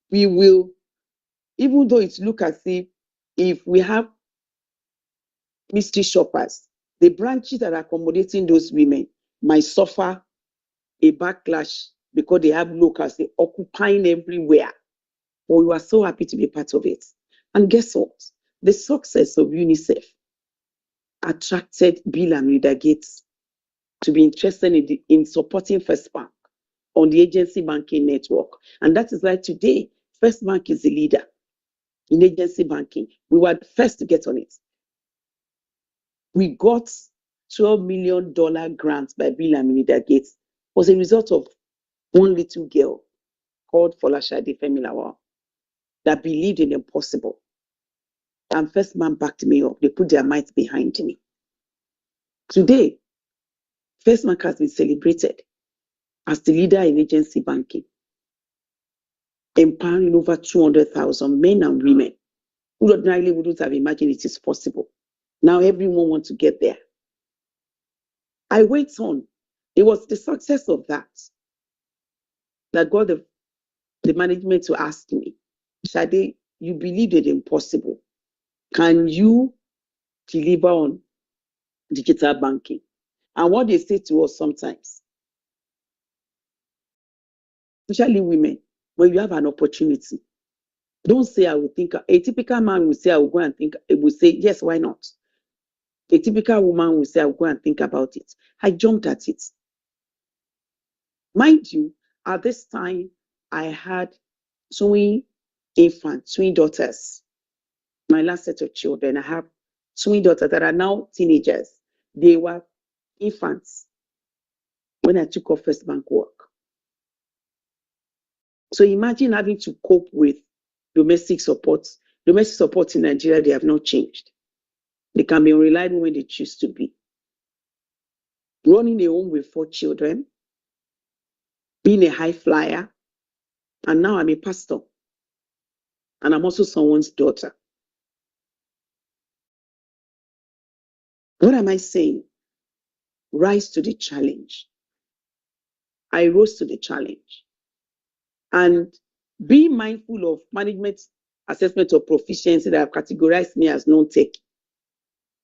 we will, even though it looks as if we have mystery shoppers, the branches that are accommodating those women might suffer a backlash because they have locals, they're occupying everywhere. But we were so happy to be part of it. And guess what? The success of UNICEF attracted Bill and Melinda Gates to be interested in supporting First Bank on the agency banking network. And that is why today, First Bank is the leader in agency banking. We were the first to get on it. We got $12 million grant by Bill and Melinda Gates. It was a result of one little girl called Folashade Femilawa that believed in the impossible. And First Bank backed me up. They put their might behind me. Today, First Bank has been celebrated as the leader in agency banking, empowering over 200,000 men and women who ordinarily wouldn't have imagined it is possible. Now everyone wants to get there. I went on. It was the success of that got the management to ask me, Shade, you believe in the impossible. Can you deliver on digital banking? And what they say to us sometimes, especially women, when you have an opportunity, don't say I will think. A typical man will say I will go and think. It will say yes, why not? A typical woman will say I will go and think about it. I jumped at it. Mind you, at this time I had twin infants, twin daughters. My last set of children, I have twin daughters that are now teenagers. They were infants when I took off First Bank work. So imagine having to cope with domestic support. Domestic support in Nigeria, they have not changed. They can be unreliable when they choose to be. Running a home with 4 children, being a high flyer, and now I'm a pastor. And I'm also someone's daughter. What am I saying? Rise to the challenge. I rose to the challenge. And be mindful of management assessment of proficiency that have categorized me as non-tech.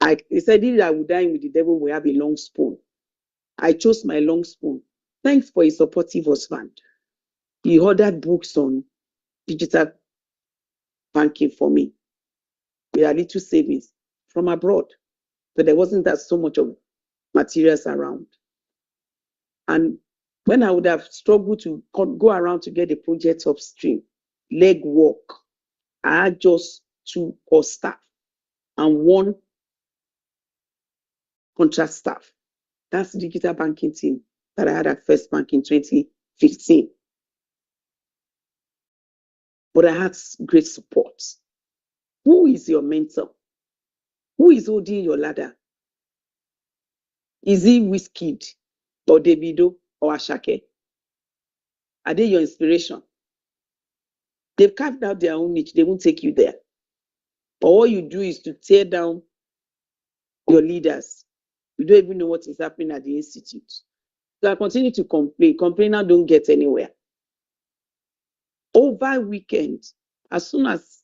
They said if I would dine with the devil, we have a long spoon. I chose my long spoon. Thanks for a supportive husband. He ordered books on digital banking for me with a little savings from abroad. But there wasn't that so much of materials around. And when I would have struggled to go around to get the projects upstream, leg work, I had just 2 core staff and 1 contract staff. That's the digital banking team that I had at First Bank in 2015. But I had great support. Who is your mentor? Who is holding your ladder? Is he Wizkid or Davido or Ashake? Are they your inspiration? They've carved out their own niche. They won't take you there. But all you do is to tear down your leaders. You don't even know what is happening at the institute. So I continue to complain. Complainer don't get anywhere. Over weekend, as soon as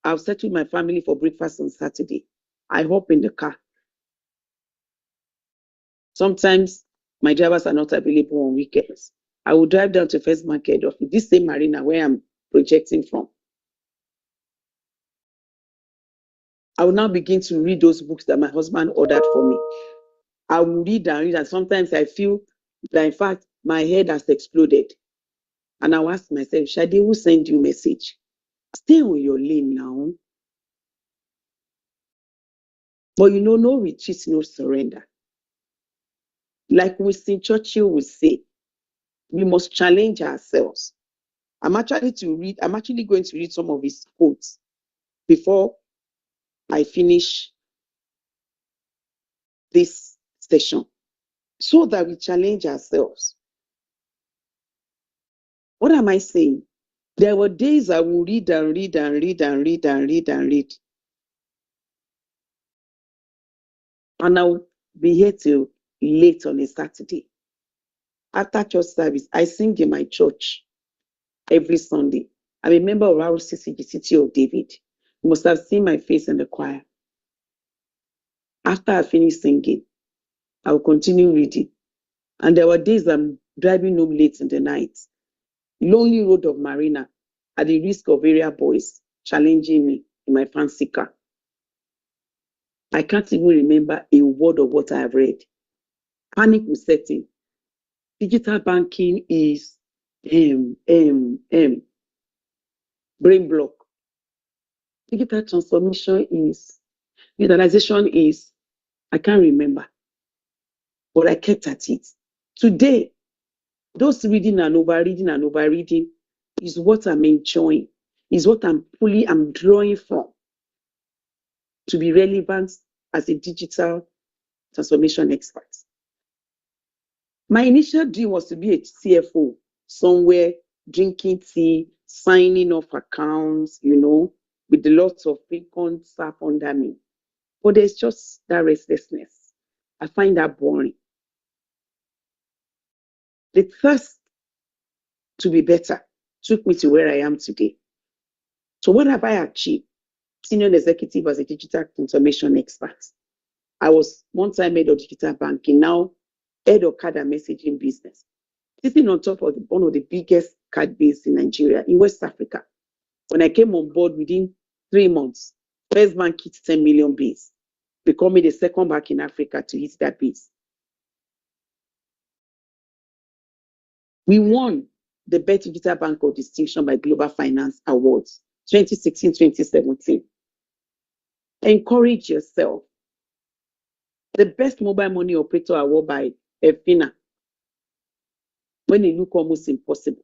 I'll settle my family for breakfast on Saturday. I hop in the car. Sometimes my drivers are not available on weekends. I will drive down to First Market of this same marina where I'm projecting from. I will now begin to read those books that my husband ordered for me. I will read and read, and sometimes I feel that, in fact, my head has exploded. And I'll ask myself, Shade, who send you message? Stay on your lane now. But you know, no retreat, no surrender. Like Winston Churchill would say, we must challenge ourselves. I'm actually going to read some of his quotes before I finish this session, so that we challenge ourselves. What am I saying? There were days I will read and read and read and read and read and read. And I'll be here till late on a Saturday. After church service, I sing in my church every Sunday. I'm a member of RCC, the City of David. You must have seen my face in the choir. After I finish singing, I will continue reading. And there were days I'm driving home late in the night. Lonely road of Marina, at the risk of area boys challenging me in my fancy car. I can't even remember a word of what I have read. Panic will set in. Digital banking is brain block. Digital transformation is, digitalization is, I can't remember, but I kept at it. Today, those reading and overreading is what I'm enjoying, is what I'm drawing from to be relevant as a digital transformation expert. My initial dream was to be a CFO somewhere, drinking tea, signing off accounts, with the lots of frequent staff under me. But there's just that restlessness. I find that boring. The thirst to be better took me to where I am today. So what have I achieved? Senior executive as a digital transformation expert. I was one time head of digital banking, now head of card and messaging business. Sitting on top of one of the biggest card base in Nigeria, in West Africa. When I came on board within 3 months, First Bank hit 10 million base, becoming the second bank in Africa to hit that base. We won the Best Digital Bank of Distinction by Global Finance Awards 2016-2017. Encourage yourself. The Best Mobile Money Operator Award by EFINA, when it looked almost impossible.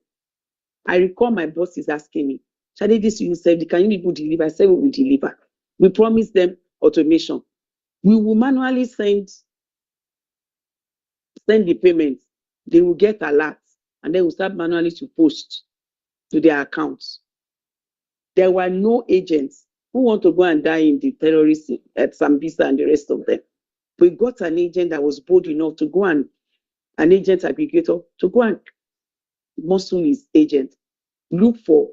I recall my boss is asking me, Shade, this you said, can you people deliver? I said, we will deliver. We promised them automation. We will manually send the payments. They will get alerts, and then we'll start manually to post to their accounts. There were no agents who want to go and die in the terrorists at Sambisa and the rest of them. We got an agent that was bold enough to go and, an agent aggregator, to go and muscle his agent, look for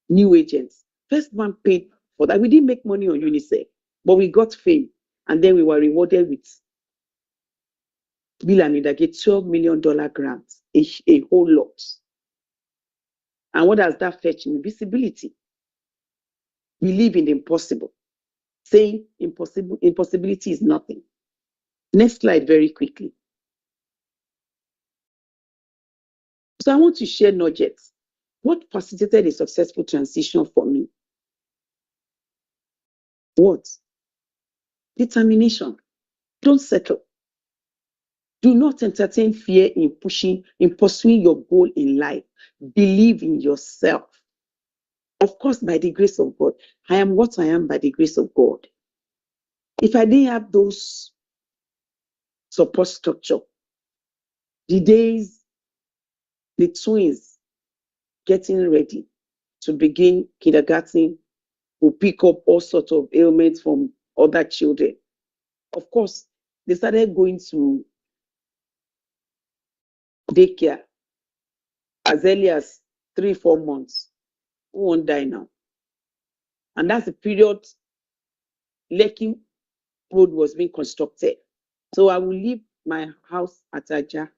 new agents. First Bank paid for that. We didn't make money on UNICEF, but we got fame. And then we were rewarded with Bill and Melinda Gates $12 million grant, a whole lot. And what does that fetch me? Visibility. We live in the impossible. Saying impossibility is nothing. Next slide very quickly. So I want to share nuggets. What facilitated a successful transition for me? What? Determination. Don't settle. Do not entertain fear in pursuing your goal in life. Believe in yourself. Of course, by the grace of God. I am what I am by the grace of God. If I didn't have those support structure, the days, the twins getting ready to begin kindergarten will pick up all sorts of ailments from other children. Of course, they started going to daycare as early as 3-4 months. Who won't die now? And that's the period Lekki Road was being constructed. So I will leave my house at Aja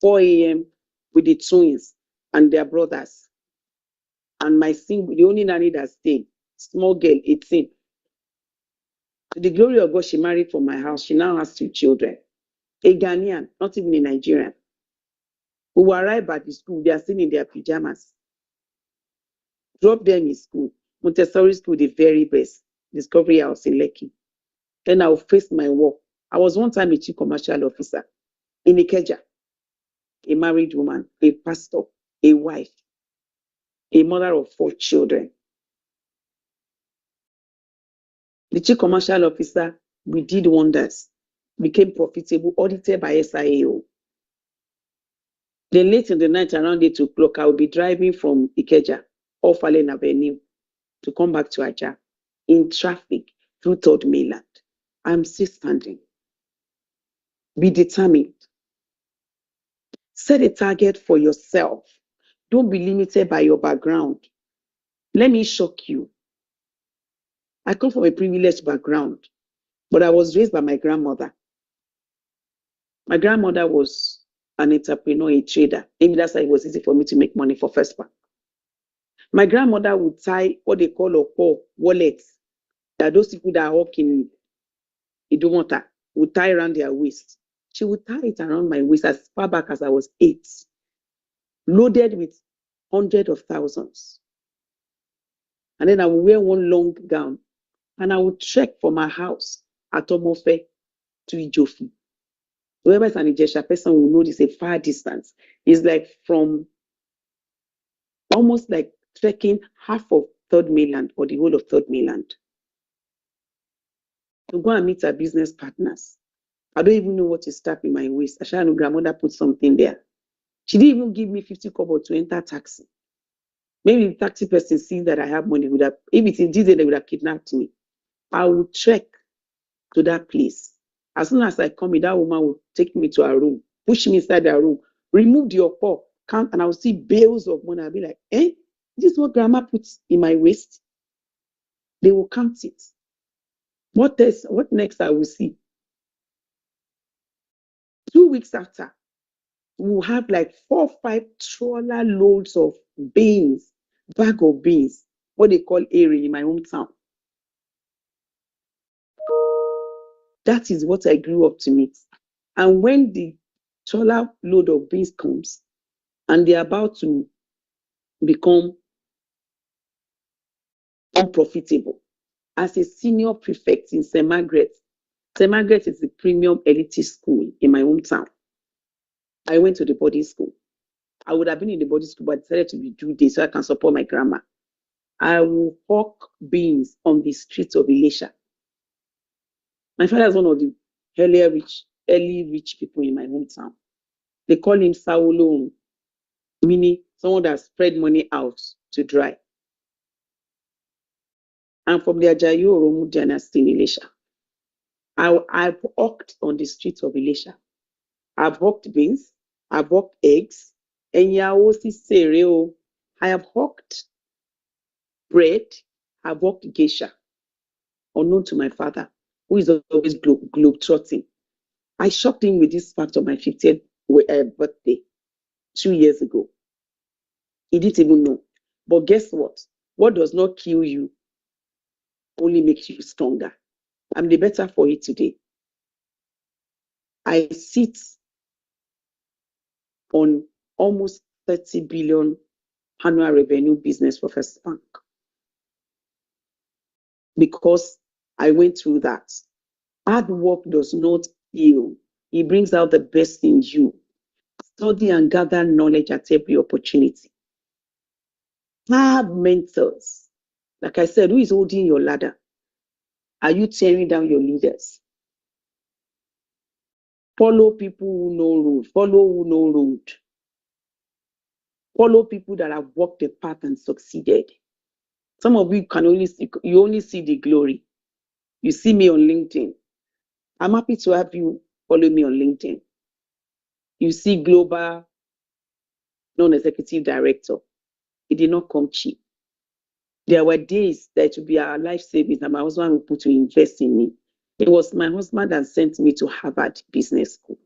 4 a.m. with the twins and their brothers. And the only nanny that stayed, small girl, 18. To the glory of God, she married from my house. She now has 2 children. A Ghanaian, not even a Nigerian. We will arrive at the school. They are still in their pajamas. Drop them in school. Montessori school, the very best. Discovery House in Lekki. Then I will face my work. I was one time a chief commercial officer in Ikeja, a married woman, a pastor, a wife, a mother of 4 children. The chief commercial officer, we did wonders, became profitable, audited by SIAO. Then late in the night, around 8 o'clock, I will be driving from Ikeja, off Allen Avenue, to come back to Aja in traffic through Third Mainland. I'm still standing. Be determined. Set a target for yourself. Don't be limited by your background. Let me shock you. I come from a privileged background, but I was raised by my grandmother. My grandmother was an entrepreneur, a trader. Maybe that's why it was easy for me to make money for First Bank. My grandmother would tie what they call a wallets. That those people that walk in Idumota would tie around their waist. She would tie it around my waist as far back as I was 8, loaded with hundreds of thousands. And then I would wear one long gown and I would trek from my house at Omofe to Ijofi. Whoever is an Ijesha person will know this a far distance. It's like from almost like trekking half of Third Mainland or the whole of Third Mainland to go and meet our business partners. I don't even know what to strap in my waist. I know grandmother put something there. She didn't even give me 50 kobo to enter taxi. Maybe the taxi person sees that I have money, if it's in diesel, they would have kidnapped me. I would trek to that place. As soon as I come in, that woman would take me to her room, push me inside her room, remove the paw, count, and I would see bales of money. I'll be like, this is what grandma puts in my waist. They will count it. What next I will see? 2 weeks after, we'll have like 4 or 5 trawler loads of beans, bag of beans, what they call airy in my hometown. That is what I grew up to meet. And when the trawler load of beans comes and they're about to become unprofitable, as a senior prefect in St. Margaret is the premium elitist school in my hometown. I went to the boarding school. I would have been in the boarding school, but I decided to be due day so I can support my grandma. I will hawk beans on the streets of Elisha. My father is one of the early rich people in my hometown. They call him Saulon, meaning someone that spread money out to dry. I'm from the Ajayi Oromu dynasty in Elisha. I've hawked on the streets of Elisha. I've hawked beans. I've hawked eggs. I have hawked bread. I've hawked geisha. Unknown to my father, who is always globe-trotting. I shocked him with this fact on my 50th birthday 2 years ago. He didn't even know. But guess what? What does not kill you only makes you stronger. I'm the better for it today. I sit on almost 30 billion annual revenue business for First Bank because I went through that. Hard work does not kill. It brings out the best in you. Study and gather knowledge at every opportunity. Have mentors. Like I said, who is holding your ladder? Are you tearing down your leaders? Follow people who know road. Follow who know road. Follow people that have walked the path and succeeded. Some of you only see the glory. You see me on LinkedIn. I'm happy to have you follow me on LinkedIn. You see global non-executive director. It did not come cheap. There were days that would be our life savings and my husband would put to invest in me. It was my husband that sent me to Harvard Business School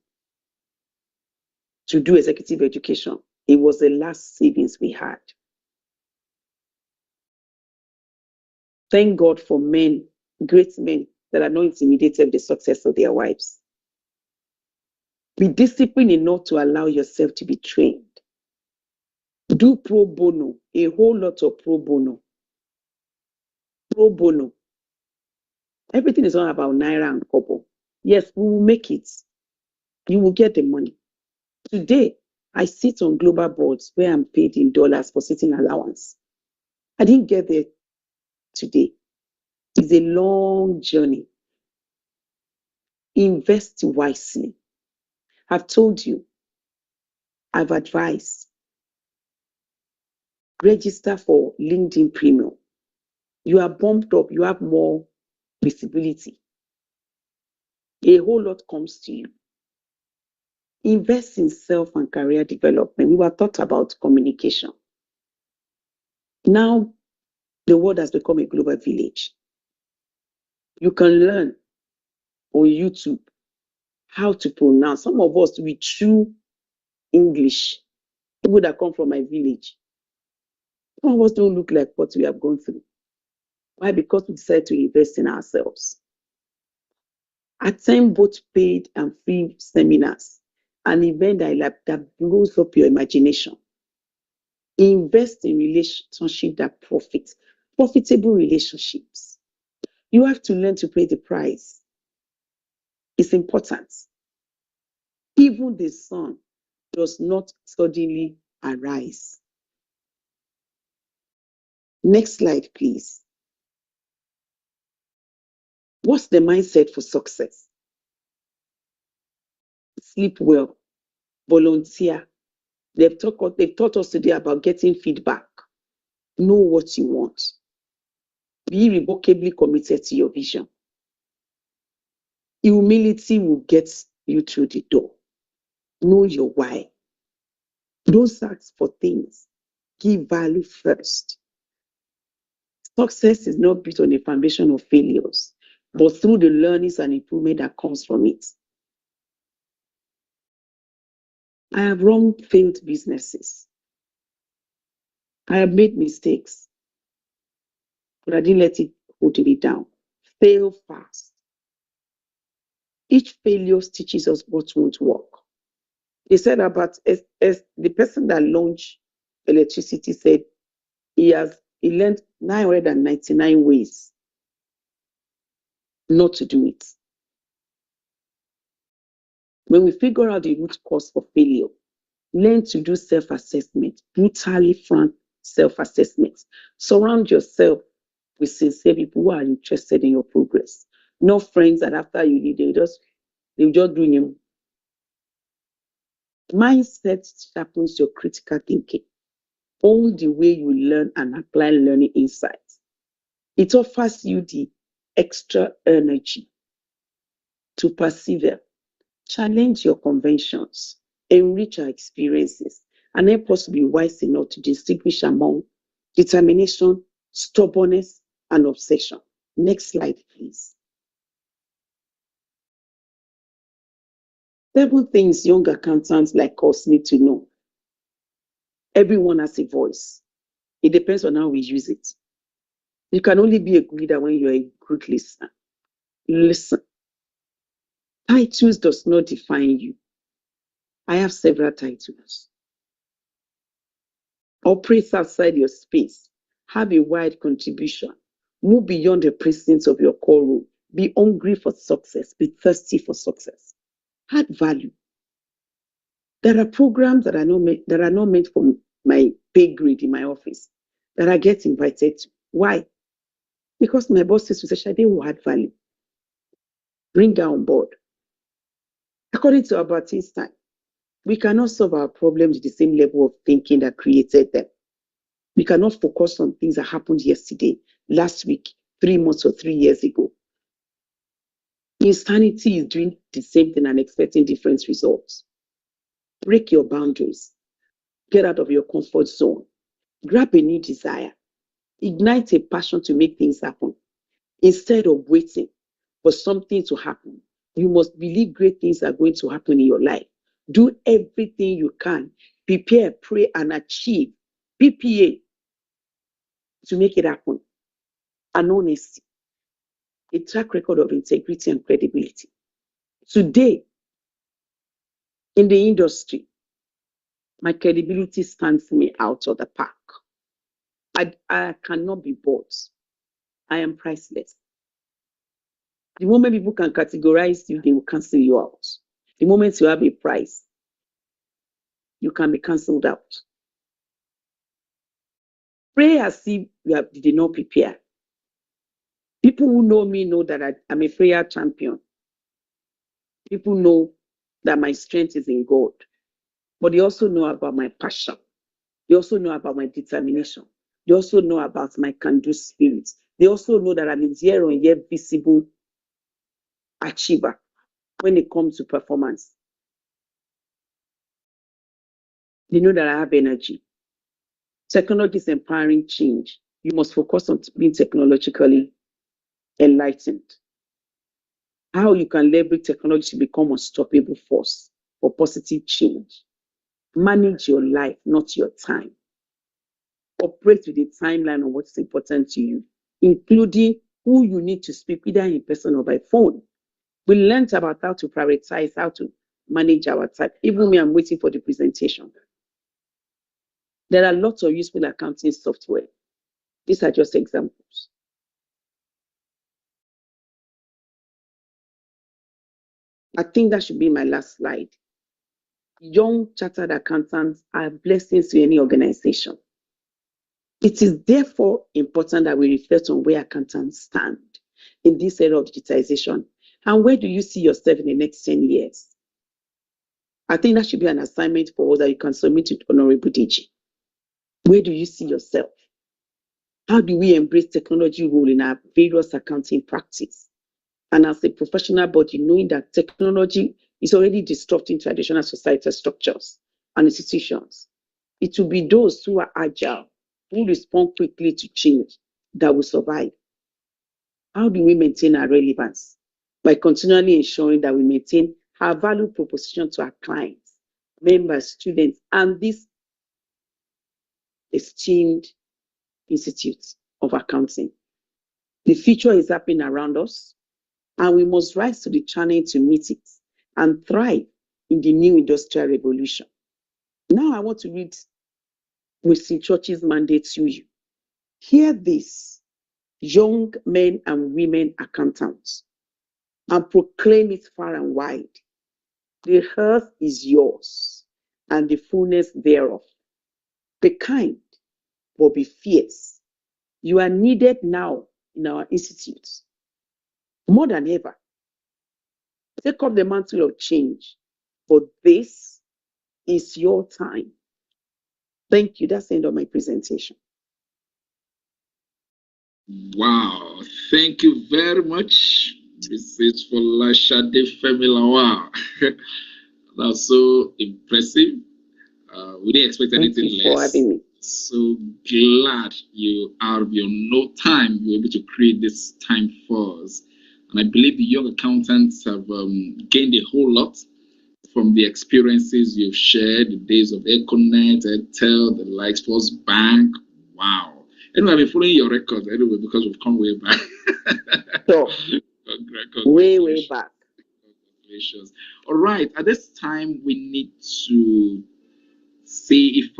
to do executive education. It was the last savings we had. Thank God for men, great men that are not intimidated with the success of their wives. Be disciplined enough to allow yourself to be trained. Do pro bono, a whole lot of pro bono. Pro bono. Everything is not about naira and kobo. Yes, we will make it. You will get the money. Today, I sit on global boards where I'm paid in dollars for sitting allowance. I didn't get there today. It's a long journey. Invest wisely. I've told you, I've advised. Register for LinkedIn Premium. You are bumped up, you have more visibility. A whole lot comes to you. Invest in self and career development. We were taught about communication. Now, the world has become a global village. You can learn on YouTube how to pronounce. Some of us, we chew English. People that come from my village. Some of us don't look like what we have gone through. Why? Because we decided to invest in ourselves. Attend both paid and free seminars, an event that blows up your imagination. Invest in relationships that profitable relationships. You have to learn to pay the price. It's important. Even the sun does not suddenly arise. Next slide, please. What's the mindset for success? Sleep well, volunteer. They've taught us today about getting feedback. Know what you want. Be irrevocably committed to your vision. Humility will get you through the door. Know your why. Don't ask for things. Give value first. Success is not built on a foundation of failures, but through the learnings and improvement that comes from it. I have run failed businesses. I have made mistakes, but I didn't let it hold me down. Fail fast. Each failure teaches us what won't work. They said about the person that launched electricity said he learned 999 ways not to do it. When we figure out the root cause for failure, learn to do self-assessment, brutally frank self-assessment. Surround yourself with sincere people who are interested in your progress. Not friends that after you leave, they'll just do you. Mindset sharpens your critical thinking. Own the way you learn and apply learning insights. It offers you the extra energy to persevere, challenge your conventions, enrich our experiences, and help us be wise enough to distinguish among determination, stubbornness, and obsession. Next slide, please. 7 things young accountants like us need to know. Everyone has a voice. It depends on how we use it. You can only be a good leader when you're a good listener. Listen. Titles does not define you. I have several titles. Operate outside your space. Have a wide contribution. Move beyond the precincts of your core role. Be hungry for success. Be thirsty for success. Add value. There are programs that are not meant for my pay grade in my office that I get invited to. Why? Because my boss says, Shade will add value. Bring her on board. According to Albert Einstein, we cannot solve our problems with the same level of thinking that created them. We cannot focus on things that happened yesterday, last week, 3 months or 3 years ago. Insanity is doing the same thing and expecting different results. Break your boundaries. Get out of your comfort zone. Grab a new desire. Ignite a passion to make things happen. Instead of waiting for something to happen, you must believe great things are going to happen in your life. Do everything you can. Prepare, pray, and achieve PPA to make it happen. And honesty, a track record of integrity and credibility. Today, in the industry, my credibility stands me out of the park. I cannot be bought. I am priceless. The moment people can categorize you, they will cancel you out. The moment you have a price, you can be cancelled out. Pray as if you did not prepare. People who know me know that I'm a prayer champion. People know that my strength is in God. But they also know about my passion. They also know about my determination. They also know about my can-do spirit. They also know that I'm a year-on-year visible achiever when it comes to performance. They know that I have energy. Technology is empowering change. You must focus on being technologically enlightened. How you can leverage technology to become unstoppable force for positive change. Manage your life, not your time. Operate with a timeline on what's important to you, including who you need to speak, either in person or by phone. We learned about how to prioritize, how to manage our time. Even me, I'm waiting for the presentation. There are lots of useful accounting software. These are just examples. I think that should be my last slide. Young chartered accountants are blessings to any organization. It is therefore important that we reflect on where accountants stand in this era of digitization. And where do you see yourself in the next 10 years? I think that should be an assignment for us that you can submit to Honorable DG. Where do you see yourself? How do we embrace technology role in our various accounting practice? And as a professional body, knowing that technology is already disrupting traditional societal structures and institutions, it will be those who are agile, who respond quickly to change, that will survive. How do we maintain our relevance? By continually ensuring that we maintain our value proposition to our clients, members, students, and these esteemed institutes of accounting. The future is happening around us, and we must rise to the challenge to meet it and thrive in the new industrial revolution. Now I want to read Winston Churchill's mandate to you. Hear this, young men and women accountants, and proclaim it far and wide. The earth is yours, and the fullness thereof. Be kind, but be fierce. You are needed now in our institutes, more than ever. Take up the mantle of change, for this is your time. Thank you. That's the end of my presentation. Wow, thank you very much. This is for Lashade Femilawa. That's so impressive. We didn't expect anything less. For having me. So glad you are of your no time. You were able to create this time for us. And I believe the young accountants have gained a whole lot from the experiences you've shared, the days of EcoNet, Etel, the likes, First Bank. Wow. Anyway, I've been following your records anyway because we've come way back. So, way back. Congratulations. All right. At this time, we need to see if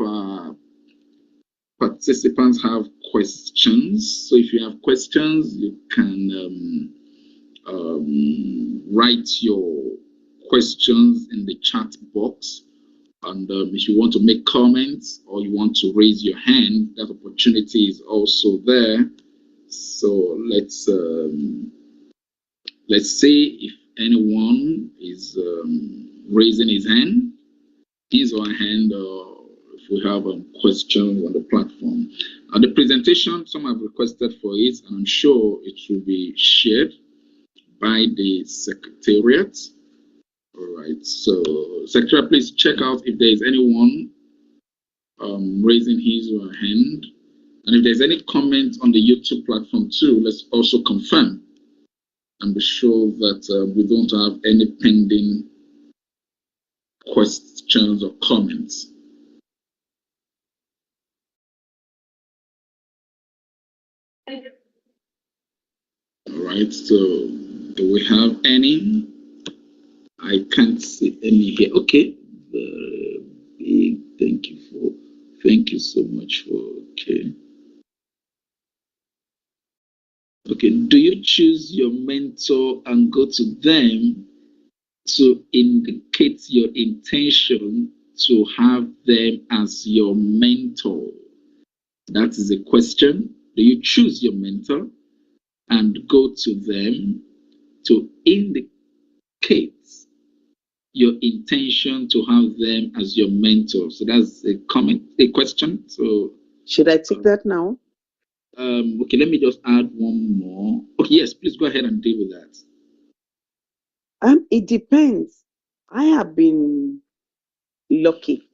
participants have questions. So if you have questions, you can write your questions in the chat box. And if you want to make comments or you want to raise your hand, that opportunity is also there. So let's see if anyone is raising his or her hand, or if we have questions on the platform. The presentation, some have requested for it, and I'm sure it will be shared by the Secretariat. All right, so Secretary, please check out if there is anyone raising his or her hand And if there's any comment on the YouTube platform too, let's also confirm and be sure that we don't have any pending questions or comments. All right, so do we have any? I can't see any here. Okay, thank you so much for, okay. Okay, do you choose your mentor and go to them to indicate your intention to have them as your mentor? That is a question. Do you choose your mentor and go to them to indicate your intention to have them as your mentor? So that's a comment, a question. So should I take that now? Okay, let me just add one more. Okay, yes, please go ahead and deal with that. It depends. I have been lucky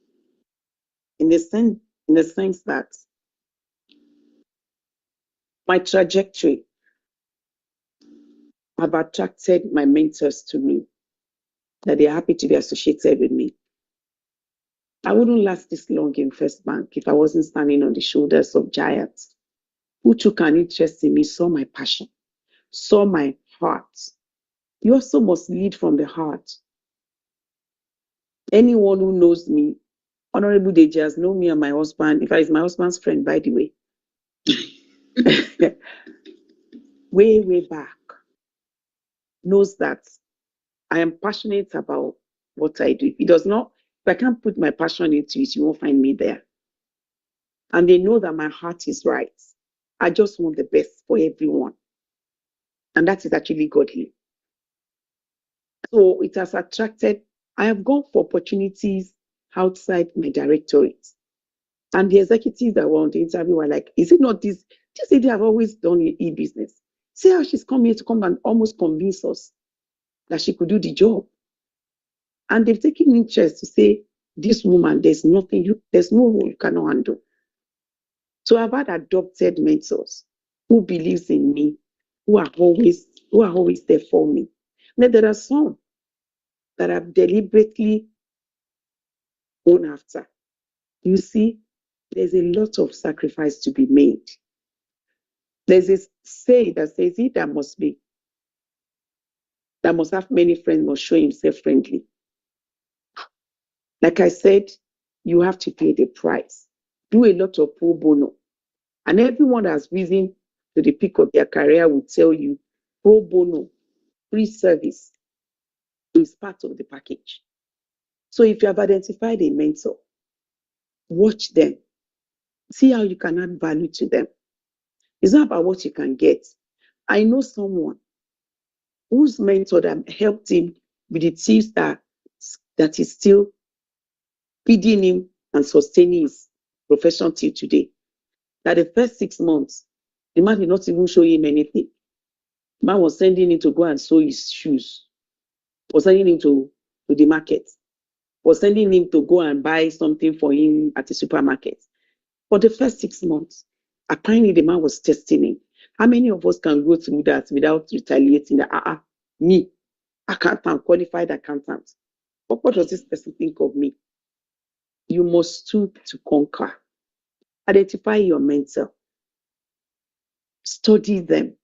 in the sense that my trajectory have attracted my mentors to me, that they're happy to be associated with me. I wouldn't last this long in First Bank if I wasn't standing on the shoulders of giants who took an interest in me, saw my passion, saw my heart. You also must lead from the heart. Anyone who knows me, Honorable Deji has known me and my husband. In fact, he's my husband's friend, by the way. way back, knows that I am passionate about what I do. If I can't put my passion into it, you won't find me there. And they know that my heart is right. I just want the best for everyone. And that is actually godly. So it has attracted, I have gone for opportunities outside my directorate. And the executives that were on the interview were like, is it not this? This lady have always done e-business. See how she's come here to come and almost convince us that she could do the job. And they've taken interest to say, this woman, there's no role you cannot handle. So I've had adopted mentors who believes in me, who are always there for me. Now there are some that I've deliberately gone after. You see, there's a lot of sacrifice to be made. There's a say that says he that must have many friends must show himself friendly. Like I said, you have to pay the price. Do a lot of pro bono. And everyone that's risen to the peak of their career will tell you pro bono, free service is part of the package. So if you have identified a mentor, watch them. See how you can add value to them. It's not about what you can get. I know someone whose mentor that helped him with the tips that is still feeding him and sustaining his profession till today. That the first 6 months, the man did not even show him anything. The man was sending him to go and sew his shoes, was sending him to the market, was sending him to go and buy something for him at the supermarket. For the first 6 months, apparently the man was testing him. How many of us can go through that without retaliating? That me, accountant, qualified accountant. But what does this person think of me? You must stoop to conquer. Identify your mentor. Study them.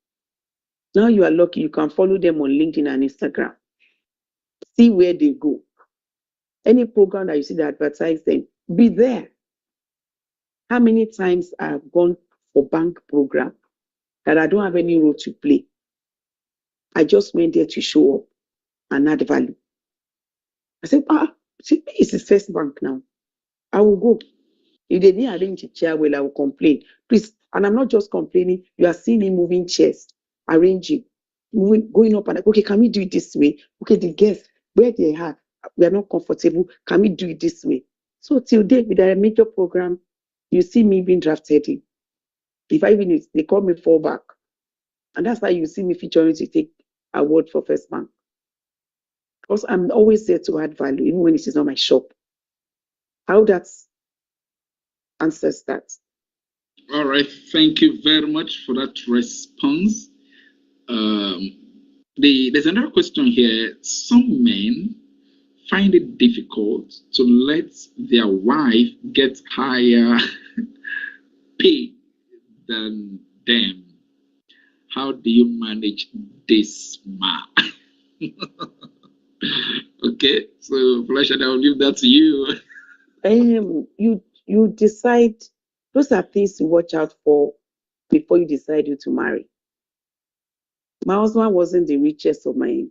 Now you are lucky, you can follow them on LinkedIn and Instagram. See where they go. Any program that you see that advertise them, be there. How many times I have gone for bank program that I don't have any role to play? I just went there to show up and add value. I said, see, it's the first bank now. I will go. If they didn't arrange a chair well, I will complain. Please, and I'm not just complaining. You are seeing me moving chairs, arranging, moving, going up and okay, can we do it this way? Okay, the guests, where they are, we are not comfortable. Can we do it this way? So till date, with a major program, you see me being drafted in. If I even they call me fallback. And that's why you see me featuring to take award for First Bank. Because I'm always there to add value, even when it is not my shop. How that answers that. All right. Thank you very much for that response. There's another question here. Some men find it difficult to let their wife get higher pay than them. How do you manage this, ma? Okay, so Felicia, I'll leave that to you. You decide. Those are things to watch out for before you decide who to marry. My husband wasn't the richest of my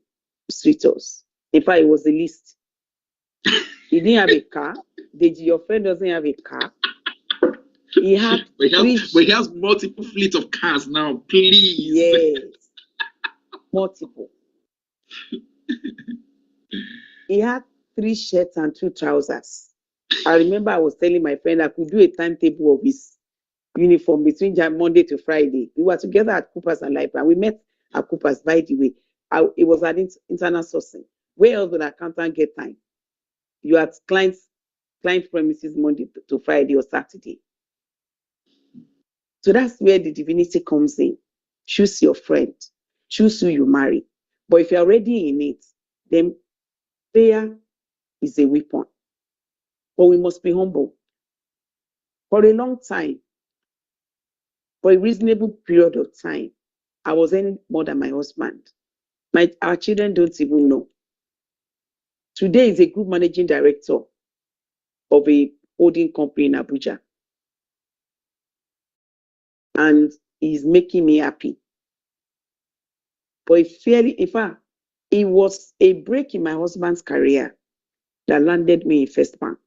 suitors. In fact, it was the least. He didn't have a car. Your friend doesn't have a car. He had but he has multiple fleet of cars now, please. Yes. Multiple. He had 3 shirts and 2 trousers. I remember I was telling my friend I could do a timetable of his uniform between Monday to Friday. We were together at Cooper's and Life, and we met at Cooper's, by the way. It was at internal sourcing. Where else would an accountant get time? You at client premises Monday to Friday or Saturday. So that's where the divinity comes in. Choose your friend. Choose who you marry. But if you're already in it, then prayer is a weapon. But we must be humble. For a long time, for a reasonable period of time, I was earning more than my husband. Our children don't even know. Today is a group managing director of a holding company in Abuja. And he's making me happy. But in fact, it was a break in my husband's career that landed me in First Bank.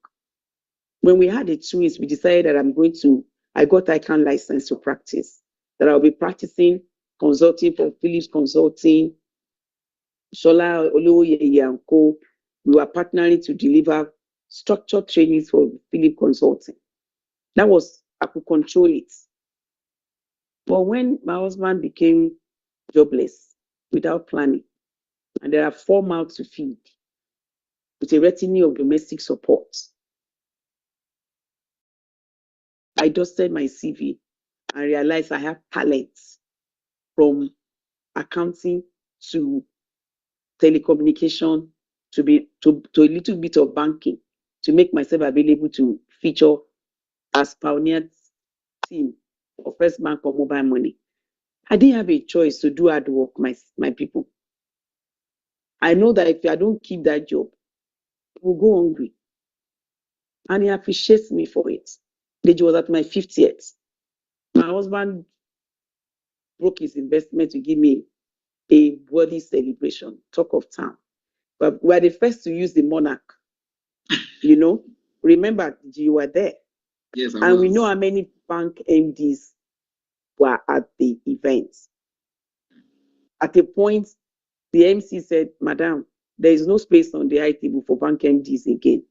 When we had the twins, we decided that I got ICAN license to practice, that I'll be practicing consulting for Philips Consulting, Shola Olowoyeye and Co. We were partnering to deliver structured trainings for Philips Consulting. That was, I could control it. But when my husband became jobless without planning, and there are 4 mouths to feed with a retinue of domestic support, I dusted my CV and realized I have talents from accounting to telecommunication to a little bit of banking to make myself available to feature as pioneer team of First Bank or Mobile Money. I didn't have a choice to do hard work, my people. I know that if I don't keep that job, we'll go hungry. And he appreciates me for it. Deji was at my 50th. My husband broke his investment to give me a worthy celebration, talk of town. But we are the first to use the monarch. Remember, you were there. Yes, and we know how many bank MDs were at the event. At a point, the MC said, "Madam, there is no space on the high table for bank MDs again.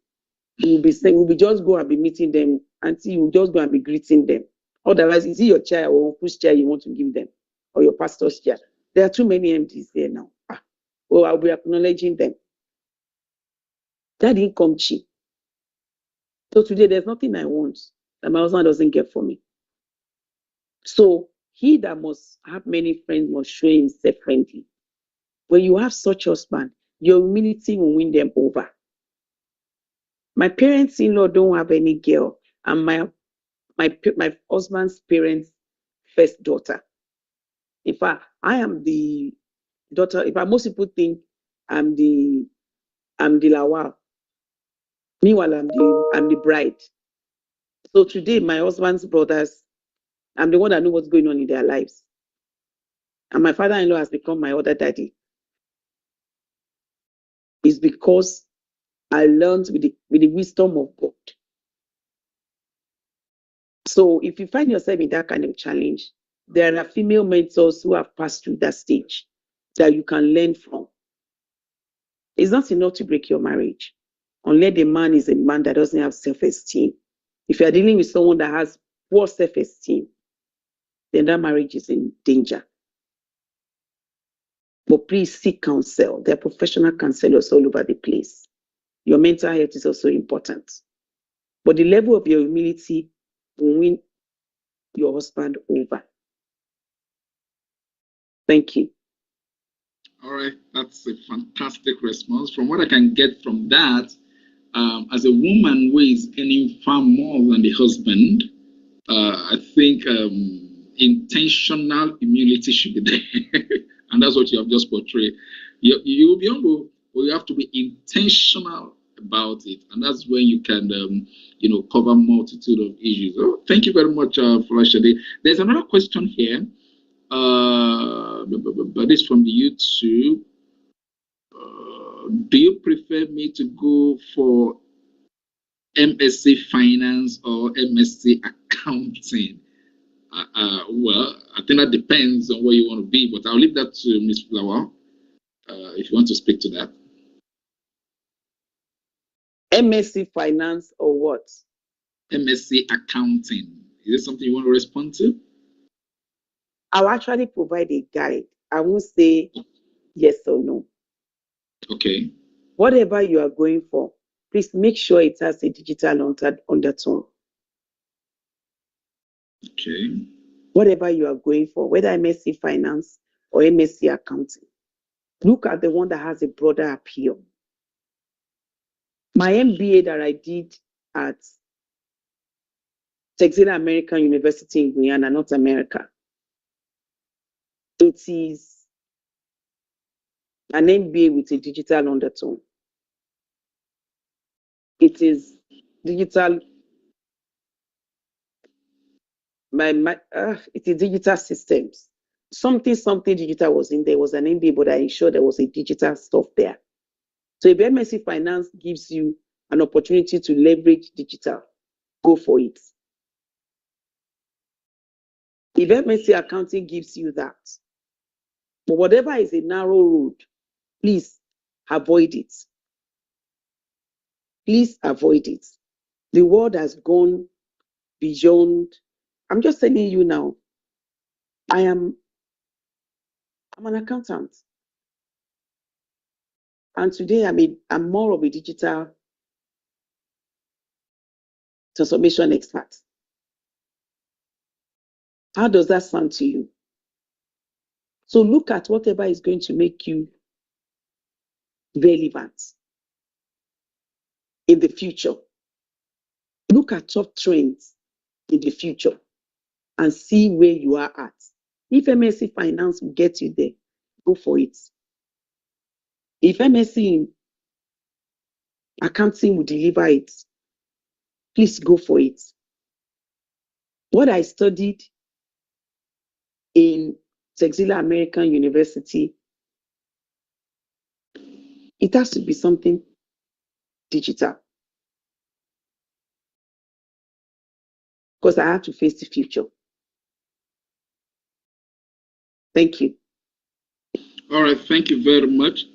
We'll be just go and be meeting them until you just go and be greeting them. Otherwise, is it your chair or whose chair you want to give them, or your pastor's chair? There are too many MDs there now. I'll be acknowledging them." That didn't come cheap. So today, there's nothing I want that my husband doesn't get for me. So he that must have many friends must show himself friendly. When you have such husband, your humility will win them over. My parents-in-law don't have any girl, and my husband's parents' first daughter. In fact, I am the daughter. In fact, most people think I'm the Lawal. Meanwhile, I'm the bride. So today, my husband's brothers, I'm the one that knows what's going on in their lives. And my father-in-law has become my other daddy. It's because I learned with the wisdom of God. So if you find yourself in that kind of challenge, there are female mentors who have passed through that stage that you can learn from. It's not enough to break your marriage, unless the man is a man that doesn't have self-esteem. If you are dealing with someone that has poor self-esteem, then that marriage is in danger. But please seek counsel. There are professional counselors all over the place. Your mental health is also important. But the level of your humility will win your husband over. Thank you. All right, that's a fantastic response. From what I can get from that, as a woman who is earning far more than the husband, I think intentional humility should be there. And that's what you have just portrayed. You will be humble, but you have to be intentional about it. And that's when you can, cover multitude of issues. Oh, thank you very much, Flashade. There's another question here. But it's from the YouTube. Do you prefer me to go for MSc Finance or MSc Accounting? Well, I think that depends on where you want to be, but I'll leave that to Ms. Flower if you want to speak to that. MSc Finance or what? MSc Accounting. Is it something you want to respond to? I'll actually provide a guide. I won't say yes or no. Okay. Whatever you are going for, please make sure it has a digital undertone. Okay. Whatever you are going for, whether MSc Finance or MSc Accounting, look at the one that has a broader appeal. My MBA that I did at Texas American University in Guyana, North America, it is an MBA with a digital undertone. It is digital. It is digital systems. Something digital was in there. Was an MBA, but I ensured there was a digital stuff there. So if MSc Finance gives you an opportunity to leverage digital, go for it. If MSc Accounting gives you that, but whatever is a narrow road, please avoid it. Please avoid it. The world has gone beyond. I'm just telling you now, I'm an accountant. And today I'm more of a digital transformation expert. How does that sound to you? So look at whatever is going to make you relevant in the future. Look at top trends in the future and see where you are at. If MSc Finance will get you there, go for it. If MSc Accounting will deliver it, please go for it. What I studied in Texas American University, it has to be something digital. Because I have to face the future. Thank you. All right, thank you very much.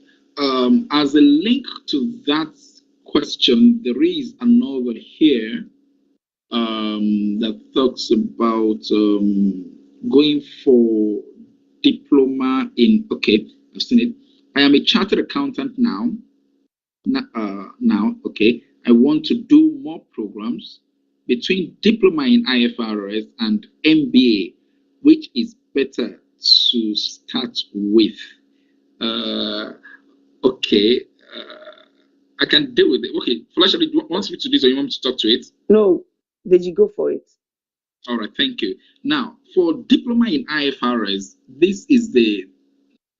As a link to that question, there is another here that talks about going for diploma in, okay, I've seen it. I am a chartered accountant now. Okay. I want to do more programs between diploma in IFRS and MBA, which is better to start with. Okay. I can deal with it. Okay, Flash, do you want me to do this or you want me to talk to it? No, did you go for it? All right, thank you. Now, for diploma in IFRS, this is the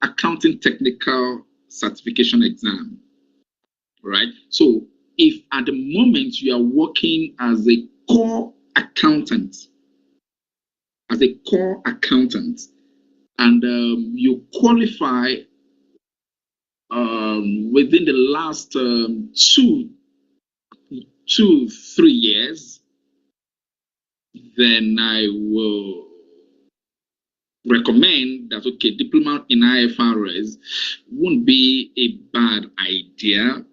accounting technical certification exam, right? So if at the moment you are working as a core accountant, and you qualify within the last 2-3 years, then I will recommend that, okay, diploma in IFRS won't be a bad idea.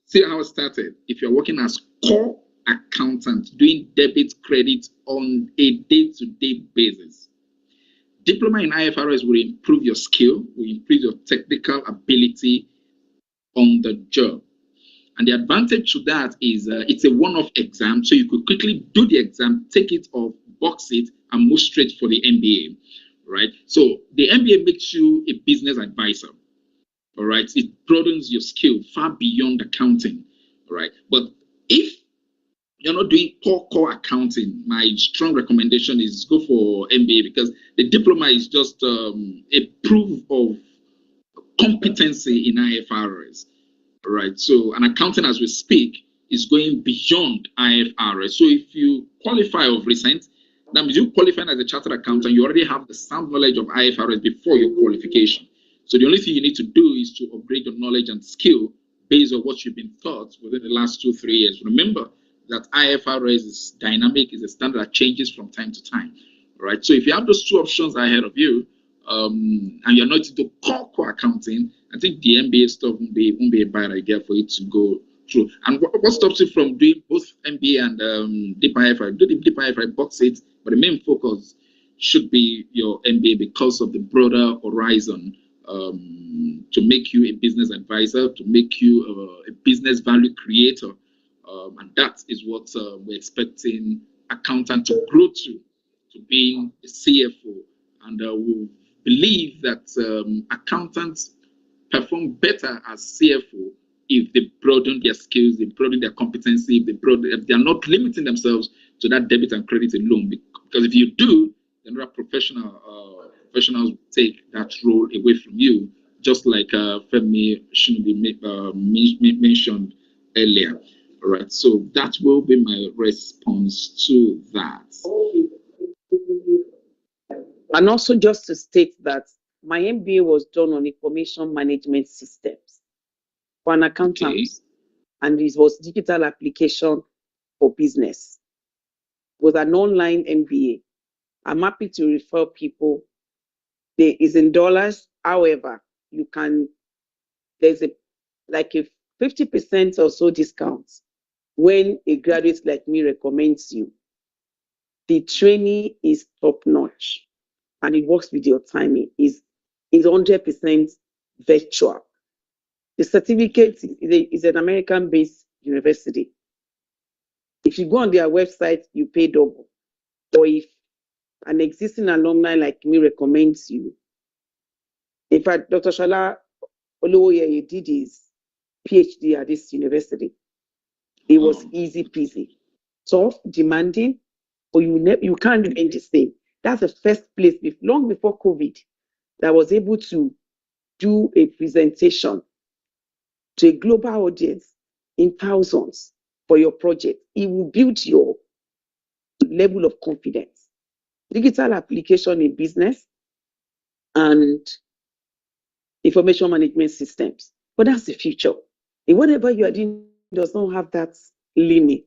See how it started. If you're working as core accountant, doing debit credit on a day-to-day basis, diploma in IFRS will improve your skill, will improve your technical ability on the job. And the advantage to that is it's a one-off exam, so you could quickly do the exam, take it off, box it and move straight for the MBA, right? So the MBA makes you a business advisor, all right? It broadens your skill far beyond accounting, all right? But if you're not doing core accounting, my strong recommendation is go for MBA, because the diploma is just a proof of competency in IFRS, right? So an accountant, as we speak, is going beyond IFRS. So if you qualify of recent, that means you qualify as a chartered accountant, you already have the sound knowledge of IFRS before your qualification. So the only thing you need to do is to upgrade your knowledge and skill based on what you've been taught within the last 2-3 years. Remember that IFRS is dynamic, is a standard that changes from time to time, right? So if you have those two options ahead of you, and you're not into core accounting, I think the MBA stuff won't be a bad idea for you to go through. And what stops you from doing both MBA and deep IFRS? Do the deep IFRS box it, but the main focus should be your MBA because of the broader horizon, to make you a business advisor, to make you a business value creator, and that is what we're expecting accountant to grow to being a CFO. And we believe that accountants perform better as CFO if they broaden their skills, they broaden their competency, if they are not limiting themselves to that debit and credit alone. Because if you do, then there are professionals take that role away from you, just like Femi Shinobi mentioned earlier. All right, so that will be my response to that. And also just to state that my MBA was done on information management systems for an accountant, okay, and it was digital application for business. It was an online MBA. I'm happy to refer people. There is in dollars. However, there's a 50% or so discount when a graduate like me recommends you. The training is top notch, and it works with your timing. Is 100% virtual. The certificate is an American-based university. If you go on their website, you pay double. Or if an existing alumni like me recommends you, in fact, Dr. Shala Olowoyeye did his PhD at this university. It was easy peasy. Tough, demanding, but you can't remain the same. That's the first place, long before COVID, that I was able to do a presentation to a global audience in thousands for your project. It will build your level of confidence. Digital application in business and information management systems. But that's the future. And whatever you are doing does not have that leaning,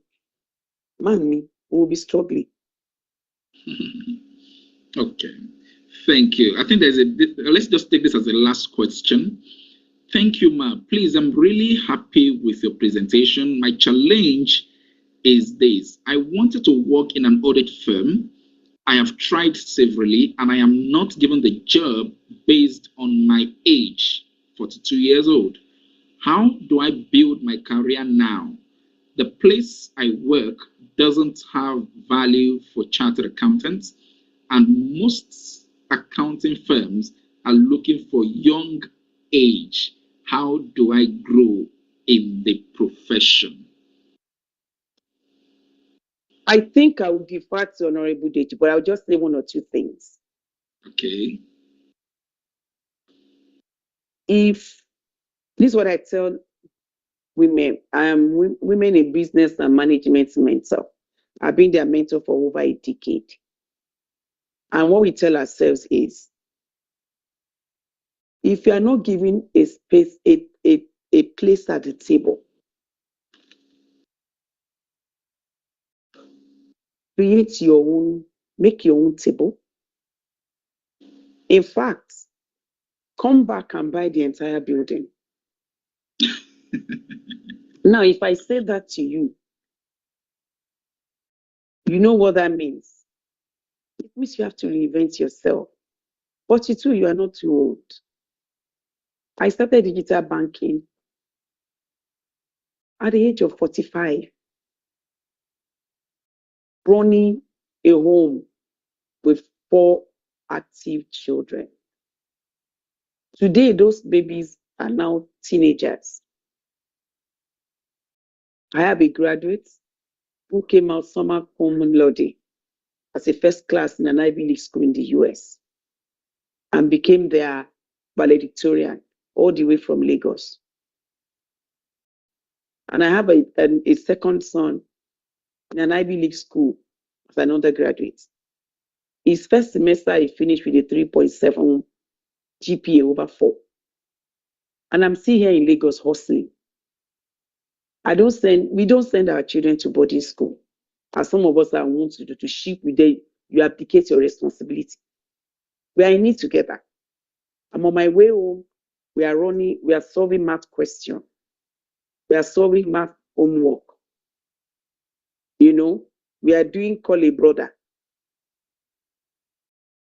we will be struggling. Okay, thank you. I think let's just take this as a last question. Thank you, Ma. Please, I'm really happy with your presentation. My challenge is this. I wanted to work in an audit firm. I have tried severally, and I am not given the job based on my age, 42 years old. How do I build my career now? The place I work doesn't have value for chartered accountants, and most accounting firms are looking for young age. How do I grow in the profession? I think I will defer to Honorable Deji, but I'll just say one or two things. Okay. This is what I tell women. I am women in business and management mentor. I've been their mentor for over a decade. And what we tell ourselves is, if you are not given a space, a place at the table, create your own, make your own table. In fact, come back and buy the entire building. Now, if I say that to you, you know what that means. It means you have to reinvent yourself. 42, you are not too old. I started digital banking at the age of 45, running a home with 4 active children. Today, those babies are now teenagers. I have a graduate who came out summa cum laude as a first class in an Ivy League school in the US and became their valedictorian all the way from Lagos. And I have a second son in an Ivy League school as an undergraduate. His first semester, he finished with a 3.7 GPA over 4. And I'm still here in Lagos hustling. We don't send our children to boarding school, as some of us are want to do, to ship with them. You abdicate your responsibility. We are in it together. I'm on my way home. We are solving math questions. We are solving math homework. You know, we are doing call a brother.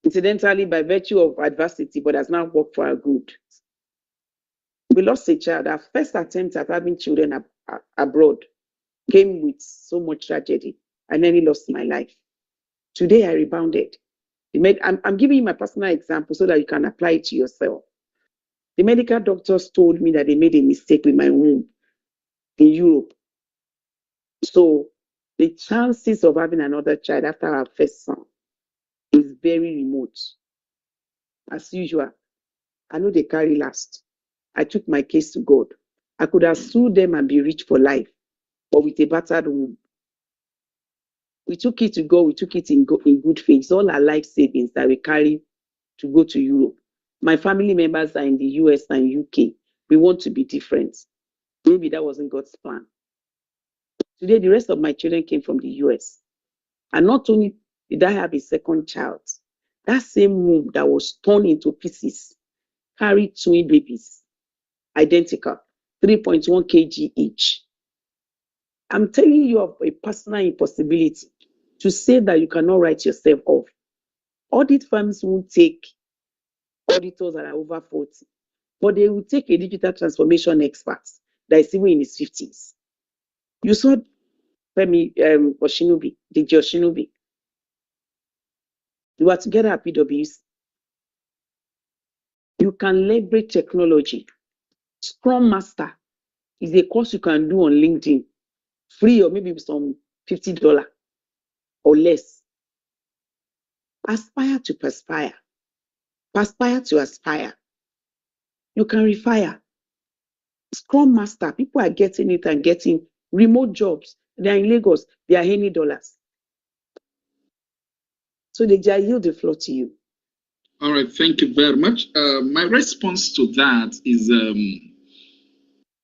Incidentally, by virtue of adversity, but has now worked for our good. We lost a child. Our first attempt at having children abroad came with so much tragedy. I nearly lost my life. Today, I rebounded. I'm giving you my personal example so that you can apply it to yourself. The medical doctors told me that they made a mistake with my womb in Europe. So the chances of having another child after our first son is very remote. As usual, I know they carry last. I took my case to God. I could have sued them and be rich for life, but with a battered womb. We took it to God. We took it in good faith. It's all our life savings that we carry to go to Europe. My family members are in the US and UK. We want to be different. Maybe that wasn't God's plan. Today, the rest of my children came from the US. And not only did I have a second child, that same womb that was torn into pieces carried twin babies, identical, 3.1 kg each. I'm telling you of a personal impossibility to say that you cannot write yourself off. Audit firms won't take auditors that are over 40, but they will take a digital transformation expert that is even in his 50s. You saw Femi Oshinobi, DJ Oshinobi. You are together at PwC. You can leverage technology. Scrum Master is a course you can do on LinkedIn, free or maybe some $50 or less. Aspire to perspire. Perspire to aspire. You can refire. Scrum Master, people are getting it and getting remote jobs. They are in Lagos. They are earning dollars. So I yield the floor to you. All right, thank you very much. My response to that is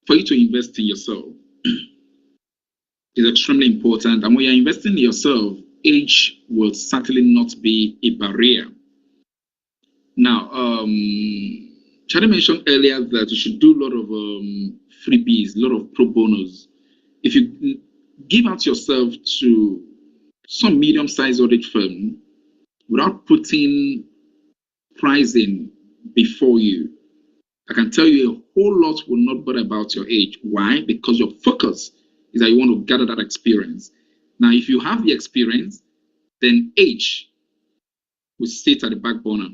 for you to invest in yourself is extremely important. And when you're investing in yourself, age will certainly not be a barrier. Now, Charlie mentioned earlier that you should do a lot of freebies, a lot of pro bonos. If you give out yourself to some medium-sized audit firm without putting pricing before you, I can tell you a whole lot will not bother about your age. Why? Because your focus is that you want to gather that experience. Now, if you have the experience, then age will sit at the back burner.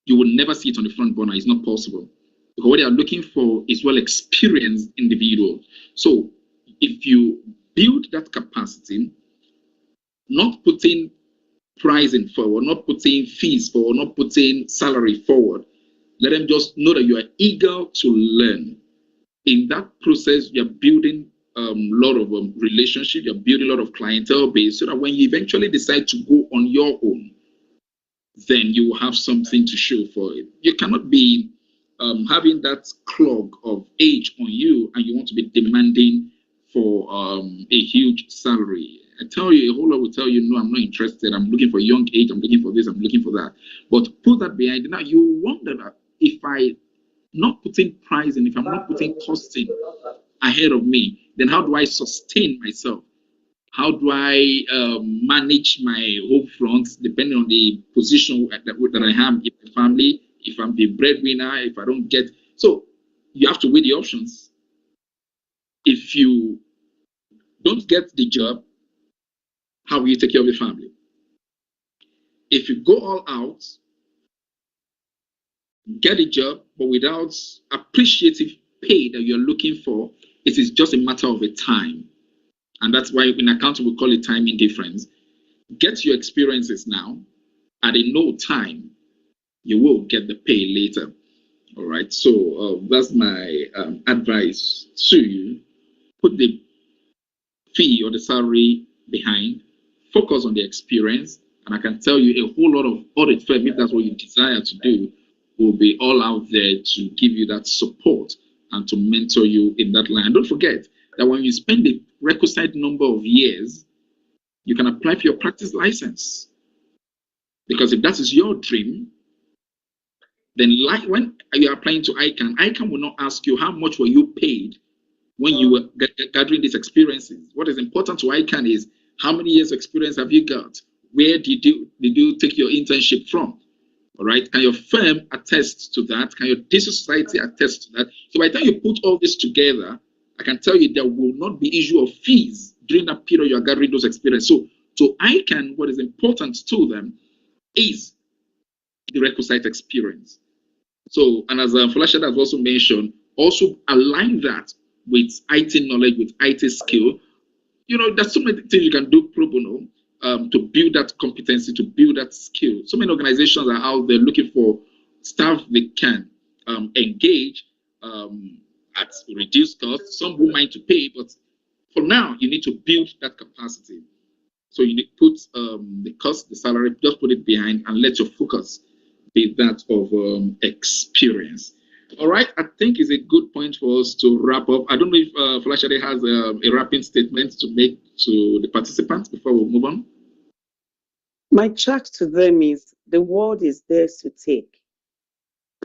You will never see it on the front burner. It's not possible. Because what they are looking for is well-experienced individuals. So if you build that capacity, not putting pricing forward, not putting fees forward, not putting salary forward, let them just know that you are eager to learn. In that process, you're building a lot of relationships, you're building a lot of clientele base, so that when you eventually decide to go on your own, then you will have something to show for it. You cannot be having that clog of age on you and you want to be demanding for a huge salary. I tell you, a whole lot will tell you, no, I'm not interested. I'm looking for young age. I'm looking for this. I'm looking for that. But put that behind it. Now, you wonder that if I not putting pricing, if I'm not putting costing ahead of me, then how do I sustain myself? How do I manage my home front, depending on the position that I have in the family, if I'm the breadwinner, if I don't get... So you have to weigh the options. If you don't get the job, how will you take care of the family? If you go all out, get a job, but without appreciative pay that you're looking for, it is just a matter of a time. And that's why in accounting we call it time indifference. Get your experiences now. At a no time, you will get the pay later. All right. So that's my advice to you. Put the fee or the salary behind. Focus on the experience. And I can tell you a whole lot of audit firm, if that's what you desire to do, will be all out there to give you that support and to mentor you in that line. And don't forget that when you spend the requisite number of years, you can apply for your practice license. Because if that is your dream, then like when you are applying to ICAN will not ask you how much were you paid when you were gathering these experiences. What is important to ICAN is how many years of experience have you got? Where did you take your internship from? All right. Can your firm attest to that? Can your district society attest to that? So by the time you put all this together, I can tell you there will not be issue of fees during that period you are gathering those experiences. So ICAN, what is important to them is the requisite experience. So, and as Folashade has also mentioned, also align that with IT knowledge, with IT skill. You know, there's so many things you can do pro bono to build that competency, to build that skill. So many organizations are out there looking for staff they can engage at reduced cost. Some who mind to pay, but for now, you need to build that capacity. So you need to put the cost, the salary, just put it behind and let your focus be that of experience. All right, I think it's a good point for us to wrap up. I don't know if Folashade has a wrapping statement to make to the participants before we move on. My charge to them is the world is theirs to take,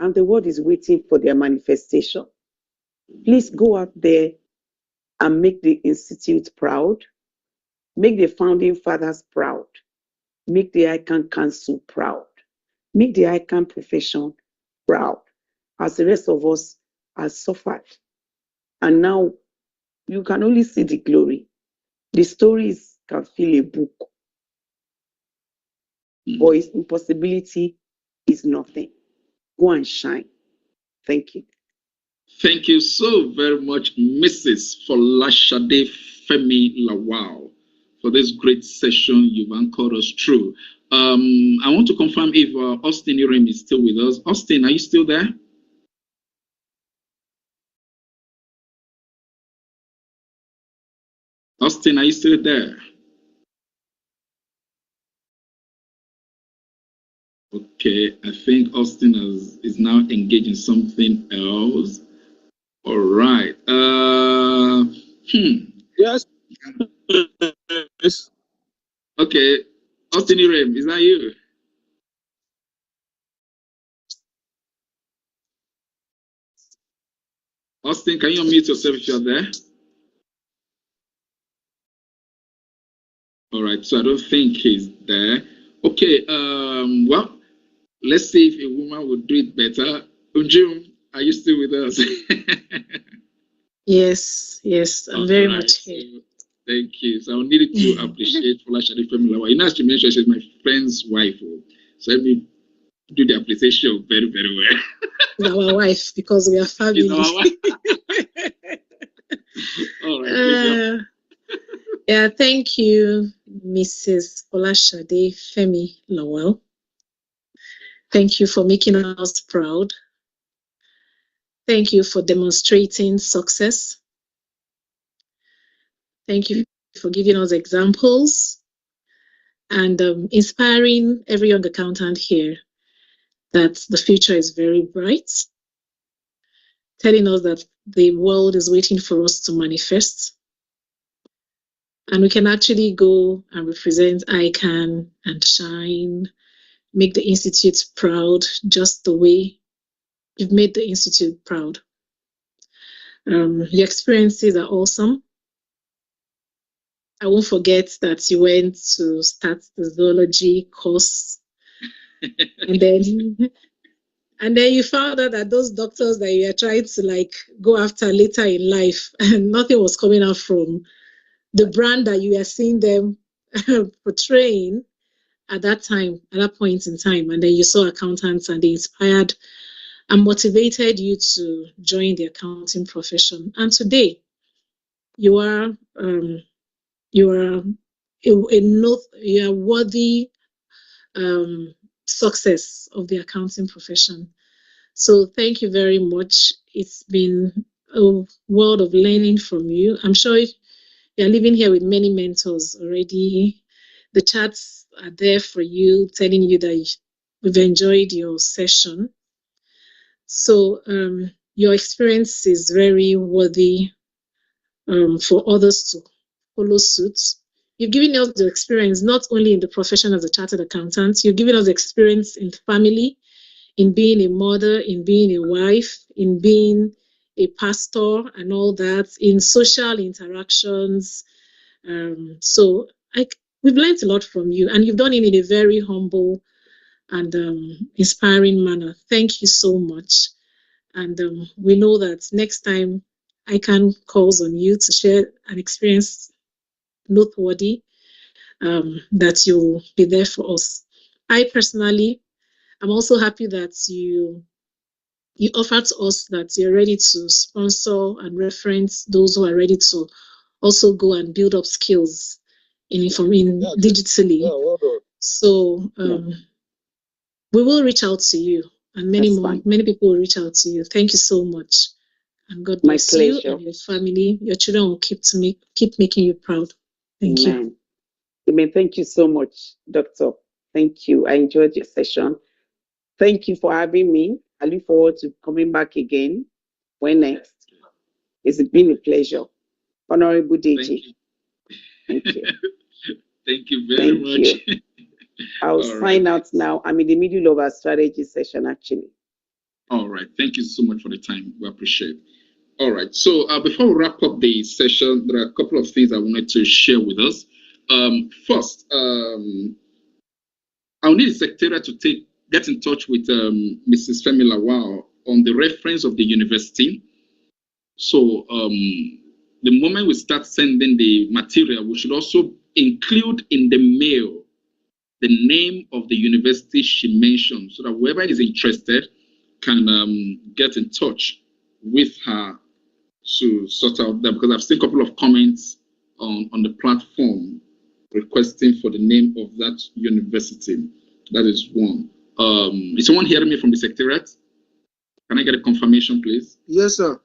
and the world is waiting for their manifestation. Please go out there and make the institute proud, make the founding fathers proud, make the ICAN Council proud, make the ICAN profession proud, as the rest of us has suffered. And now you can only see the glory. The stories can fill a book, but its impossibility is nothing. Go and shine. Thank you. Thank you so very much, Mrs. Folashade Femi Lawal, for this great session you've anchored us through. I want to confirm if Austin Irem is still with us. Austin, are you still there? Austin, are you still there? Okay, I think Austin is now engaged in something else. All right. Yes. Okay. Austin Irem, is that you? Austin, can you unmute yourself if you're there? All right, so I don't think he's there. Okay, well, let's see if a woman would do it better. Unjum, are you still with us? Yes, I'm very much here. So, thank you. So I needed to appreciate Folashade Femi. You know, as she mentioned, she's my friend's wife. So let me do the appreciation very, very well. She's our wife because we are family. She's our wife. All right. Yeah, thank you, Mrs. Folashade Femi Lawal. Thank you for making us proud. Thank you for demonstrating success. Thank you for giving us examples and inspiring every young accountant here that the future is very bright, telling us that the world is waiting for us to manifest. And we can actually go and represent ICAN and shine, make the Institute proud, just the way you've made the Institute proud. Your experiences are awesome. I won't forget that you went to start the zoology course. and then you found out that those doctors that you are trying to go after later in life, and nothing was coming out from the brand that you are seeing them portraying. at that point in time, and then you saw accountants and they inspired and motivated you to join the accounting profession. And today, you are a worthy success of the accounting profession. So thank you very much. It's been a world of learning from you. I'm sure you're living here with many mentors already. The chats are there for you, telling you that we've enjoyed your session. So your experience is very worthy for others to follow suit. You've given us the experience not only in the profession as a chartered accountant, you've given us experience in family, in being a mother, in being a wife, in being a pastor and all that, in social interactions. So we've learned a lot from you, and you've done it in a very humble and inspiring manner. Thank you so much. And we know that next time ICAN calls on you to share an experience noteworthy, that you'll be there for us. I personally am also happy that you offered to us that you're ready to sponsor and reference those who are ready to also go and build up skills in digitally. So we will reach out to you, and many people will reach out to you. Thank you so much, and God bless you and your family. Your children will keep making you proud. Thank you. Amen. Thank you so much, Doctor. Thank you. I enjoyed your session. Thank you for having me. I look forward to coming back again. When next? It's been a pleasure. Honorable DG. Thank you. Thank you very much. You. I'll sign out now. I'm in the middle of our strategy session, actually. All right. Thank you so much for the time. We appreciate it. All right. So before we wrap up the session, there are a couple of things I wanted to share with us. First, I'll need the Secretariat to get in touch with Mrs. Femi Lawal on the reference of the university. So the moment we start sending the material, we should also include in the mail the name of the university she mentioned, so that whoever is interested can get in touch with her to sort out that, because I've seen a couple of comments on the platform requesting for the name of that university. That is one. Is someone hearing me from the Secretariat? Can I get a confirmation, please? Yes, sir.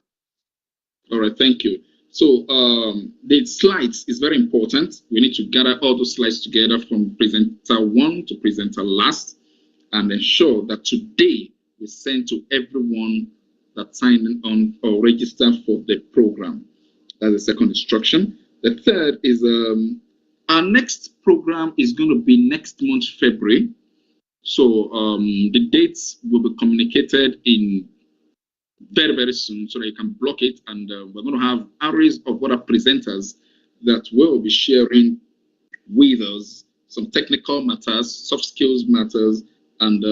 All right, thank you. So the slides is very important. We need to gather all those slides together from presenter 1 to presenter last, and ensure that today we send to everyone that signed on or registered for the program. That's the second instruction. The third is our next program is going to be next month, February. So the dates will be communicated in very, very soon, so that you can block it. And we're going to have arrays of other presenters that will be sharing with us some technical matters, soft skills matters, and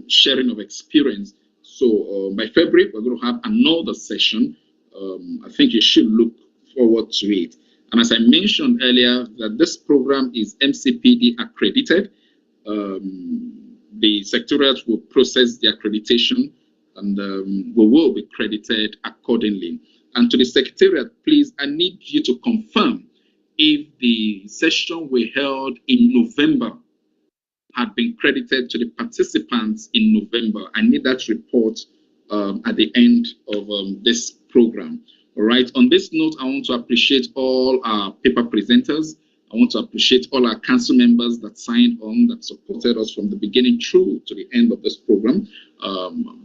sharing of experience. So by February, we're going to have another session. I think you should look forward to it. And as I mentioned earlier, that this program is MCPD accredited. The Secretariat will process the accreditation, and we will be credited accordingly. And to the Secretariat, please, I need you to confirm if the session we held in November had been credited to the participants in November. I need that report at the end of this program. All right. On this note, I want to appreciate all our paper presenters. I want to appreciate all our council members that signed on, that supported us from the beginning through to the end of this program.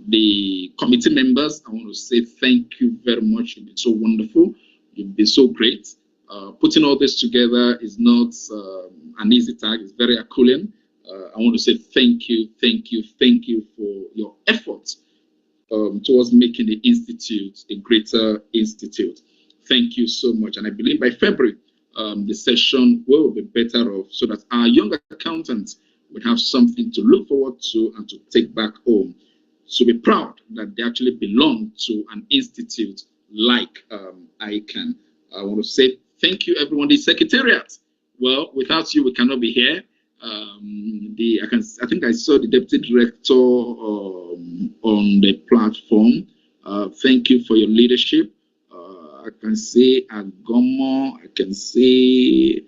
The committee members, I want to say thank you very much. You've been so wonderful. You've been so great. Putting all this together is not an easy task. It's very Herculean. I want to say thank you for your efforts towards making the Institute a greater institute. Thank you so much. And I believe by February, the session will be better off, so that our young accountants will have something to look forward to and to take back home. So be proud that they actually belong to an institute like ICAN. I want to say thank you, everyone. The Secretariat, well, without you, we cannot be here. I think I saw the deputy director on the platform. Thank you for your leadership. I can see Agomo. I can see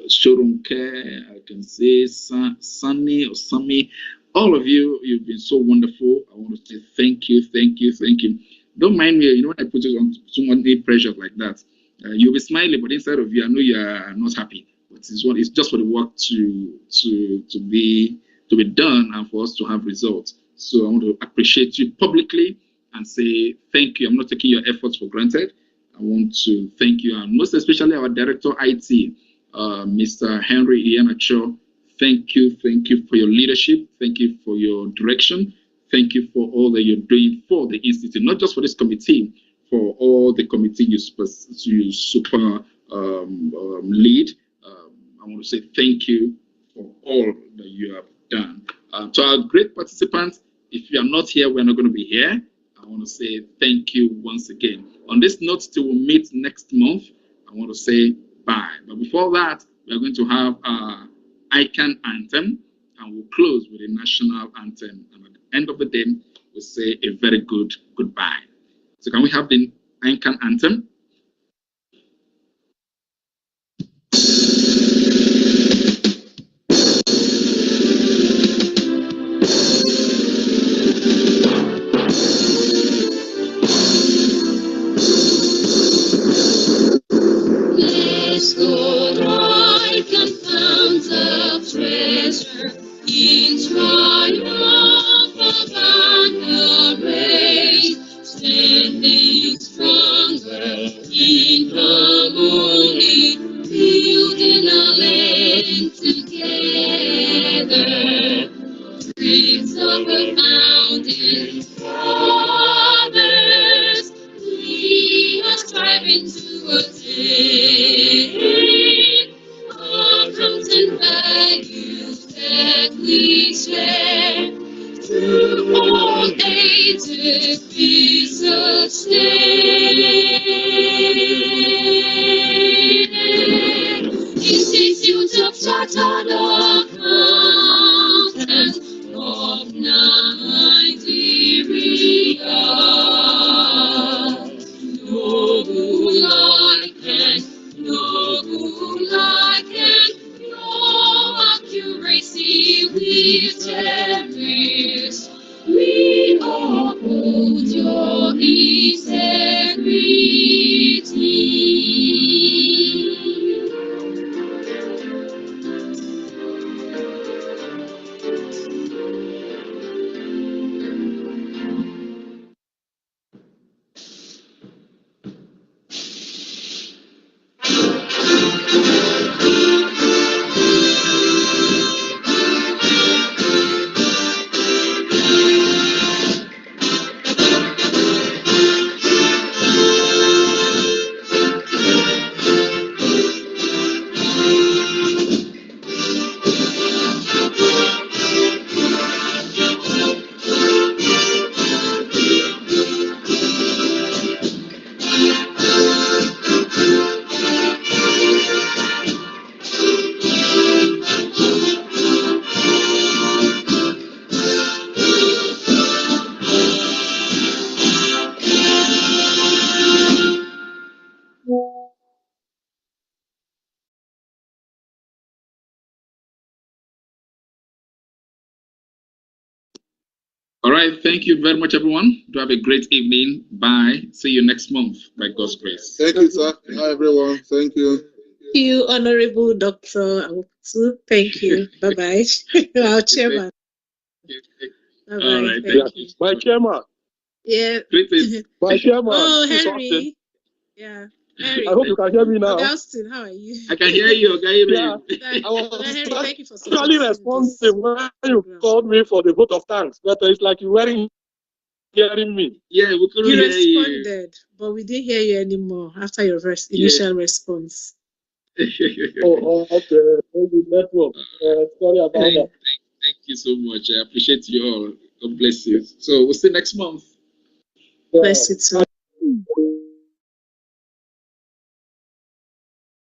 Shorunke. I can see Sunny or Sami. All of you, you've been so wonderful. I want to say thank you, thank you, thank you. Don't mind me, when I put it on someone pressure like that. You'll be smiling, but inside of you, I know you are not happy. But it's just for the work to be done and for us to have results. So I want to appreciate you publicly and say thank you. I'm not taking your efforts for granted. I want to thank you, and most especially our director IT, Mr. Henry Ianacho. Thank you for your leadership. Thank you for your direction. Thank you for all that you're doing for the institute, not just for this committee, for all the committee you super lead. I want to say thank you for all that you have done. To our great participants, if you are not here, we're not going to be here. I want to say thank you once again. On this note, till we meet next month, I want to say bye. But before that, we are going to have our ICAN anthem, and we'll close with a national anthem. And at the end of the day, we'll say a very good goodbye. So can we have the ICAN anthem? Let's go right and found the treasure in triumph of an race, standing stronger in harmony, building a land together. Dreams of a founding fathers, we are striving to attain our comes and values that we share. Through all ages we sustain. Institute of Chartered Accountants of Nigeria. No like and no accuracy we cherish. We uphold your integrity. All right, thank you very much, everyone. Do have a great evening. Bye. See you next month by God's grace. Thank you, sir. Hi, everyone. Thank you. Thank you, Honorable Dr. Awokutu. Thank you. Bye-bye. Our chairman. Bye-bye. All right, Thank you. My chairman. Yeah. My chairman. Oh, Henry. Yeah. Henry. I hope you can hear me now. Augustine, how are you? I can hear you, okay? Yeah. I was Henry, thank you for actually responding when you called me for the vote of thanks, but it's like you weren't hearing me. Yeah, we couldn't you hear you. responded, but we didn't hear you anymore after your initial response. Okay. Maybe network. Sorry about that. Thank you so much. I appreciate you all. God bless you. So we'll see you next month. Bless you too.